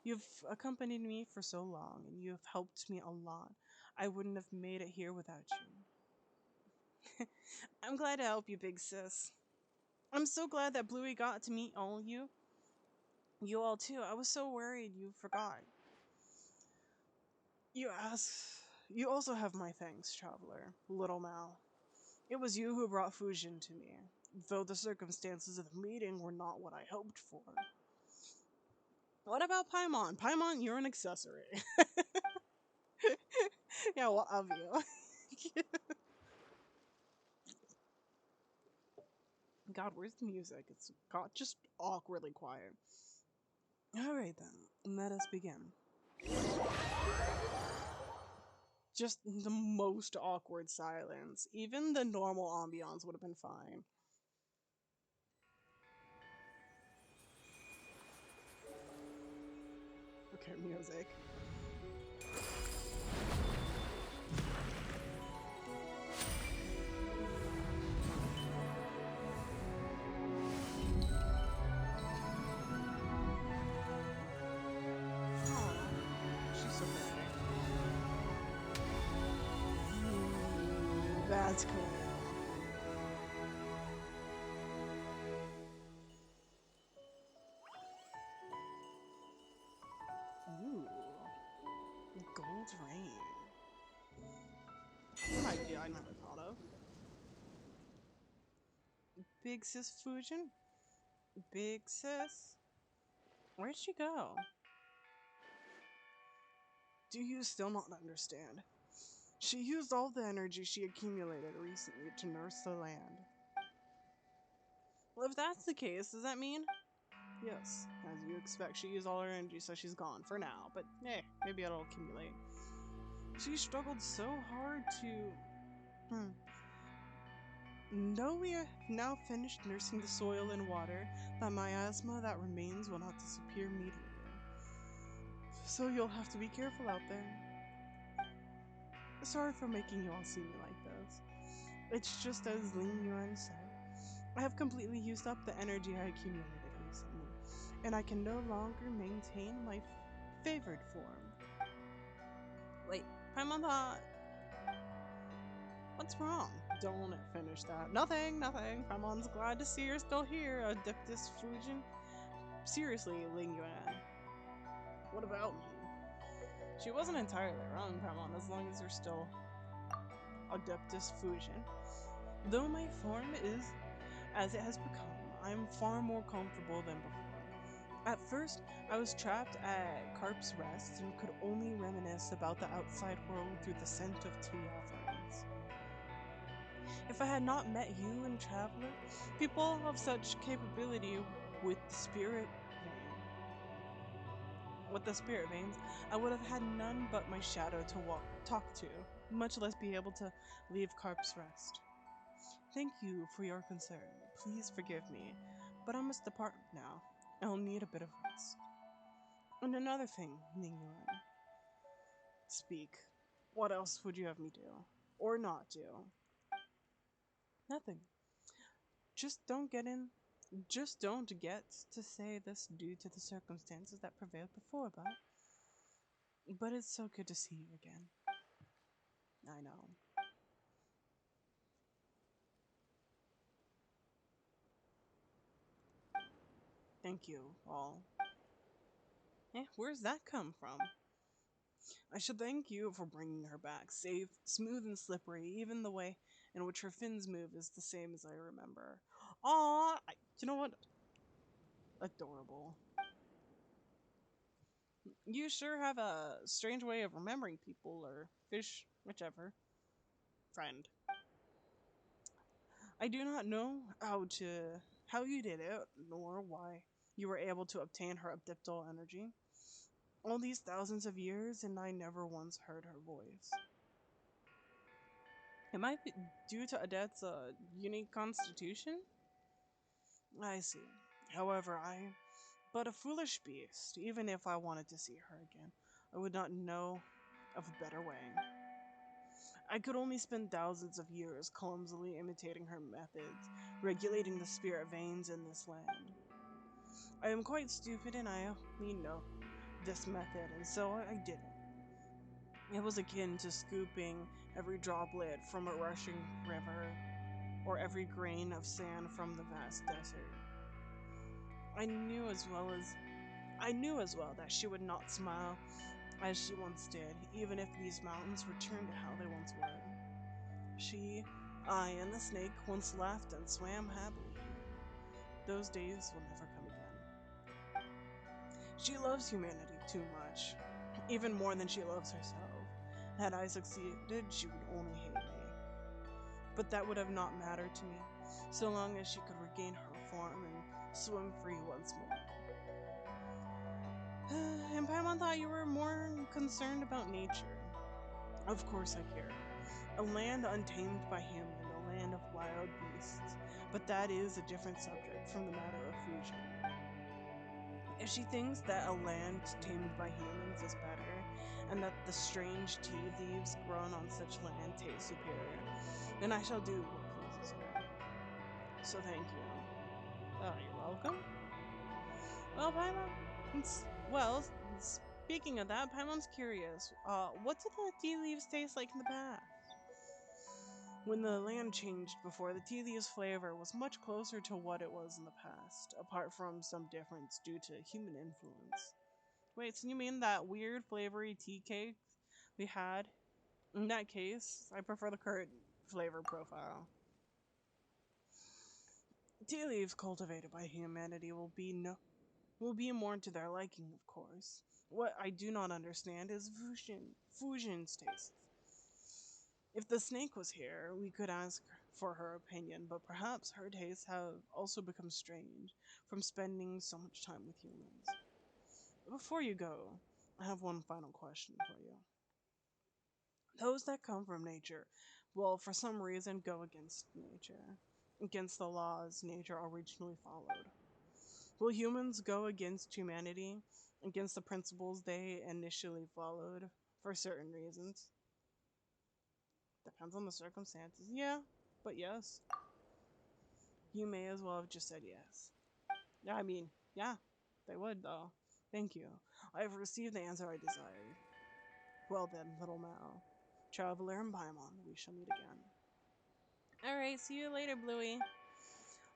You've accompanied me for so long, and you have helped me a lot. I wouldn't have made it here without you. I'm glad to help you, big sis. I'm so glad that Bluey got to meet all you. You all too. I was so worried you forgot. You also have my thanks, Traveler, Little Mao. It was you who brought Fujin to me, though the circumstances of the meeting were not what I hoped for. What about Paimon? Paimon, you're an accessory. Yeah, what of you? God, where's the music? It's got just awkwardly quiet. Alright then, let us begin. Just the most awkward silence. Even the normal ambiance would have been fine. Okay, music. She's so pretty. That's cool. Ooh. Gold rain. idea I never thought of. Big Sis Fusion? Big Sis? Where'd she go? Do you still not understand? She used all the energy she accumulated recently to nurse the land. Well, if that's the case, does that mean? Yes, as you expect, she used all her energy, so she's gone for now. But, maybe it'll accumulate. She struggled so hard to... No, we have now finished nursing the soil and water. That miasma that remains will not disappear immediately. So you'll have to be careful out there. Sorry for making you all see me like this. It's just as Ling Yuan said. I have completely used up the energy I accumulated recently, and I can no longer maintain my favored form. Wait, Paimon, what's wrong? Don't finish that. Nothing. Paimon's glad to see you're still here, Adeptus Fujin. Seriously, Ling Yuan. What about me? She wasn't entirely wrong, Paimon, as long as you're still Adeptus Fujin. Though my form is as it has become, I am far more comfortable than before. At first, I was trapped at Carp's Rest and could only reminisce about the outside world through the scent of tea offerings. If I had not met you and Traveler, people of such capability with the spirit veins, I would have had none but my shadow to talk to, much less be able to leave Carp's Rest. Thank you for your concern. Please forgive me, but I must depart now. I'll need a bit of rest. And another thing, Ningyuan. Speak. What else would you have me do? Or not do? Nothing. Just don't get to say this due to the circumstances that prevailed before, but it's so good to see you again. I know. Thank you, all. Where's that come from? I should thank you for bringing her back, safe, smooth and slippery, even the way in which her fins move is the same as I remember. Aww, you know what? Adorable. You sure have a strange way of remembering people, or fish, whichever. Friend. I do not know how you did it, nor why you were able to obtain her abdiptal energy. All these thousands of years, and I never once heard her voice. It might be due to Adette's unique constitution? I see. However, I am but a foolish beast. Even if I wanted to see her again, I would not know of a better way. I could only spend thousands of years clumsily imitating her methods, regulating the spirit veins in this land. I am quite stupid and I only know this method, and so I did it. It was akin to scooping every droplet from a rushing river, or every grain of sand from the vast desert. I knew as well that she would not smile as she once did, even if these mountains returned to how they once were. She, I, and the snake once laughed and swam happily. Those days will never come again. She loves humanity too much, even more than she loves herself. Had I succeeded, she would only hate me. But that would have not mattered to me, so long as she could regain her form and swim free once more. And Paimon thought you were more concerned about nature. Of course I care. A land untamed by human, a land of wild beasts. But that is a different subject from the matter of fusion. If she thinks that a land tamed by humans is better, and that the strange tea leaves grown on such land taste superior, then I shall do what pleases her. So thank you. Oh, you're welcome. Well, Paimon, speaking of that, Paimon's curious. What did the tea leaves taste like in the past? When the land changed before, the tea leaves' flavor was much closer to what it was in the past, apart from some difference due to human influence. Wait, so you mean that weird flavory tea cake we had In that case, I prefer the current flavor profile. Tea leaves cultivated by humanity will be more to their liking, of course. What I do not understand is fusion stasis. If the snake was here, we could ask for her opinion, but perhaps her tastes have also become strange from spending so much time with humans. Before you go, I have one final question for you. Those that come from nature will, for some reason, go against nature, against the laws nature originally followed. Will humans go against humanity, against the principles they initially followed, for certain reasons? Depends on the circumstances. Yeah, but yes. You may as well have just said yes. Yeah, I mean, yeah, they would, though. Thank you. I have received the answer I desired. Well then, little Mao. Traveler and Paimon, we shall meet again. Alright, see you later, Bluey.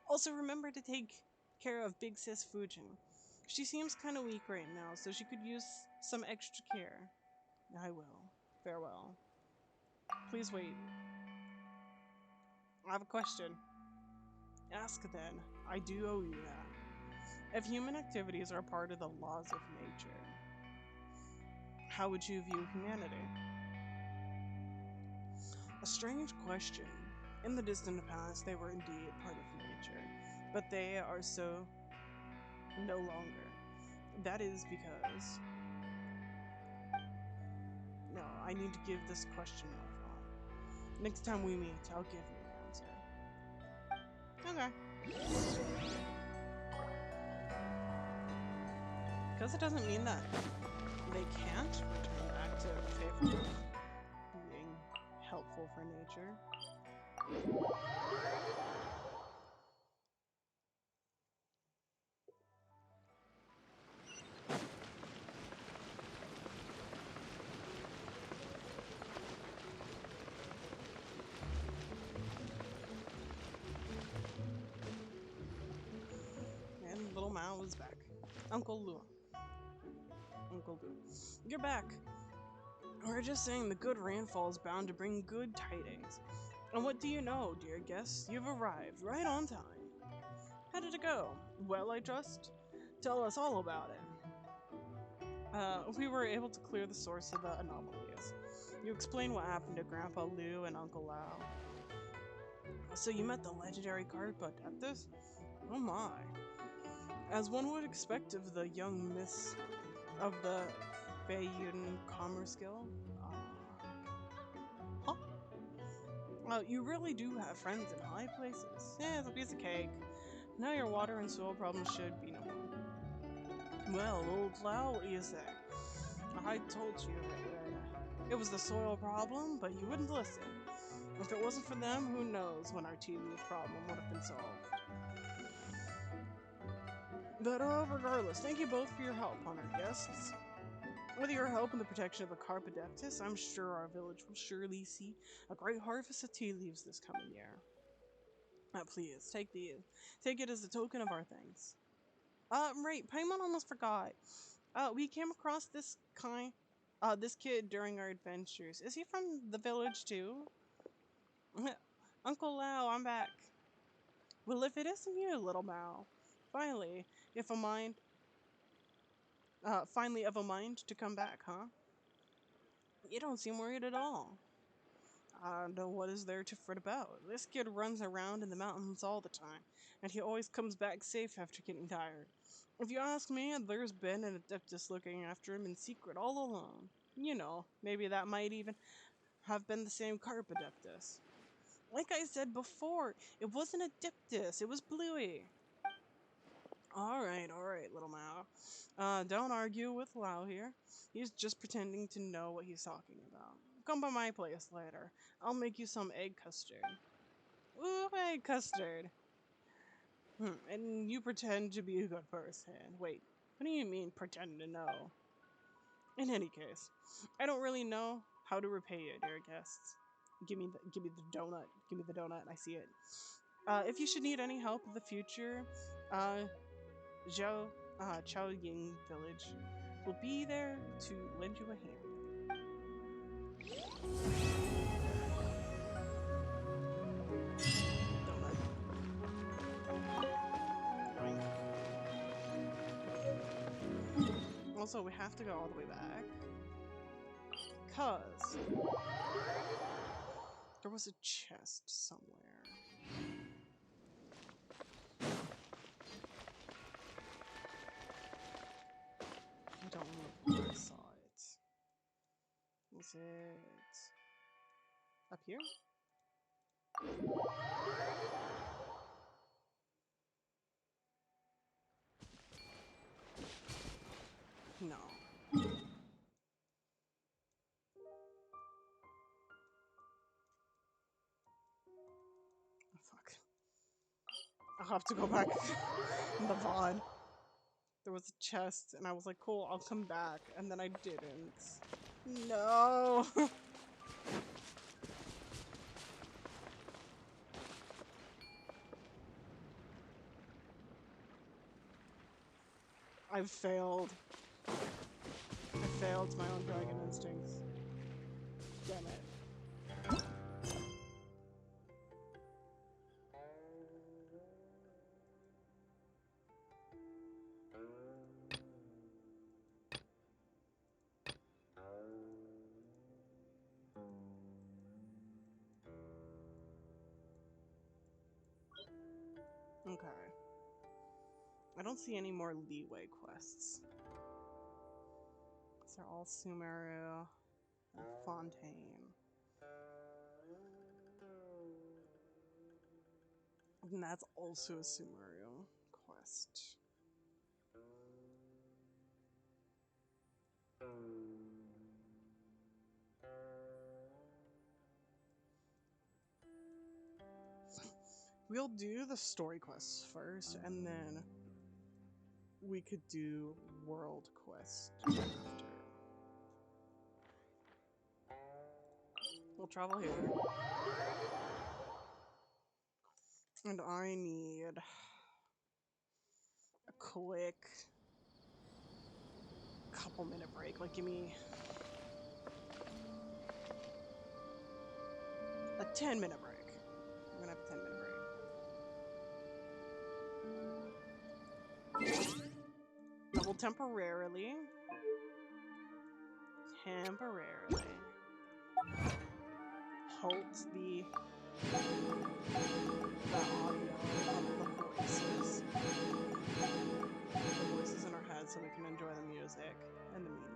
Also, remember to take care of Big Sis Fujin. She seems kind of weak right now, so she could use some extra care. I will. Farewell. Please wait. I have a question. Ask then. I do owe you that. If human activities are part of the laws of nature, how would you view humanity? A strange question. In the distant past, they were indeed part of nature, but they are so no longer. That is because... No, I need to give this question more thought. Next time we meet, I'll give you an answer. Okay. Because it doesn't mean that they can't return back to the faith of being helpful for nature. And little Mao is back. Uncle Lu. You're back. We're just saying the good rainfall is bound to bring good tidings. And what do you know, dear guest? You've arrived right on time. How did it go? Well, I trust? Tell us all about it. We were able to clear the source of the anomalies. You explained what happened to Grandpa Liu and Uncle Lao. So you met the legendary Carpa Adeptus? Oh my. As one would expect of the young miss of the Feiyun Commerce Guild. You really do have friends in high places. Yeah, it's a piece of cake. Now your water and soil problems should be no more. Well, old Lao, what do you say? I told you that it was the soil problem, but you wouldn't listen. If it wasn't for them, who knows when our tea leaf problem would have been solved. But regardless, thank you both for your help, honored guests. With your help and the protection of the Carpa Adeptus, I'm sure our village will surely see a great harvest of tea leaves this coming year. Please, take these. Take it as a token of our thanks. Right, Paimon almost forgot. We came across this kid during our adventures. Is he from the village too? Uncle Lao, I'm back. Well, if it isn't you, little Mao. Finally, finally of a mind to come back, huh? You don't seem worried at all. I don't know what is there to fret about. This kid runs around in the mountains all the time, and he always comes back safe after getting tired. If you ask me, there's been an Adeptus looking after him in secret all along. You know, maybe that might even have been the same Carp Adeptus. Like I said before, it wasn't Adeptus, it was Bluey. Alright, little Mao. Don't argue with Lao here. He's just pretending to know what he's talking about. Come by my place later. I'll make you some egg custard. Ooh, egg custard. And you pretend to be a good person. Wait, what do you mean pretend to know? In any case, I don't really know how to repay you, dear guests. Give me the donut. Give me the donut. I see it. If you should need any help in the future, Chao Ying Village will be there to lend you a hand. Also, we have to go all the way back. Because there was a chest somewhere. I don't remember where I saw it. Was it up here? No. Oh, fuck. I'll have to go back in the VOD. There was a chest, and I was like, cool, I'll come back. And then I didn't. No! I've failed. I failed my own dragon instincts. Damn it. Okay. I don't see any more leeway quests. These are all Sumeru and Fontaine. And that's also a Sumeru quest. We'll do the story quests first, and then we could do world quest after. We'll travel here. And I need a quick couple-minute break. Like, give me a 10-minute break. I'm gonna have a 10-minute break. I will temporarily halt the audio of the voices. The voices in our head so we can enjoy the music in the meantime.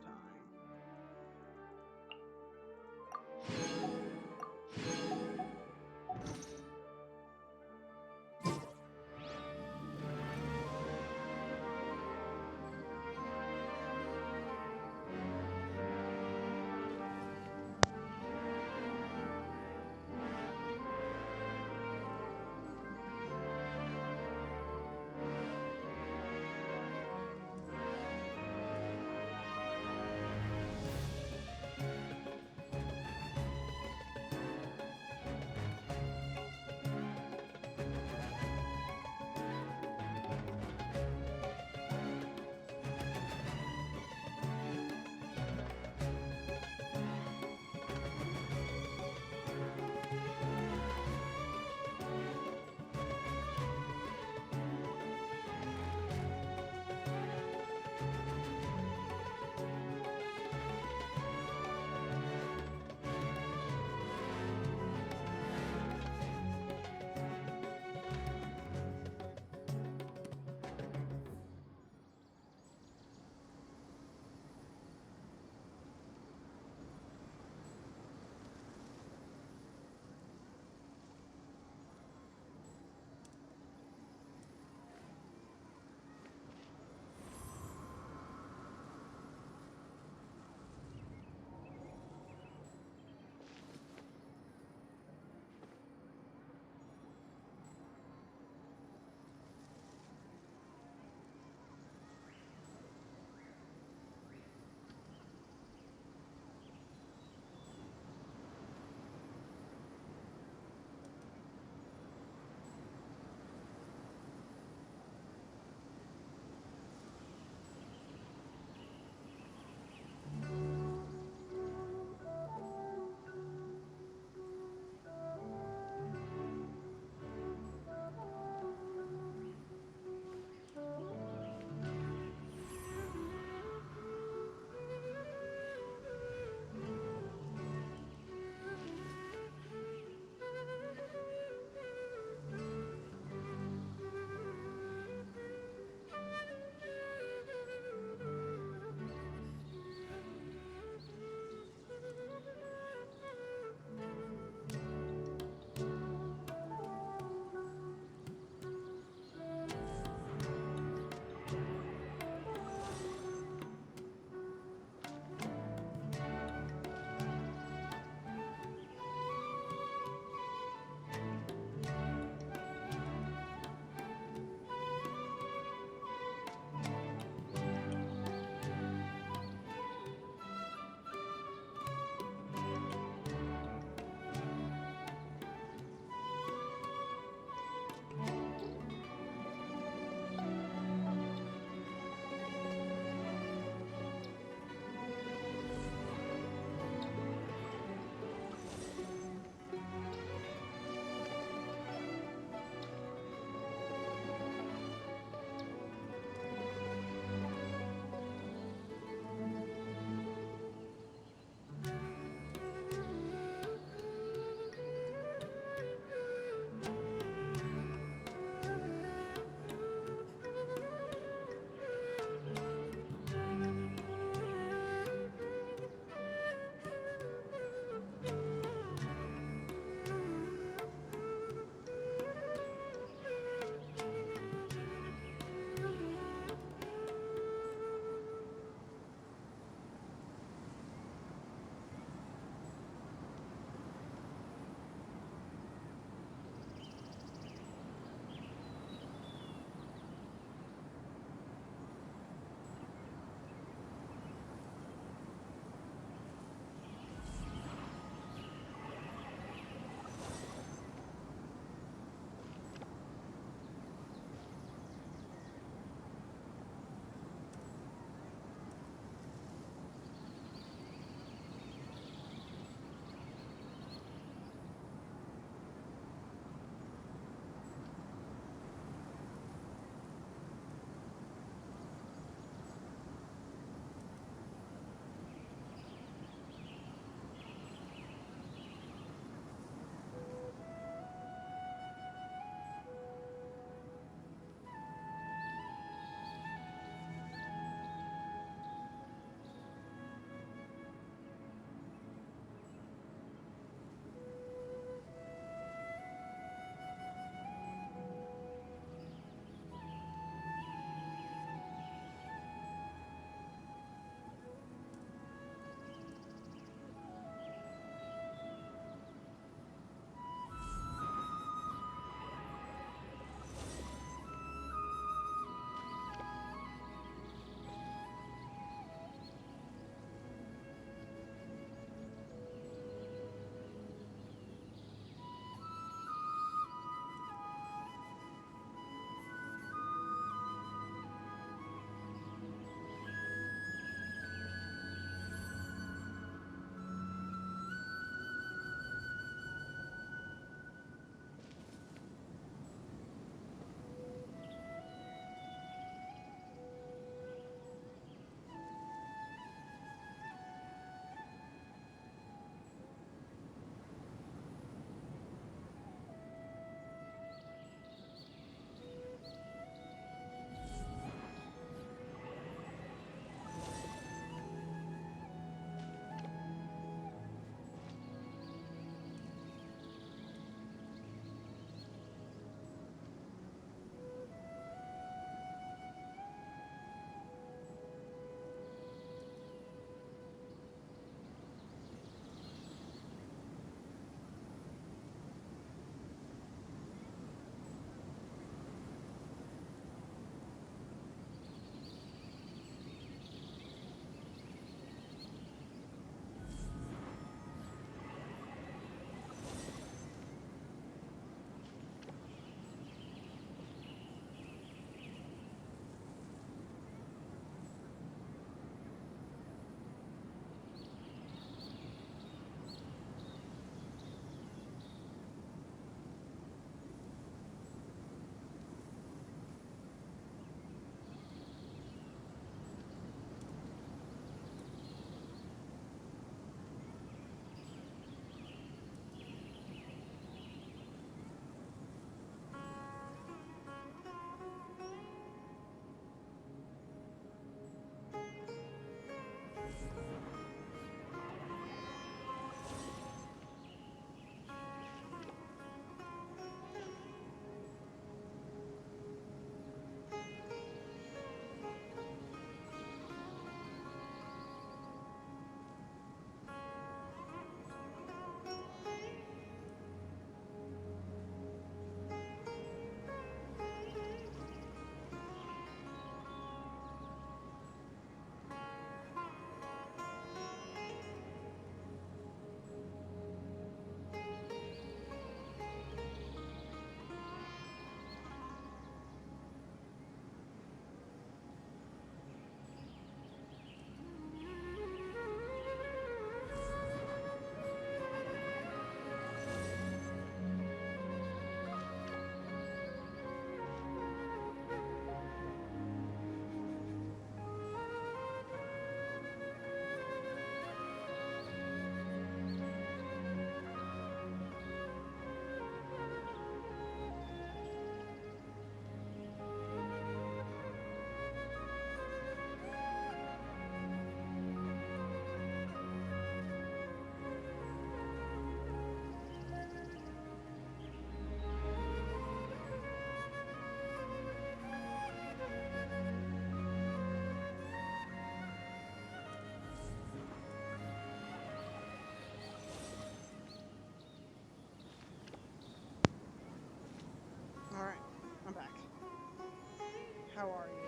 how are you?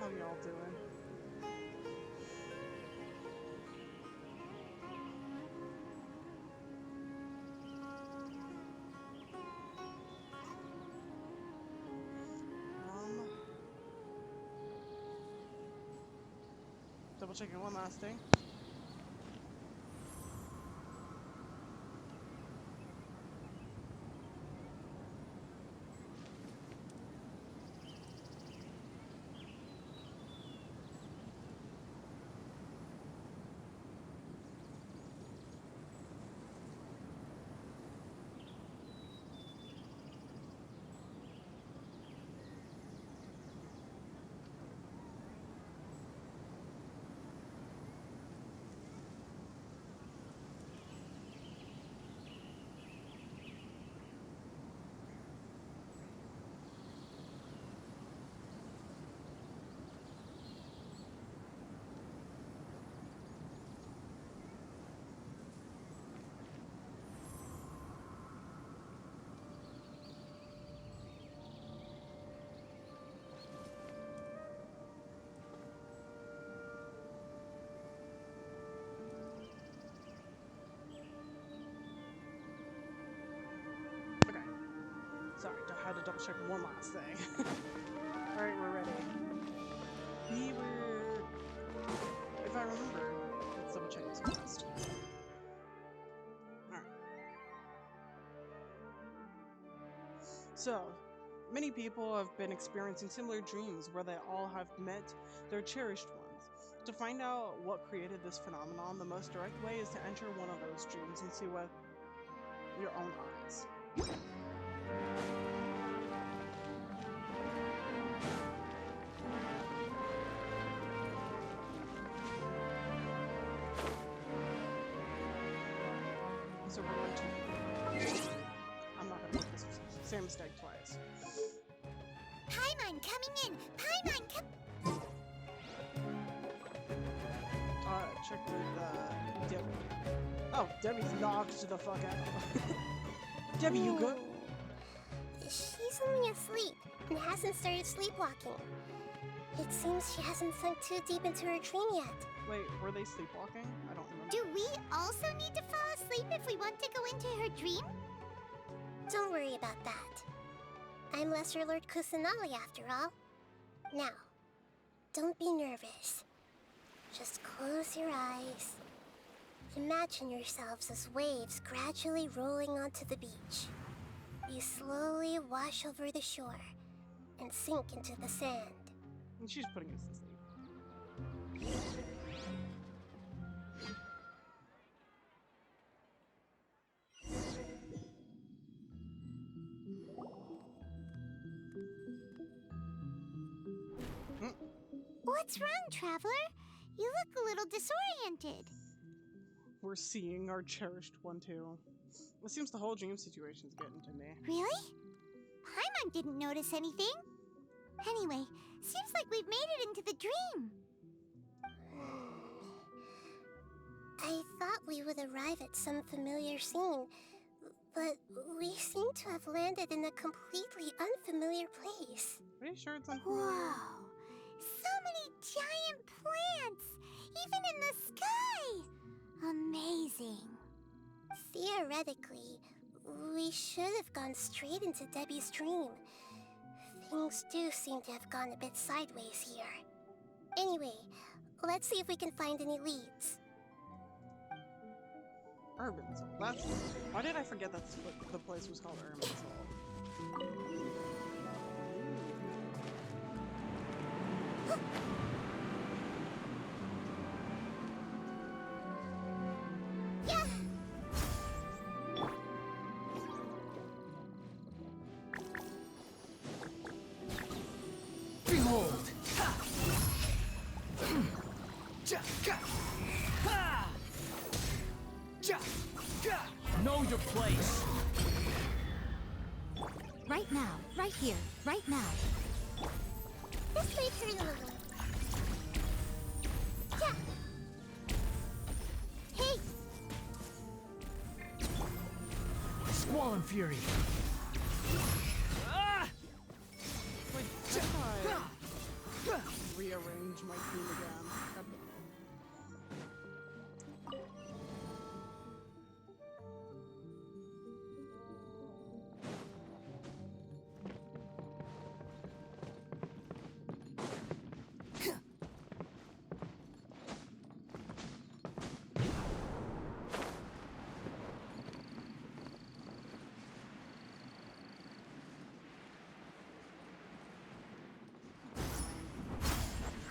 How y'all doing? Double checking one last thing. Sorry, I had to double check one last thing. Alright, we're ready. We were... If I remember, let's double check this quest. Alright. So, many people have been experiencing similar dreams where they all have met their cherished ones. To find out what created this phenomenon, the most direct way is to enter one of those dreams and see with your own eyes. So we're going to... I'm not going to make this same mistake twice. Paimon coming in! Paimon come... Check with, Debbie. Oh, Debbie's knocked the fuck out. Debbie, you good? She's only asleep and hasn't started sleepwalking. It seems she hasn't sunk too deep into her dream yet. Wait, were they sleepwalking? I don't remember. Do we also need to fall asleep if we want to go into her dream? Don't worry about that. I'm Lesser Lord Kusanali after all. Now, don't be nervous. Just close your eyes. Imagine yourselves as waves gradually rolling onto the beach. You slowly wash over the shore and sink into the sand. And she's putting us to sleep. What's wrong, Traveler? You look a little disoriented. We're seeing our cherished one too. It seems the whole dream situation's getting to me. Really? Paimon didn't notice anything. Anyway, seems like we've made it into the dream. I thought we would arrive at some familiar scene, but we seem to have landed in a completely unfamiliar place. Are you sure it's unfamiliar? Whoa! So many giant plants! Even in the sky! Amazing. Theoretically, we should have gone straight into Debbie's dream. Things do seem to have gone a bit sideways here. Anyway, let's see if we can find any leads. Urban Soul. That's... Why did I forget that the place was called Urban Soul? Yeah! Behold! Know your place! Right now, right here, right now. This way, pretty little. Yeah! Hey! Squall and Fury! Wait, I thought change my theme again. God damn it.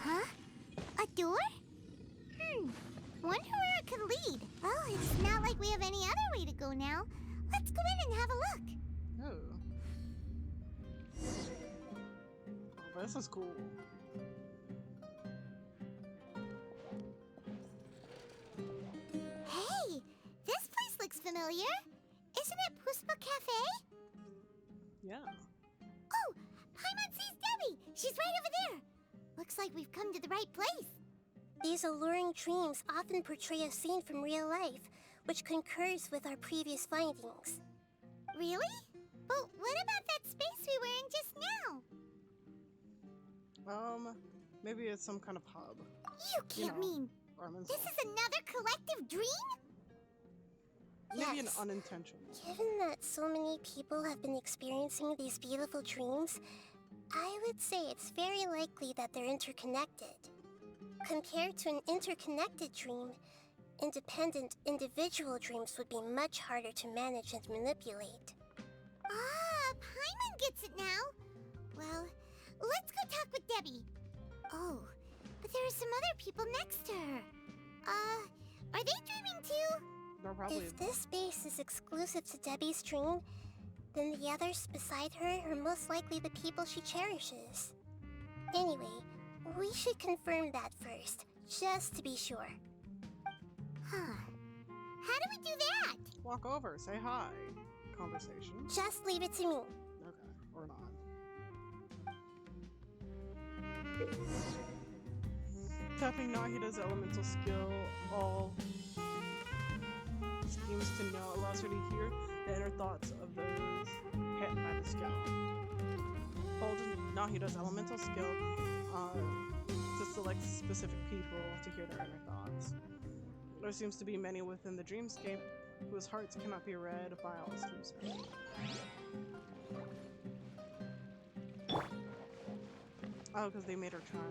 Huh? A door? Wonder where it could lead. Well, it's not like we have any other way to go now. Let's go in and have a look. Oh, this is cool. Hey, this place looks familiar. Isn't it Puspa Cafe? Yeah. Oh, Paimon sees Debbie. She's right over there. Looks like we've come to the right place. These alluring dreams often portray a scene from real life, which concurs with our previous findings. Really? But what about that space we were in just now? Maybe it's some kind of hub. You can't mean Armin's this is another collective dream? Maybe an Yes. unintentional. Given that so many people have been experiencing these beautiful dreams, I would say it's very likely that they're interconnected. Compared to an interconnected dream, independent individual dreams would be much harder to manage and manipulate. Ah, Paimon gets it now. Well, let's go talk with Debbie. Oh, but there are some other people next to her. Are they dreaming too? They're probably. If this space is exclusive to Debbie's dream, then the others beside her are most likely the people she cherishes. Anyway, we should confirm that first, just to be sure. Huh. How do we do that? Walk over, say hi. Conversation. Just leave it to me. Okay, or not. Tapping Nahida's elemental skill all seems to know allows her to hear the inner thoughts of those hit by the skill. Hold Nahida's elemental skill to select specific people to hear their inner thoughts. There seems to be many within the dreamscape whose hearts cannot be read by all streams. Oh, because they made her child.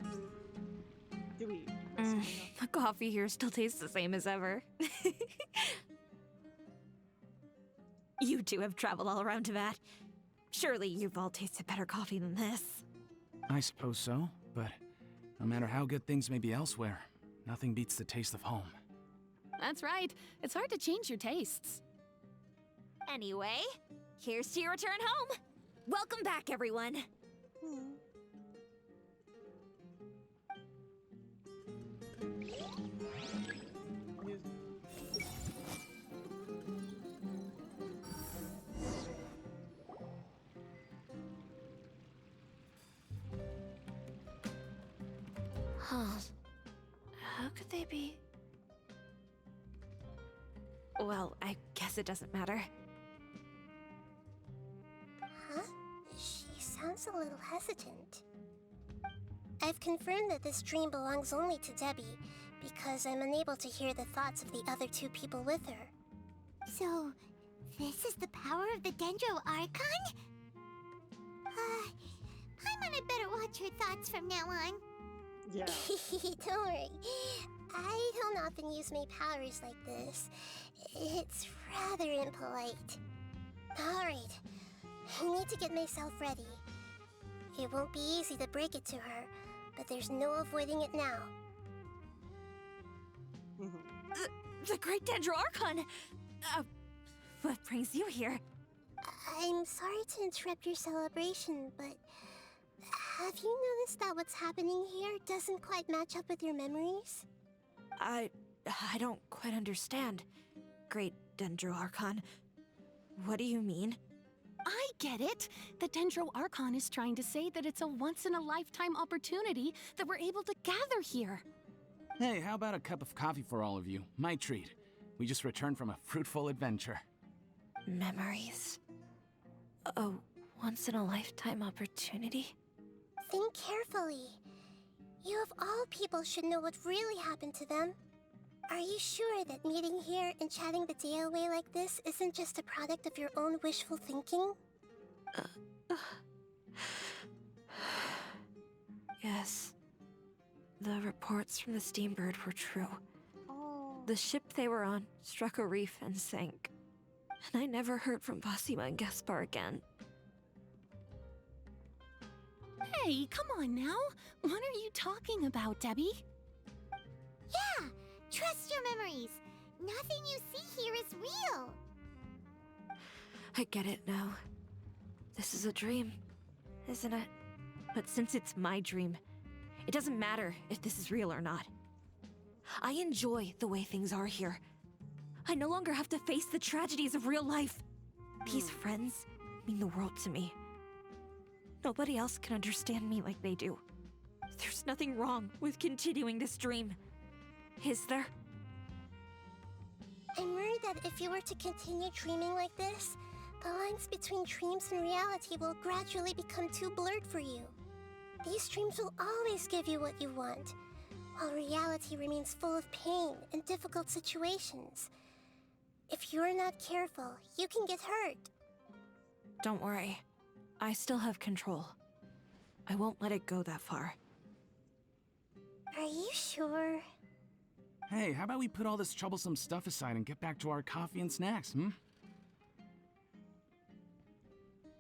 That's why. Do we? The coffee here still tastes the same as ever. You two have traveled all around Tibet. Surely you've all tasted better coffee than this. I suppose so, but no matter how good things may be elsewhere, nothing beats the taste of home. That's right. It's hard to change your tastes. Anyway, here's to your return home. Welcome back, everyone. Huh. How could they be? Well, I guess it doesn't matter. Huh? She sounds a little hesitant. I've confirmed that this dream belongs only to Debbie, because I'm unable to hear the thoughts of the other two people with her. So, this is the power of the Dendro Archon? Paimon had better watch her thoughts from now on. Yeah. Don't worry. I don't often use my powers like this. It's rather impolite. Alright, I need to get myself ready. It won't be easy to break it to her, but there's no avoiding it now. The Great Dendro Archon! What brings you here? I'm sorry to interrupt your celebration, but have you noticed that what's happening here doesn't quite match up with your memories? I don't quite understand. Great Dendro Archon. What do you mean? I get it! The Dendro Archon is trying to say that it's a once-in-a-lifetime opportunity that we're able to gather here. Hey, how about a cup of coffee for all of you? My treat. We just returned from a fruitful adventure. Memories. A once-in-a-lifetime opportunity? Think carefully. You of all people should know what really happened to them. Are you sure that meeting here and chatting the day away like this isn't just a product of your own wishful thinking? Yes. The reports from the Steambird were true. Oh. The ship they were on struck a reef and sank. And I never heard from Basima and Gaspar again. Hey, come on now. What are you talking about, Debbie? Yeah, trust your memories. Nothing you see here is real. I get it now. This is a dream, isn't it? But since it's my dream, it doesn't matter if this is real or not. I enjoy the way things are here. I no longer have to face the tragedies of real life. These friends mean the world to me. Nobody else can understand me like they do. There's nothing wrong with continuing this dream. Is there? I'm worried that if you were to continue dreaming like this, the lines between dreams and reality will gradually become too blurred for you. These dreams will always give you what you want, while reality remains full of pain and difficult situations. If you're not careful, you can get hurt. Don't worry. I still have control. I won't let it go that far. Are you sure? Hey, how about we put all this troublesome stuff aside and get back to our coffee and snacks,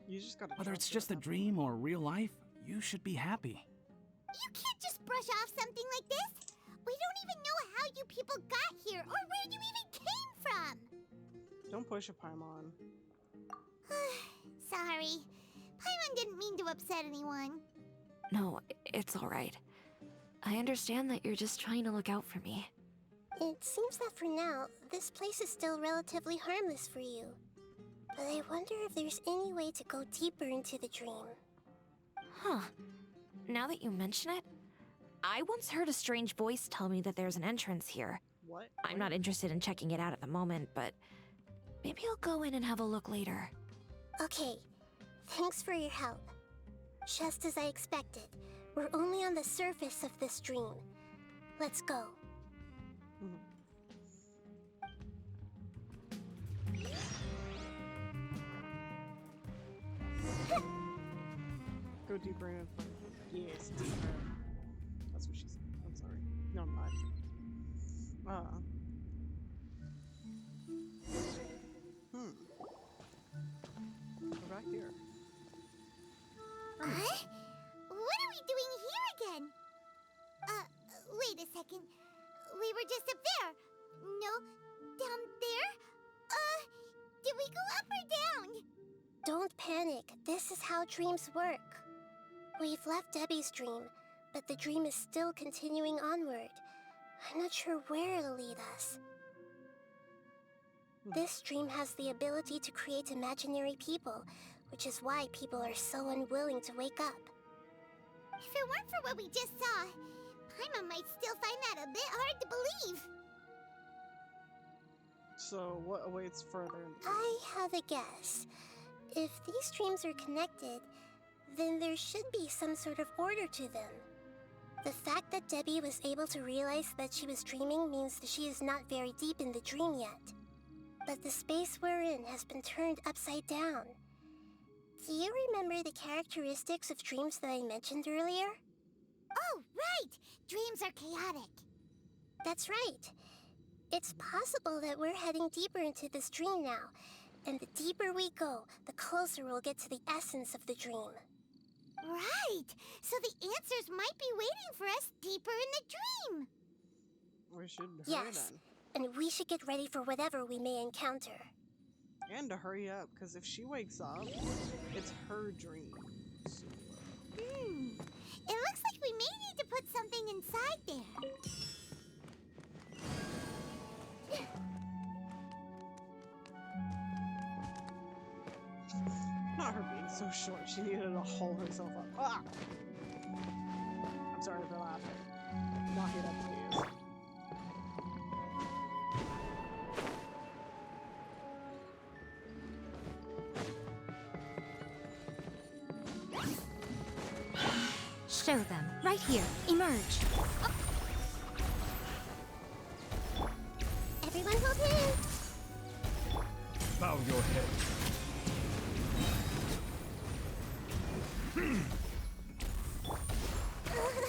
You just gotta Whether trust it's it just a at that dream or real life, you should be happy. You can't just brush off something like this. We don't even know how you people got here or where you even came from. point. Don't push a Paimon. Sorry. Paimon didn't mean to upset anyone. No, it's alright. I understand that you're just trying to look out for me. It seems that for now, this place is still relatively harmless for you. But I wonder if there's any way to go deeper into the dream. Huh. Now that you mention it, I once heard a strange voice tell me that there's an entrance here. What? I'm not interested in checking it out at the moment, but maybe I'll go in and have a look later. Okay, thanks for your help. Just as I expected, we're only on the surface of this dream. Let's go. Go deeper in. Yes, deeper. That's what she said. I'm sorry. No, I'm not. We're back here. Huh? What are we doing here again? Wait a second. We were just up there. No, down there? Did we go up or down? Don't panic. This is how dreams work. We've left Debbie's dream, but the dream is still continuing onward. I'm not sure where it'll lead us. This dream has the ability to create imaginary people, which is why people are so unwilling to wake up. If it weren't for what we just saw, Paimon might still find that a bit hard to believe. So, what awaits further? I have a guess. If these dreams are connected, then there should be some sort of order to them. The fact that Debbie was able to realize that she was dreaming means that she is not very deep in the dream yet. But the space we're in has been turned upside down. Do you remember the characteristics of dreams that I mentioned earlier? Oh, right! Dreams are chaotic. That's right. It's possible that we're heading deeper into this dream now, and the deeper we go, the closer we'll get to the essence of the dream. Right! So the answers might be waiting for us deeper in the dream. We should hurry Yes, then. and we should get ready for whatever we may encounter. And to hurry up, because if she wakes up, it's her dream. So, It looks like we may need to put something inside there. not her being so short, she needed to haul herself up. Ah! I'm sorry for laughing. Knock it up, please. show them. Right here. Emerge. Everyone hold hands. Bow your head.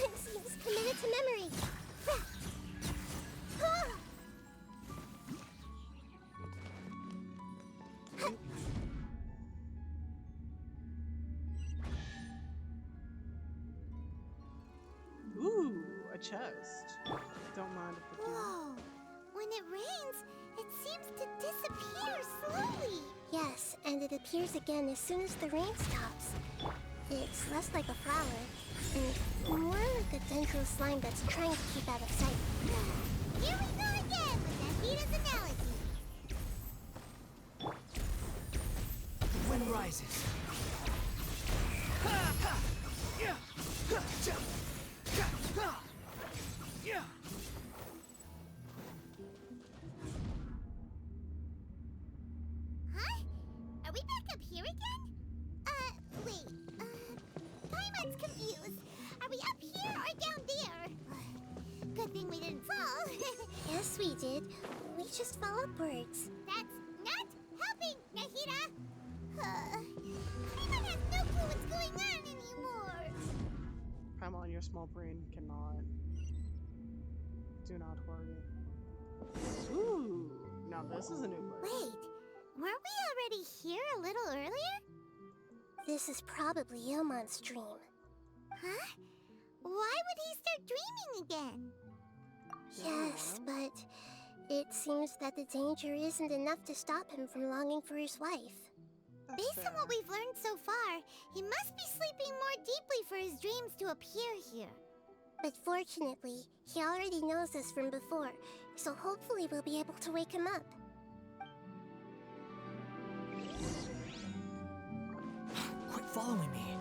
It seems committed to memory. Ooh, a chest. Don't mind if I do. Whoa. When it rains, it seems to disappear slowly. Yes, and it appears again as soon as the rain stops. It's less like a flower, and more like a dendro slime that's trying to keep out of sight. Here we go again with Nahita's analogy. The wind rises. Huh? Are we back up here again? Wait. Paimon's confused. Are we up here or down there? Good thing we didn't fall. Yes, we did. We just fell upwards. That's not helping, Nahita. Paimon has no clue what's going on anymore. Paimon, your small brain cannot. Do not worry. Ooh, now this is a new place. Wait, weren't we already here a little earlier? This is probably Ilmon's dream. Huh? Why would he start dreaming again? Yes, but it seems that the danger isn't enough to stop him from longing for his wife. Based on what we've learned so far, he must be sleeping more deeply for his dreams to appear here. But fortunately, he already knows us from before, so hopefully we'll be able to wake him up. Quit following me.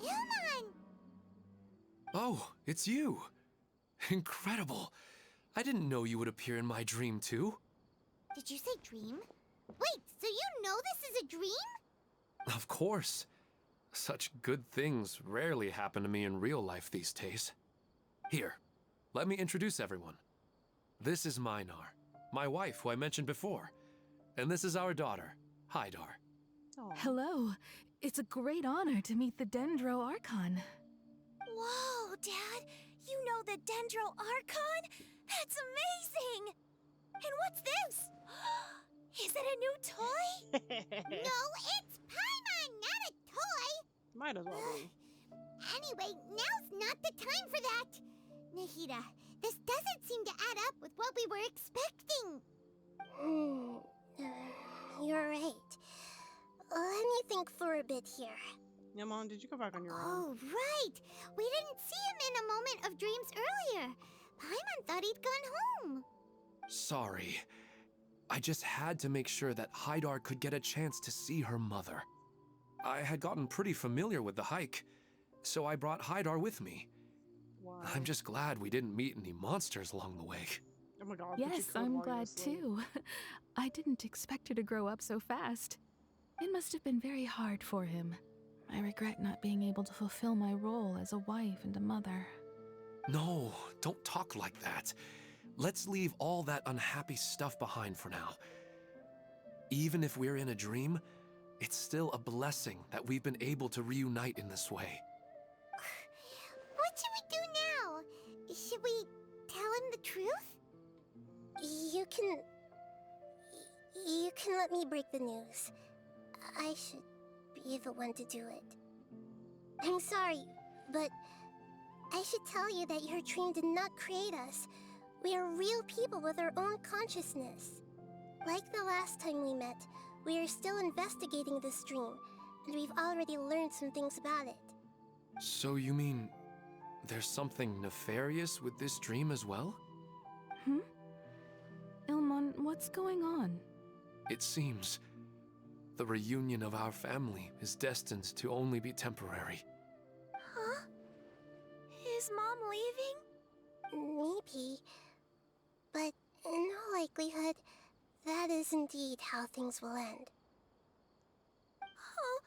Ilmon! Oh, it's you. Incredible. I didn't know you would appear in my dream, too. Did you say dream? Wait, so you know this is a dream? Of course. Such good things rarely happen to me in real life these days. Here, let me introduce everyone. This is Minar, my wife who I mentioned before. And this is our daughter, Hydar. Hello. It's a great honor to meet the Dendro Archon. Whoa, Dad! You know the Dendro Archon? That's amazing! And what's this? Is it a new toy? No, it's Paimon, not a toy! Might as well be. Anyway, now's not the time for that! Nahita, this doesn't seem to add up with what we were expecting. You're right. Let me think for a bit here. Yeah, Mom, did you go back on your own? Oh, right! We didn't see him in a moment of dreams earlier. Paimon thought he'd gone home. Sorry. I just had to make sure that Hydar could get a chance to see her mother. I had gotten pretty familiar with the hike, so I brought Hydar with me. Why? I'm just glad we didn't meet any monsters along the way. Oh my god. but you Yes, could I'm while you were glad asleep. too. I didn't expect her to grow up so fast. It must have been very hard for him. I regret not being able to fulfill my role as a wife and a mother. No, don't talk like that. Let's leave all that unhappy stuff behind for now. Even if we're in a dream, it's still a blessing that we've been able to reunite in this way. What should we do now? Should we tell him the truth? You can let me break the news. I should be the one to do it. I'm sorry, but I should tell you that your dream did not create us. We are real people with our own consciousness. Like the last time we met, we are still investigating this dream, and we've already learned some things about it. So you mean there's something nefarious with this dream as well? Ilmon, what's going on? It seems the reunion of our family is destined to only be temporary. Huh? Is Mom leaving? Maybe. But In all likelihood, that is indeed how things will end. Oh,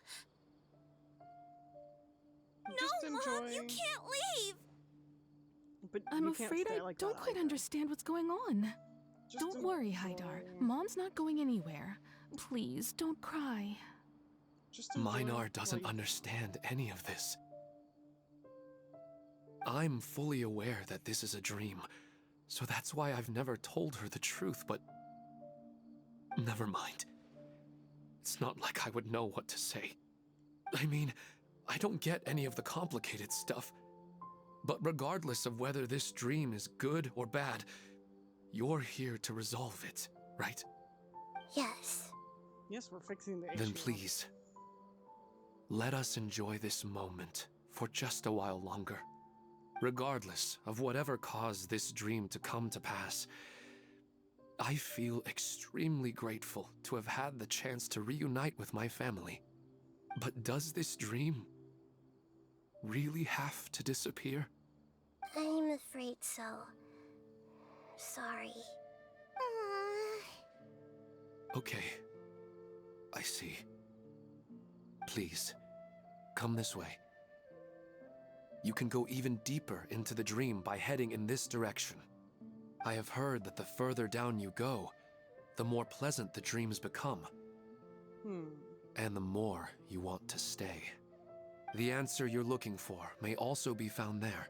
Just no, Mom, you enjoy. can't leave! But I'm you can't afraid stay I like don't that quite either. understand what's going on. Just Don't worry, Haidar. enjoy. Mom's not going anywhere. Please, don't cry. Just enjoy Minar doesn't life. understand any of this. I'm fully aware that this is a dream, so that's why I've never told her the truth, but never mind. It's not like I would know what to say. I mean, I don't get any of the complicated stuff, but regardless of whether this dream is good or bad, you're here to resolve it, right? Yes. Yes, we're fixing the issue. Then please, let us enjoy this moment for just a while longer. Regardless of whatever caused this dream to come to pass, I feel extremely grateful to have had the chance to reunite with my family. But does this dream really have to disappear? I'm afraid so. Sorry. Okay, I see. Please, come this way. You can go even deeper into the dream by heading in this direction. I have heard that the further down you go, the more pleasant the dreams become. And the more you want to stay. The answer you're looking for may also be found there.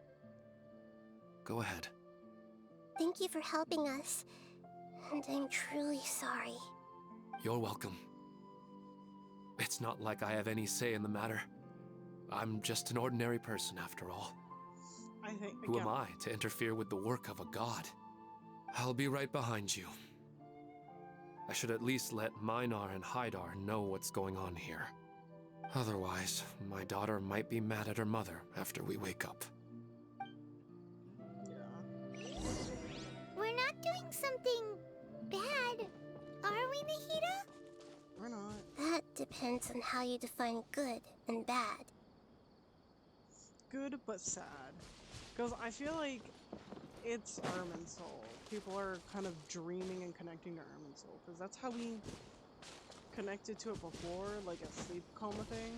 Go ahead. Thank you for helping us. And I'm truly sorry. You're welcome. It's not like I have any say in the matter. I'm just an ordinary person after all. I think. Who am I to interfere with the work of a god? I'll be right behind you. I should at least let Minar and Haidar know what's going on here. Otherwise, my daughter might be mad at her mother after we wake up. We're not doing something bad, are we, Nahida? We're not. That depends on how you define good and bad. Good but sad. Because I feel like it's Irminsul. People are kind of dreaming and connecting to Irminsul. Because that's how we connected to it before, like a sleep coma thing.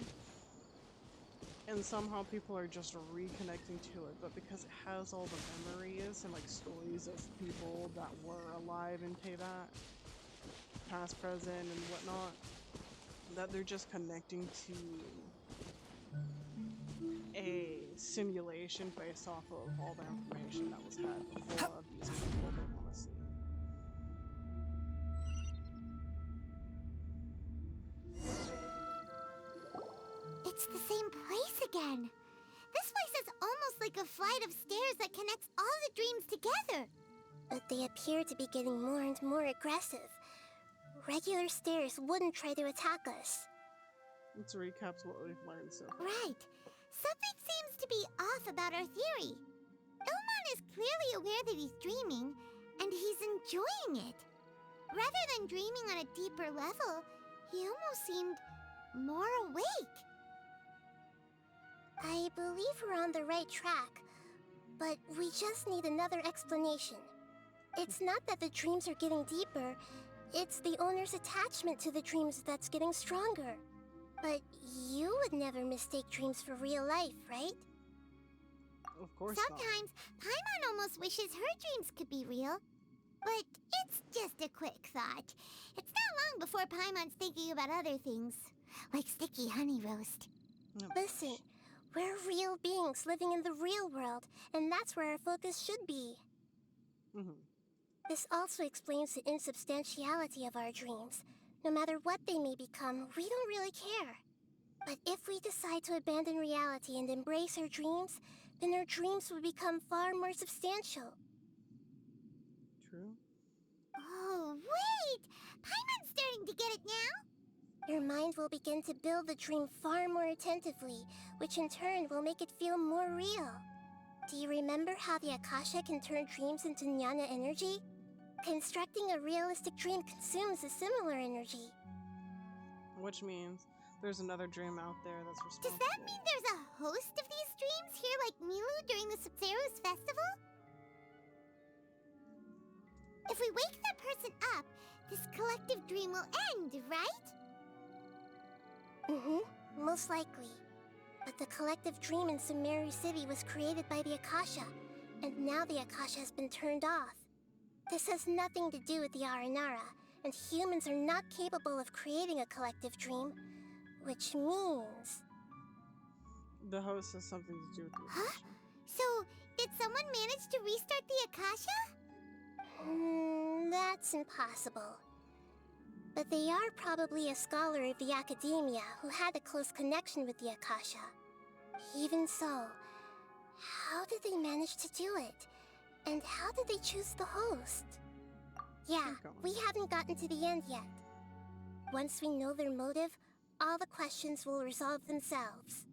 And somehow people are just reconnecting to it. But because it has all the memories and like stories of people that were alive in Teyvat, past, present, and whatnot, that they're just connecting to a simulation based off of all the information that was had before of these people they want to see. It's the same place again. This place is almost like a flight of stairs that connects all the dreams together. But they appear to be getting more and more aggressive. Regular stairs wouldn't try to attack us. Let's recap what we've learned so far. Right. Something seems to be off about our theory. Ilman is clearly aware that he's dreaming, and he's enjoying it. Rather than dreaming on a deeper level, he almost seemed more awake. I believe we're on the right track, but we just need another explanation. It's not that the dreams are getting deeper, it's the owner's attachment to the dreams that's getting stronger. But you would never mistake dreams for real life, right? Of course Sometimes Paimon almost wishes her dreams could be real. But it's just a quick thought. It's not long before Paimon's thinking about other things, like sticky honey roast. Listen, we're real beings living in the real world, and that's where our focus should be. This also explains the insubstantiality of our dreams. No matter what they may become, we don't really care. But if we decide to abandon reality and embrace our dreams, then our dreams will become far more substantial. True. Oh, wait! Paimon's starting to get it now? Your mind will begin to build the dream far more attentively, which in turn will make it feel more real. Do you remember how the Akasha can turn dreams into jnana energy? Constructing a realistic dream consumes a similar energy. Which means there's another dream out there that's responsible. Does that mean there's a host of these dreams here like Milu during the Subzero's festival? If we wake that person up, this collective dream will end, right? Mm-hmm, most likely. But the collective dream in Sumeru City was created by the Akasha, and now the Akasha has been turned off. This has nothing to do with the Aranara, and humans are not capable of creating a collective dream, which means... The host has something to do with the Huh? Akasha. So, did someone manage to restart the Akasha? That's impossible. But they are probably a scholar of the Academia who had a close connection with the Akasha. Even so, how did they manage to do it? And how did they choose the host? Yeah, we haven't gotten to the end yet. Once we know their motive, all the questions will resolve themselves.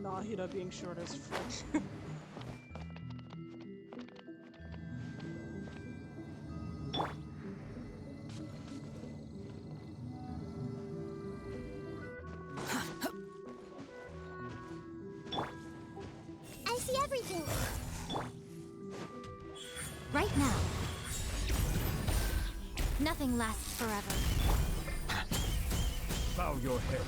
Nahida being short as frick. I see everything! Right now. Nothing lasts forever. Bow your head.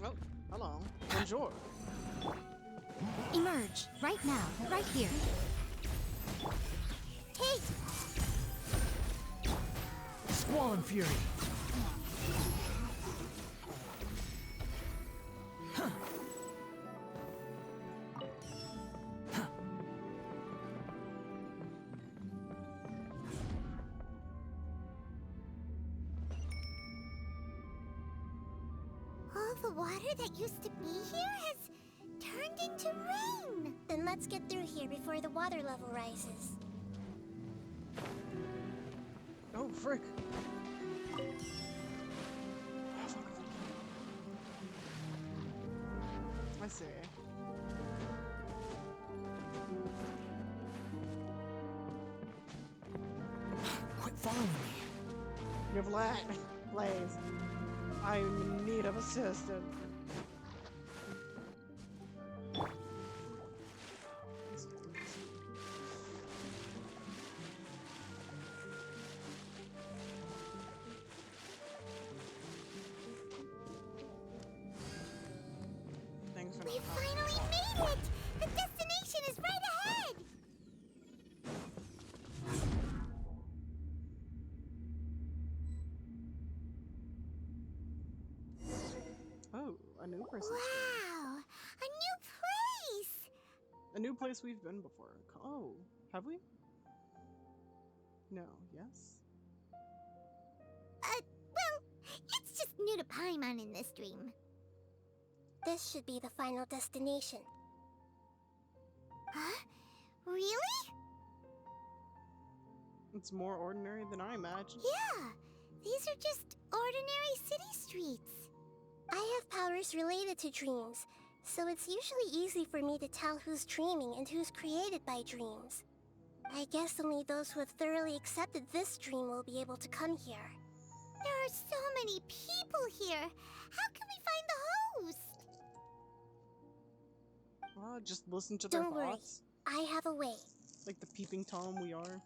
Oh, hello. Bonjour. Emerge. Right now. Right here. Hey! Squall and Fury. All the water that used to be here has turned into rain! Then let's get through here before the water level rises. Oh, frick. I see. Quit following me. You have lag. Blaze. I'm in need of assistance. Thanks for We finally made it! The destination is right ahead! Oh, a new person. Wow! A new place! A new place we've been before. Oh, have we? No, yes? Well, it's just new to Paimon in this dream. This should be the final destination. Huh? Really? It's more ordinary than I imagined. Yeah, these are just ordinary city streets. I have powers related to dreams, so it's usually easy for me to tell who's dreaming and who's created by dreams. I guess only those who have thoroughly accepted this dream will be able to come here. There are so many people here. How can we find the host? Just listen to their Don't worry, thoughts. I have a way. Like the peeping Tom we are.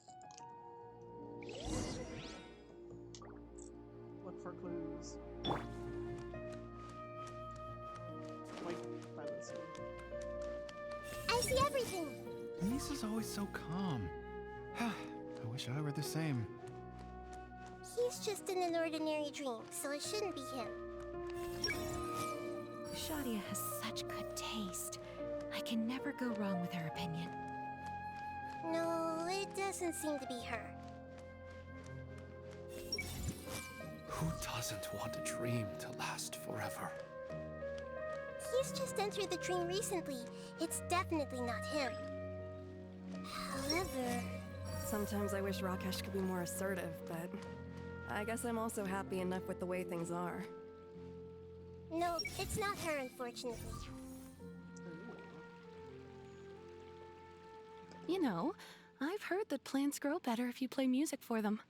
Look for clues. Like by listening. I see everything. Nis is always so calm. I wish I were the same. He's just in an ordinary dream, so it shouldn't be him. Shadia has such good taste. I can never go wrong with her opinion. No, it doesn't seem to be her. Who doesn't want a dream to last forever? He's just entered the dream recently. It's definitely not him. However... Sometimes I wish Rakesh could be more assertive, but I guess I'm also happy enough with the way things are. No, it's not her, unfortunately. You know, I've heard that plants grow better if you play music for them.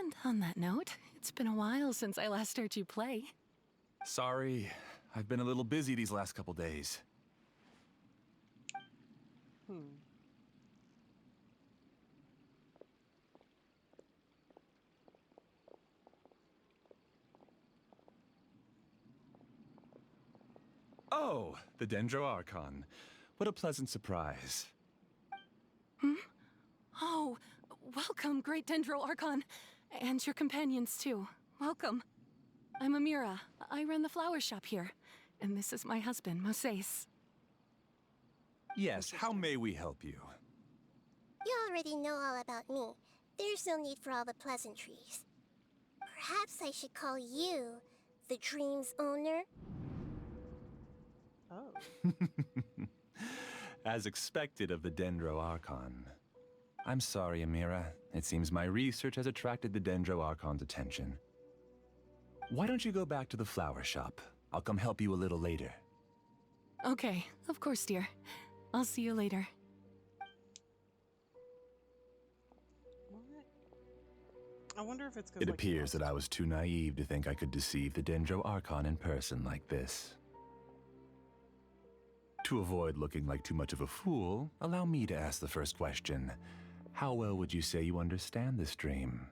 And on that note, it's been a while since I last heard you play. Sorry, I've been a little busy these last couple days. Oh, the Dendro Archon. What a pleasant surprise. Oh, welcome, Great Dendro Archon. And your companions, too. Welcome. I'm Amira. I run the flower shop here. And this is my husband, Moses. Yes, how may we help you? You already know all about me. There's no need for all the pleasantries. Perhaps I should call you the dream's owner? Oh. As expected of the Dendro Archon. I'm sorry, Amira. It seems my research has attracted the Dendro Archon's attention. Why don't you go back to the flower shop? I'll come help you a little later. Okay, of course, dear. I'll see you later. What? I wonder if it's because It appears that I was too naive to think I could deceive the Dendro Archon in person like this. To avoid looking like too much of a fool, allow me to ask the first question. How well would you say you understand this dream?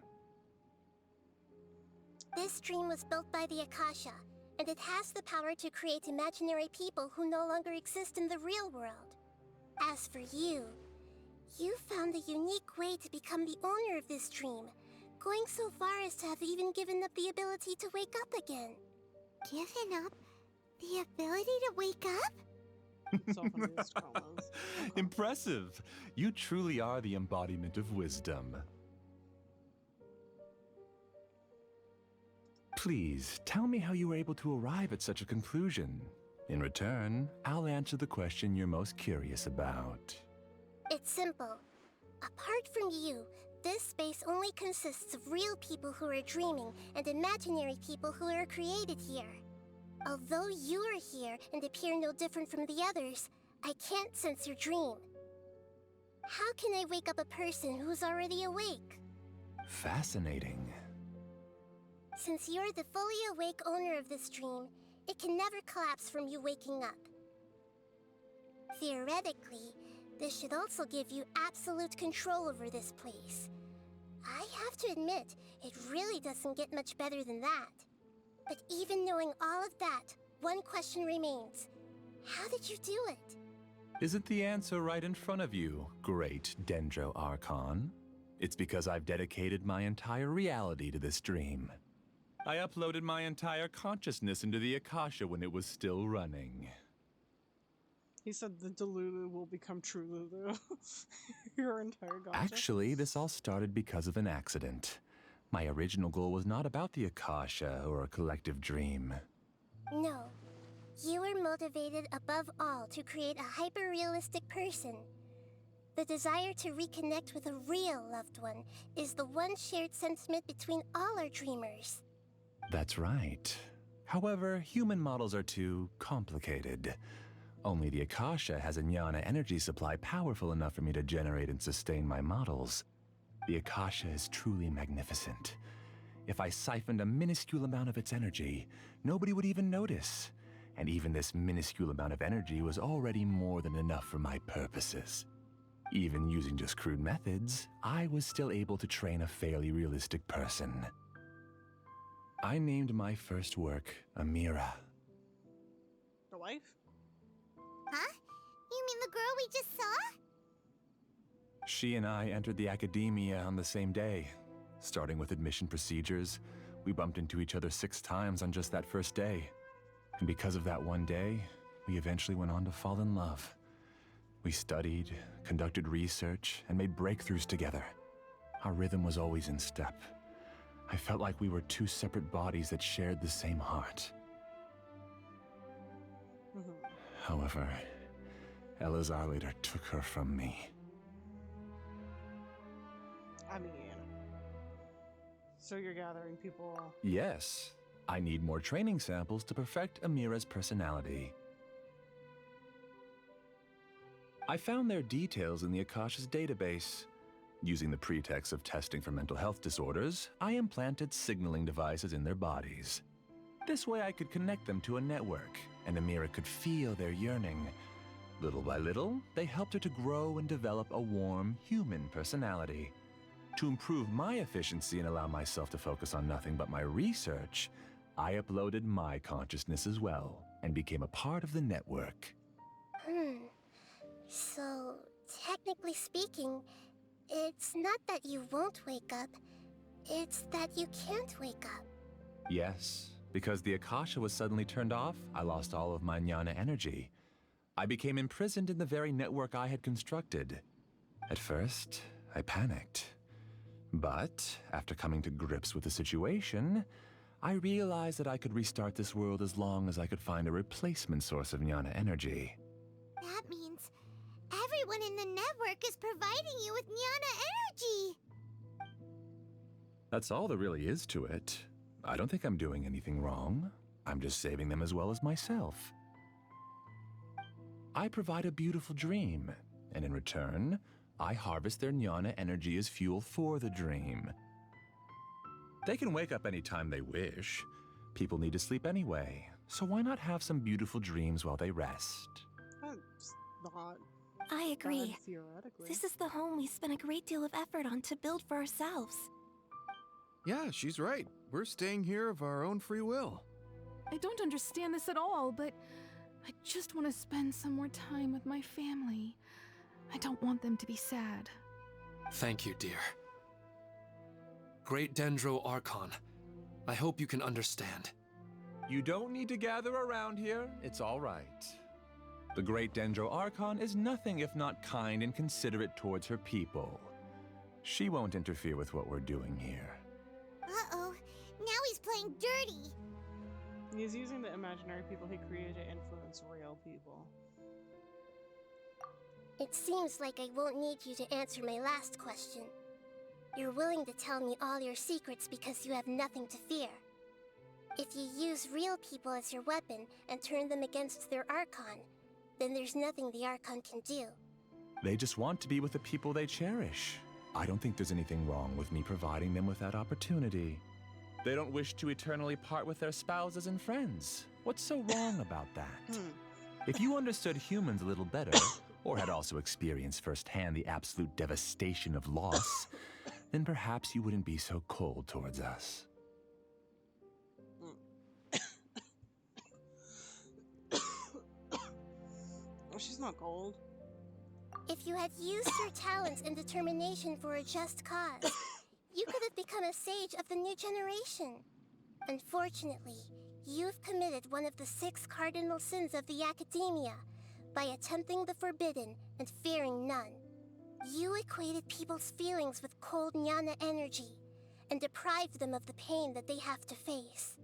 This dream was built by the Akasha, and it has the power to create imaginary people who no longer exist in the real world. As for you, you found a unique way to become the owner of this dream, going so far as to have even given up the ability to wake up again. Given up the ability to wake up? Impressive! You truly are the embodiment of wisdom. Please, tell me how you were able to arrive at such a conclusion. In return, I'll answer the question you're most curious about. It's simple. Apart from you, this space only consists of real people who are dreaming and imaginary people who are created here. Although you are here and appear no different from the others, I can't sense your dream. How can I wake up a person who's already awake? Fascinating. Since you're the fully awake owner of this dream, it can never collapse from you waking up. Theoretically, this should also give you absolute control over this place. I have to admit, it really doesn't get much better than that. But even knowing all of that, one question remains. How did you do it? Isn't the answer right in front of you, Great Dendro Archon? It's because I've dedicated my entire reality to this dream. I uploaded my entire consciousness into the Akasha when it was still running. He said the Delulu will become true Lulu. Your entire gotcha. Actually, this all started because of an accident. My original goal was not about the Akasha or a collective dream. No. You were motivated above all to create a hyper-realistic person. The desire to reconnect with a real loved one is the one shared sentiment between all our dreamers. That's right. However, human models are too complicated. Only the Akasha has a jnana energy supply powerful enough for me to generate and sustain my models. The Akasha is truly magnificent. If I siphoned a minuscule amount of its energy, nobody would even notice. And even this minuscule amount of energy was already more than enough for my purposes. Even using just crude methods, I was still able to train a fairly realistic person. I named my first work Amira. The wife? Huh? You mean the girl we just saw? She and I entered the academia on the same day. Starting with admission procedures, we bumped into each other 6 times on just that first day. And because of that one day, we eventually went on to fall in love. We studied, conducted research, and made breakthroughs together. Our rhythm was always in step. I felt like we were two separate bodies that shared the same heart. However, Elazar later took her from me. I mean, so you're gathering people. Yes, I need more training samples to perfect Amira's personality. I found their details in the Akasha's database. Using the pretext of testing for mental health disorders, I implanted signaling devices in their bodies. This way I could connect them to a network, and Amira could feel their yearning. Little by little, they helped her to grow and develop a warm, human personality. To improve my efficiency and allow myself to focus on nothing but my research, I uploaded my consciousness as well, and became a part of the network. So, technically speaking, it's not that you won't wake up, it's that you can't wake up. Yes, because the Akasha was suddenly turned off, I lost all of my Jnana energy. I became imprisoned in the very network I had constructed. At first, I panicked. But, after coming to grips with the situation, I realized that I could restart this world as long as I could find a replacement source of Jnana energy. That means everyone in the network is providing you with Jnana energy. That's all there really is to it. I don't think I'm doing anything wrong. I'm just saving them as well as myself. I provide a beautiful dream, and in return, I harvest their Jnana energy as fuel for the dream. They can wake up anytime they wish. People need to sleep anyway, so why not have some beautiful dreams while they rest? That's not I agree. bad, theoretically. This is the home we spent a great deal of effort on to build for ourselves. Yeah, she's right. We're staying here of our own free will. I don't understand this at all, but I just want to spend some more time with my family. I don't want them to be sad. Thank you, dear. Great Dendro Archon, I hope you can understand. You don't need to gather around here. It's all right. The Great Dendro Archon is nothing if not kind and considerate towards her people. She won't interfere with what we're doing here. Uh-oh, now he's playing dirty. He's using the imaginary people he created to influence real people. It seems like I won't need you to answer my last question. You're willing to tell me all your secrets because you have nothing to fear. If you use real people as your weapon and turn them against their Archon, then there's nothing the Archon can do. They just want to be with the people they cherish. I don't think there's anything wrong with me providing them with that opportunity. They don't wish to eternally part with their spouses and friends. What's so wrong about that? If you understood humans a little better, or had also experienced firsthand the absolute devastation of loss, then perhaps you wouldn't be so cold towards us. She's not cold. If you had used your talents and determination for a just cause, you could have become a sage of the new generation. Unfortunately, you've committed one of the 6 cardinal sins of the Academia by attempting the forbidden and fearing none. You equated people's feelings with cold Jnana energy and deprived them of the pain that they have to face.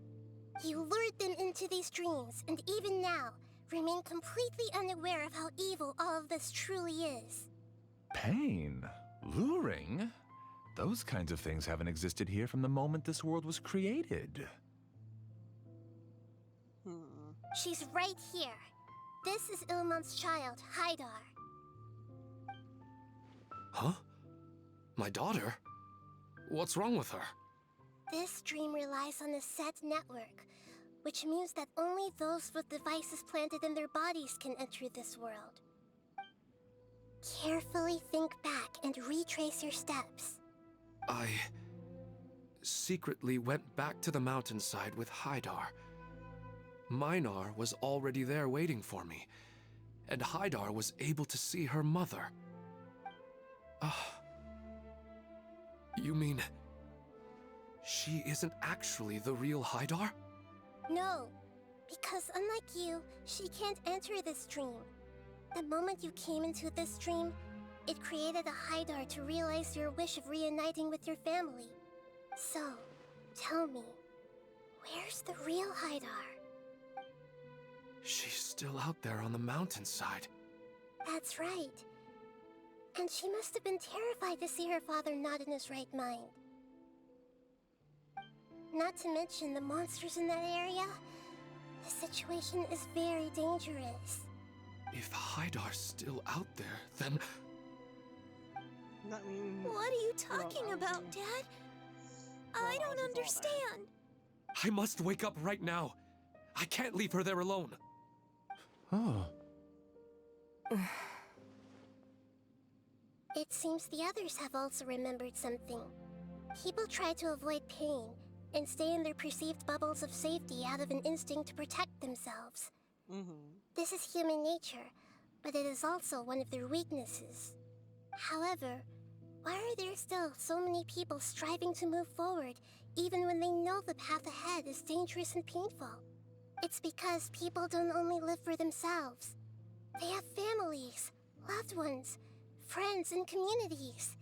You lured them into these dreams, and even now, remain completely unaware of how evil all of this truly is. Pain? Luring? Those kinds of things haven't existed here from the moment this world was created. She's right here. This is Ilmon's child, Haidar. Huh? My daughter? What's wrong with her? This dream relies on a set network, which means that only those with devices planted in their bodies can enter this world. Carefully think back and retrace your steps. I secretly went back to the mountainside with Haidar. Minar was already there waiting for me, and Haidar was able to see her mother. You mean she isn't actually the real Haidar? No, because unlike you, she can't enter this dream. The moment you came into this dream, it created a Haidar to realize your wish of reuniting with your family. So, tell me, where's the real Haidar? She's still out there on the mountainside. That's right. And she must have been terrified to see her father not in his right mind. Not to mention the monsters in that area. The situation is very dangerous. If Haidar's still out there, then... That means... What are you talking about, Dad? I don't understand. I must wake up right now. I can't leave her there alone. Oh. It seems the others have also remembered something. People try to avoid pain and stay in their perceived bubbles of safety out of an instinct to protect themselves. This is human nature, but it is also one of their weaknesses. However, why are there still so many people striving to move forward, even when they know the path ahead is dangerous and painful? It's because people don't only live for themselves. They have families, loved ones, friends, and communities.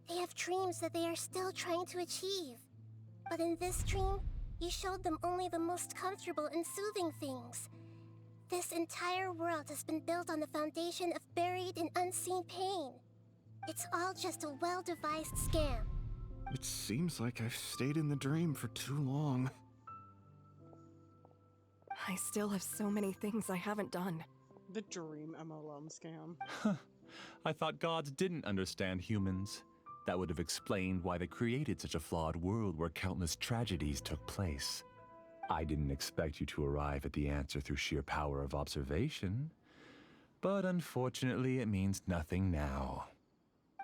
They have dreams that they are still trying to achieve. But in this dream, you showed them only the most comfortable and soothing things. This entire world has been built on the foundation of buried and unseen pain. It's all just a well-devised scam. It seems like I've stayed in the dream for too long. I still have so many things I haven't done. The dream MLM scam. I thought gods didn't understand humans. That would have explained why they created such a flawed world where countless tragedies took place. I didn't expect you to arrive at the answer through sheer power of observation. But unfortunately, it means nothing now.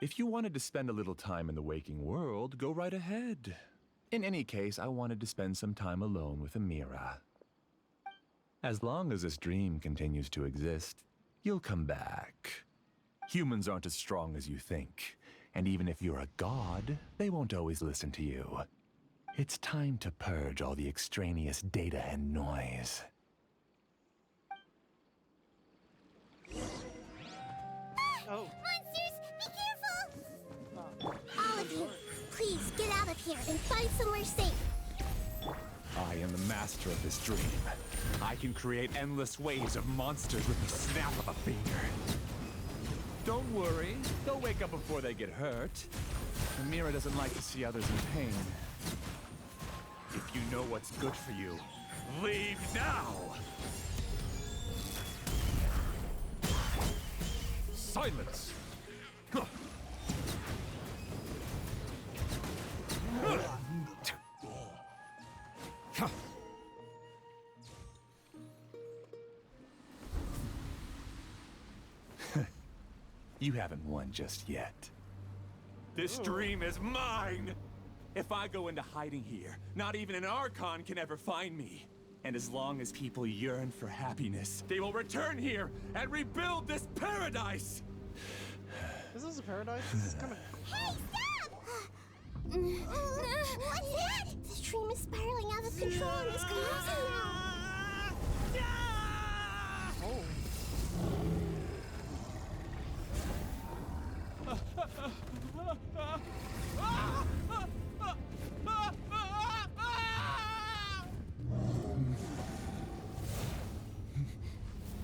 If you wanted to spend a little time in the waking world, go right ahead. In any case, I wanted to spend some time alone with Amira. As long as this dream continues to exist, you'll come back. Humans aren't as strong as you think, and even if you're a god, they won't always listen to you. It's time to purge all the extraneous data and noise. Oh. Monsters, be careful! All of you, please get out of here and find somewhere safe. I am the master of this dream. I can create endless waves of monsters with the snap of a finger. Don't worry, they'll wake up before they get hurt. Amira doesn't like to see others in pain. If you know what's good for you, leave now! Silence! You haven't won just yet. This dream is mine! If I go into hiding here, not even an Archon can ever find me. And as long as people yearn for happiness, they will return here and rebuild this paradise! Is this a paradise? This is kind of... Hey, stop! What's that? This dream is spiraling out of control and is collapsing now. Oh.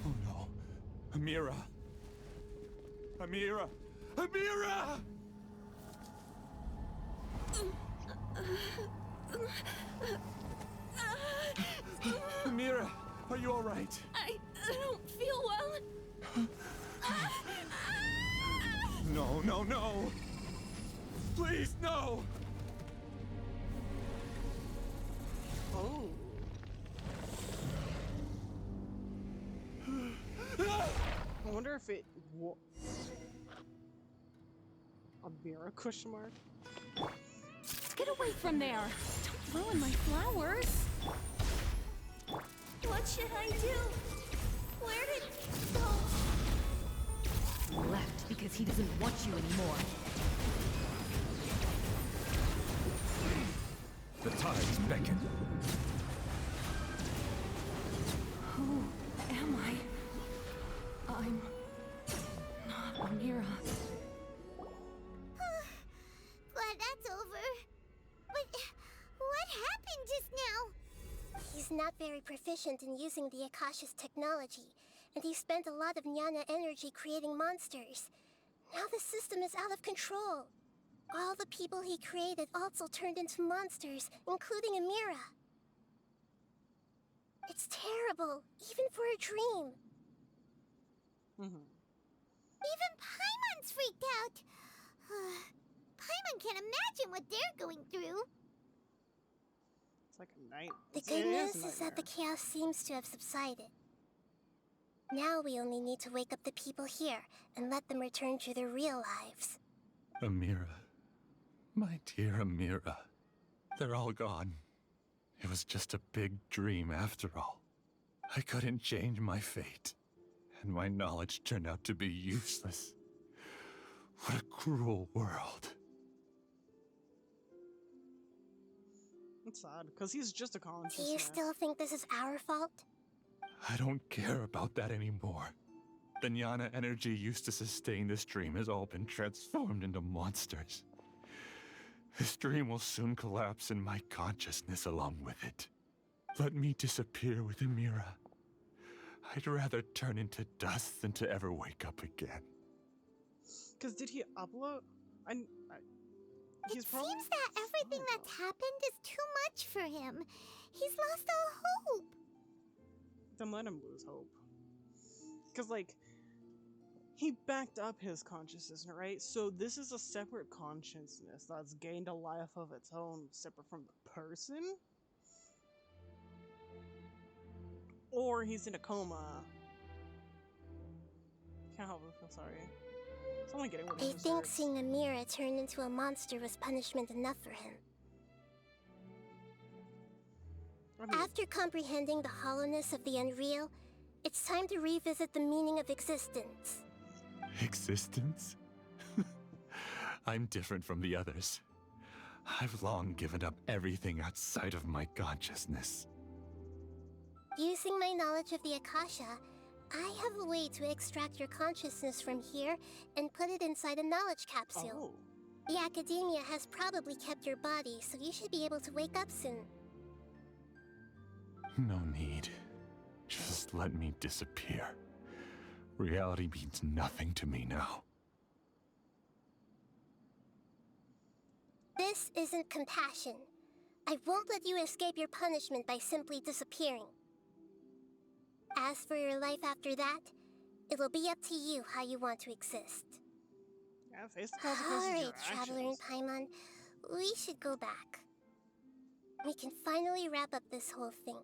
Oh no. Amira. Amira. Amira! Amira, are you all right? I don't feel well. No, no, no! Please, no! Oh. I wonder if it... A mirror question mark? Get away from there! Don't ruin my flowers! What should I do? Where did it go? Left because he doesn't want you anymore. The tides beckon. Who am I? I'm not very proficient in using the Akasha's technology, and he spent a lot of Jnana energy creating monsters. Now the system is out of control. All the people he created also turned into monsters, including Amira. It's terrible, even for a dream. Even Paimon's freaked out. Paimon can't imagine what they're going through. It's like a night. The good news is that the chaos seems to have subsided. Now we only need to wake up the people here and let them return to their real lives. Amira. My dear Amira. They're all gone. It was just a big dream after all. I couldn't change my fate, and my knowledge turned out to be useless. What a cruel world. It's sad, because he's just a Do consciousness. you still think this is our fault? I don't care about that anymore. The Jnana energy used to sustain this dream has all been transformed into monsters. This dream will soon collapse and my consciousness along with it. Let me disappear with Amira. I'd rather turn into dust than to ever wake up again. Because did he upload? It seems that everything that's happened is too much for him. He's lost all hope. Then let him lose hope. Because, like, he backed up his consciousness, right? So this is a separate consciousness that's gained a life of its own, separate from the person? Or he's in a coma. Can't help but feel sorry. Someone getting rid of I his think hurts. seeing Amira turn into a monster was punishment enough for him. After comprehending the hollowness of the unreal, it's time to revisit the meaning of existence. Existence? I'm different from the others. I've long given up everything outside of my consciousness. Using my knowledge of the Akasha, I have a way to extract your consciousness from here and put it inside a knowledge capsule. The Academia has probably kept your body, so you should be able to wake up soon. No need. Just let me disappear. Reality means nothing to me now. This isn't compassion. I won't let you escape your punishment by simply disappearing. As for your life after that, it'll be up to you how you want to exist. Yeah, face the consequences of your Alright, Traveler and actions. Paimon, we should go back. We can finally wrap up this whole thing.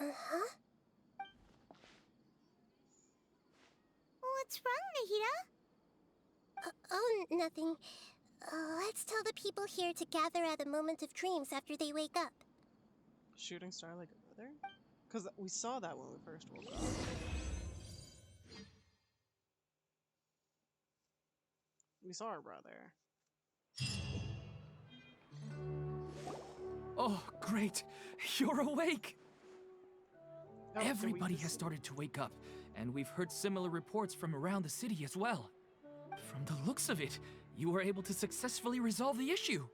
Uh-huh? What's wrong, Nahida? Oh, nothing. Let's tell the people here to gather at a moment of dreams after they wake up. Shooting star like a brother? Because we saw that when we first woke up. We saw our brother. Oh, great! You're awake! Oh, did we Everybody just- has started to wake up, and we've heard similar reports from around the city as well. From the looks of it, you were able to successfully resolve the issue.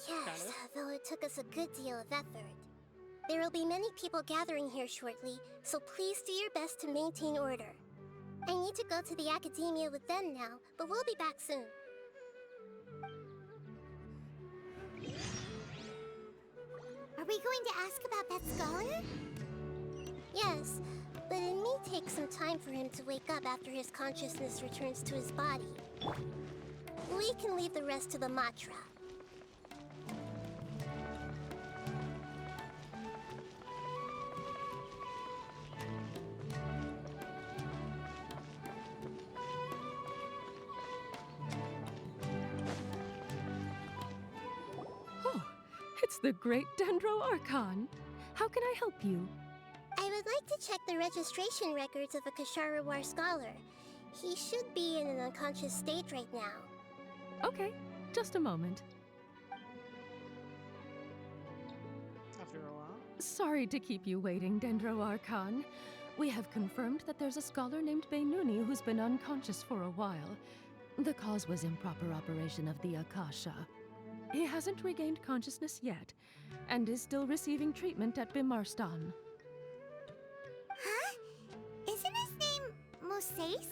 Yes, though it took us a good deal of effort. There will be many people gathering here shortly, so please do your best to maintain order. I need to go to the Academia with them now, but we'll be back soon. Are we going to ask about that scholar? Yes, but it may take some time for him to wake up after his consciousness returns to his body. We can leave the rest to the Matra. Oh, it's the great Dendro Archon. How can I help you? I would like to check the registration records of a Kashara War scholar. He should be in an unconscious state right now. Okay, just a moment. after a while. Sorry to keep you waiting, Dendro Archon. We have confirmed that there's a scholar named Beinuni who's been unconscious for a while. The cause was improper operation of the Akasha. He hasn't regained consciousness yet, and is still receiving treatment at Bimarstan. Huh? Isn't his name Moses?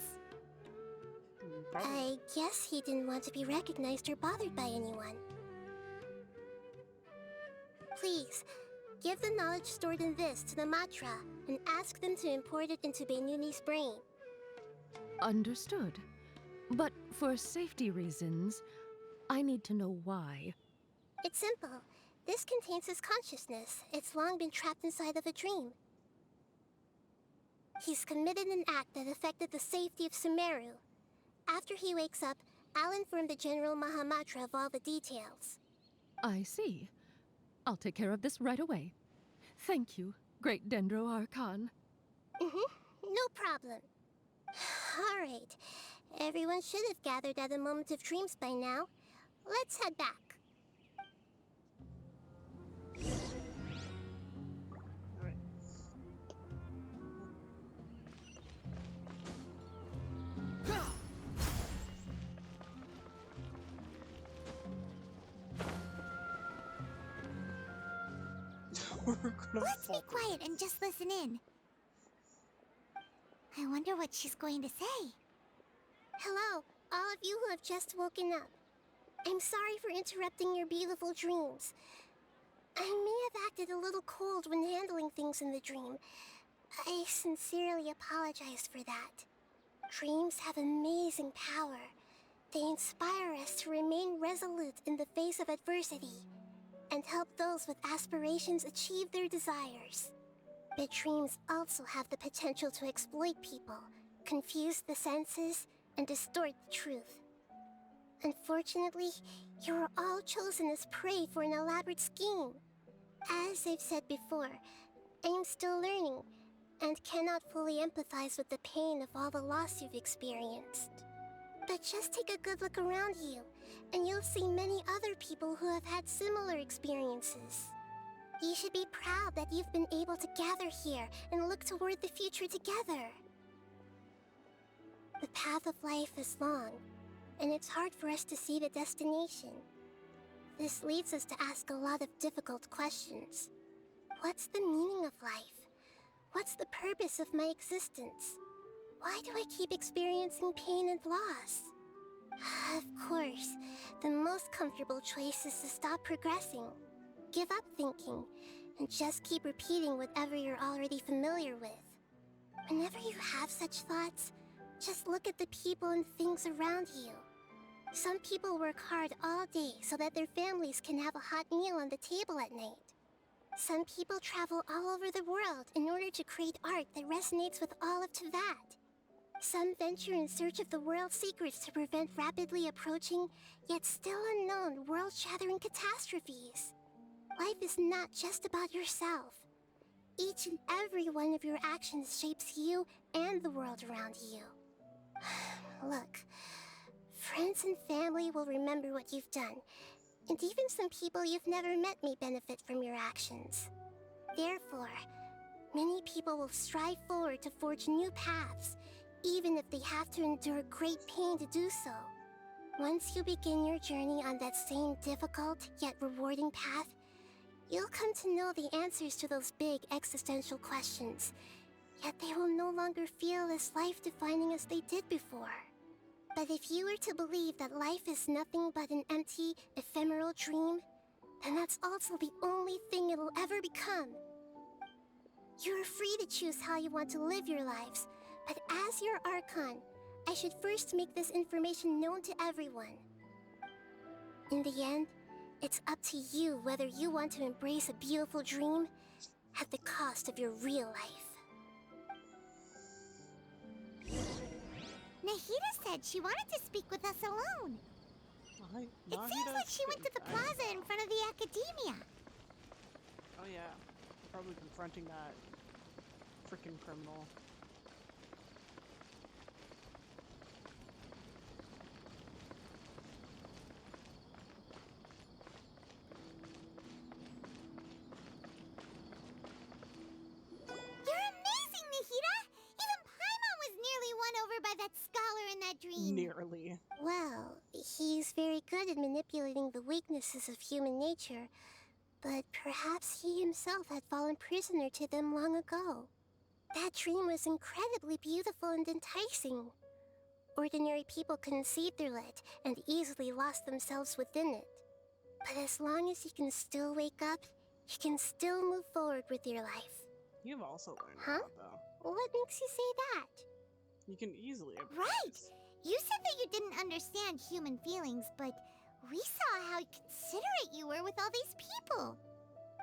I guess he didn't want to be recognized or bothered by anyone. Please, give the knowledge stored in this to the Matra and ask them to import it into Beinuni's brain. Understood. But for safety reasons, I need to know why. It's simple. This contains his consciousness. It's long been trapped inside of a dream. He's committed an act that affected the safety of Sumeru. After he wakes up, I'll inform the General Mahamatra of all the details. I see. I'll take care of this right away. Thank you, Great Dendro Archon. No problem. Alright. Everyone should have gathered at the Moment of Dreams by now. Let's head back. Let's be quiet and just listen in. I wonder what she's going to say. Hello, all of you who have just woken up. I'm sorry for interrupting your beautiful dreams. I may have acted a little cold when handling things in the dream. I sincerely apologize for that. Dreams have amazing power. They inspire us to remain resolute in the face of adversity and help those with aspirations achieve their desires. But dreams also have the potential to exploit people, confuse the senses, and distort the truth. Unfortunately, you are all chosen as prey for an elaborate scheme. As I've said before, I am still learning, and cannot fully empathize with the pain of all the loss you've experienced. But just take a good look around you, and you'll see many other people who have had similar experiences. You should be proud that you've been able to gather here and look toward the future together. The path of life is long, and it's hard for us to see the destination. This leads us to ask a lot of difficult questions. What's the meaning of life? What's the purpose of my existence? Why do I keep experiencing pain and loss? Of course, the most comfortable choice is to stop progressing. Give up thinking, and just keep repeating whatever you're already familiar with. Whenever you have such thoughts, just look at the people and things around you. Some people work hard all day so that their families can have a hot meal on the table at night. Some people travel all over the world in order to create art that resonates with all of Teyvat. Some venture in search of the world's secrets to prevent rapidly approaching, yet still unknown, world-shattering catastrophes. Life is not just about yourself. Each and every one of your actions shapes you and the world around you. Look, friends and family will remember what you've done, and even some people you've never met may benefit from your actions. Therefore, many people will strive forward to forge new paths, even if they have to endure great pain to do so. Once you begin your journey on that same difficult yet rewarding path, you'll come to know the answers to those big existential questions, yet they will no longer feel as life-defining as they did before. But if you were to believe that life is nothing but an empty, ephemeral dream, then that's also the only thing it'll ever become. You're free to choose how you want to live your lives, but as your Archon, I should first make this information known to everyone. In the end, it's up to you whether you want to embrace a beautiful dream at the cost of your real life. Nahida said she wanted to speak with us alone. It seems like she went to the plaza in front of the academia. Oh yeah, probably confronting that freaking criminal. weaknesses of human nature, but perhaps he himself had fallen prisoner to them long ago. That dream was incredibly beautiful and enticing. Ordinary people couldn't see through it and easily lost themselves within it. But as long as you can still wake up, you can still move forward with your life. You've also learned a Huh? lot, though. What makes you say that? You can easily Right! You said that you didn't understand human feelings, but we saw how considerate you were with all these people.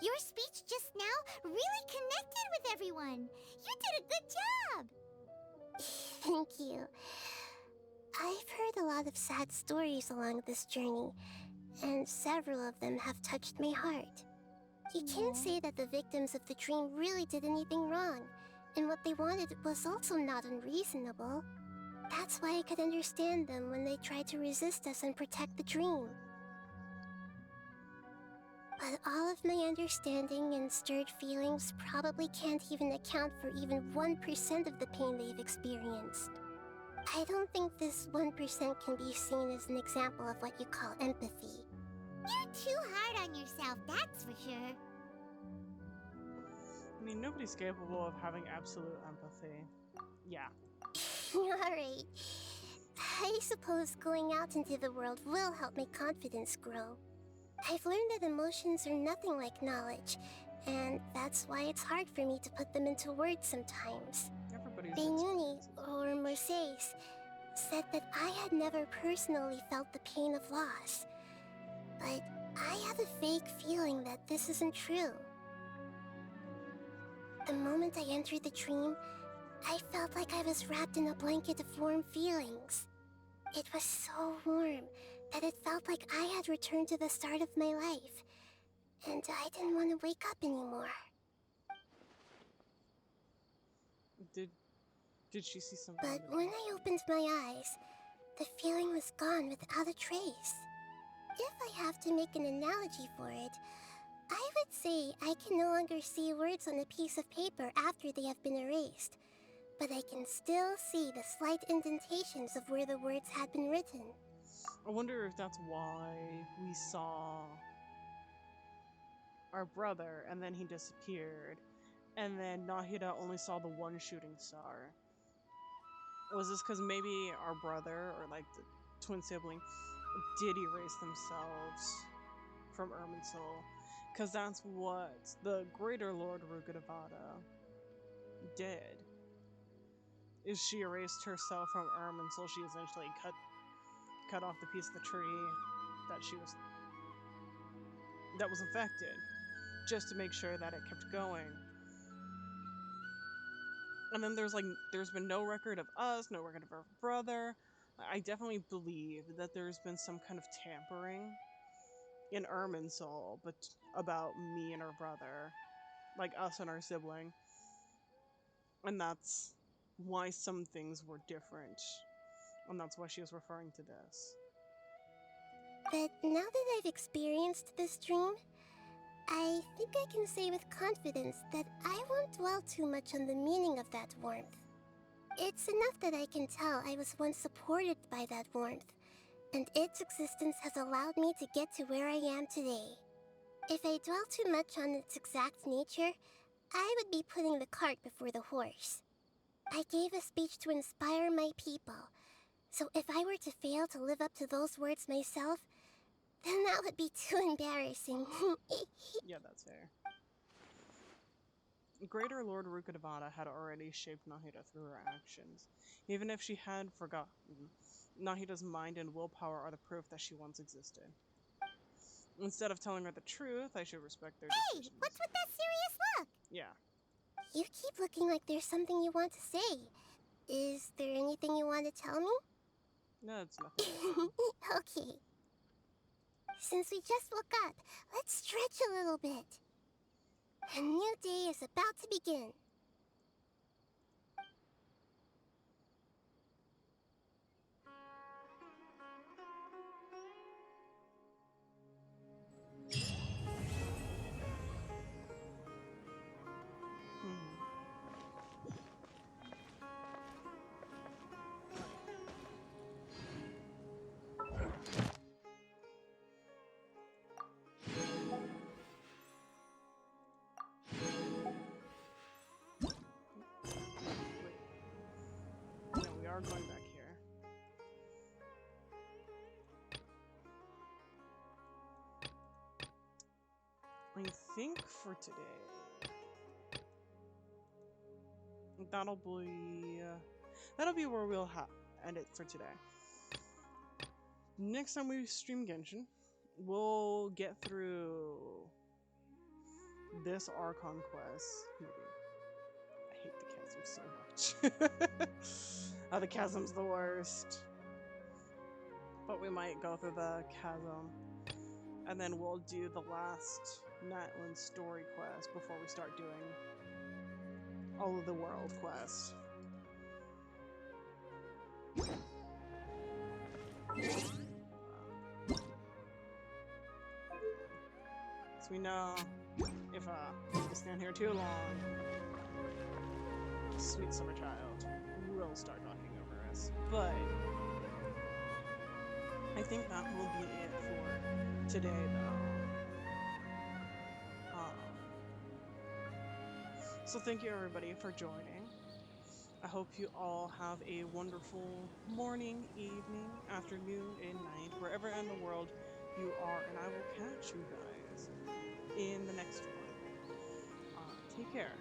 Your speech just now really connected with everyone. You did a good job. Thank you. I've heard a lot of sad stories along this journey, and several of them have touched my heart. You can't say that the victims of the dream really did anything wrong, and what they wanted was also not unreasonable. That's why I could understand them when they tried to resist us and protect the dream. But all of my understanding and stirred feelings probably can't even account for even 1% of the pain they've experienced. I don't think this 1% can be seen as an example of what you call empathy. You're too hard on yourself, that's for sure. I mean, nobody's capable of having absolute empathy. Yeah. Alright. I suppose going out into the world will help my confidence grow. I've learned that emotions are nothing like knowledge, and that's why it's hard for me to put them into words sometimes. Benuni, or Mercedes, said that I had never personally felt the pain of loss. But I have a vague feeling that this isn't true. The moment I entered the dream, I felt like I was wrapped in a blanket of warm feelings. It was so warm that it felt like I had returned to the start of my life, and I didn't want to wake up anymore. Did she see something? But when I opened my eyes, the feeling was gone without a trace. If I have to make an analogy for it, I would say I can no longer see words on a piece of paper after they have been erased, but I can still see the slight indentations of where the words had been written. I wonder if that's why we saw our brother and then he disappeared, and then Nahida only saw the one shooting star. Was this because maybe our brother, or like the twin sibling, did erase themselves from Irminsul? Because that's what the Greater Lord Rukkhadevata did. Is she erased herself from Irminsul. She essentially cut off the piece of the tree that was infected, just to make sure that it kept going. And then there's been no record of us, no record of our brother. I definitely believe that there's been some kind of tampering in Irminsul, but about me and our brother, like us and our sibling. And that's why some things were different. And that's why she was referring to this. But now that I've experienced this dream, I think I can say with confidence that I won't dwell too much on the meaning of that warmth. It's enough that I can tell I was once supported by that warmth, and its existence has allowed me to get to where I am today. If I dwell too much on its exact nature, I would be putting the cart before the horse. I gave a speech to inspire my people, so if I were to fail to live up to those words myself, then that would be too embarrassing. Yeah, that's fair. Greater Lord Rukkhadevata had already shaped Nahida through her actions. Even if she had forgotten, Nahida's mind and willpower are the proof that she once existed. Instead of telling her the truth, I should respect their decisions. Hey, what's with that serious look? Yeah. You keep looking like there's something you want to say. Is there anything you want to tell me? No, it's nothing. Okay. Since we just woke up, let's stretch a little bit. A new day is about to begin. think for today, that'll be where we'll end it for today. Next time we stream Genshin, we'll get through this Archon quest. Maybe. I hate the chasm so much. The chasm's the worst. But we might go through the chasm, and then we'll do the last Natlan story quest before we start doing all of the world quests. So we know if we stand here too long, sweet summer child will start knocking over us. But I think that will be it for today, though. So thank you everybody for joining. I hope you all have a wonderful morning, evening, afternoon, and night, wherever in the world you are, and I will catch you guys in the next one. Take care.